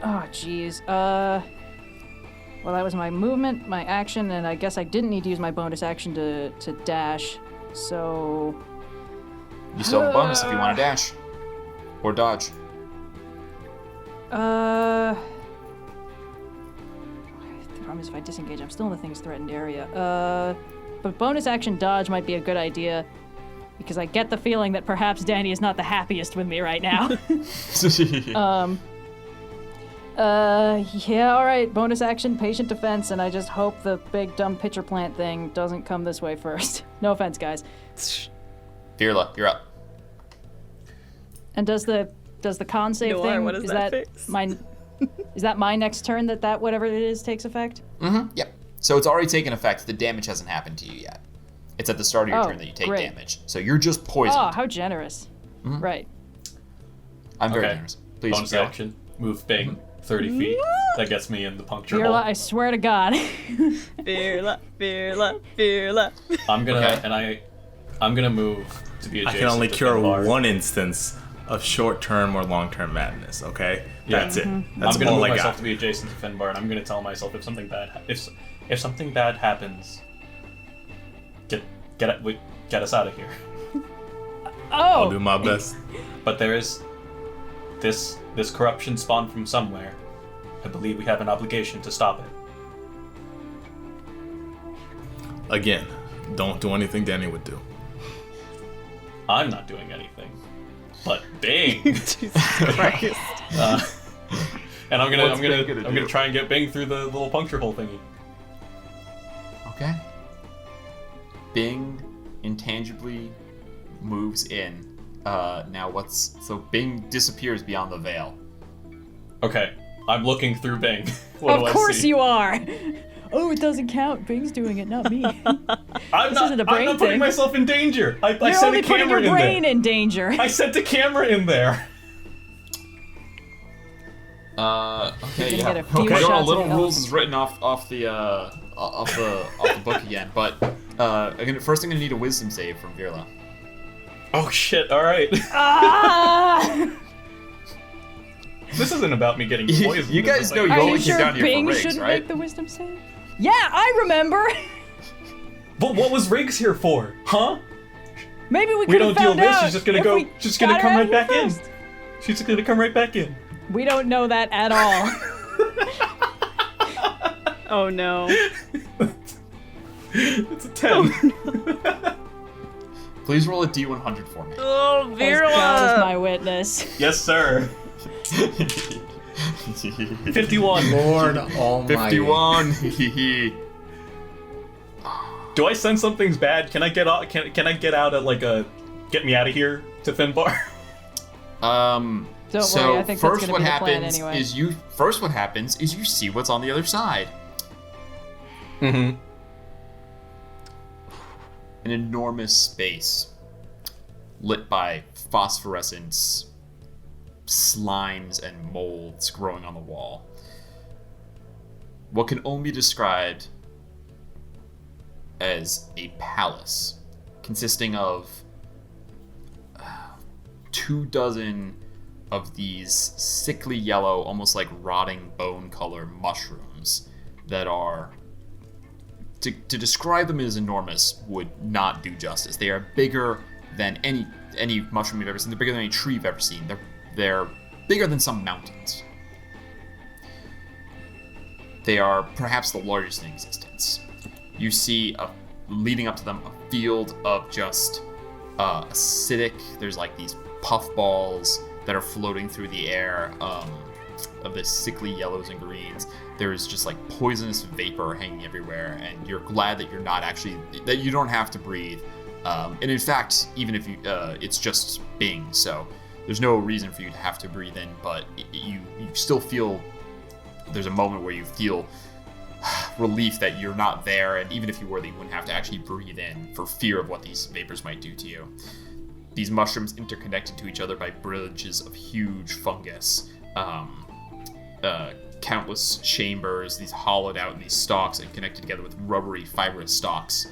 oh jeez, well that was my movement, my action, and I guess I didn't need to use my bonus action to dash, so... You still have a bonus if you want to dash. Or dodge. The problem is if I disengage, I'm still in the thing's threatened area. But bonus action dodge might be a good idea, because I get the feeling that perhaps Dani is not the happiest with me right now. Yeah, alright, bonus action, patient defense, and I just hope the big dumb pitcher plant thing doesn't come this way first. No offense, guys. Firla, you're up. And does the con save Noir, thing, what is that face? is that my next turn that whatever it is takes effect? Mm-hmm, yep. So it's already taken effect. The damage hasn't happened to you yet. It's at the start of your Oh, turn that you take great. damage. So you're just poisoned. Oh, how generous. Right. I'm very generous. Please. Bonus action. Move Bing 30 feet. That gets me in the puncture hole. Fearla, I swear to God. Fearla, Fearla, Fearla. I'm gonna move to be I adjacent can only to cure Finbar. one instance of short-term or long-term madness. Okay, Yeah. that's it. Mm-hmm. That's I'm gonna all move I myself got. to be adjacent to Finbar, and I'm gonna tell myself if something bad happens, get us out of here. I'll do Oh! my best. But there is this corruption spawned from somewhere. I believe we have an obligation to stop it. Again, don't do anything Dani would do. I'm not doing anything. But Bing. Jesus Christ. And I'm What's Bing gonna gonna do? try and get Bing through the little puncture hole thingy. Okay. Bing intangibly moves in. So Bing disappears beyond the veil. Okay, I'm looking through Bing. What do Of I course see? you are! Oh, it doesn't count. Bing's doing it, not me. I'm not isn't a brain putting thing. myself in danger. I You're set only a putting camera your brain in there. in danger. I set the camera in there. Okay, Gonna yeah. get a few Okay. shots Little of rules elves. is written off the book again, but first I'm gonna need a wisdom save from Virla. Oh shit! All right. Ah! This isn't about me getting poisoned. You guys It's know like- you Are only you came sure down here Bing for Riggs, shouldn't right? make the wisdom save? Yeah, I remember! But what was Riggs here for? Huh? Maybe we We could have don't deal found this. out She's just gonna if go. we She's gonna got come her right out back here in. first. She's just gonna come right back in. We don't know that at all. Oh no. It's a 10. Please roll a d100 for me. Oh, As God is Virla. my witness. Yes, sir. 51. Lord Almighty. 51. Do I sense something's bad? Can I get out? Can I get out at like a get me out of here to Finbar? Don't So worry, I think that's first, gonna what be the plan happens anyway. is you see what's on the other side. Mm-hmm. An enormous space lit by phosphorescence, slimes, and molds growing on the wall. What can only be described as a palace consisting of 24 of these sickly yellow, almost like rotting bone color mushrooms that are, to describe them as enormous would not do justice. They are bigger than any mushroom you've ever seen. They're bigger than any tree you've ever seen. They're bigger than some mountains. They are perhaps the largest in existence. You see, leading up to them, a field of just acidic. There's like these puffballs that are floating through the air of the sickly yellows and greens. There's just like poisonous vapor hanging everywhere, and you're glad that that you don't have to breathe. And in fact, even if you, it's just Bing, so there's no reason for you to have to breathe in, but you still feel, there's a moment where you feel relief that you're not there, and even if you were, you wouldn't have to actually breathe in for fear of what these vapors might do to you. These mushrooms interconnected to each other by bridges of huge fungus, countless chambers, these hollowed out in these stalks and connected together with rubbery, fibrous stalks.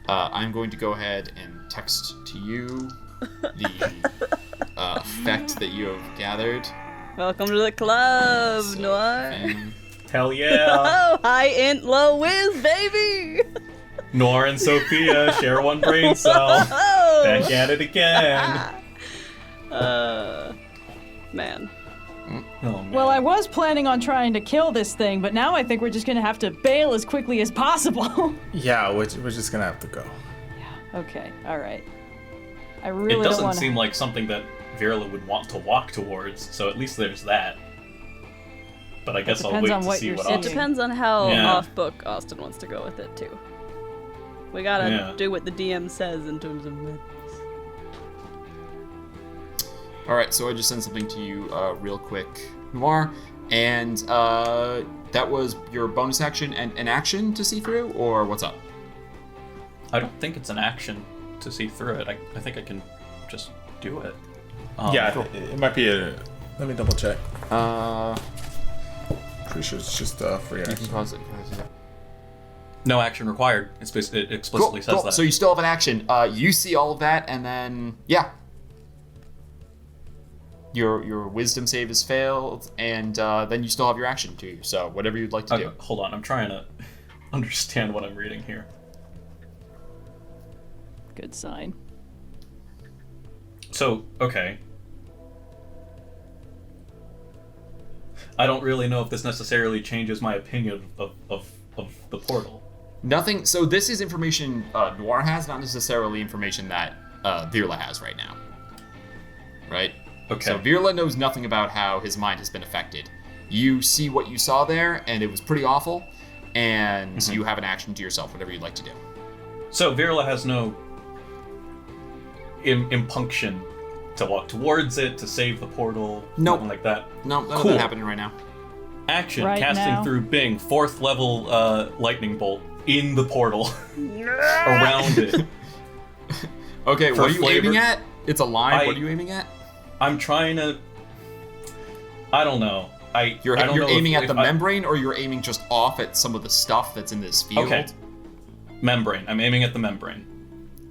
I'm going to go ahead and text to you the effect that you have gathered. Welcome to the club, So, Noir. Hell yeah. Oh, high int, low whiz, baby. Noir and Sophia share one brain cell. Oh. Back at it again. Man. Oh, man. Well, I was planning on trying to kill this thing, but now I think we're just gonna have to bail as quickly as possible. Yeah, we're just gonna have to go. Okay, alright. I really It don't doesn't want to... seem like something that Virla would want to walk towards, so at least there's that. But I guess I'll depends wait on to what see you're what seeing. It depends on how Yeah. off book Austin wants to go with it too. We gotta Yeah. do what the DM says in terms of madness. All right, so I just sent something to you real quick, Noir, and that was your bonus action and an action to see through, or what's up? I don't think it's an action to see through it. I think I can just do it. Yeah, it might be a. Let me double check. Pretty sure it's just free action. You can pause it. No action required. It explicitly says that. So you still have an action. You see all of that, and then your wisdom save has failed, and then you still have your action too. So whatever you'd like to do. Hold on, I'm trying to understand what I'm reading here. Good sign. So, okay. I don't really know if this necessarily changes my opinion of the portal. Nothing. So this is information Noir has, not necessarily information that Virla has right now. Right? Okay. So Virla knows nothing about how his mind has been affected. You see what you saw there, and it was pretty awful, and you have an action to yourself, whatever you'd like to do. So Virla has no impunction to walk towards it, to save the portal, nothing like that? No, nope, nothing happening right now. Action, right casting now? through Bing, 4th level lightning bolt in the portal. Around it. Okay, For what are you flavor. aiming at? It's a line, what are you aiming at? I'm trying to... I don't know. You're I don't know aiming if, at the membrane, or you're aiming just off at some of the stuff that's in this field? Okay. Membrane. I'm aiming at the membrane.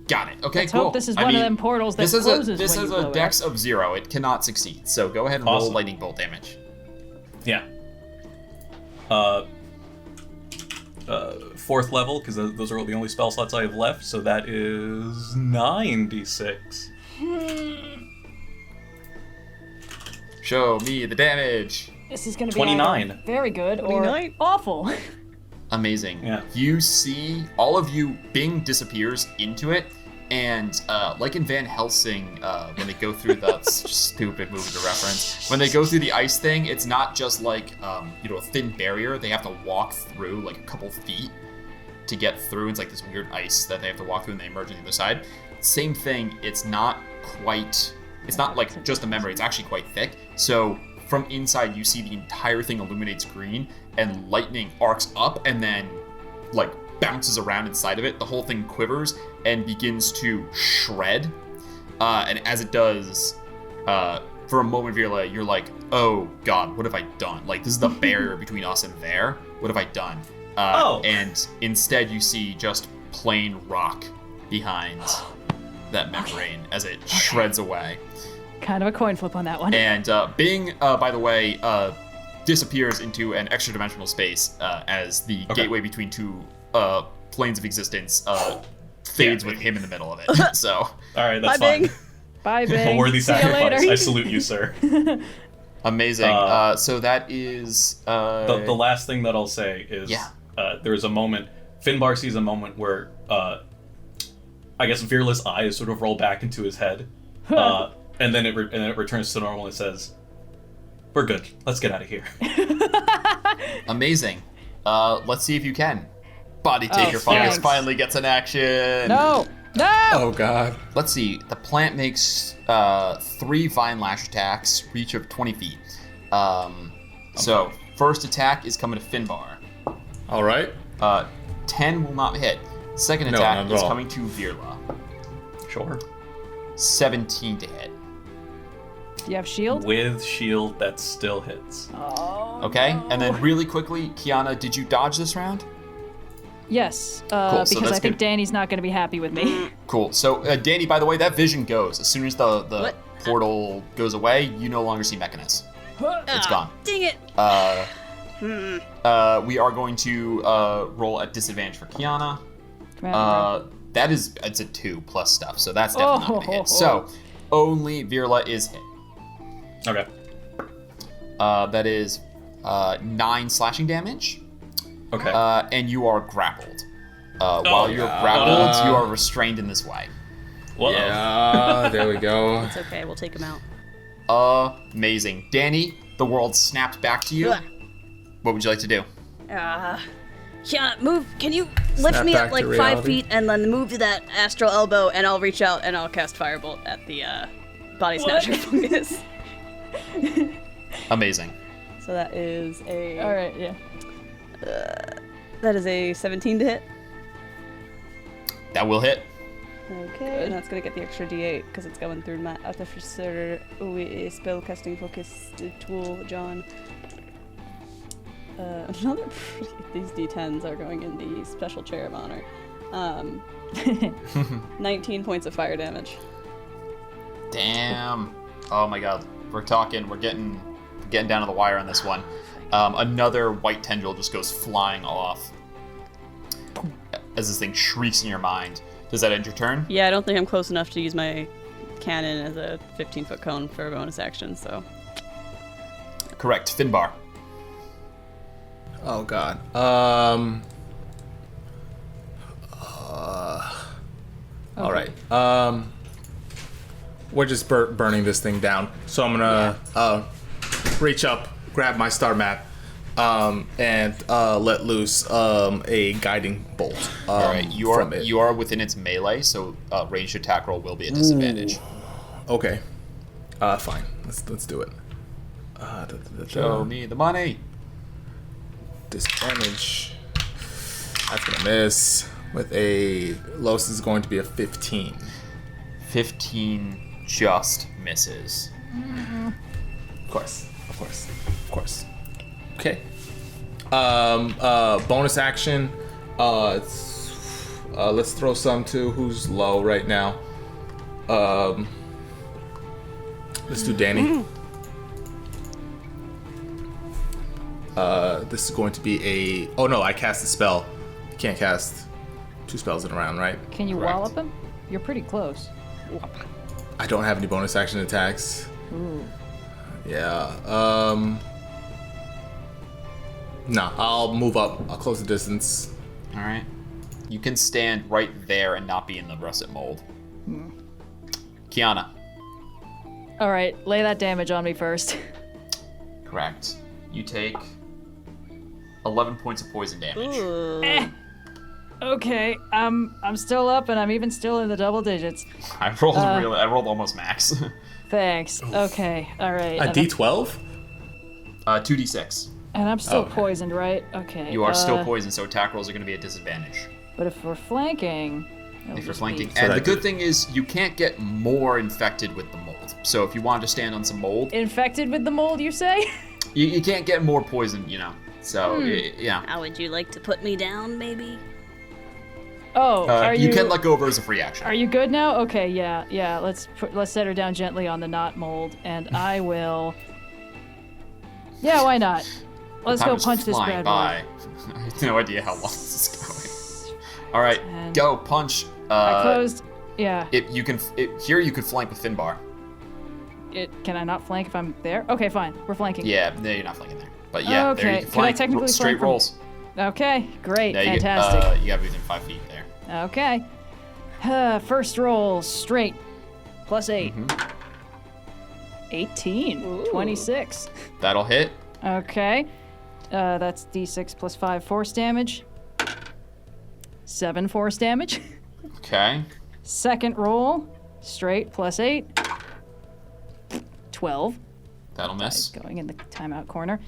Got it. Okay, Let's cool. hope this is one of them portals that closes This when has you blow a it dex up. of 0. It cannot succeed. So go ahead and roll lightning bolt damage. Yeah. 4th level, because those are the only spell slots I have left, so that is 9d6. Show me the damage. This is going to be 29. either very good 29? or awful. Amazing. Yeah. You see, all of you, Bing disappears into it, and like in Van Helsing, when they go through the stupid movie to reference, when they go through the ice thing, it's not just like a thin barrier. They have to walk through like a couple feet to get through. It's like this weird ice that they have to walk through, and they emerge on the other side. Same thing. It's not like just a membrane. It's actually quite thick. So from inside, you see the entire thing illuminates green, and lightning arcs up and then like bounces around inside of it. The whole thing quivers and begins to shred. And as it does, for a moment, Virla, you're like, oh God, what have I done? Like, this is the barrier between us and there. What have I done? And instead you see just plain rock behind that membrane as it shreds away. Kind of a coin flip on that one. And Bing, by the way, disappears into an extra-dimensional space as the gateway between two planes of existence fades with him in the middle of it. So, All right, that's Bye, fine. Bing. Bye, Bing. A worthy See you sacrifice. later. I salute you, sir. amazing. So that is... The last thing that I'll say is there is a moment, Finbar sees a moment where I guess Virla's eyes sort of roll back into his head, and then it returns to normal and says, "We're good. Let's get out of here." Amazing. Let's see if you can. Body Taker Fungus thanks. finally gets an action. No! Oh God. Let's see. The plant makes 3 Vine Lash attacks, reach of 20 feet. So, first attack is coming to Finbar. All right. 10 will not hit. Second No, attack not at is all. coming to Virla. Sure. 17 to hit. Do you have shield? With shield, that still hits. Oh. Okay? And then really quickly, Kyana, did you dodge this round? Yes, Cool, so because that's I think good. Danny's not going to be happy with me. Cool. So, Danny, by the way, that vision goes. As soon as the portal goes away, you no longer see Mechanus. It's gone. Dang it. We are going to roll at disadvantage for Kyana. It's a 2 plus stuff, so that's definitely not gonna hit. So, only Virla is hit. Okay. That is 9 slashing damage. Okay. And you are grappled. While you're grappled, you are restrained in this way. Whoa. Yeah, there we go. It's okay, we'll take him out. Amazing. Danny, the world snapped back to you. Ugh. What would you like to do? Kyana, move. Can you lift Snap me back up like to 5 reality. feet and then move to that astral elbow, and I'll reach out and I'll cast Firebolt at the body snatcher fungus. Amazing. So that is a... All right, yeah. That is a 17 to hit. That will hit. Okay, and that's gonna get the extra D8 because it's going through my artificer spellcasting focus tool, John. These D10s are going in the special chair of honor. 19 points of fire damage. Damn. Oh my god. We're getting down to the wire on this one. Another white tendril just goes flying off as this thing shrieks in your mind. Does that end your turn? Yeah, I don't think I'm close enough to use my cannon as a 15-foot cone for a bonus action, so. Correct. Finbar. Oh god. All right. We're just burning this thing down. So I'm gonna reach up, grab my star map, and let loose a guiding bolt. All right. You are within its melee, so ranged attack roll will be a disadvantage. Ooh. Okay. Fine. Let's do it. Show me the money. Disadvantage. That's gonna miss. With a lowest is going to be a 15. 15 just misses. Of course. Okay. Bonus action. Let's throw some to who's low right now. Let's do Dani. This is going to be a. Oh no! I cast a spell. You can't cast 2 spells in a round, right? Can you Correct. wallop him? You're pretty close. I don't have any bonus action attacks. Ooh. Yeah. Nah, I'll move up. I'll close the distance. All right. You can stand right there and not be in the russet mold. Kyana. All right, lay that damage on me first. Correct. You take 11 points of poison damage. Okay, I'm still up, and I'm even still in the double digits. I rolled I rolled almost max. Thanks. Okay, all right. A D12? 2d6. And I'm still poisoned, right? Okay. You are still poisoned, so attack rolls are going to be a disadvantage. But if we're flanking... If you're flanking. And the good thing is, you can't get more infected with the mold. So if you wanted to stand on some mold... Infected with the mold, you say? You can't get more poison, you know. So, yeah. How would you like to put me down, maybe? Oh, you can let go of her as a free action. Are you good now? Okay, yeah. Let's set her down gently on the not mold, and I will... Yeah, why not? Let's go punch this bad boy. I have no idea how long this is going. All right, go punch. I closed. Yeah. Here you can flank with Finbar. Can I not flank if I'm there? Okay, fine. We're flanking. Yeah, no, you're not flanking there. But yeah, okay. there you can flank. Can I technically straight flank rolls. Okay, great, Yeah, fantastic. You gotta be within 5 feet there. Okay. First roll, straight. Plus 8. 18. Ooh. 26. That'll hit. Okay. That's D6 plus 5 force damage. 7 force damage. Okay. Second roll, straight, plus 8. 12. That'll miss. Going in the timeout corner.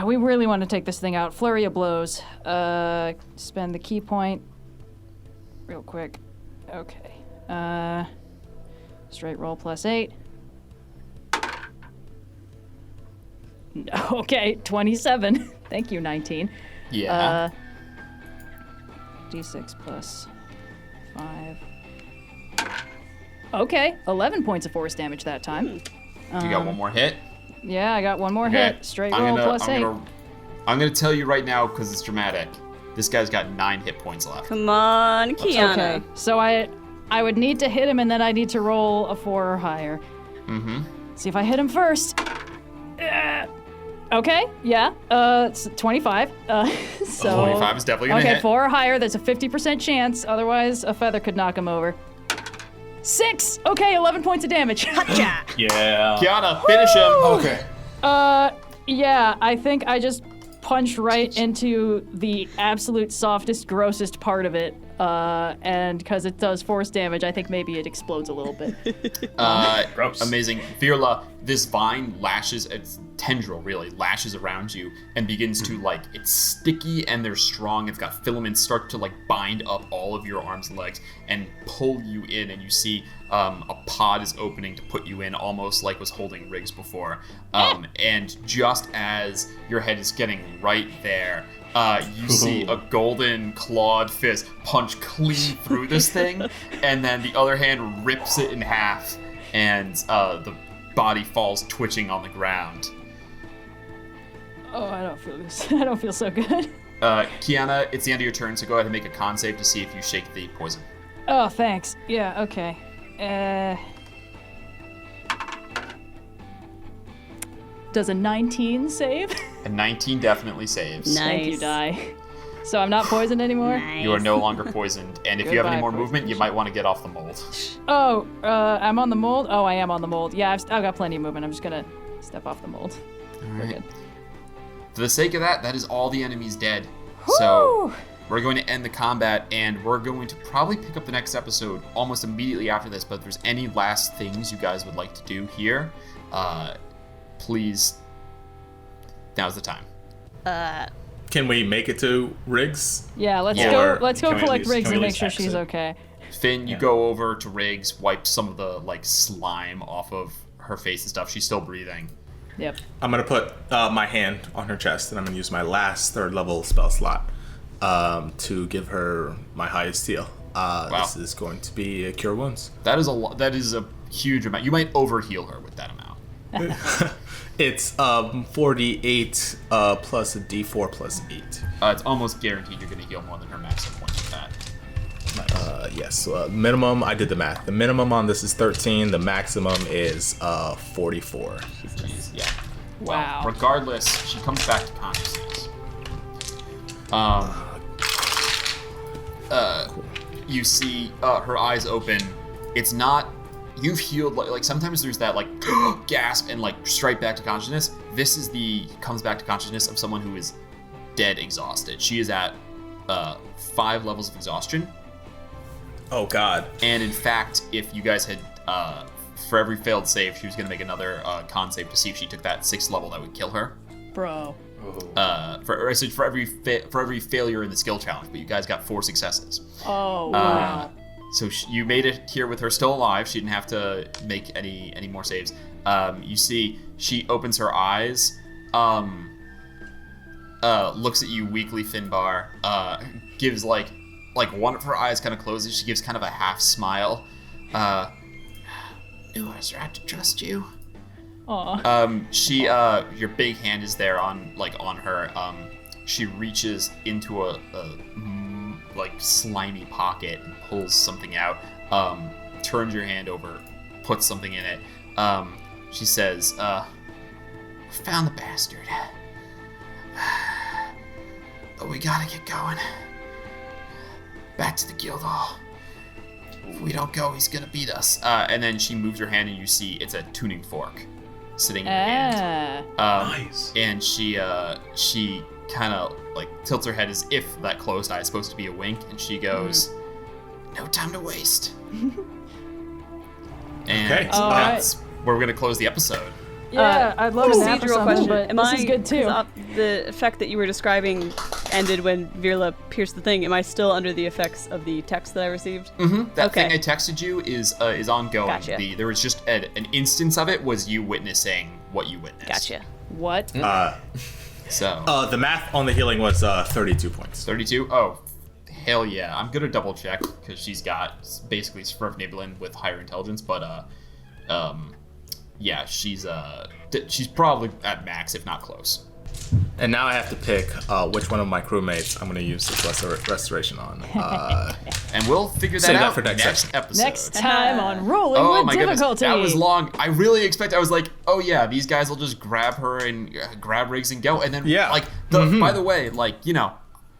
We really want to take this thing out. Flurry of blows. Spend the key point. Real quick. Okay. Straight roll plus 8. Okay, 27. Thank you, 19. Yeah. D6 plus 5. Okay, 11 points of force damage that time. You got one more hit? Yeah, I got one more hit. Straight roll plus 8. I'm gonna tell you right now because it's dramatic. This guy's got 9 hit points left. Come on, Kyana. Okay, so I would need to hit him, and then I need to roll a 4 or higher. See if I hit him first. Okay, yeah. It's 25. So 25 is definitely gonna hit. Okay, 4 or higher. There's a 50% chance. Otherwise, a feather could knock him over. 6. Okay, 11 points of damage. Gotcha. Yeah. Kyana, finish him. Okay. Yeah, I think I just punched right into the absolute softest, grossest part of it. And because it does force damage, I think maybe it explodes a little bit. Gross. Amazing. Virla, this vine lashes, its tendril really lashes around you and begins to like, it's sticky and they're strong. It's got filaments start to like bind up all of your arms and legs and pull you in, and you see a pod is opening to put you in, almost like was holding Riggs before. And just as your head is getting right there, you see a golden clawed fist punch clean through this thing, and then the other hand rips it in half, and the body falls twitching on the ground. Oh, I don't feel so good. Kyana, it's the end of your turn, so go ahead and make a con save to see if you shake the poison. Oh, thanks. Yeah, okay. Does a 19 save? A 19 definitely saves. Nice. Thank you, Die. So I'm not poisoned anymore? You are no longer poisoned, and if you have any Goodbye, more movement, you poison. might want to get off the mold. Oh, I'm on the mold? Oh, I am on the mold. Yeah, I've got plenty of movement. I'm just gonna step off the mold. We're Alright. good. For the sake of that is all the enemies dead. So we're going to end the combat, and we're going to probably pick up the next episode almost immediately after this, but if there's any last things you guys would like to do here, please, now's the time. Can we make it to Riggs? Yeah, let's Yeah. go. Let's go Can we at collect least- Riggs can we and at make least sure she's exit? okay. Finn, you go over to Riggs, wipe some of the like slime off of her face and stuff. She's still breathing. Yep. I'm gonna put my hand on her chest, and I'm gonna use my last 3rd level spell slot to give her my highest heal. This is going to be a cure wounds. That is that is a huge amount. You might overheal her with that amount. It's 4d8 plus a d4 plus 8. It's almost guaranteed you're going to heal more than her max hit points with that. Yes, minimum, I did the math. The minimum on this is 13, the maximum is 44. Jeez, yeah. Wow. Well, regardless, she comes back to consciousness. You see her eyes open. It's not, you've healed, like sometimes there's that like gasp and like straight back to consciousness. This is the comes back to consciousness of someone who is dead exhausted. She is at 5 levels of exhaustion. Oh god. And in fact, if you guys had, for every failed save, she was going to make another con save to see if she took that 6th level that would kill her. Bro. For every failure in the skill challenge, but you guys got 4 successes. Oh, wow. So you made it here with her still alive. She didn't have to make any more saves. You see, she opens her eyes, looks at you weakly, Finbar, gives like one of her eyes kind of closes. She gives kind of a half smile. It was right to trust you. Aw. Your big hand is there on her. She reaches into a like slimy pocket and pulls something out. Turns your hand over, puts something in it. She says, "Found the bastard, but we gotta get going. Back to the guild hall. If we don't go, he's gonna beat us." And then she moves her hand, and you see it's a tuning fork sitting in her hand. Nice. And she kind of like tilts her head as if that closed eye is supposed to be a wink, and she goes, "No time to waste." And Okay. that's where we're gonna close the episode. Yeah, I'd love a nap or Procedural something, question. but Am this I, is good too. 'cause, the effect that you were describing ended when Virla pierced the thing. Am I still under the effects of the text that I received? That Okay. thing I texted you is ongoing. Gotcha. There was just an instance of it was you witnessing what you witnessed. Gotcha. What? So The math on the healing was 32 points. 32. Oh, hell yeah! I'm gonna double check because she's got basically Svrfnibelin with higher intelligence, but yeah, she's probably at max if not close. And now I have to pick which one of my crewmates I'm going to use this restoration on. And we'll figure that Save that out for next session. episode. Next time on Rolling Oh with my goodness, Difficulty. that was long. I was like, oh yeah, these guys will just grab her and grab Riggs and go. And then, Yeah. like, by the way, like, you know,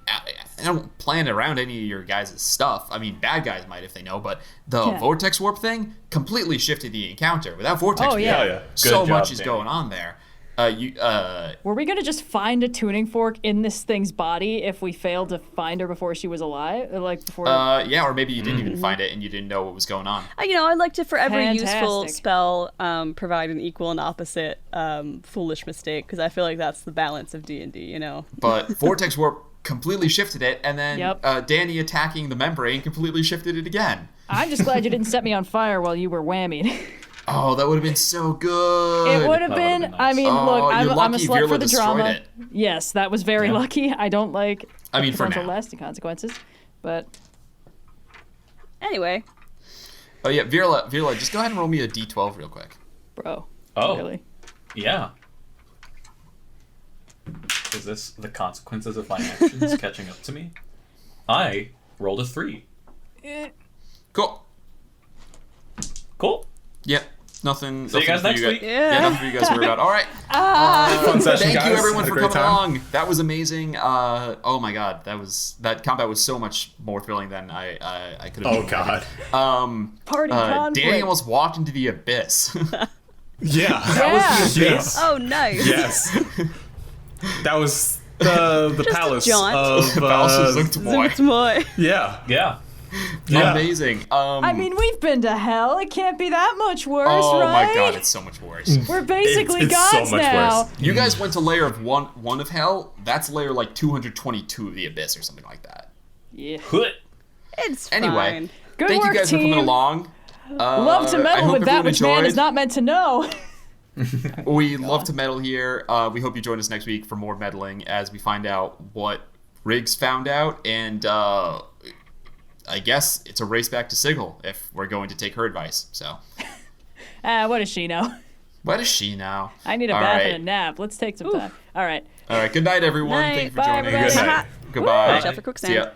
I don't plan around any of your guys' stuff. I mean, bad guys might if they know, but the Yeah. Vortex Warp thing completely shifted the encounter. Without Vortex, Oh, yeah. Yeah. so Good much job, is Dani. going on there. Were we gonna just find a tuning fork in this thing's body if we failed to find her before she was alive? Like before? Yeah, or maybe you didn't even find it and you didn't know what was going on. I'd like to, for every useful Fantastic. spell, provide an equal and opposite foolish mistake, because I feel like that's the balance of D&D, you know? But Vortex Warp completely shifted it, and then Yep. Dani attacking the membrane completely shifted it again. I'm just glad you didn't set me on fire while you were whammied. Oh, that would have been so good. It would have That been. would've been I nice. mean, Oh, look, I'm you're a lucky slut Virla for the destroyed drama. it. Yes, that was very lucky. I don't like For potential now. lasting consequences, but Anyway, Oh yeah, Virla, just go ahead and roll me a d12 real quick. bro, Oh. really? Yeah. Is this the consequences of my actions catching up to me? I rolled a 3. Cool. Cool. Yep. Nothing. See you guys next week. Yeah, nothing for you guys to worry about. All right. Fun session, Thank guys. you everyone Had a for great coming time. along. That was amazing. Oh my god, that combat was so much more thrilling than I could have. Oh god. Party conflict. Danny almost walked into the abyss. Yeah. That was the abyss. oh, nice. Yes. That was the Just a palace jaunt. of Palace of Zoot Boy. Boy. yeah. Yeah. Yeah. Amazing. I mean, we've been to hell. It can't be that much worse, oh right? my god, it's so much worse. We're basically It's so gods much now. worse. You guys went to layer of one of hell. That's layer like 222 of the abyss or something like that. Yeah. Put. It's Anyway, fine. Good thank work, you guys for team. coming along. Love to I meddle hope with that everyone which man is enjoyed. not meant to know. We love to meddle here. We hope you join us next week for more meddling as we find out what Riggs found out, and I guess it's a race back to Sigil if we're going to take her advice. So, What does she know? what is she now? I need a All bath right. and a nap. Let's take some time. All right. All right. Good night, everyone. Night. Thank you for Bye, joining everybody. us. Good night. Goodbye. Watch out for quicksand. See ya.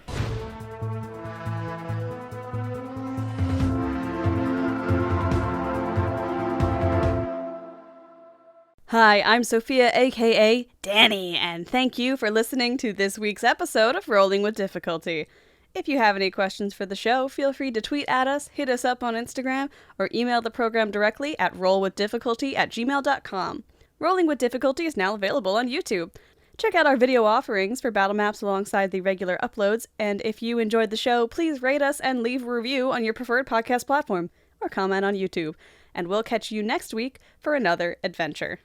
Hi, I'm Sophia, aka Dani, and thank you for listening to this week's episode of Rolling with Difficulty. If you have any questions for the show, feel free to tweet at us, hit us up on Instagram, or email the program directly at rollwithdifficulty@gmail.com. Rolling with Difficulty is now available on YouTube. Check out our video offerings for battle maps alongside the regular uploads, and if you enjoyed the show, please rate us and leave a review on your preferred podcast platform, or comment on YouTube. And we'll catch you next week for another adventure.